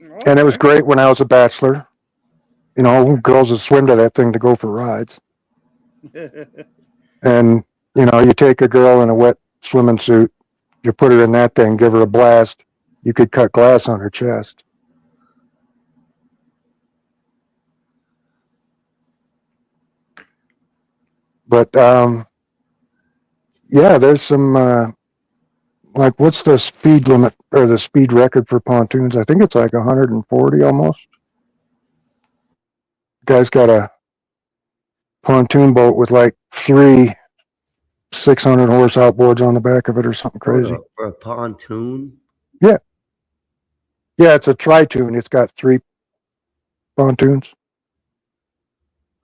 Okay. And it was great when I was a bachelor. Girls would swim to that thing to go for rides. And you take a girl in a wet swimming suit, you put her in that thing, give her a blast. You could cut glass on her chest. But Yeah, there's some like what's the speed limit or the speed record for pontoons? I think it's like 140 almost. Guy's got a pontoon boat with like 600 horse outboards on the back of it or something Hold crazy. up, for a pontoon? Yeah. Yeah, it's a tri-toon. It's got 3 pontoons.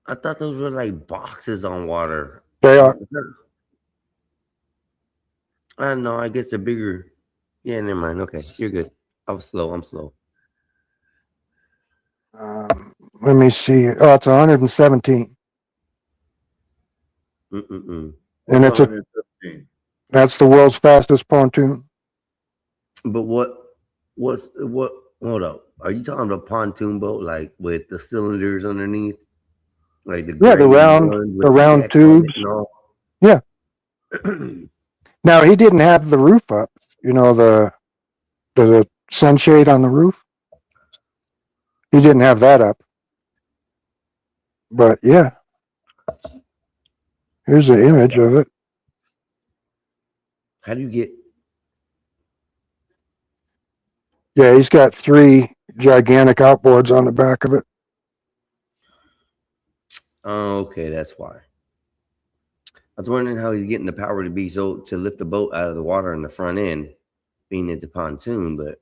I thought those were like boxes on water. They are. I don't know. I guess they're bigger. Yeah, never mind. Okay, you're good. I'm slow. Let me see. Oh, it's 117. Mm-mm-mm. And What's it's 115? that's the world's fastest pontoon. But what? Hold up. Are you talking about pontoon boat like with the cylinders underneath, like the Yeah, gray ones the with the round deck on it tubes. and all? Yeah. Now he didn't have the roof up. You know the sunshade on the roof. He didn't have that up. But yeah, here's an image of it. How do you get? Yeah, he's got 3 gigantic outboards on the back of it. Oh, okay, that's why. I was wondering how he's getting the power to lift the boat out of the water in the front end, being into pontoon, but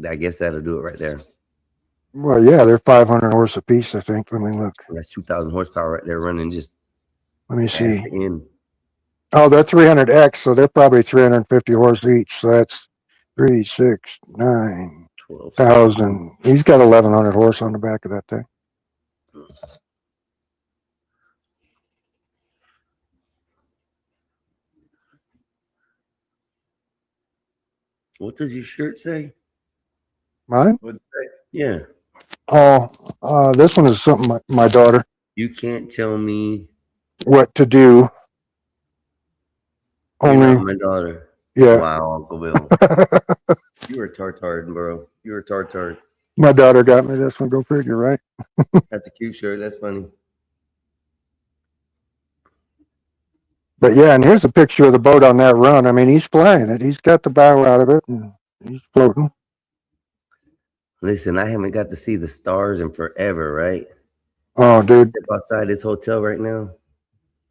I guess that'll do it right there. Well, yeah, they're 500 horse apiece, I think. Let me look. That's 2,000 horsepower right there running just Let me as see. the end. Oh, they're 300X, so they're probably 350 horse each. So that's 3, 6, 9, 1,000. He's got 1,100 horse on the back of that thing. What does your shirt say? Mine? What'd you say? Yeah. Oh, this one is something my daughter. You can't tell me What to do. you're Only, not my daughter. yeah. Wow, Uncle Bill. You were tartard, bro. You were tartard. My daughter got me this one. Go figure, right? That's a cute shirt. That's funny. But yeah, and here's a picture of the boat on that run. I mean, he's flying it. He's got the bow out of it, and he's floating. Listen, I haven't got to see the stars in forever, right? Oh, dude. Step outside this hotel right now.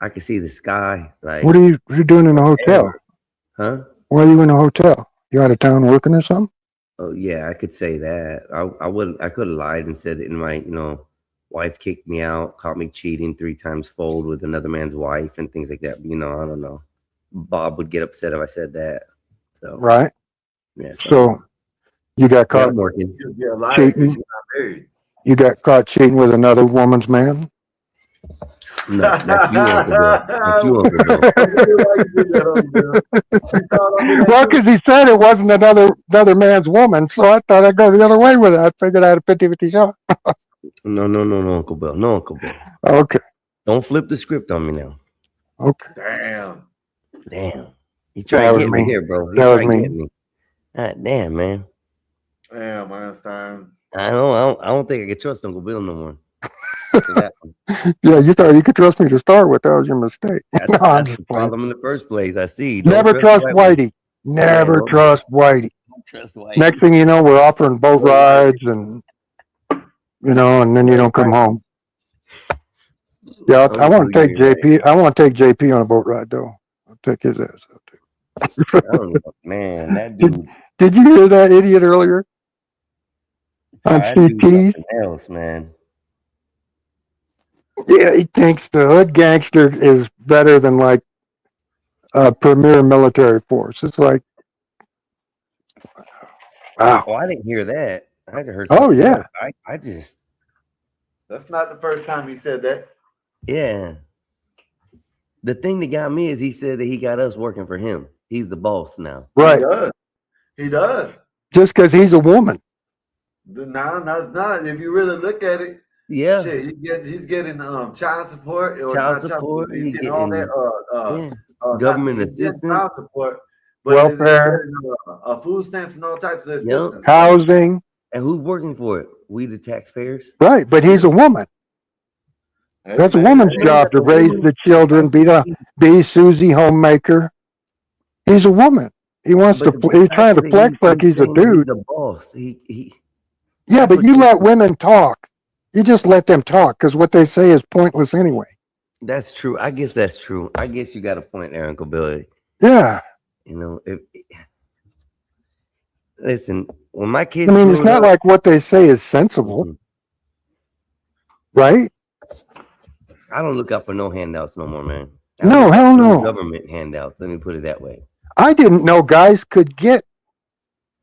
I can see the sky. Like, What are you doing in a hotel? huh? Why are you in a hotel? You out of town working or something? Oh yeah, I could say that. I could have lied and said that in my, wife kicked me out, caught me cheating 3 times fold with another man's wife and things like that. But, I don't know. Bob would get upset if I said that. So Right. yeah. So you got caught I'm working. You'll be a liar cheating. because you're not married. You got caught cheating with another woman's man. No, that's you, Uncle Bill. That's you, Uncle Bill. Well, because he said it wasn't another man's woman, so I thought I'd go the other way with it. I figured I had a 50-50 shot. No, Uncle Bill. No, Uncle Bill. Okay. Don't flip the script on me now. Okay. Damn. You trying That to was get me me. here, bro. That was me. God damn, man. Damn, Einstein. I don't think I can trust Uncle Bill no more. Yeah, you thought you could trust me to start with. That was your mistake. No, I'm That's just the playing. problem in the first place. I see. Never trust Whitey. Never trust Whitey. Trust Whitey. Next thing you know, we're offering boat rides and then you don't come home. Yeah, I want to take JP. I want to take JP on a boat ride though. I'll take his ass out too. I don't know, man, that dude. Did you hear that idiot earlier? On That Steve dude's Keys? something else, man. Yeah, he thinks the hood gangster is better than like a premier military force. It's like, wow. Oh, I didn't hear that. I just heard. Oh yeah. I just. That's not the first time he said that. Yeah. The thing that got me is he said that he got us working for him. He's the boss now. Right. He does. Just because he's a woman. No, not. If you really look at it, yeah, shit, he's getting child support or child not support. He's getting all that government assistance, child support, but welfare, food stamps, and all types of yep. assistance. Housing. And who's working for it? We, the taxpayers. Right, but he's a woman. Hey That's a man, woman's hey, job to The raise woman the children, be Susie homemaker. He's a woman. He wants but to. the He's fact trying to that flex like he's he's a saying that dude. he's a boss, he Yeah, that's but what you they let women talk. You just let them talk because what they say is pointless anyway. that's true. I guess that's true. I guess you got a point there, Uncle Billy. Yeah. You know, if listen, when my I kids mean, it's growing not up, like what they say is sensible, mm-mm, right? I don't look out for no handouts no more, man. I don't No, look out hell for no no. government handouts. Let me put it that way. I didn't know guys could get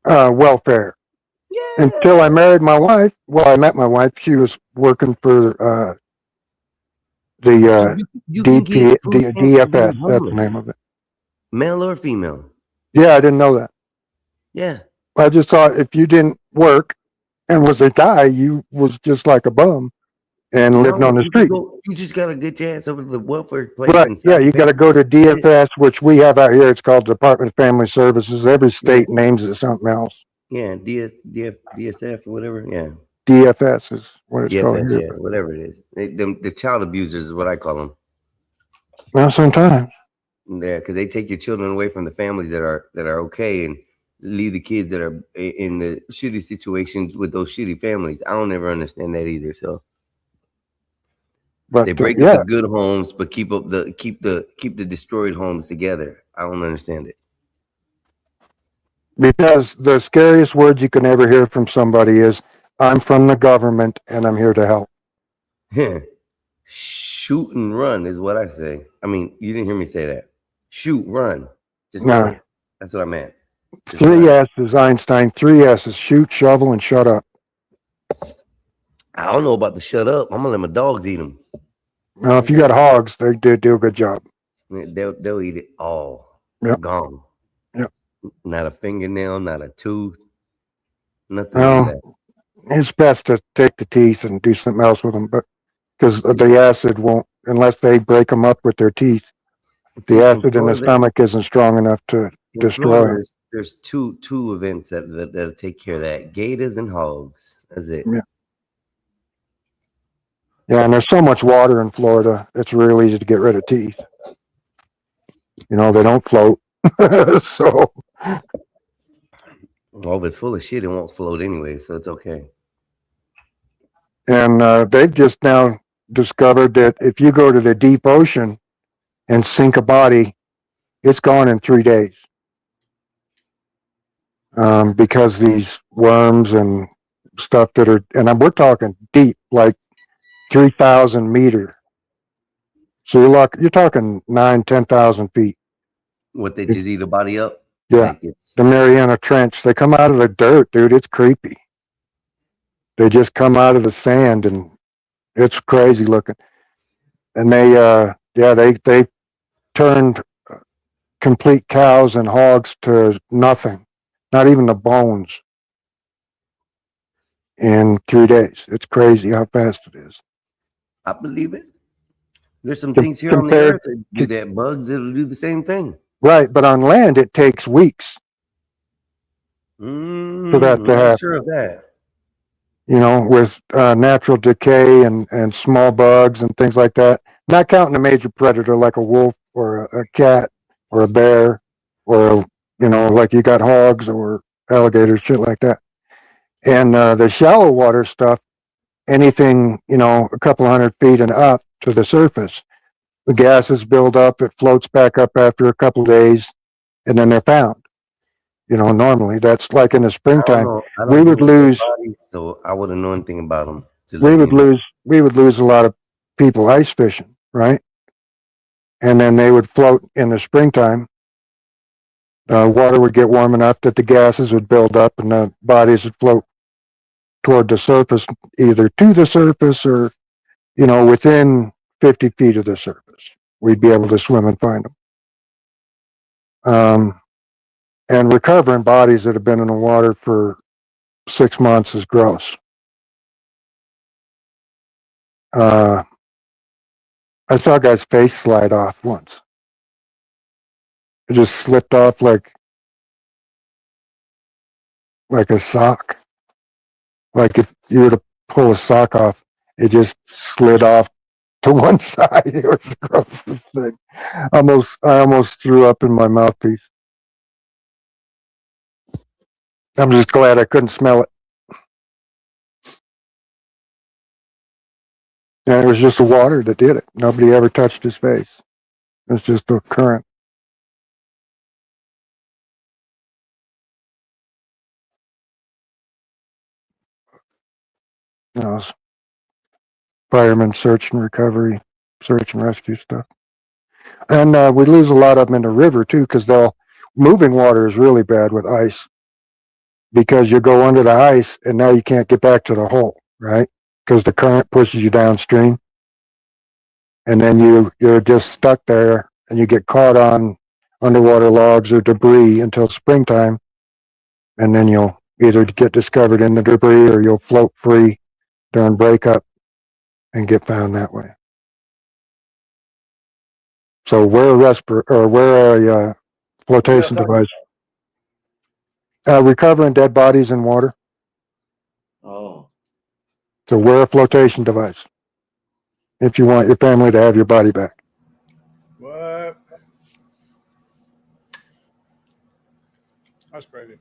welfare until I Yeah. married my wife. Well, I met my wife. She was working for the So you can get food stamps for DFS. being That's the homeless, name of it. male or female. Yeah, I didn't know that. Yeah. I just thought if you didn't work and was a guy, you was just like a bum and lived No, on the you can street. go. You just gotta get your ass over to the welfare place Right. and Yeah, sign you got to go paperwork. to That's it. DFS, which we have out here. It's called Department of Family Services. Every Yeah. state names it something else. Yeah. DSF or whatever. Yeah. DFS is what it's called DFS. here. Yeah. Whatever it is. The child abusers is what I call them. Now, sometimes. Yeah, because they take your children away from the families that are okay and leave the kids that are in the shitty situations with those shitty families. I don't ever understand that either. So But they break up the yeah, good homes, but keep the destroyed homes together. I don't understand because the scariest words you can ever hear from somebody is, I'm from the government and I'm here to help. it. Shoot and run is what I say. I mean, you didn't hear me say that. Shoot, run. Just Now, don't. That's what I meant. Is what I three meant. S's, Einstein, three S's, shoot, shovel, and shut up. I don't know about the shut up. I'm gonna let my dogs eat them. Now, if you got hogs, they do a good job. They'll eat it all. Yep. Gone. Yep. Not a fingernail, not a tooth, nothing is Well, left. it's best to take the teeth and do something else with them, but because See, the acid won't, unless they break them up with their teeth, the see, acid in the stomach isn't strong enough to in destroy Florida, them. there's two events that'll take care of that: gators and hogs. That's it. Yeah. Yeah, and there's so much water in Florida, it's real easy to get rid of teeth. You know, they don't float. So, Well, if it's full of shit, it won't float anyway, so it's okay. and they've just now discovered that if you go to the deep ocean and sink a body, it's gone in 3 days. Because these worms and stuff that are, and we're talking deep, like 3,000 meter. So you're talking 10,000 feet. What, they just eat a body up? Yeah. Like it's The Mariana Trench, they come out of the dirt, dude. It's creepy. They just come out of the sand and it's crazy looking. And they turned complete cows and hogs to nothing, not even the bones in 3 days. It's crazy how fast it is. I believe it. There's some things here on the Compared earth that do that. Bugs that'll do the same thing. Right, but on land it takes weeks for that I'm to not sure happen. of that. You know, with natural decay and small bugs and things like that. Not counting a major predator like a wolf or a cat or a bear or like you got hogs or alligators, shit like that. And the shallow water stuff, anything a couple 100 feet and up to the surface, the gases build up. It floats back up after a couple days, and then they're found. Normally that's like in the I don't springtime. know. I We don't would deal with dead lose, bodies, so I wouldn't know anything about them. Just we letting would you know. lose, we would lose a lot of people ice fishing, right? And then they would float in the springtime. Water would get warm enough that the gases would build up and the bodies would float toward the surface, either to the surface or, within 50 feet of the surface. We'd be able to swim and find them. And recovering bodies that have been in the water for 6 months is gross. I saw a guy's face slide off once. It just slipped off like a sock. Like if you were to pull a sock off, it just slid off to one side. It was the grossest thing. I almost threw up in my mouthpiece. I'm just glad I couldn't smell it. And it was just the water that did it. Nobody ever touched his face. It was just the current. You know, firemen search and recovery, search and rescue stuff. And we lose a lot of them in the river too, because they'll moving water is really bad with ice because you go under the ice and now you can't get back to the hole, right? Because the current pushes you downstream, and then you're just stuck there, and you get caught on underwater logs or debris until springtime, and then you'll either get discovered in the debris or you'll float free during breakup and get found that way. So wear a flotation device. Recovering dead bodies in water. Oh, So wear a flotation device if you want your family to have your body back. What? That's crazy.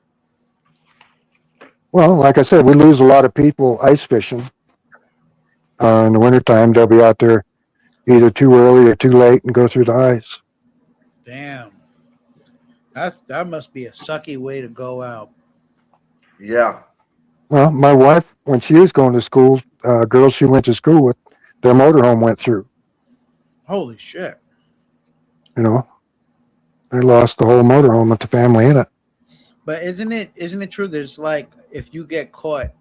Well, like I said, we lose a lot of people ice fishing. In the wintertime, they'll be out there either too early or too late and go through the ice. Damn. That must be a sucky way to go out. yeah. Well, my wife, when she was going to school, girls she went to school with, their motorhome went through. Holy shit. You know, they lost the whole motorhome with the family in it. But isn't it true? There's like if you get caught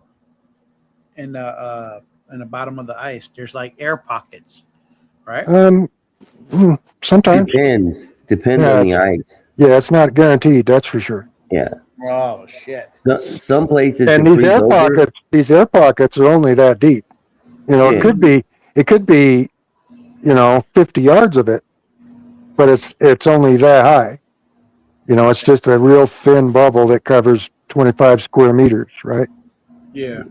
in the bottom of the ice, there's like air pockets, right? Sometimes. Depends Yeah, on the ice. yeah, it's not guaranteed. That's for sure. Yeah. Oh shit. Some places And can freeze over. these air pockets are only that deep. You know, Yeah. it could be, 50 yards of it, but it's only that high. It's just a real thin bubble that covers 25 square meters, right? Yeah.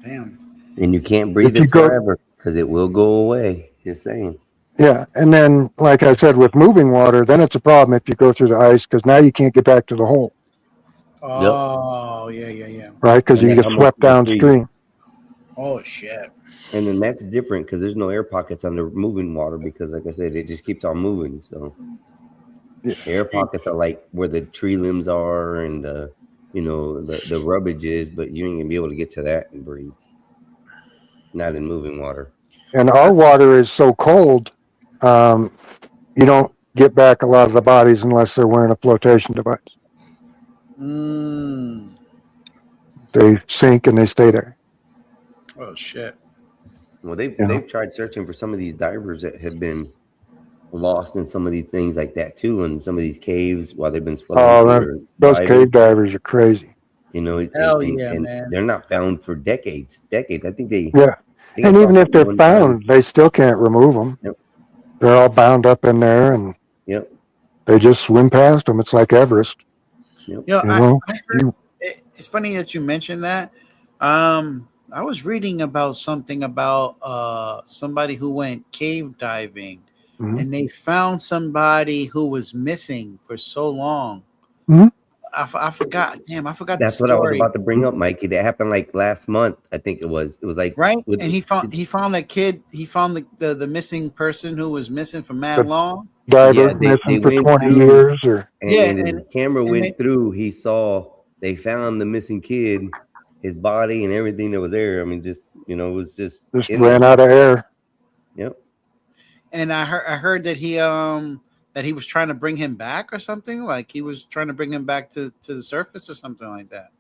Damn. And you can't breathe it forever because it will go away. Just saying. Yeah, and then, like I said, with moving water, then it's a problem if you go through the ice because now you can't get back to the hole. Oh, yeah. Right, because you get swept downstream. Oh shit. And then that's different because there's no air pockets under moving water because, like I said, it just keeps on moving. So air pockets are like where the tree limbs are and the rubbish is, but you ain't gonna be able to get to that and breathe. Not in moving water. And our water is so cold, you don't get back a lot of the bodies unless they're wearing a flotation device. They sink and they stay there. Oh shit. Well, they've tried searching for some of these divers that have been lost in some of these things like that too, in some of these caves while they've been spelunking. Those cave divers are crazy. Hell yeah, man. They're not found for decades. I think they. Yeah, and even if they're found, they still can't remove them. Yep. They're all bound up in there, and they just swim past them. It's like Everest. Yep. I heard, it's funny that you mentioned that. I was reading about something about somebody who went cave diving, and they found somebody who was missing for so long. I forgot. Damn, I forgot. That's the story. what I was about to bring up, Mikey. That happened like last month. I think it was. It was like right. And he found that kid. He found the missing person who was missing for mad long. Diver missing for 20 years, or and the camera went through. He saw they found the missing kid, his body and everything that was there. I mean, just it was just ran out of air. Yep. And I heard that he was trying to bring him back or something. Like he was trying to bring him back to the surface or something like that.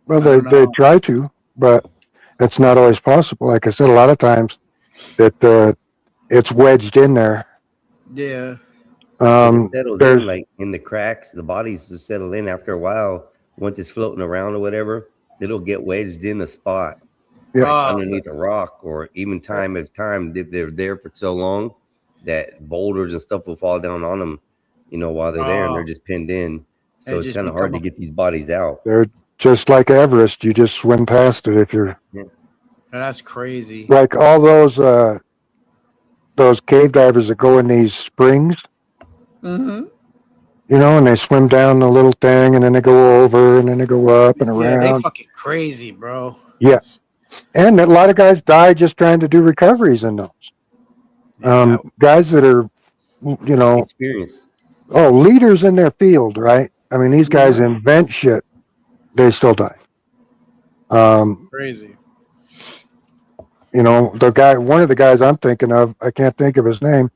Well, they try to, but it's not always possible. Like I said, a lot of times that it's wedged in there. Yeah. It settles in like in the cracks. The bodies will settle in after a while. Once it's floating around or whatever, it'll get wedged in a spot, like underneath a rock, or even time if they're there for so long that boulders and stuff will fall down on them, while they're there, and they're just pinned in. So it's kind of hard to get these bodies out. They're just like Everest. You just swim past it if you're. Yeah. That's crazy. Like all those those cave divers that go in these springs, Mm-hmm. and they swim down the little thing, and then they go over, and then they go up and Yeah, they around. fucking crazy, bro. Yeah, and a lot of guys die just trying to do recoveries in those. Yeah, Guys that are, Experience. leaders in their field, right? I mean, these guys invent shit. They still die. crazy. One of the guys I'm thinking of, I can't think of his name,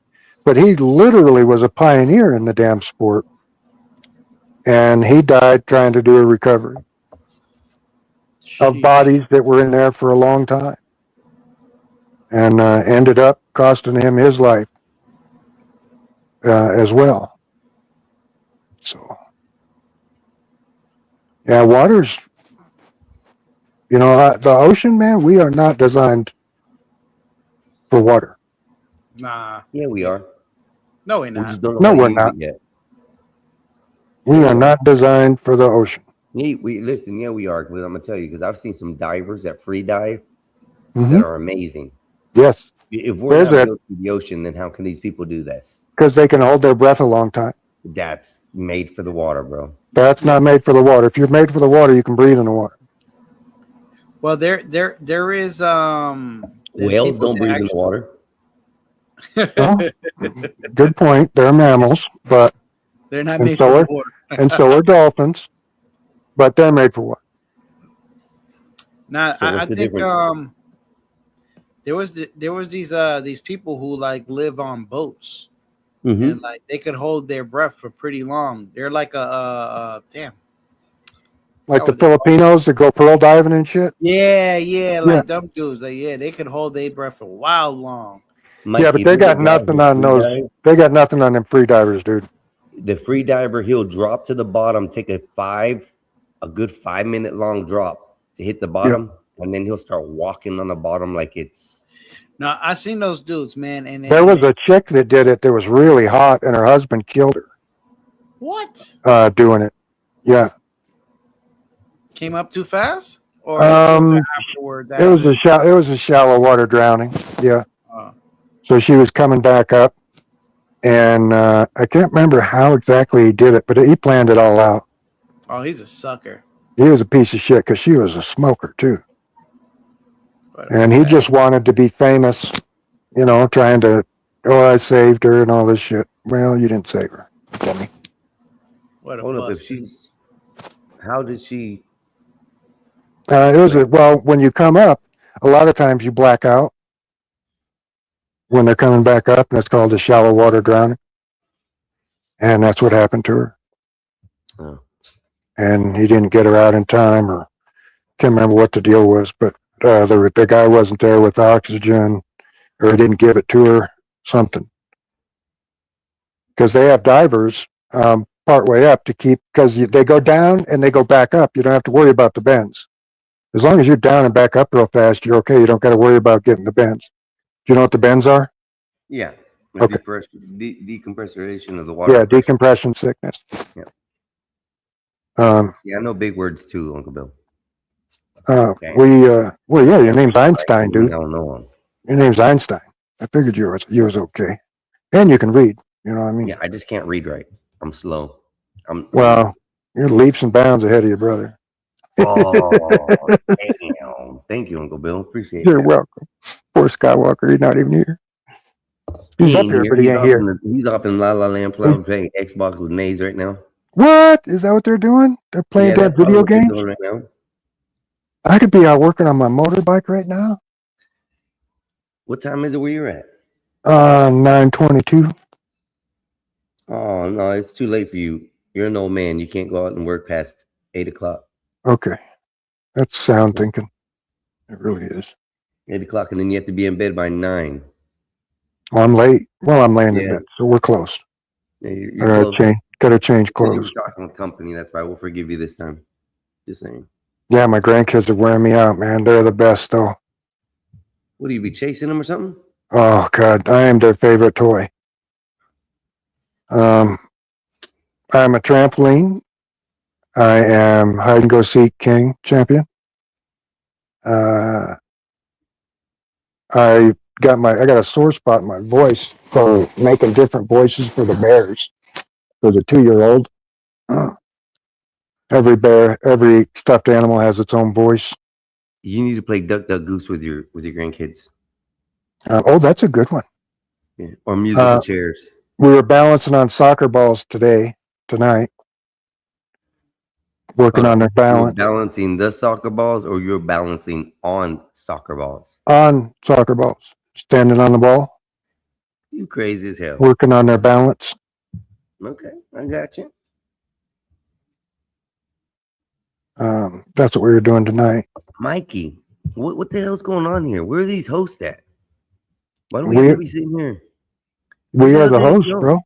but he literally was a pioneer in the damn sport. And he died trying to do a recovery of bodies that were in there for a long time, and ended up costing him his life as well. So, yeah, water's, the ocean, man, we are not designed for water. Nah. Yeah, we are. No, we're We not. just don't know No, how to we're use not. it yet. We are not designed for the ocean. Yeah, listen. Yeah, we are. But I'm gonna tell you because I've seen some divers that free dive Mhm. that are amazing. Yes, If we're not built for the ocean, then how can these people do this? because they can hold their breath a long time. That's made for the water, bro. That's not made for the water. If you're made for the water, you can breathe in the water. Well, there is Whales don't breathe in the water. Well, good point. They're mammals, but they're not made for the water. and so are dolphins, but they're made for water. Now, So I what's the think difference? there was these people who like live on boats, Mhm. and like they could hold their breath for pretty long. They're like a damn. Like the Filipinos that go pearl diving and shit. Yeah, like them dudes. Like, yeah, they could hold their breath for a while long. Mike, Yeah, but you they think got the guys nothing that on free those. dive- They got nothing on them free divers, dude. The free diver, he'll drop to the bottom, take a good 5 minute long drop to hit the bottom, and then he'll start walking on the bottom like it's. No, I seen those dudes, man. And There was a chick that did it that was really hot, and her husband killed her what doing it. Yeah. came up too fast, or killed her afterwards. It was a shallow water drowning. Yeah. Oh. So she was coming back up, and I can't remember how exactly he did it, but he planned it all out. Oh, he's a sucker. He was a piece of shit because she was a smoker too, and he just wanted to be famous. Trying to, I saved her and all this shit. Well, you didn't save her, dummy. What a Hold up, bust. how did she? When you come up, a lot of times you black out when they're coming back up, and it's called a shallow water drowning. And that's what happened to her. Oh. And he didn't get her out in time, or can't remember what the deal was, but the guy wasn't there with the oxygen, or he didn't give it to her, something. Because they have divers part way up to keep, because they go down and they go back up. You don't have to worry about the bends. As long as you're down and back up real fast, you're okay. You don't got to worry about getting the bends. Do you know what the bends are? Yeah. Okay. Decompressurization of the water. Yeah, decompression sickness. Yeah. Yeah, I know big words too, Uncle Bill. Okay. Your name's Einstein, dude. I don't know him. Your name's Einstein. I figured you was okay. And you can read, you know what I mean? Yeah, I just can't read right. I'm slow. Well, you're leaps and bounds ahead of your brother. Oh, damn. Thank you, Uncle Bill. Appreciate it. You're welcome. Poor Skywalker, he's not even here. He's up here, but he ain't here. He's off in La La Land playing Xbox with Nays right now. What? Is that what they're doing? They're playing that video game? Right now. I could be out working on my motorbike right now. What time is it where you're at? 9:22. Oh, no, it's too late for you. You're an old man. You can't go out and work past 8 o'clock. Okay. That's sound thinking. It really is. 8 o'clock, and then you have to be in bed by 9. Well, I'm late. Well, I'm laying in bed, so we're close. Yeah, you're close. Gotta change clothes. You're talking with company. That's why we'll forgive you this time. Just saying. Yeah, my grandkids are wearing me out, man. They're the best, though. What, do you be chasing them or something? Oh, God. I am their favorite toy. I'm a trampoline. I am hide and go seek king champion. I I got a sore spot in my voice for making different voices for the bears. For the 2-year-old, every stuffed animal has its own voice. You need to play Duck Duck Goose with your grandkids. Oh, that's a good one. Yeah. Or musical Uh, chairs. we were balancing on soccer balls tonight, working on their You're balance balancing the soccer balls, or you're balancing on soccer balls. on soccer balls, standing on the ball, You crazy as hell. working on their balance. Okay, I got you. That's what we were doing tonight. Mikey, what the hell's going on here? Where are these hosts at? Why do we have We to be sitting here? we Where are the the hell they hosts, go? bro.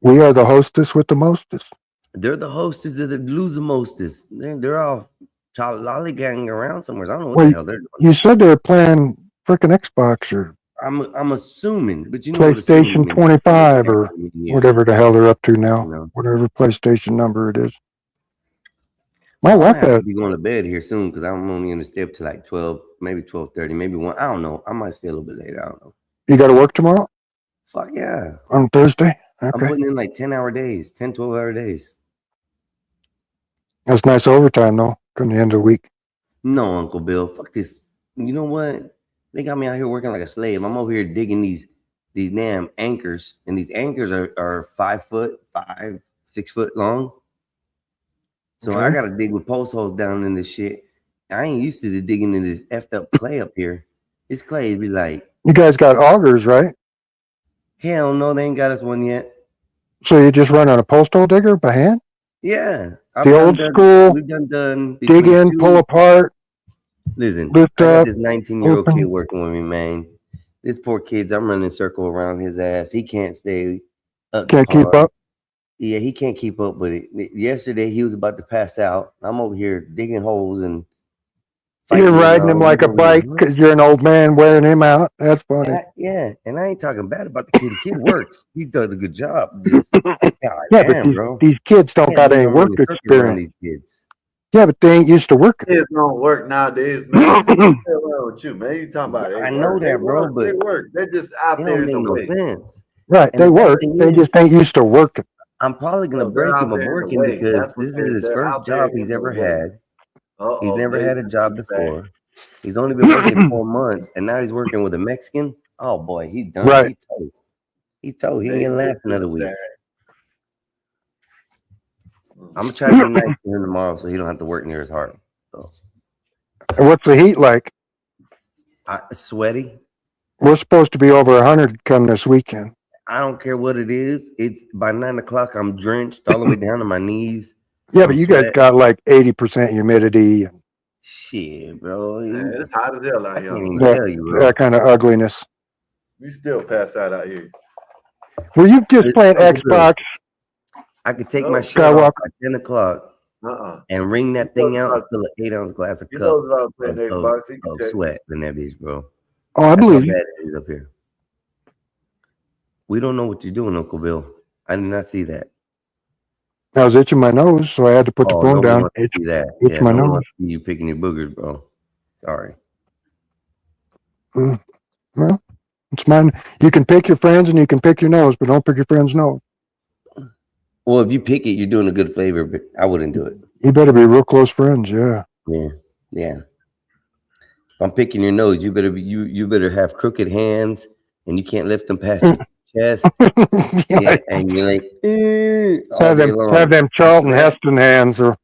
We are the hostess with the mostest. They're the hostess of the loser mostest. They're all lollygagging around somewhere. I don't know what Well, the hell they're doing. you said they were playing frickin' Xbox or I'm assuming, but you know what assuming PlayStation means. 25 or whatever the hell they're up to now. You know. Whatever PlayStation number it is. My So I'm wife gonna have has. to be going to bed here soon because I'm only gonna stay up to like 12, maybe 12:30, maybe 1. I don't know. I might stay a little bit later. I don't know. You got to work tomorrow Fuck yeah. on Thursday. I'm Okay, putting in like 10-hour days, 10, 12-hour days. that's nice overtime though. Come the end of the week. No, Uncle Bill. Fuck this. You know what? They got me out here working like a slave. I'm over here digging these damn anchors, and these anchors are 5 foot, 6 foot long. So I Okay. gotta dig with post holes down in this shit. I ain't used to the digging in this effed up clay up here. This clay be like, You guys got augers, right? hell no, they ain't got us one yet. So you just run on a postal digger by hand? Yeah, The old school we've done dig between in, pull apart, Listen, lift I got up, this 19-year-old kid open. working with me, man. This poor kid's, I'm running a circle around his ass. He can't stay up to Can't keep par. up. Yeah, he can't keep up with it. Yesterday, he was about to pass out. I'm over here digging holes and fighting. You're riding him like a bike because you're an old man wearing him out. That's funny. Yeah, and I ain't talking bad about the kid. The kid works. He does a good job. Just, God Yeah, damn, but bro. these kids don't Can't got believe any I'm work running circles around experience. these kids. Yeah, but they ain't used to working. Kids don't work nowadays, man. What's wrong with you, man? You talking about I know they that, bro, work, but they work. They're just out it there don't in make the no way. sense. Right, And they the bad work. thing They is, just ain't used to working. I'm probably gonna So they're break out him of there in the working way. because That's what this is his they're first out there job he's in the ever way. had. He's never had a Nathan's job back. before. He's only been working 4 months, and now he's working with a Mexican. Oh boy, he done. Right. He toast. He toast. He ain't Nathan gonna is last another week. back. I'm gonna try to be nice to him tomorrow so he don't have to work near as hard. So And what's the heat like? sweaty. We're supposed to be over 100 come this weekend. I don't care what it is. It's by 9 o'clock. I'm drenched all the way down to my knees. Yeah, I'm but you guys sweat. got like 80% humidity. Shit, bro. Man, it's hot as hell out I here. can't even Man. tell you, bro. That kind of ugliness. We still pass out here. Were you just playing Uncle Bill, Xbox? I could take No. my shirt off Skywalker? at 10 o'clock and wring that thing out and fill an 8-ounce glass of He cup knows about playing of, Xbox. He can of check. sweat in that bitch, bro. Oh, I That's how believe bad you. it is up here. We don't know what you're doing, Uncle Bill. I did not see that. I was itching my nose, so I had to put the Oh, phone no one down. wants to see that. Itch Yeah, my no one nose. wants to see you picking your boogers, bro. Sorry. Well, it's mine. You can pick your friends and you can pick your nose, but don't pick your friend's nose. Well, if you pick it, you're doing a good favor, but I wouldn't do it. You better be real close friends, yeah. Yeah. If I'm picking your nose, you better be you better have crooked hands and you can't lift them past your chest. Yeah, and you're like all day long. Have them Charlton Heston hands, or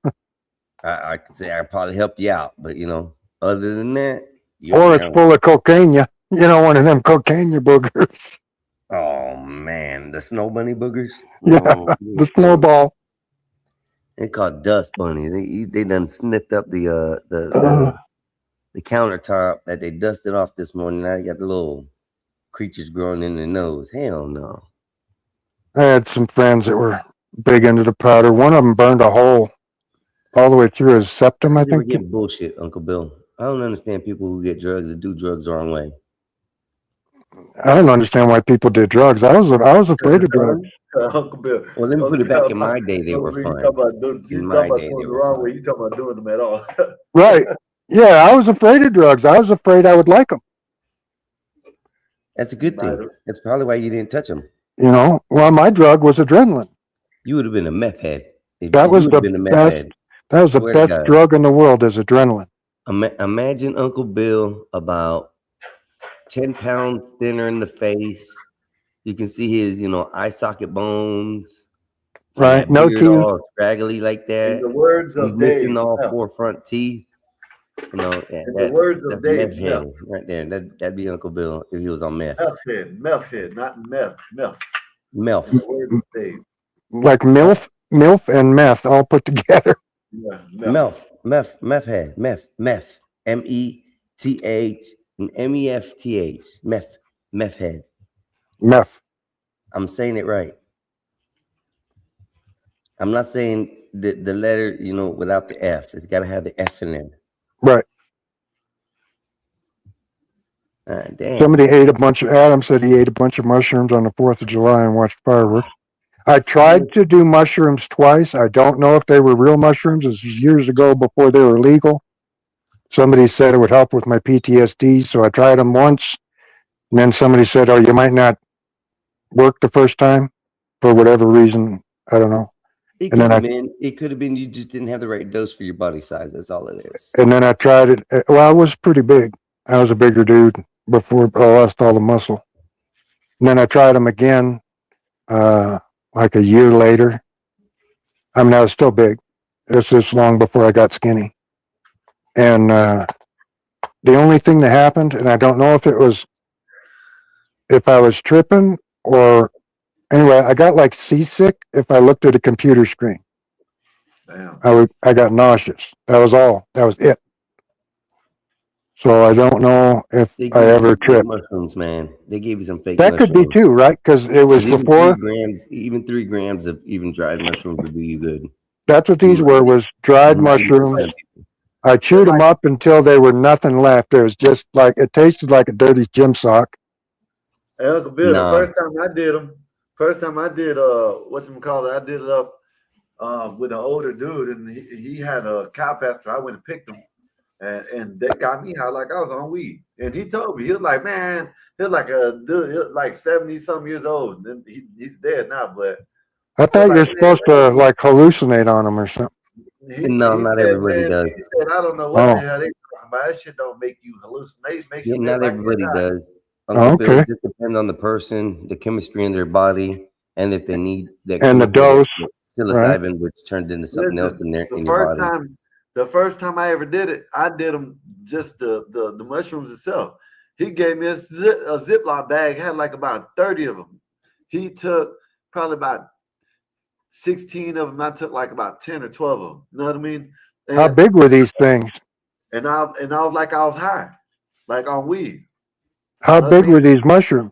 I could say I'd probably help you out, but other than that, or it's full of cocaine. You know, one of them cocaine boogers. Oh man, the snow bunny boogers. Yeah, the snowball. They called dust bunnies. They done sniffed up the countertop that they dusted off this morning. Now you got the little creatures growing in their nose. Hell no. I had some friends that were big into the powder. One of them burned a hole all the way through his septum, I They were think. getting bullshit, Uncle Bill. I don't understand people who get drugs and do drugs the wrong way. I don't understand why people did drugs. I was afraid of drugs. Uncle Bill. Well, let me put it back. In my day, they were fun. You talking about doing the wrong way. You talking about doing them at all. Right. Yeah, I was afraid of drugs. I was afraid I would like them. That's a good thing. That's probably why you didn't touch them. You know, well, my drug was adrenaline. You would have been a meth head. That You was would have the been a meth best. head. That was the Swear to best God. drug in the world is adrenaline. Imagine Uncle Bill about 10 pounds thinner in the face. You can see his, eye socket bones and Right? that No beard teeth. all scraggly like In that. the words He's of missing Dave, all meth. 4 front teeth. Yeah, In the words that's of meth Dave, head meth. right there. That'd be Uncle Bill if he was on meth. Meth head, not meth, meth. Melf. In the words of Dave. Like MILF and meth all put together. Yeah, meth. Meth head. Meth. METH and MEFTH. Meth head. Meth. I'm saying it right. I'm not saying the letter, without the F. It's got to have the F in there. Right. Damn. Somebody ate a bunch of. Adam said he ate a bunch of mushrooms on the 4th of July and watched fireworks. I tried to do mushrooms twice. I don't know if they were real mushrooms. This was years ago before they were legal. Somebody said it would help with my PTSD, so I tried them once. And then somebody said, "Oh, you might not work the first time for whatever reason. I don't know." It And could then have been. It could have been you just didn't have the right dose for your body size. That's all it is. I tried it. Well, I was pretty big. I was a bigger dude before I lost all the muscle. And then I tried them again, like a year later. I mean, I was still big. This is long before I got skinny. And the only thing that happened, and I don't know if I was tripping or anyway, I got like seasick if I looked at a computer screen. Damn. I got nauseous. That was all. That was it. So I don't know if They I gave you some ever fake tripped. mushrooms, man. They gave you some fake That could be mushrooms. too, right? Because it was 'Cause before. even 3 grams of even dried mushrooms would do you good. That's what these were, was dried mushrooms. I chewed them up until there were nothing left. There was just like, it tasted like a dirty gym sock. Hey, Uncle Bill, the Nah. first time I did whatchamacallit, I did it up with an older dude, and he had a cow pasture. I went and picked him, and they got me high like I was on weed. And he told me, he was like, man, he's like a dude, he was like 70-some years old, and he's dead now, but I he was thought like, you're man, supposed to like hallucinate on them or something. No, he not said, everybody man, does. he said, I don't know what the Oh, hell they talking about. That shit don't make you hallucinate. It makes Yeah, you live not like everybody you're not. does. Uncle Bill, okay. it just depends on the person, the chemistry in their body, and if they need that And the chemical, dose, right? psilocybin, which turns into something else Listen, in your body. the first time I ever did it, I did them just the mushrooms itself. He gave me a Ziploc bag, had like about 30 of them. He took probably about 16 of them. I took like about 10 or 12 of them. You know what I mean? How big were these things? And I was like I was high, like on weed. How You know what I big mean? were these mushrooms?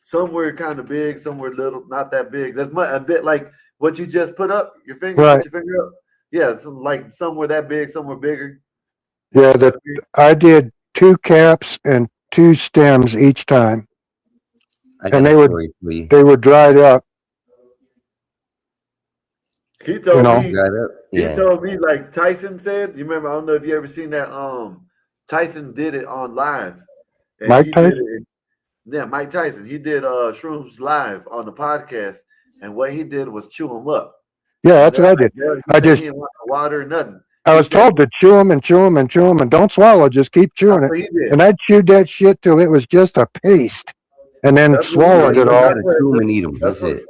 Some were kind of big, some were little, not that big. That's a bit like what you just put up your finger, Right. put your finger up. Yeah, like some were that big, some were bigger. Yeah, You know what I mean? I did 2 caps and 2 stems each time, I got and a story for you. they were dried up. He told know. me, Dried up? he Yeah. told me like Tyson said. You remember? I don't know if you ever seen that. Tyson did it on live, and Mike he Tyson? did it. Yeah, Mike Tyson. He did shrooms live on the podcast, and what he did was chew them up. Yeah, And that's what I did. he I said just he didn't want no water or nothing. I He was said told to chew them and chew them and chew them and don't swallow. Just keep chewing that's it. what he did. And I chewed that shit till it was just a paste, and then That's what he swallowed did. it all. gotta chew them and eat them. That's That's what it.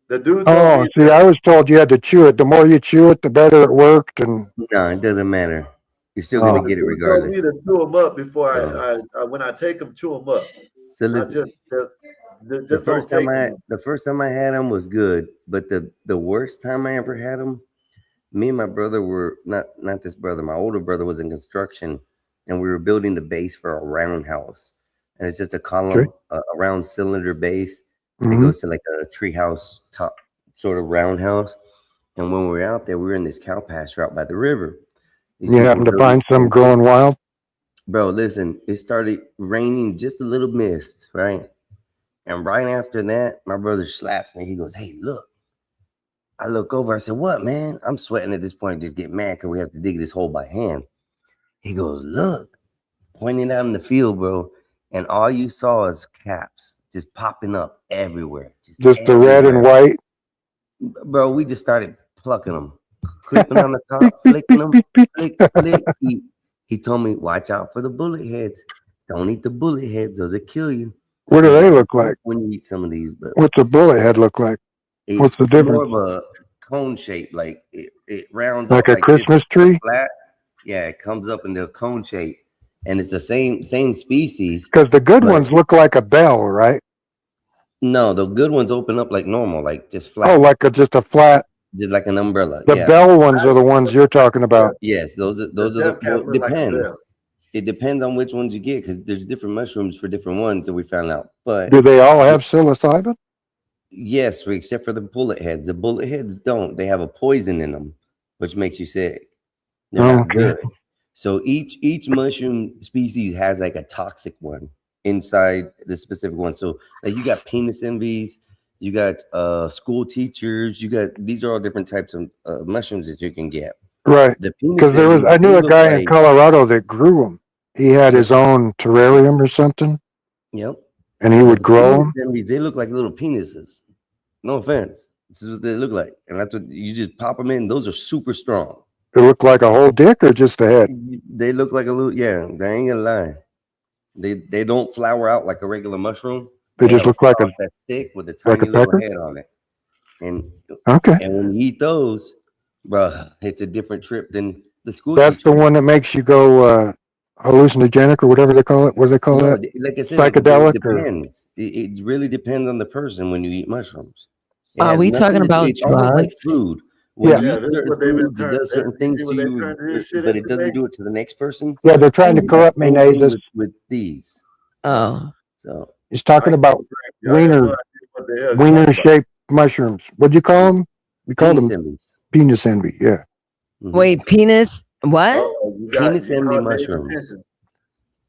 the dude told Oh, me. see, I was told you had to chew it. The more you chew it, the better it worked. And No, it doesn't matter. You're still Oh. gonna get it He told me regardless. to chew them up before So, I when I take them, chew them up. so Not listen, just don't take them. the first time I had them was good, but the worst time I ever had them, me and my brother were not this brother. My older brother was in construction, and we were building the base for a roundhouse, and it's just a column, a round cylinder base that Mhm. goes to like a treehouse top sort of roundhouse. And when we were out there, we were in this cow pasture out by the river. These You people happen were to find some building. growing wild? Bro, listen, it started raining, just a little mist, right? And right after that, my brother slaps me. He goes, "Hey, look, I look over. I said, "What, man?" I'm sweating at this point. Just get mad because we have to dig this hole by hand. He goes, "Look," pointing out in the field, bro, and all you saw is caps just popping up everywhere, Just the red and everywhere. white. Bro, we just started plucking them, clipping on the Beep, top, beep, flicking beep, them, beep, beep. flick, flick. He told me, "Watch out for the bullet heads. Don't eat the bullet heads; those will kill you." What So do you they got to look like? think when you eat some of these, but What's a bullet head look like? What's the it's more difference? of a cone shape, like it rounds Like up a like this, Christmas the tree? flat. Yeah, it comes up into a cone shape, and it's the same species, Because the good but ones look like a bell, right? no, the good ones open up like normal, like just Oh, flat, like just a flat. just like an umbrella. The Yeah. bell ones are the ones you're talking Yeah, about. Yes, the those are the death well, caps it look like a depends. bell. It depends on which ones you get because there's different mushrooms for different ones that we found out. But Do they all have psilocybin? yes, except for the bullet heads. The bullet heads don't. They have a poison in them, which makes you sick. They're Oh, not okay. good. So each mushroom species has like a toxic one inside the specific one. So like you got penis envies, you got school teachers, you got these are all different types of mushrooms that you can get. Right. The Because penis envies, I they knew a look guy in like Colorado that grew them. He had yep, his own terrarium or something, yep. and he But would the grow penis them. envies, they look like little penises. No offense. This is what they look like. And that's what you just pop them in. Those are super strong. It looked like a whole dick or just a head. They look like a little, yeah, they ain't gonna lie. They don't flower out like a regular mushroom. They They just have a look stalk that's thick with a like a tiny little pecker. head on it. And Okay. and when you eat those, bruh, it's a different trip than the school That's the teachers. one that makes you go hallucinogenic or whatever they call it. What do they call No, that? like I said, it Psychedelic or depends. It really depends on the person when you eat mushrooms. It Are has we nothing talking to do. about It's almost like drugs? food. When yeah. you Yeah, eat this is certain what they've been foods, it turned. does certain You see things to what they you, turned this shit but it into, doesn't Nate? do it to the next person. Yeah, they're trying to It's the corrupt me, same thing Nazis. with these. Oh, So He's I talking ain't about y'all have no wiener idea what the hell you talking wiener about. shaped mushrooms. What'd you call them? We called penis them envies. penis envy. Yeah. Hmm. wait, penis? What? Penis You envy caught Dave's mushrooms. attention.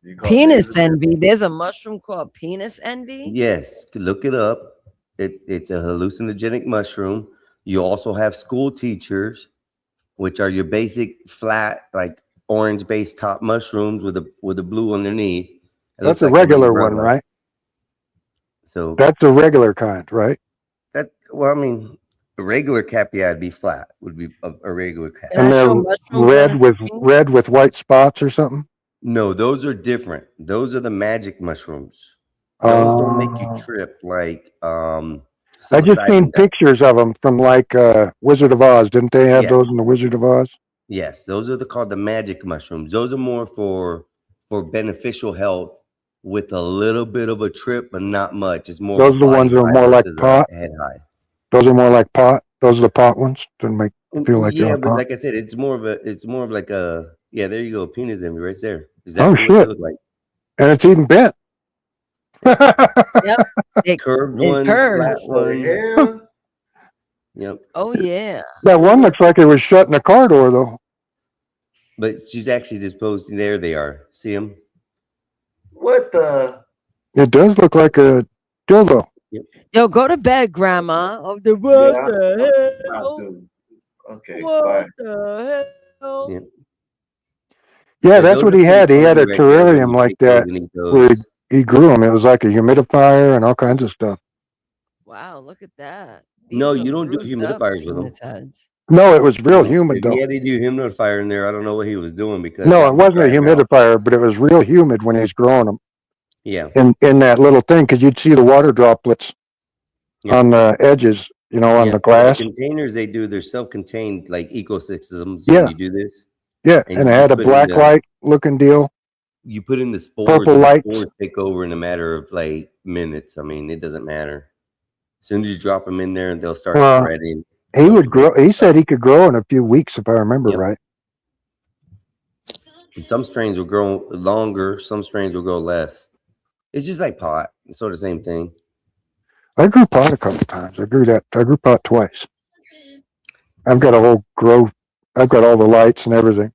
You caught Dave's Penis attention. envy. There's a mushroom called penis envy. Yes, look it up. It's a hallucinogenic mushroom. You also have school teachers, which are your basic flat, like orange based top mushrooms with a blue underneath. It That's looks a like an regular one, umbrella. right? So That's a regular kind, right? that well, I mean, a regular cap, yeah, it'd be flat. Would be a regular cap. Can And I they're show mushrooms on the screen? red with white spots or something. No, those are different. Those are the magic mushrooms. Those don't make you trip like I just seen psilocybin does. pictures of them from like Wizard of Oz. Didn't they have Yes, those in the Wizard of Oz? yes, those are called the magic mushrooms. Those are more for beneficial health with a little bit of a trip, but not much. It's more of a Those are the body ones that are high more like versus a pot. head high. Those are more like pot. Those are the pot ones. Doesn't make you feel like you're Yeah, on but pot. like I said, it's more of like a yeah. There you go, penis envy right there. Oh Exactly what they shit! look like. And it's even bent. Yep. Curved It ones, curves. flat What the ones. hell? Yep. Oh yeah. That one looks like it was shut in a car door, though. But she's actually just posting. There they are. See them? What the? It does look like a dildo. Yep. Yo, go to bed, Grandma. Of the Yeah, what I'm the about hell? to. Okay, bye. What the hell? Yep. Yeah, Yeah, that's those what are he pretty had. He had funky a right there when terrarium you like take those that and eat where those. he grew them. It was like a humidifier and all kinds of stuff. Wow, look at that. No, These are you don't do bruised up humidifiers with them. penis heads. No, it was real No, humid if he though. had to do humidifier in there, I don't know what he was doing because No, that it would wasn't a dry him out. humidifier, but it was real humid when he was growing them Yeah. in that little thing because you'd see the water droplets Yep. on the edges, on Yeah. the So the glass. containers they do, they're self-contained like ecosystems when Yeah, you do this. yeah, And and it you had just a put in black light looking deal, the spores purple and the lights. spores take over in a matter of like minutes. I mean, it doesn't matter. As soon as you drop them in there and they'll start Well, spreading. he They'll would produce grow. He stuff. said he could grow in a few weeks, if I remember Yep. right. And some strains will grow longer, some strains will grow less. It's just like pot. It's sort of the same thing. I grew pot a couple times. I grew pot twice. I've got a whole grow. I've got all the lights and everything.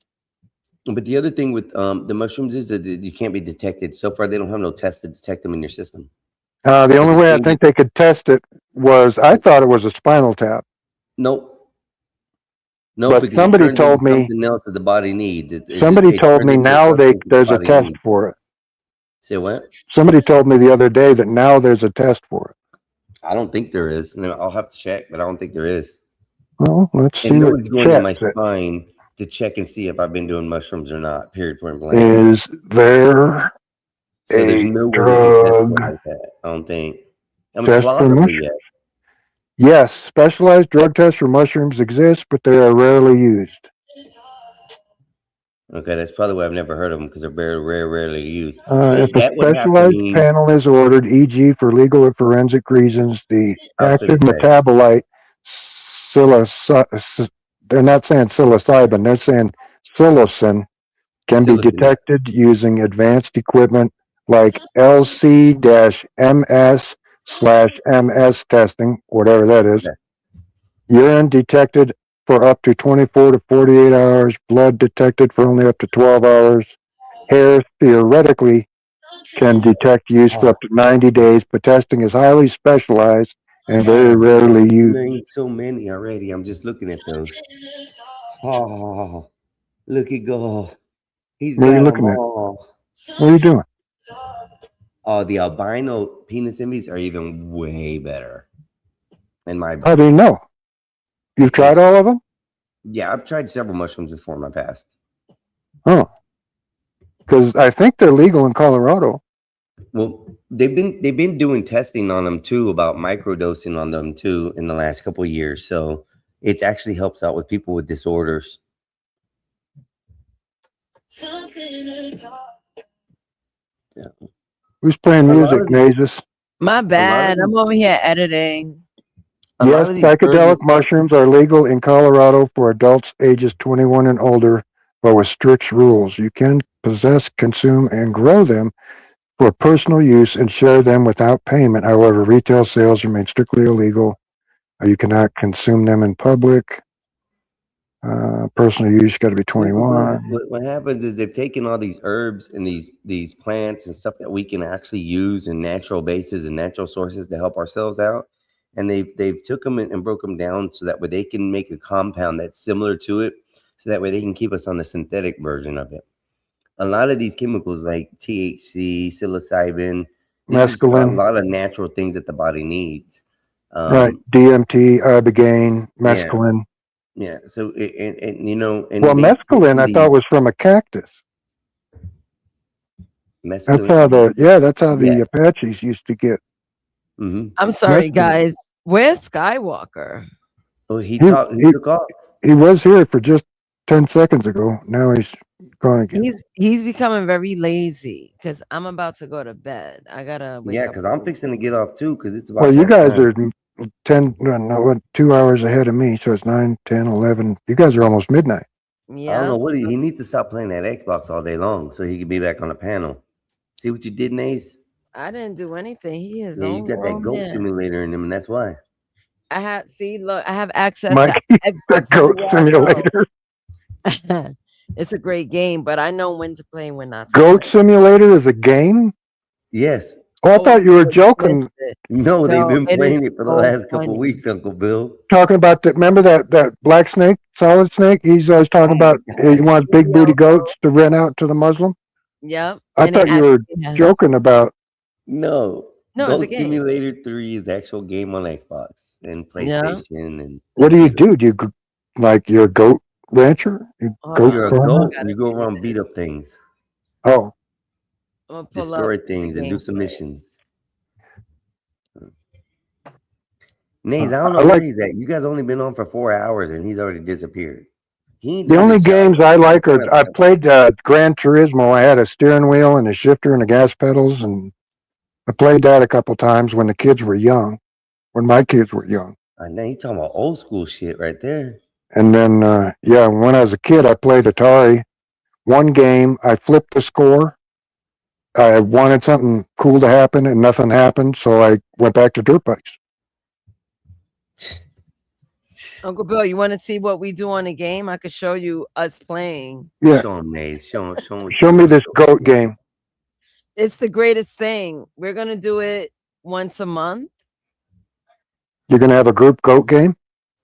But the other thing with the mushrooms is that you can't be detected. So far, they don't have no test to detect them in your system. The If only it way I changes, think they could test it was I thought it was a spinal tap. Nope. No, But because it somebody turns into told me something else that the body needs. somebody It told turns me into a now substance that the there's a body test needs. for it. Say what? Somebody told me the other day that now there's a test for it. I don't think there is. No, I'll have to check, but I don't think there is. Well, let's see And what nobody's going in chat my said. spine to check and see if I've been doing mushrooms or not. Period. Point blank. Is there So there's a no way they can test drug for it like that. I don't think. I mean, test for plausibly, mushrooms? yes. Yes, specialized drug tests for mushrooms exist, but they are rarely used. Okay, that's probably why I've never heard of them because they're very rarely used. So If a that would have to specialized mean panel is ordered, e.g., for legal or forensic reasons, the I was active gonna say metabolite they're not saying psilocybin, they're saying psilocin can be silicon. detected using advanced equipment like LC-MS/MS testing, whatever that is. Okay. Urine detected for up to 24 to 48 hours, blood detected for only up to 12 hours. Hair theoretically can detect use for Oh, up to 90 days, but testing is highly specialized and very oh, rarely you used. named so many already. I'm just looking at those. Oh, look at go. He's What are you got them looking at? all. What are you doing? Oh, the albino penis envies are even way better, in my How do you opinion. know? You've tried Because all of them? yeah, I've tried several mushrooms before in my past. Oh, because I think they're legal in Colorado. Well, they've been doing testing on them too, about microdosing on them too in the last couple of years. So it actually helps out with people with disorders. Yeah. Who's playing A lot music, of these, Nazis? My a lot of bad. these, I'm over here editing. a lot Yes, of these herbs and psychedelic stuff. mushrooms are legal in Colorado for adults ages 21 and older, but with strict rules. You can possess, consume, and grow them for personal use and share them without payment. However, retail sales remain strictly illegal. You cannot consume them in public. Personal use, you got to be See, but look, 21. what happens is they've taken all these herbs and these plants and stuff that we can actually use in natural bases and natural sources to help ourselves out, and they've took them and broke them down so that way they can make a compound that's similar to it, so that way they can keep us on the synthetic version of it. A lot of these chemicals like THC, psilocybin, these are a Mescaline, lot of natural things that the body needs. right? Um, DMT, ibogaine, yeah, mescaline. yeah. So and you know, Well, and they've mescaline taken I thought these was from a cactus. mescaline. That's how the Yes. Apaches used to get Mm-hmm. I'm sorry, mescaline. guys. Where's Skywalker? Well, He he he took off. he was here for just 10 seconds ago. Now he's gone again. He's becoming very lazy because I'm about to go to bed. I gotta wake Yeah, up. because I'm fixing to get off too, because it's Well, about you that guys time. are 10, no, what, 2 hours ahead of me, so it's 9, 10, 11. You guys are almost midnight. I don't Yeah, know what he needs to stop playing that Xbox all day long so he can be back on the panel. See what you did, Nace? I didn't do anything. He his Yeah, you own got that grown goat man. simulator in him, and that's why. I have look. I have access Mike, to the Xbox goat everywhere simulator. I go. It's a great game, but I know when to play and when not to Goat play. simulator is a game? Yes. Oh, I Oh, thought you were you missed joking. it. No, they've No, been it is playing it for the so last couple of funny. weeks, Uncle Bill. Talking about that. Remember that black snake, solid snake? He's always Oh talking my about he gosh. wants big booty goats to rent out to the Muslim. Yep, I and it thought you were actually has. joking about. No. No, it's a Goat game. Simulator 3 is the actual game on Xbox and Yeah. PlayStation and What do? computer. Like you're a goat rancher? You Hold goat You're a on. I farmer? goat and gotta you go see what around it beat is. up things, Oh, I'm gonna pull up destroy the things, and do some gameplay. missions. Nays, I don't I know where like he's at. You guys only been on for 4 hours and he's already disappeared. He ain't the doing only the games challenge. I He's like are trying to I pass out. played Gran Turismo. I had a steering wheel and a shifter and the gas pedals, and I played that a couple times when the kids were young, when my kids were young. Now you talking about old school shit right there. And then, yeah, when I was a kid, I played Atari. One game, I flipped the score. I wanted something cool to happen, and nothing happened, so I went back to dirt bikes. Uncle Bill, you want to see what we do on the game? I could show you us playing. Yeah, Show him, Nays. Show him what you show me know. this goat game. It's the greatest thing. We're gonna do it once a month. You're gonna have a group goat game.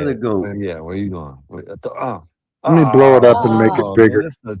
of the goat. Where you going? Let me blow it up and Oh, make come it on, man. bigger. This the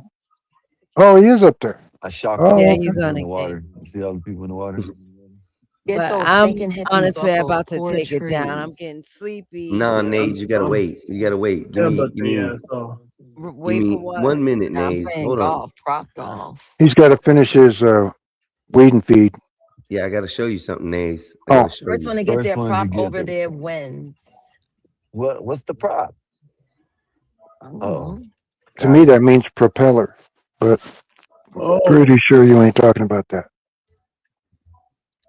Oh, he is up there. I shocked all Yeah, Oh, the he's okay. people on in the the game. water. You see all the people in the water? Get But those I'm stinking hippies honestly off those about to poor take it down. I'm trees. getting sleepy. Nah, I'm, Nage, you gotta I'm wait. You gotta wait. yeah, but yeah, so Give Wait for me what? 1 minute, I'm Nage. playing Hold on. golf, prop golf. He's got to finish his weed and feed. Yeah, I gotta show you something, Nage. I Oh, gotta show First you. one to get First their one to prop get over them. there wins. What's the prop? I don't Oh, know. to me got it. that means propeller, but Oh, Pretty sure you ain't talking about that.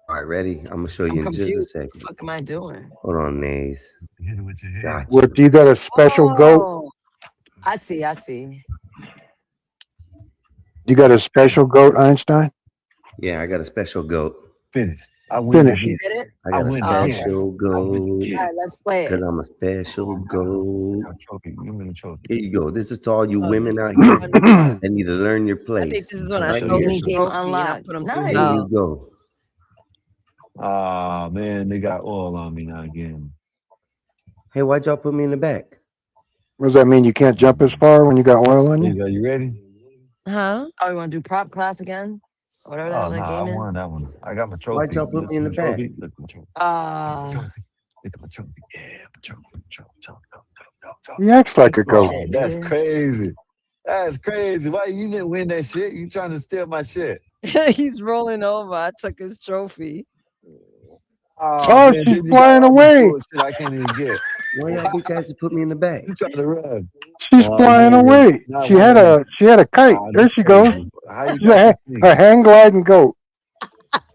All right, ready? I'm gonna show I'm you in just a confused. What the second. fuck am I doing? Hold on, Nays. Hit it with your head. Got What, you. you got a special goat? Oh, I see. I see. You got a special goat, Einstein? Yeah, I got a special goat. Finish. I win Finish You again. it. did it? I I got a win Oh, again. okay. special I win goat. again. All right, let's play Cause it. I'm a special I goat. got a trophy. Give me the trophy. Here you go. This is to all you Oh, this women is out the here one. that need to learn your I think place. this is when I Right stole here. his Mini game trophy and I unlocked. put him through Here Nice. you hell. go. Ah, man, they got oil on me now again. Hey, why'd y'all put me in the back? What does that mean? You can't jump as far when you got oil on There you? you go. You ready? Huh? Oh, you want to do prop class again? Or whatever the Oh hell no, that I game is? won that one. I got my Why'd trophy. y'all put You me see in my the back? trophy? Look at my trophy. Trophy. Look at my trophy. Yeah, my trophy. He acts like Take a this goat. shit, That's nigga. crazy. That's crazy. Why you didn't win that shit? You trying to steal my shit? He's rolling over. I took his trophy. Oh Oh, man, she's then you got flying all this away. bullshit I can't even get. Why y'all bitch ass to put me in the back? You trying to run? She's Oh flying man, away. not She one had of them. a kite. There That's she goes. crazy. How you She's got this a thing? hang gliding goat.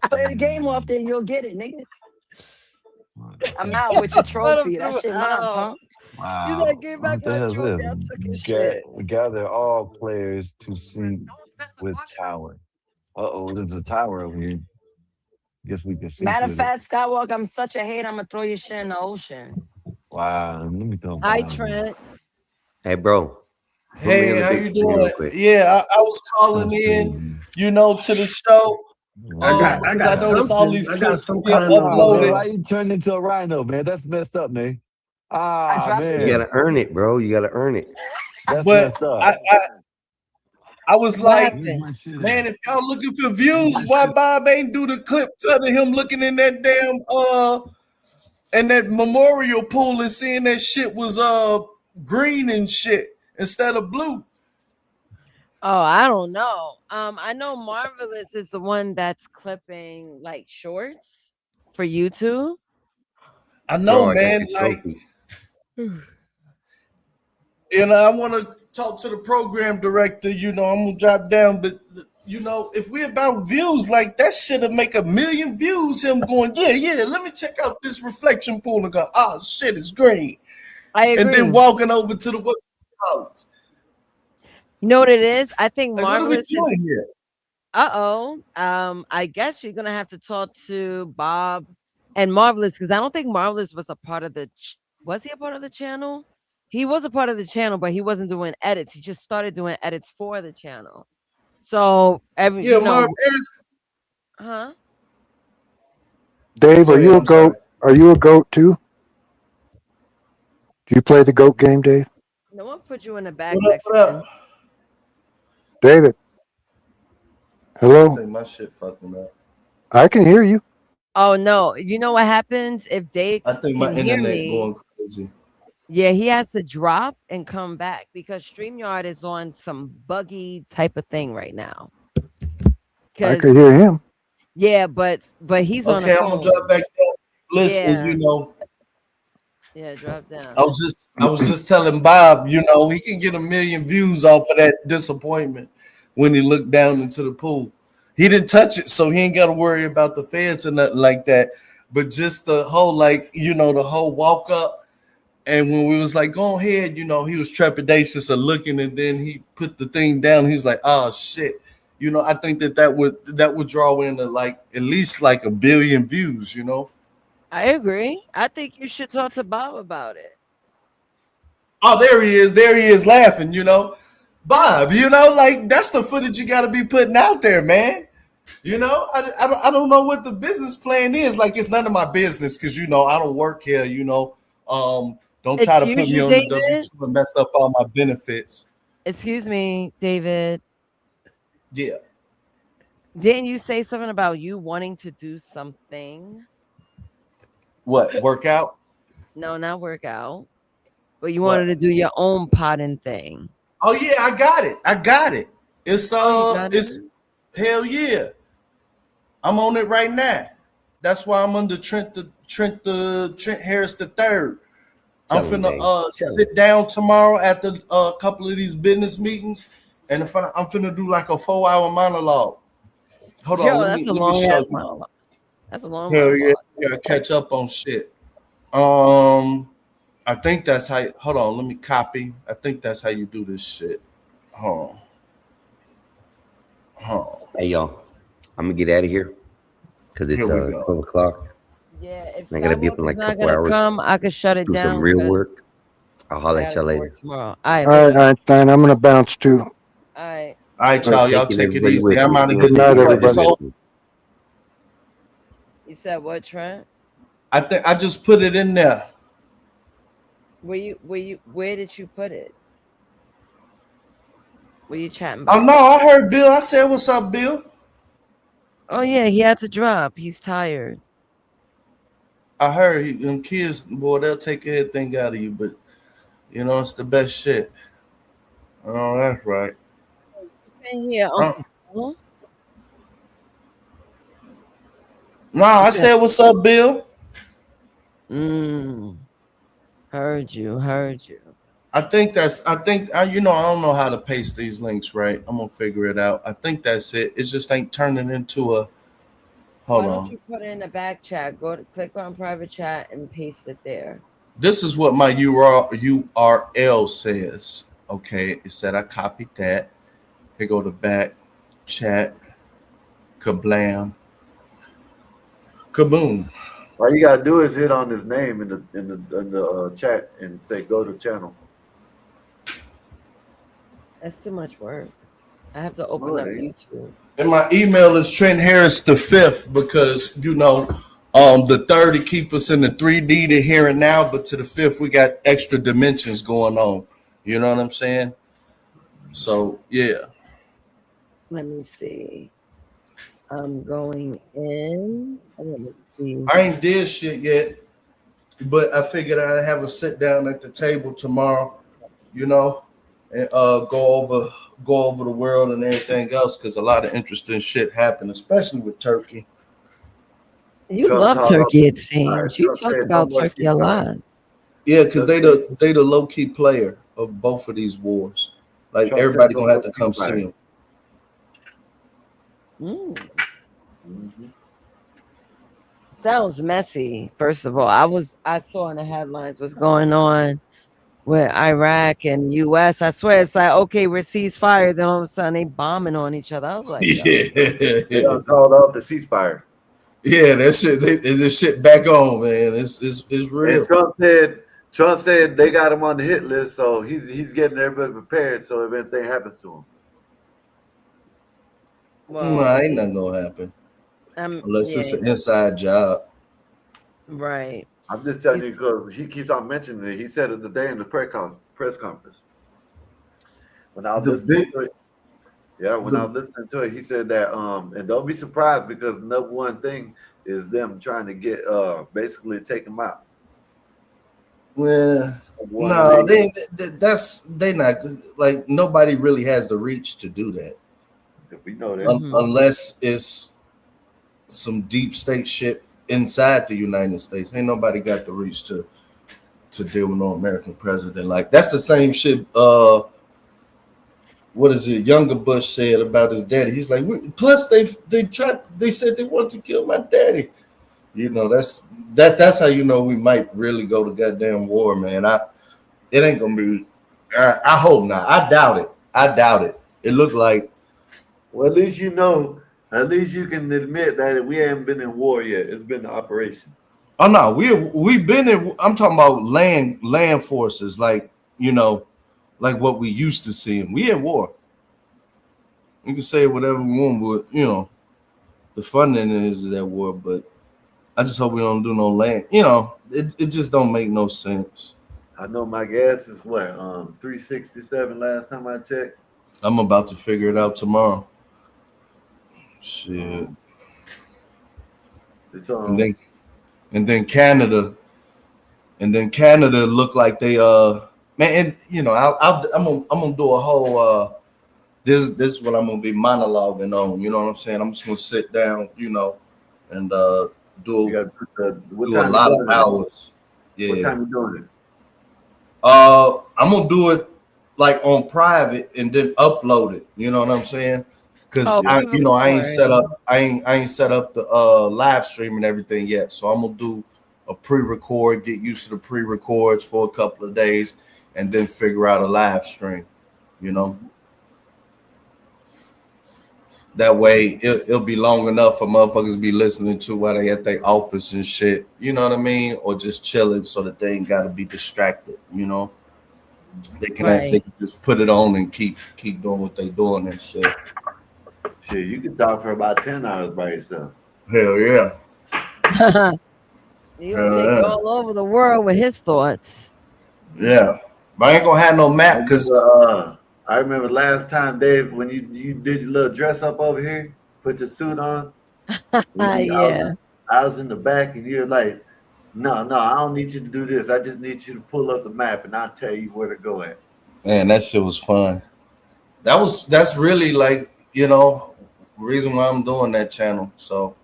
Play the game off there, you'll get it, nigga. I'm Okay. out with your Put him trophy. That through shit mine, hell. punk. He's Wow. like, give back What the my hell trophy. is I took his this? shit. Gather all players to sync with tower. Uh-oh, there's a tower over here. Guess we can sync Matter of with it. fact, Skywalk, I'm such a hate. I'm gonna throw your shit in the ocean. Wow. Let me throw Hi, Bob in. Trent. Hey, bro. Put me Hey, on the how big you screen real doing? quick. Yeah, I was calling That's in, crazy. to the show, I Wow. because I got noticed all something. these I got clips some being kind of Wow, man. uploaded. Why you turned into a rhino, man? That's messed up, man. I Ah, dropped the You link. man. gotta earn it, bro. You gotta earn it. That's But messed up. I was What like, Where's happened? my shit at? man, if y'all looking for Where's views, my why shit? Bob ain't do the clip cut of him looking in that damn and that memorial pool and seeing that shit was green and shit instead of blue. Oh, I don't know. I know Marvelous is the one that's clipping like shorts for YouTube. I know, Bro, I got man. your Like, trophy. I want to talk to the program director. I'm gonna drop down, but if we about views, like that shit'll make 1 million views. Him going, yeah. Let me check out this reflection pool and go, oh shit, it's green, I and then agree. walking over to the what? You know what it is? I think Like, what are we Marvelous is. doing here? Uh-oh. I guess you're gonna have to talk to Bob and Marvelous because I don't think Marvelous was a part of the. Was he a part of the channel? He was a part of the channel, but he wasn't doing edits. He just started doing edits for the channel. So Yeah, Marv. huh? Dave, Go are ahead. you a I'm sorry. goat? Are you a goat too? Do you play the goat game, Dave? No one put you in the back, What up? What up? Mexican. David, I hello? think my shit fucking up. I can hear you. Oh no! You know what happens if Dave I think my can hear internet me? going crazy. Yeah, he has to drop and come back because StreamYard is on some buggy type of thing right now. I Because could hear him. yeah, but he's on the Okay, I'm gonna phone. drop back down. Listen, Yeah, yeah, drop I down. was just telling Bob, he can get 1 million views off of that disappointment when he looked down into the pool. He didn't touch it, so he ain't got to worry about the feds or nothing like that. But just the whole, the whole walk up, and when we was like, go ahead, he was trepidatious of looking, and then he put the thing down. He was like, oh shit, I think that would draw in at least like 1 billion views. I agree. I think you should talk to Bob about it. Oh, there he is. There he is laughing. Bob, like that's the footage you got to be putting out there, man. I don't know what the business plan is. Like, it's none of my business because, I don't work here, don't try to put Excuse me you, on the David. W2 and mess up all my benefits. Excuse me, David. Yeah. Didn't you say something about you wanting to do something? What? Workout? No, not workout. But you wanted What? to do your own potting thing. Oh, yeah, I got it. I got it. It's, Oh, you got it? it's, hell yeah. I'm on it right now. That's why I'm under Trent Harris the third. I'm Tell him, finna Dave. Tell him. sit down tomorrow after a couple of these business meetings And if I'm finna do like a 4-hour monologue. Hold on, Yo, let that's a me long show ass you. monologue. That's a long Hell yeah, monologue. you gotta catch up on shit. Um, I think that's how. Hold on, let me copy. I think that's how you do this shit. Hold on. Hold on. Hey y'all, I'm gonna get out of here because Here it's we go. 12 o'clock. Yeah, if And I gotta be up in Skywalker's like a not couple gonna hours, come, I could shut it do some down real because work. I'll I holler at gotta y'all go work later. tomorrow. All right, All right, later. Einstein. I'm gonna bounce too. All right. All right, All right, y'all. Y'all taking take it everybody easy. with I'm me. out of here. Good night, Everybody It's everybody. with over. me. You said what, Trent? I think I just put it in there. Where did you put it? What are you chatting Oh about? no, I heard Bill. I said, "What's up, Bill?" Oh yeah, he had to drop. He's tired. I heard them kids, boy, they'll take everything out of you, but you know it's the best shit. Oh, that's right. You can hear Uh, Uncle Phil. no, You I said, said, "What's up, Bill?" mm, heard you. I think that's. I think you know. I don't know how to paste these links right. I'm gonna figure it out. I think that's it. It just ain't turning into a. Why Hold don't on. you put it in the back chat? Go to click on private chat and paste it there. This is what my URL says. Okay, it said I copied that. Here go the back chat. Kablam. Kaboom. All you gotta do is hit on his name in the chat and say go to channel. That's too much work. I have to open No, it up ain't. YouTube. And my email is Trent Harris the fifth because you know the third to keep us in the 3D to here and now, but to the fifth we got extra dimensions going on. You know what I'm saying? So yeah. Let me see. I'm going in. I want to see. I ain't did shit yet, but I figured I'd have a sit down at the table tomorrow, you know, and go over the world and everything else because a lot of interesting shit happened, especially with Turkey. You Trump love talked about Turkey, it ceasefire. seems. You Trump talk said no about more Turkey a ceasefire. lot. Yeah, because Trump they the low key player of both of these wars. Like Trump said everybody no gonna have more to come see ceasefire. him. Mm. Mm-hmm. Sounds messy. First of all, I saw in the headlines what's going on with Iraq and US. I swear it's like, okay, we're ceasefire, then all of a sudden they bombing on each other. I was like, yo, what is They Yeah, done called off the ceasefire. yeah, that shit. This shit back on, man. It's And real. Trump said they got him on the hit list, so he's getting everybody prepared. So if anything happens to him, Nah, well, ain't nothing gonna happen unless it's yeah, an inside job. right. I'm just telling you He's because he keeps on mentioning it. He said it today in the press conference. When I was The listening big to it, yeah, when I the was listening to it, he said that and don't be surprised because number one thing is them trying to get basically take him out. well, Number one, and no, they not like nobody really has the reach to do that we know that. hmm unless it's some deep state shit inside the United States. Ain't nobody got the reach to deal with no American president. Like that's the same shit. What is it? Younger Bush said about his daddy. He's like, plus they said they wanted to kill my daddy. You know, that's how you know we might really go to goddamn war, man. It ain't gonna be. I hope not. I doubt it. I doubt it. It looked like. Well, at least you know. At least you can admit that we haven't been in war yet. It's been an operation. Oh no, we've been in. I'm talking about land forces, like you know, like what we used to see. We at war. We can say whatever we want, but you know, the funding is at war. But I just hope we don't do no land. You know, it just don't make no sense. I know my gas is what 367 last time I checked. I'm about to figure it out tomorrow. Shit, Um, it's and then and then Canada, look like they man, and you know, I'm gonna do a whole this is what I'm gonna be monologuing on. You know what I'm saying? I'm just gonna sit down, you know, and you do got what do a time you lot of doing it? hours. What Yeah. time you doing it? I'm gonna do it like on private and then upload it. You know what I'm saying? Because Oh, I ain't set pre-record. up I ain't set up the live stream and everything yet. So I'm gonna do a pre-record, get used to the pre-records for a couple of days, and then figure out a live stream. You know, that way it'll be long enough for motherfuckers be listening to while they at their office and shit. You know what I mean? Or just chilling so that they ain't gotta be distracted. You know, they Right. can just put it on and keep doing what they doing and shit. Shit, you can talk for about 10 hours by yourself. Hell yeah. He'll Hell take you yeah. all over the world with his thoughts. Yeah. But I ain't gonna have no map because I remember last time, Dave, when you did your little dress up over here, put your suit on. Yeah. I was in the back, and you're like, "No, I don't need you to do this. I just need you to pull up the map, and I'll tell you where to go at." man, that shit was fun. That's really like, reason why I'm doing that channel. So,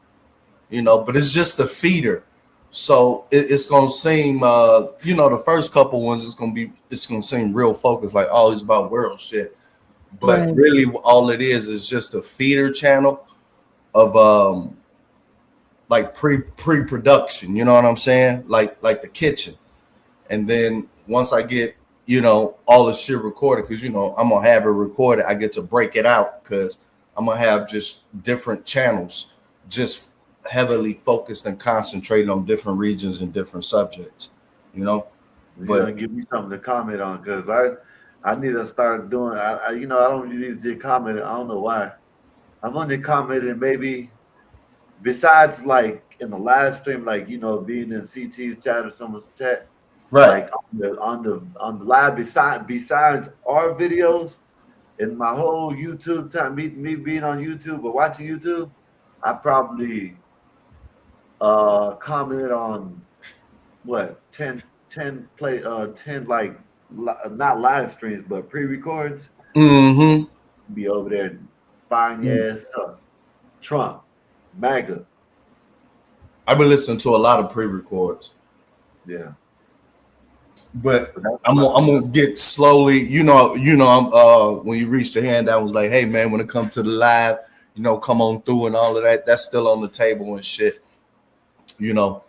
but it's just a feeder. So it's gonna seem the first couple ones it's gonna seem real focused, like oh, it's about world shit. But Right. really all it is just a feeder channel of like pre-production, you know what I'm saying? Like the kitchen. And then once I get, all the shit recorded, because I'm gonna have it recorded, I get to break it out because I'm gonna have just different channels, just heavily focused and concentrated on different regions and different subjects, you know. You're But gonna give me something to comment on because I need to start doing. I don't usually comment. I don't know why. I'm only commenting maybe besides like in the live stream, like being in CT's chat or someone's chat, right. like on the live besides our videos in my whole YouTube time, me being on YouTube or watching YouTube, I probably commented on what 10 like not live streams but pre-records. Mm-hmm. Be over there fine yes Trump MAGA. I've been listening to a lot of pre-records. Yeah. But But that's I'm gonna get slowly, I'm when you reach the hand, I was like, hey man, when it comes to the live, come on through and all of that, that's still on the table and shit, and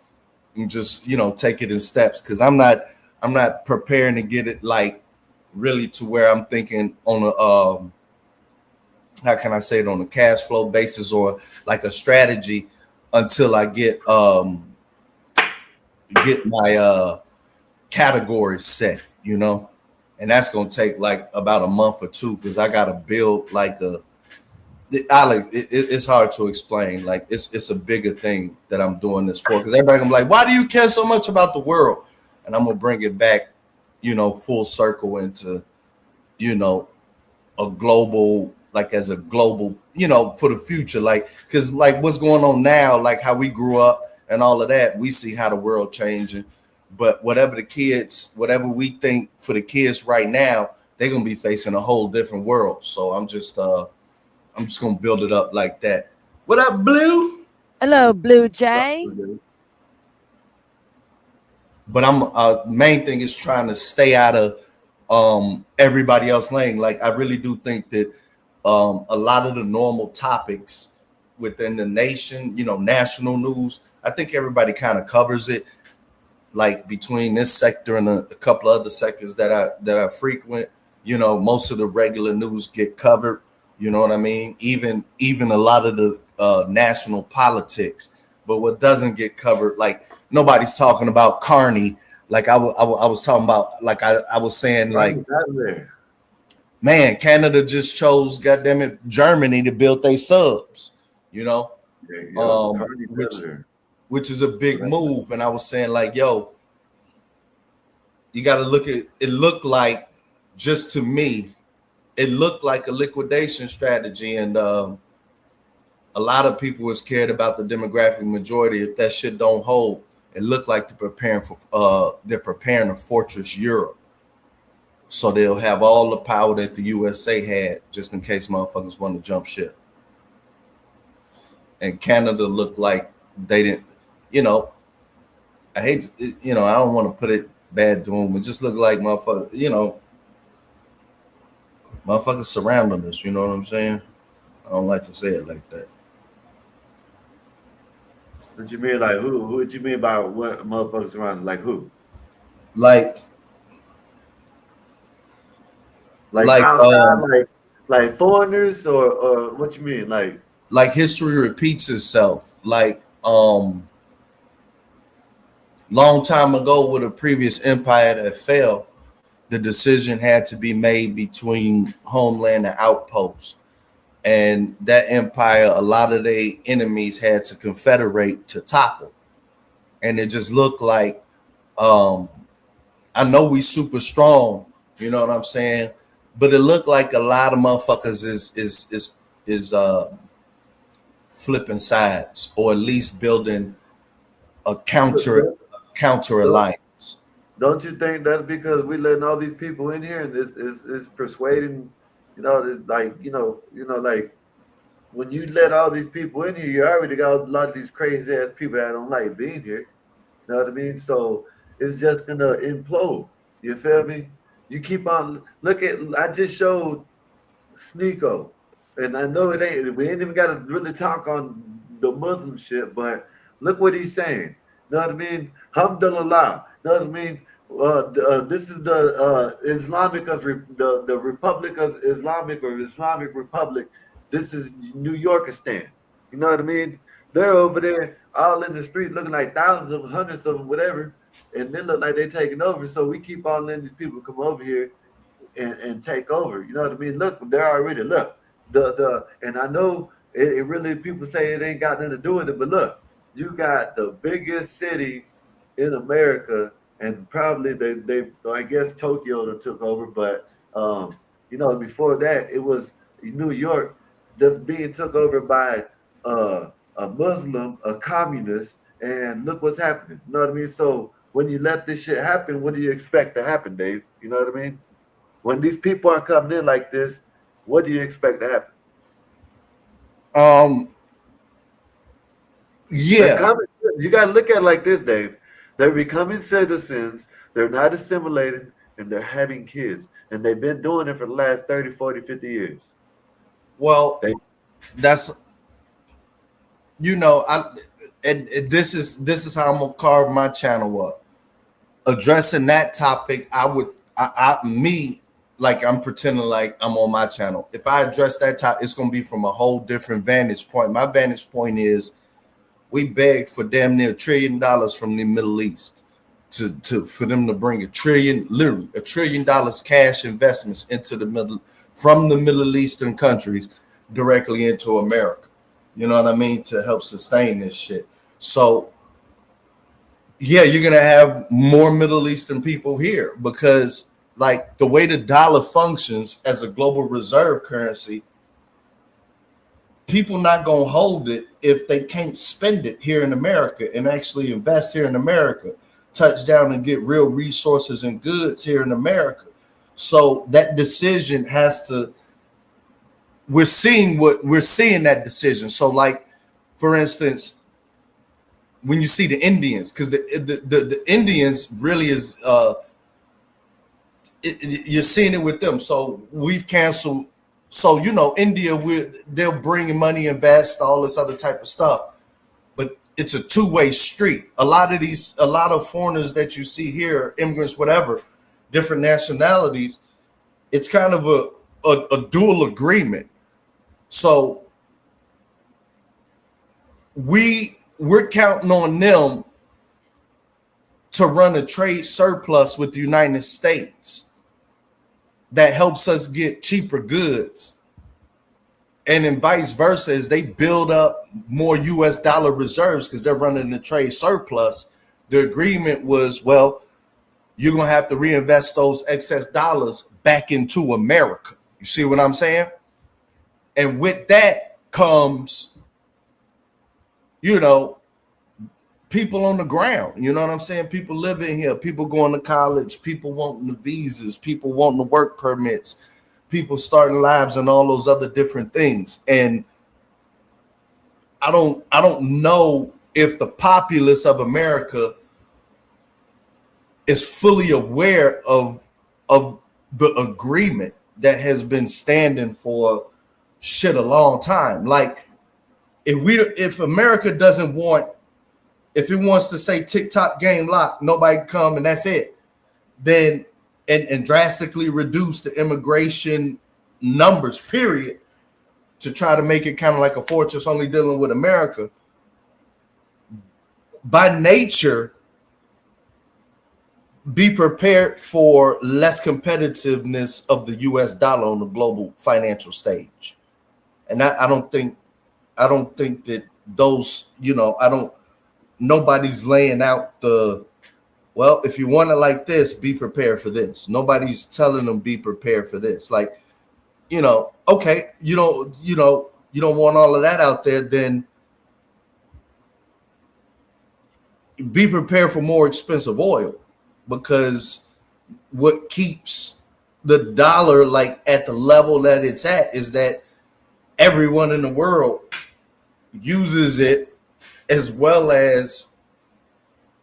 just, take it in steps because I'm not preparing to get it like really to where I'm thinking on a how can I say it, on a cash flow basis or like a strategy until I get my categories set, and that's gonna take like about a month or two because I gotta build like it's hard to explain. Like it's a bigger thing that I'm doing this for because everybody gonna be like, why do you care so much about the world? And I'm gonna bring it back, full circle into, a global, like as a global, for the future, like because like what's going on now, like how we grew up and all of that, we see how the world changing. But whatever we think for the kids right now, they're gonna be facing a whole different world. So I'm just gonna build it up like that. What up, Blue? Hello, Blue Jay. But I'm main thing is trying to stay out of everybody else lane. Like I really do think that a lot of the normal topics within the nation, national news, I think everybody kind of covers it, like between this sector and a couple of other sectors that I frequent. Most of the regular news get covered. You know what I mean? Even a lot of the national politics. But what doesn't get covered, like nobody's talking about Carney. Like I was talking about, like I was saying, like, man, Canada just chose, goddamn it, Germany to build their subs. You know, which is a big move. And I was saying, like, yo, you got to look at it. Looked like, just to me, it looked like a liquidation strategy, and a lot of was scared about the demographic majority. If that shit don't hold, it looked like they're preparing a fortress Europe, so they'll have all the power that the USA had, just in case motherfuckers want to jump ship. And Canada looked like they didn't, I hate, I don't want to put it bad to them, but just look like motherfuckers, Motherfuckers surrounding us, you know what I'm saying? I don't like to say it like that. What you mean, like who? What you mean by what motherfuckers around? Like who? Like Like like outside, like foreigners, or what you mean? Like history repeats itself. Like long time ago with a previous empire that fell, the decision had to be made between homeland and outpost. And that empire, a lot of their enemies had to confederate to topple. And it just looked like um I know we super strong, you know what I'm saying? But it looked like a lot of motherfuckers is flipping sides, or at least building a counter Don't, alliance. don't you think that's because we letting all these people in here and this is persuading, like like when you let all these people in here, you already got a lot of these crazy ass people that don't like being here. You know what I mean? So it's just gonna implode. You feel me? You keep on look at. I just showed Sneeko, and I know it ain't. We ain't even got to really talk on the Muslim shit, but look what he's saying. Know what I mean? Alhamdulillah. Know what I mean? This is the Islamic of the Republic of Islamic or Islamic Republic. This is New Yorkistan. You know what I mean? They're over there all in the street looking like thousands of hundreds of them, whatever, and they look like they're taking over. So we keep on letting these people come over here and take over. You know what I mean? Look, they're already the and I know it really people say it ain't got nothing to do with it, but look, you got the biggest city in America, and probably they I guess Tokyo that took over, but before that it was New York just being took over by a Muslim, a communist, and look what's happening. You know what I mean? So when you let this shit happen, what do you expect to happen, Dave? You know what I mean? When these people are coming in like this, what do you expect to happen? They're Yeah. coming. You got to look at it like this, Dave. They're becoming citizens. They're not assimilating, and they're having kids. And they've been doing it for the last 30, 40, 50 years. Well, They, that's I and this is how I'm gonna carve my channel up. Addressing that topic, me, like I'm pretending like I'm on my channel. If I address that topic, it's gonna be from a whole different vantage point. My vantage point is we begged for damn near $1 trillion from the Middle East to for them to bring literally $1 trillion cash investments into the from the Middle Eastern countries directly into America. You know what I mean? To help sustain this shit. So yeah, you're gonna have more Middle Eastern people here because like the way the dollar functions as a global reserve currency, people not gonna hold it if they can't spend it here in America and actually invest here in America, touch down and get real resources and goods here in America. So that decision has to. We're seeing that decision. So like, for instance, when you see the Indians, because the Indians really is you're seeing it with them. So we've canceled. So India, they'll bring money, invest, all this other type of stuff. But it's a two-way street. A lot of foreigners that you see here, immigrants, whatever, different nationalities, it's kind of a dual agreement. So we're counting on them to run a trade surplus with the United States that helps us get cheaper goods. And then vice versa, as they build up more US dollar reserves because they're running a trade surplus, the agreement was, well, you're going to have to reinvest those excess dollars back into America. You see what I'm saying? And with that comes, people on the ground. You know what I'm saying? People living here, people going to college, people wanting the visas, people wanting the work permits, people starting lives and all those other different things. And I don't know if the populace of America is fully aware of the agreement that has been standing for shit a long time. Like if America doesn't want, if it wants to say TikTok game lock, nobody come and that's it, then and drastically reduce the immigration numbers, period, to try to make it kind of like a fortress only dealing with America. By nature, be prepared for less competitiveness of the US dollar on the global financial stage. And I don't think that those, nobody's laying out the, well, if you want it like this, be prepared for this. Nobody's telling them be prepared for this. Like, okay, you don't want all of that out there, then be prepared for more expensive oil, because what keeps the dollar like at the level that it's at is that everyone in the world uses it, as well as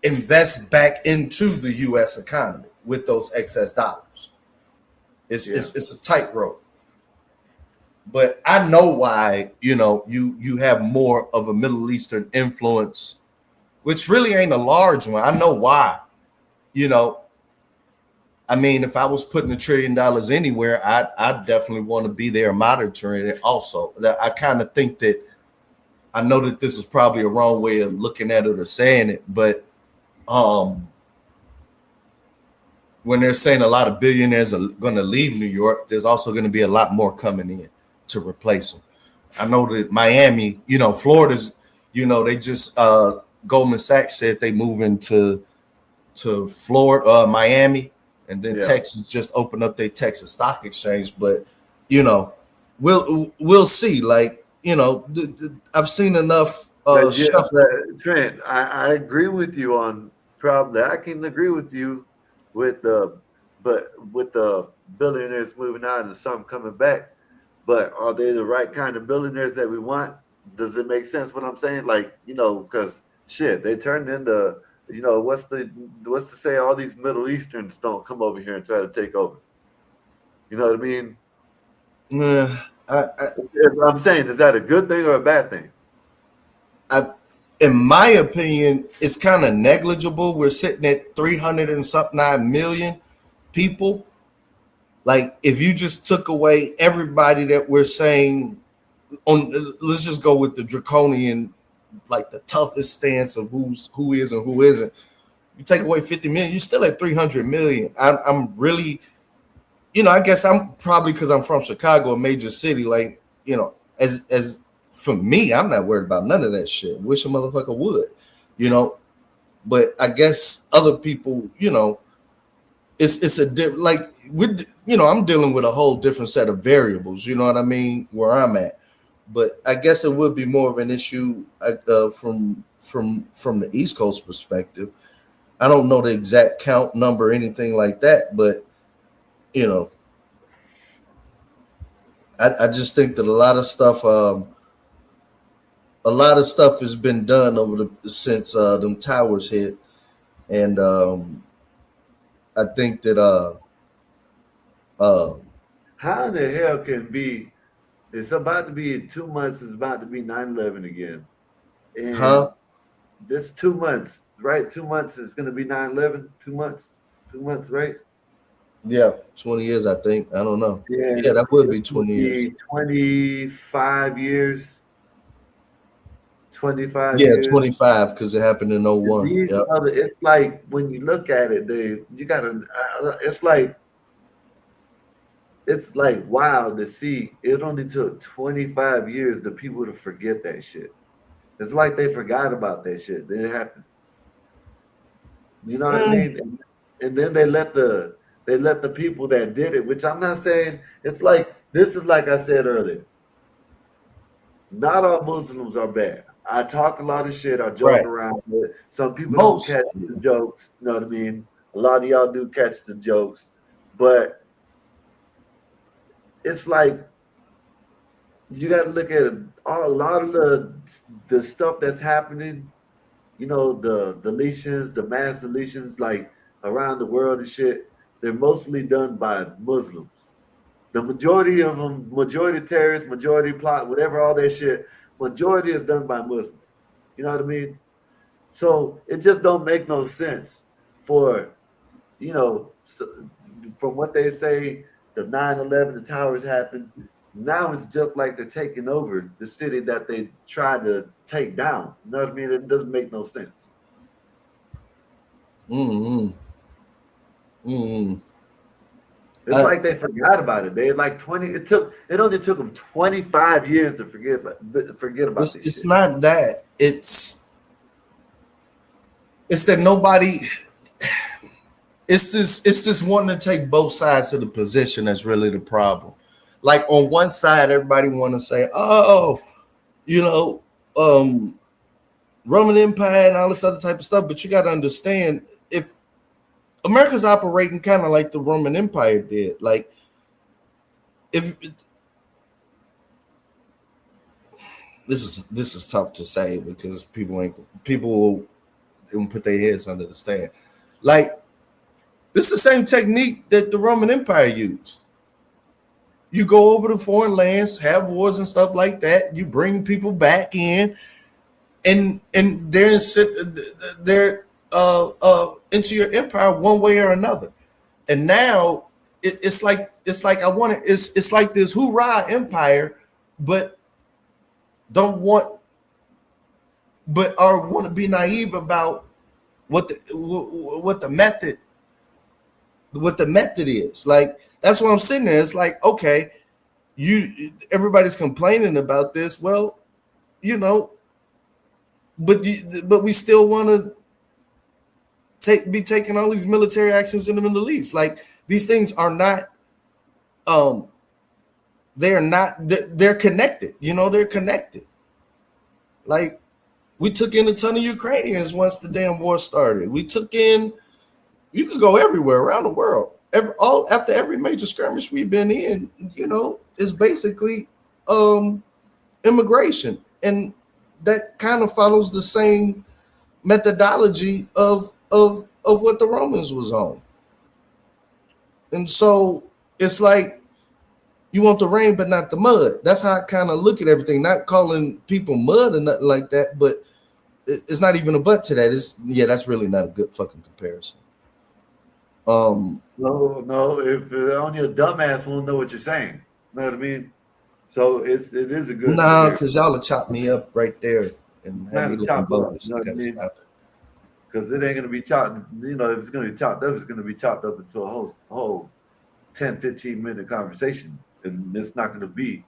invest back into the US economy with those excess dollars. It's a tightrope. But I know why, you have more of a Middle Eastern influence, which really ain't a large one. I know why. I mean, if I was putting $1 trillion anywhere, I definitely want to be there monitoring it also. That I kind of think that, I know that this is probably a wrong way of looking at it or saying it, but when they're saying a lot of billionaires are going to leave New York, there's also going to be a lot more coming in to replace them. I know that Miami, Florida's, they just Goldman Sachs said they moving to Florida, Miami, and then Texas just opened up their Texas Stock Exchange. But we'll see. Like I've seen enough stuff. Trent, I agree with you on probably. I can agree with you with the billionaires moving out and some coming back. But are they the right kind of billionaires that we want? Does it make sense what I'm saying? Like, because shit, they turned into, what's to say all these Middle Easterns don't come over here and try to take over. You know what I mean? Yeah, I'm saying, is that a good thing or a bad thing? In my opinion, it's kind of negligible. We're sitting at 300 and something 9 million people. Like, if you just took away everybody that we're saying let's just go with the draconian, like the toughest stance of who is and who isn't. You take away 50 million, you're still at 300 million. I'm really, I guess I'm probably, because I'm from Chicago, a major city. Like, as for me, I'm not worried about none of that shit. Wish a motherfucker would, but I guess other people, it's a like I'm dealing with a whole different set of variables. You know what I mean? Where I'm at. But I guess it would be more of an issue from the East Coast perspective. I don't know the exact count number or anything like that, but I just think that a lot of stuff has been done since them towers hit, and I think that how in the hell can be? It's about to be in 2 months. It's about to be 9/11 again. And this 2 months, right? 2 months is going to be 9/11. 2 months. 2 months, right? Yeah, 20 years, I think. I don't know. Yeah, that would be 20 years. 25 years. 25 years. 25, because it happened in 01. It's like, when you look at it, you got to, it's like wild to see. It only took 25 years for people to forget that shit. It's like they forgot about that shit. It happened. You know what I mean? And then they let the people that did it, which I'm not saying, it's like, this is like I said earlier. Not all Muslims are bad. I talk a lot of shit. I joke around with it. Some people don't catch the jokes. You know what I mean? A lot of y'all do catch the jokes. But it's like, you got to look at a lot of the stuff that's happening, the deletions, the mass deletions, like around the world and shit. They're mostly done by Muslims. The majority of them, majority terrorists, majority plot, whatever, all that shit, majority is done by Muslims. You know what I mean? So it just don't make no sense for, from what they say, the 9/11, the towers happened. Now it's just like they're taking over the city that they tried to take down. You know what I mean? It doesn't make no sense. Mm-hmm. Mm-hmm. It's like they forgot about it. They like 20. It only took them 25 years to forget about this It's shit. not that. It's that nobody. It's this wanting to take both sides of the position that's really the problem. Like on one side, everybody want to say, "Oh, you know, Roman Empire and all this other type of stuff," but you got to understand if America's operating kind of like the Roman Empire did. Like, if this is tough to say because people won't put their heads under the stand. Like, this is the same technique that the Roman Empire used. You go over to foreign lands, have wars and stuff like that. You bring people back in, and they're into your empire one way or another. And now it's like it's like this hoorah empire, but don't want but are want to be naive about what the method is. Like, that's what I'm sitting there. It's like, okay, everybody's complaining about this. Well, but we still want to be taking all these military actions in the Middle East. Like, these things are not they're connected. They're connected. Like, we took in a ton of Ukrainians once the damn war started. You could go everywhere around the world. After every major skirmish we've been in, is basically immigration. And that kind of follows the same methodology of what the Romans was on. And so it's like, you want the rain but not the mud. That's how I kind of look at everything. Not calling people mud or nothing like that, but it's not even a but to that. That's really not a good fucking comparison. No. If only a dumbass won't know what you're saying. You know what I mean? So it is a good. Nah, because y'all will chop me up right there and have me looking chop up. bogus. You know I what I gotta mean? stop it. Because it ain't gonna be chopped. If it's gonna be chopped up, it's gonna be chopped up into a whole 10, 15-minute conversation, and it's not gonna be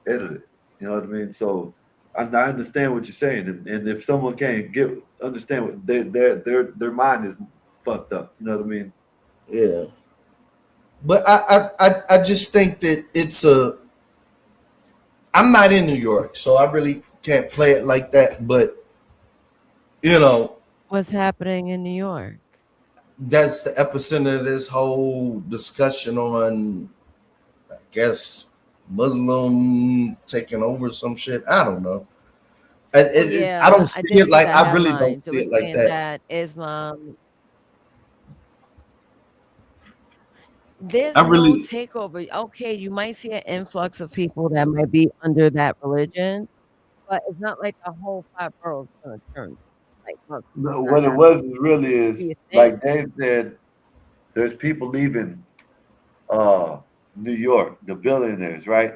edited. You know what I mean? So I understand what you're saying, and if someone can't understand what their mind is fucked up. You know what I mean? Yeah. But I just think that I'm not in New York, so I really can't play it like that. But What's happening in New York? that's the epicenter of this whole discussion on, I guess, Muslim taking over some shit. I don't know. I don't see I did it see like the I really don't headlines. It see was it like saying that. that Islam, there's I no really takeover. Okay, you might see an influx of people that might be under that religion, but it's not like the whole five boroughs gonna turn. Like, look, it's No, not what it happening. was really Do you is, think? like Dave said, there's people leaving New York, the billionaires, right?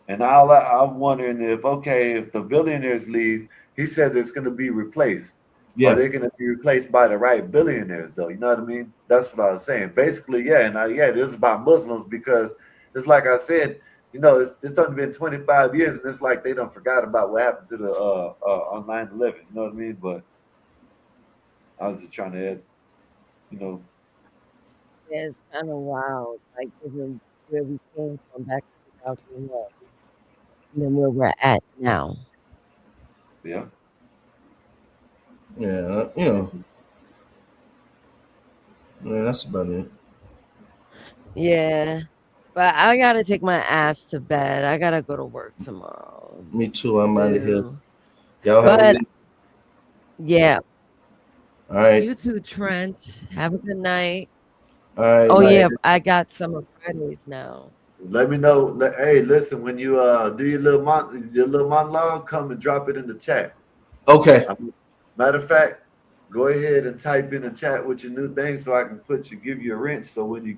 And I'm wondering if the billionaires leave, he said it's going to be replaced. Are yeah. they going to be replaced by the right billionaires, though? You know what I mean? That's what I was saying. Basically, yeah. And this is about Muslims because it's like I said, it's only been 25 years, and it's like they don't forgot about what happened to the on 9/11. You know what I mean? But I was just trying to add, you know, Yeah, it's kind of wild. Like, given where we came from back in 2001, and then where we're at now. yeah. Yeah, yeah, that's about it. Yeah, but I gotta take my ass to bed. I gotta go to work tomorrow. Me too. I'm out of here. Too. Y'all have a But good. yeah, All right. you too, Trent. Have a good night. All right. Oh Like, yeah, I got Summer Fridays now. Let me know. Hey, listen, when you do your little monologue, come and drop it in the chat. Okay. Matter of fact, go ahead and type in the chat with your new thing so I can give you a wrench. So when you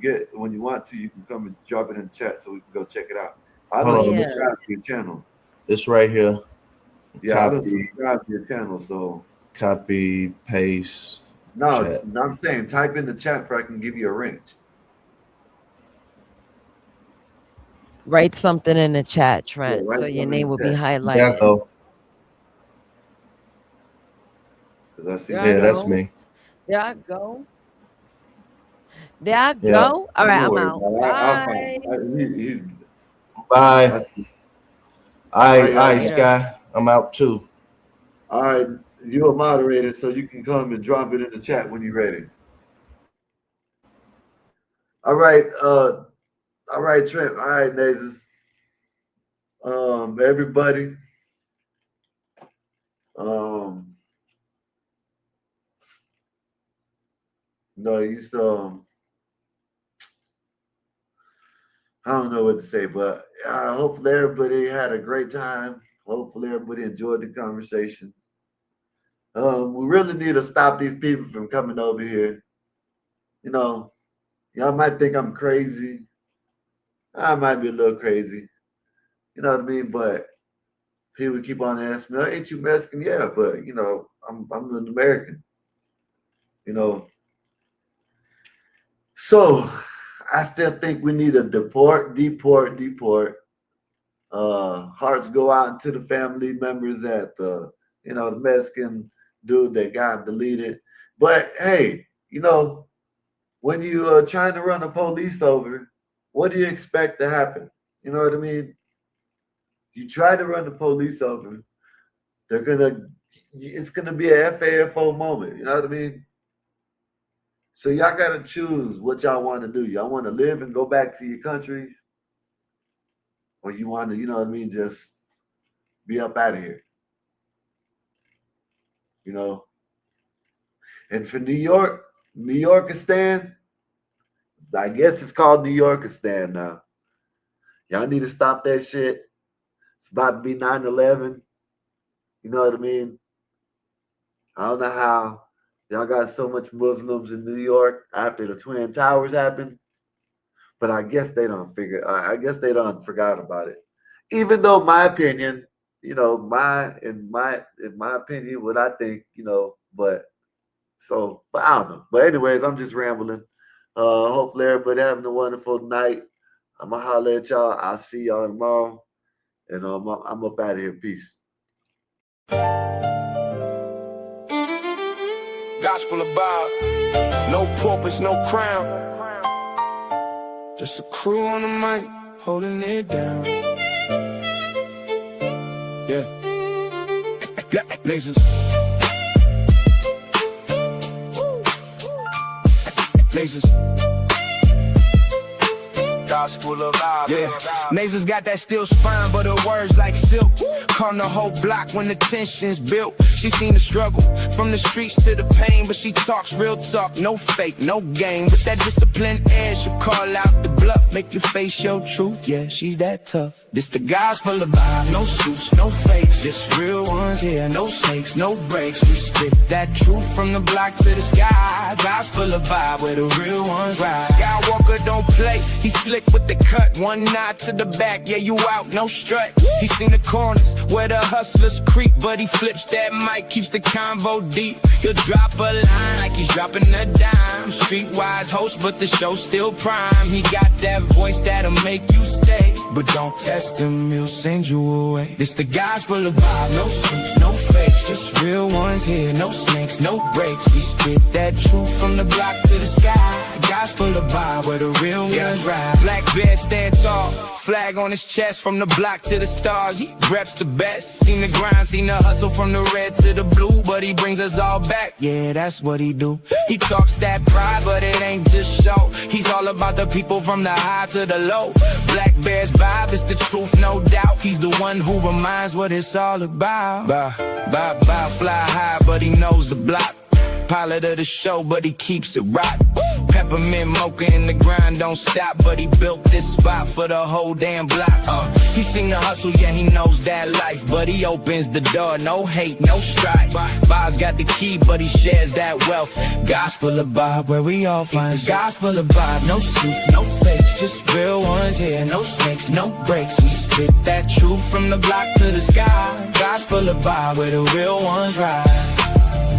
want to, you can come and drop it in the chat so we can go check it out. I don't Hold on. subscribe to your channel. It's right here. Yeah, I don't Copy. subscribe to your channel, so Copy, paste. no, chat. I'm saying type in the chat so I can give you a wrench. Write something in the chat, Trent, write so your something in name the will be chat. highlighted. There I go. 'Cause I see There Yeah, I that's go. me. There I go. There I Yeah. go. All right, Don't I'm worry out. about it. I'll find Bye. he's Bye. all right, All right, y'all. Later. Sky. I'm out too. All right, you're a moderator, so you can come and drop it in the chat when you're ready. All right, Trent. All right, Nazes. Everybody. No, I don't know what to say, but hopefully everybody had a great time. Hopefully everybody enjoyed the conversation. We really need to stop these people from coming over here. You know, y'all might think I'm crazy. I might be a little crazy. You know what I mean? But people keep on asking me, "Oh, ain't you Mexican?" Yeah, but I'm an American. So I still think we need to deport. Hearts go out to the family members that the Mexican dude that got deleted. But hey, when you are trying to run the police over, what do you expect to happen? You know what I mean? You try to run the police over, it's gonna be a FAFO moment. You know what I mean? So y'all gotta choose what y'all want to do. Y'all want to live and go back to your country, or you want to, you know what I mean, just be up out of here. And for New Yorkistan, I guess it's called New Yorkistan now. Y'all need to stop that shit. It's about to be 9/11. You know what I mean? I don't know how y'all got so much Muslims in New York after the Twin Towers happened, but I guess they don't forgot about it. Even though my opinion, in my opinion, what I think, but I don't know. But anyways, I'm just rambling. Hopefully everybody having a wonderful night. I'm gonna holler at y'all. I'll see y'all tomorrow. And I'm up out of here. Peace. Gospel about no purpose, no crown. Just a crew on the mic, holding it down. Yeah. Lasers. Lasers. Gospel of yeah. Nasers got that steel spine, but her words like silk. Calm the whole block when the tension's built. She seen the struggle from the streets to the pain, but she talks real talk, no fake, no game. With that disciplined air, she'll call out the bluff, make you face your truth. Yeah, she's that tough. This the gospel of vibe, no suits, no fakes, just real ones here, no snakes, no breaks. We spit that truth from the block to the sky. Gospel of vibe, where the real ones ride. Skywalker don't play, he slick with the cut, one nod to the back, yeah, you out, no strut. He seen the corners where the hustlers creep, but he flips that mic, keeps the convo deep. He'll drop a line like he's dropping a dime. Streetwise host, but the show's still prime. He got that voice that'll make you stay, but don't test him, he'll send you away. This the gospel of vibe, no suits, no fakes, just real ones here, no snakes, no breaks. We spit that truth from the block to the sky. Gospel of vibe, where the real ones ride. Black bear stand tall, flag on his chest, from the block to the stars. He reps the best. Seen the grind, seen the hustle from the red to the blue, but he brings us all back. Yeah, that's what he do. He talks that pride, but it ain't just show. He's all about the people from the high to the low. Black Bear's vibe is the truth, no doubt. He's the one who reminds what it's all about. Fly high, but he knows the block. Pilot of the show, but he keeps it rock. Pepper peppermint mocha in the grind don't stop, but he built this spot for the whole damn block. He seen the hustle, yeah, he knows that life, but he opens the door, no hate, no strife. Bob's got the key, but he shares that wealth. Gospel of Bob, where we all find the gospel of Bob. No suits, no fakes, just real ones here, no snakes, no breaks. We spit that truth from the block to the sky. Gospel of Bob, where the real ones ride.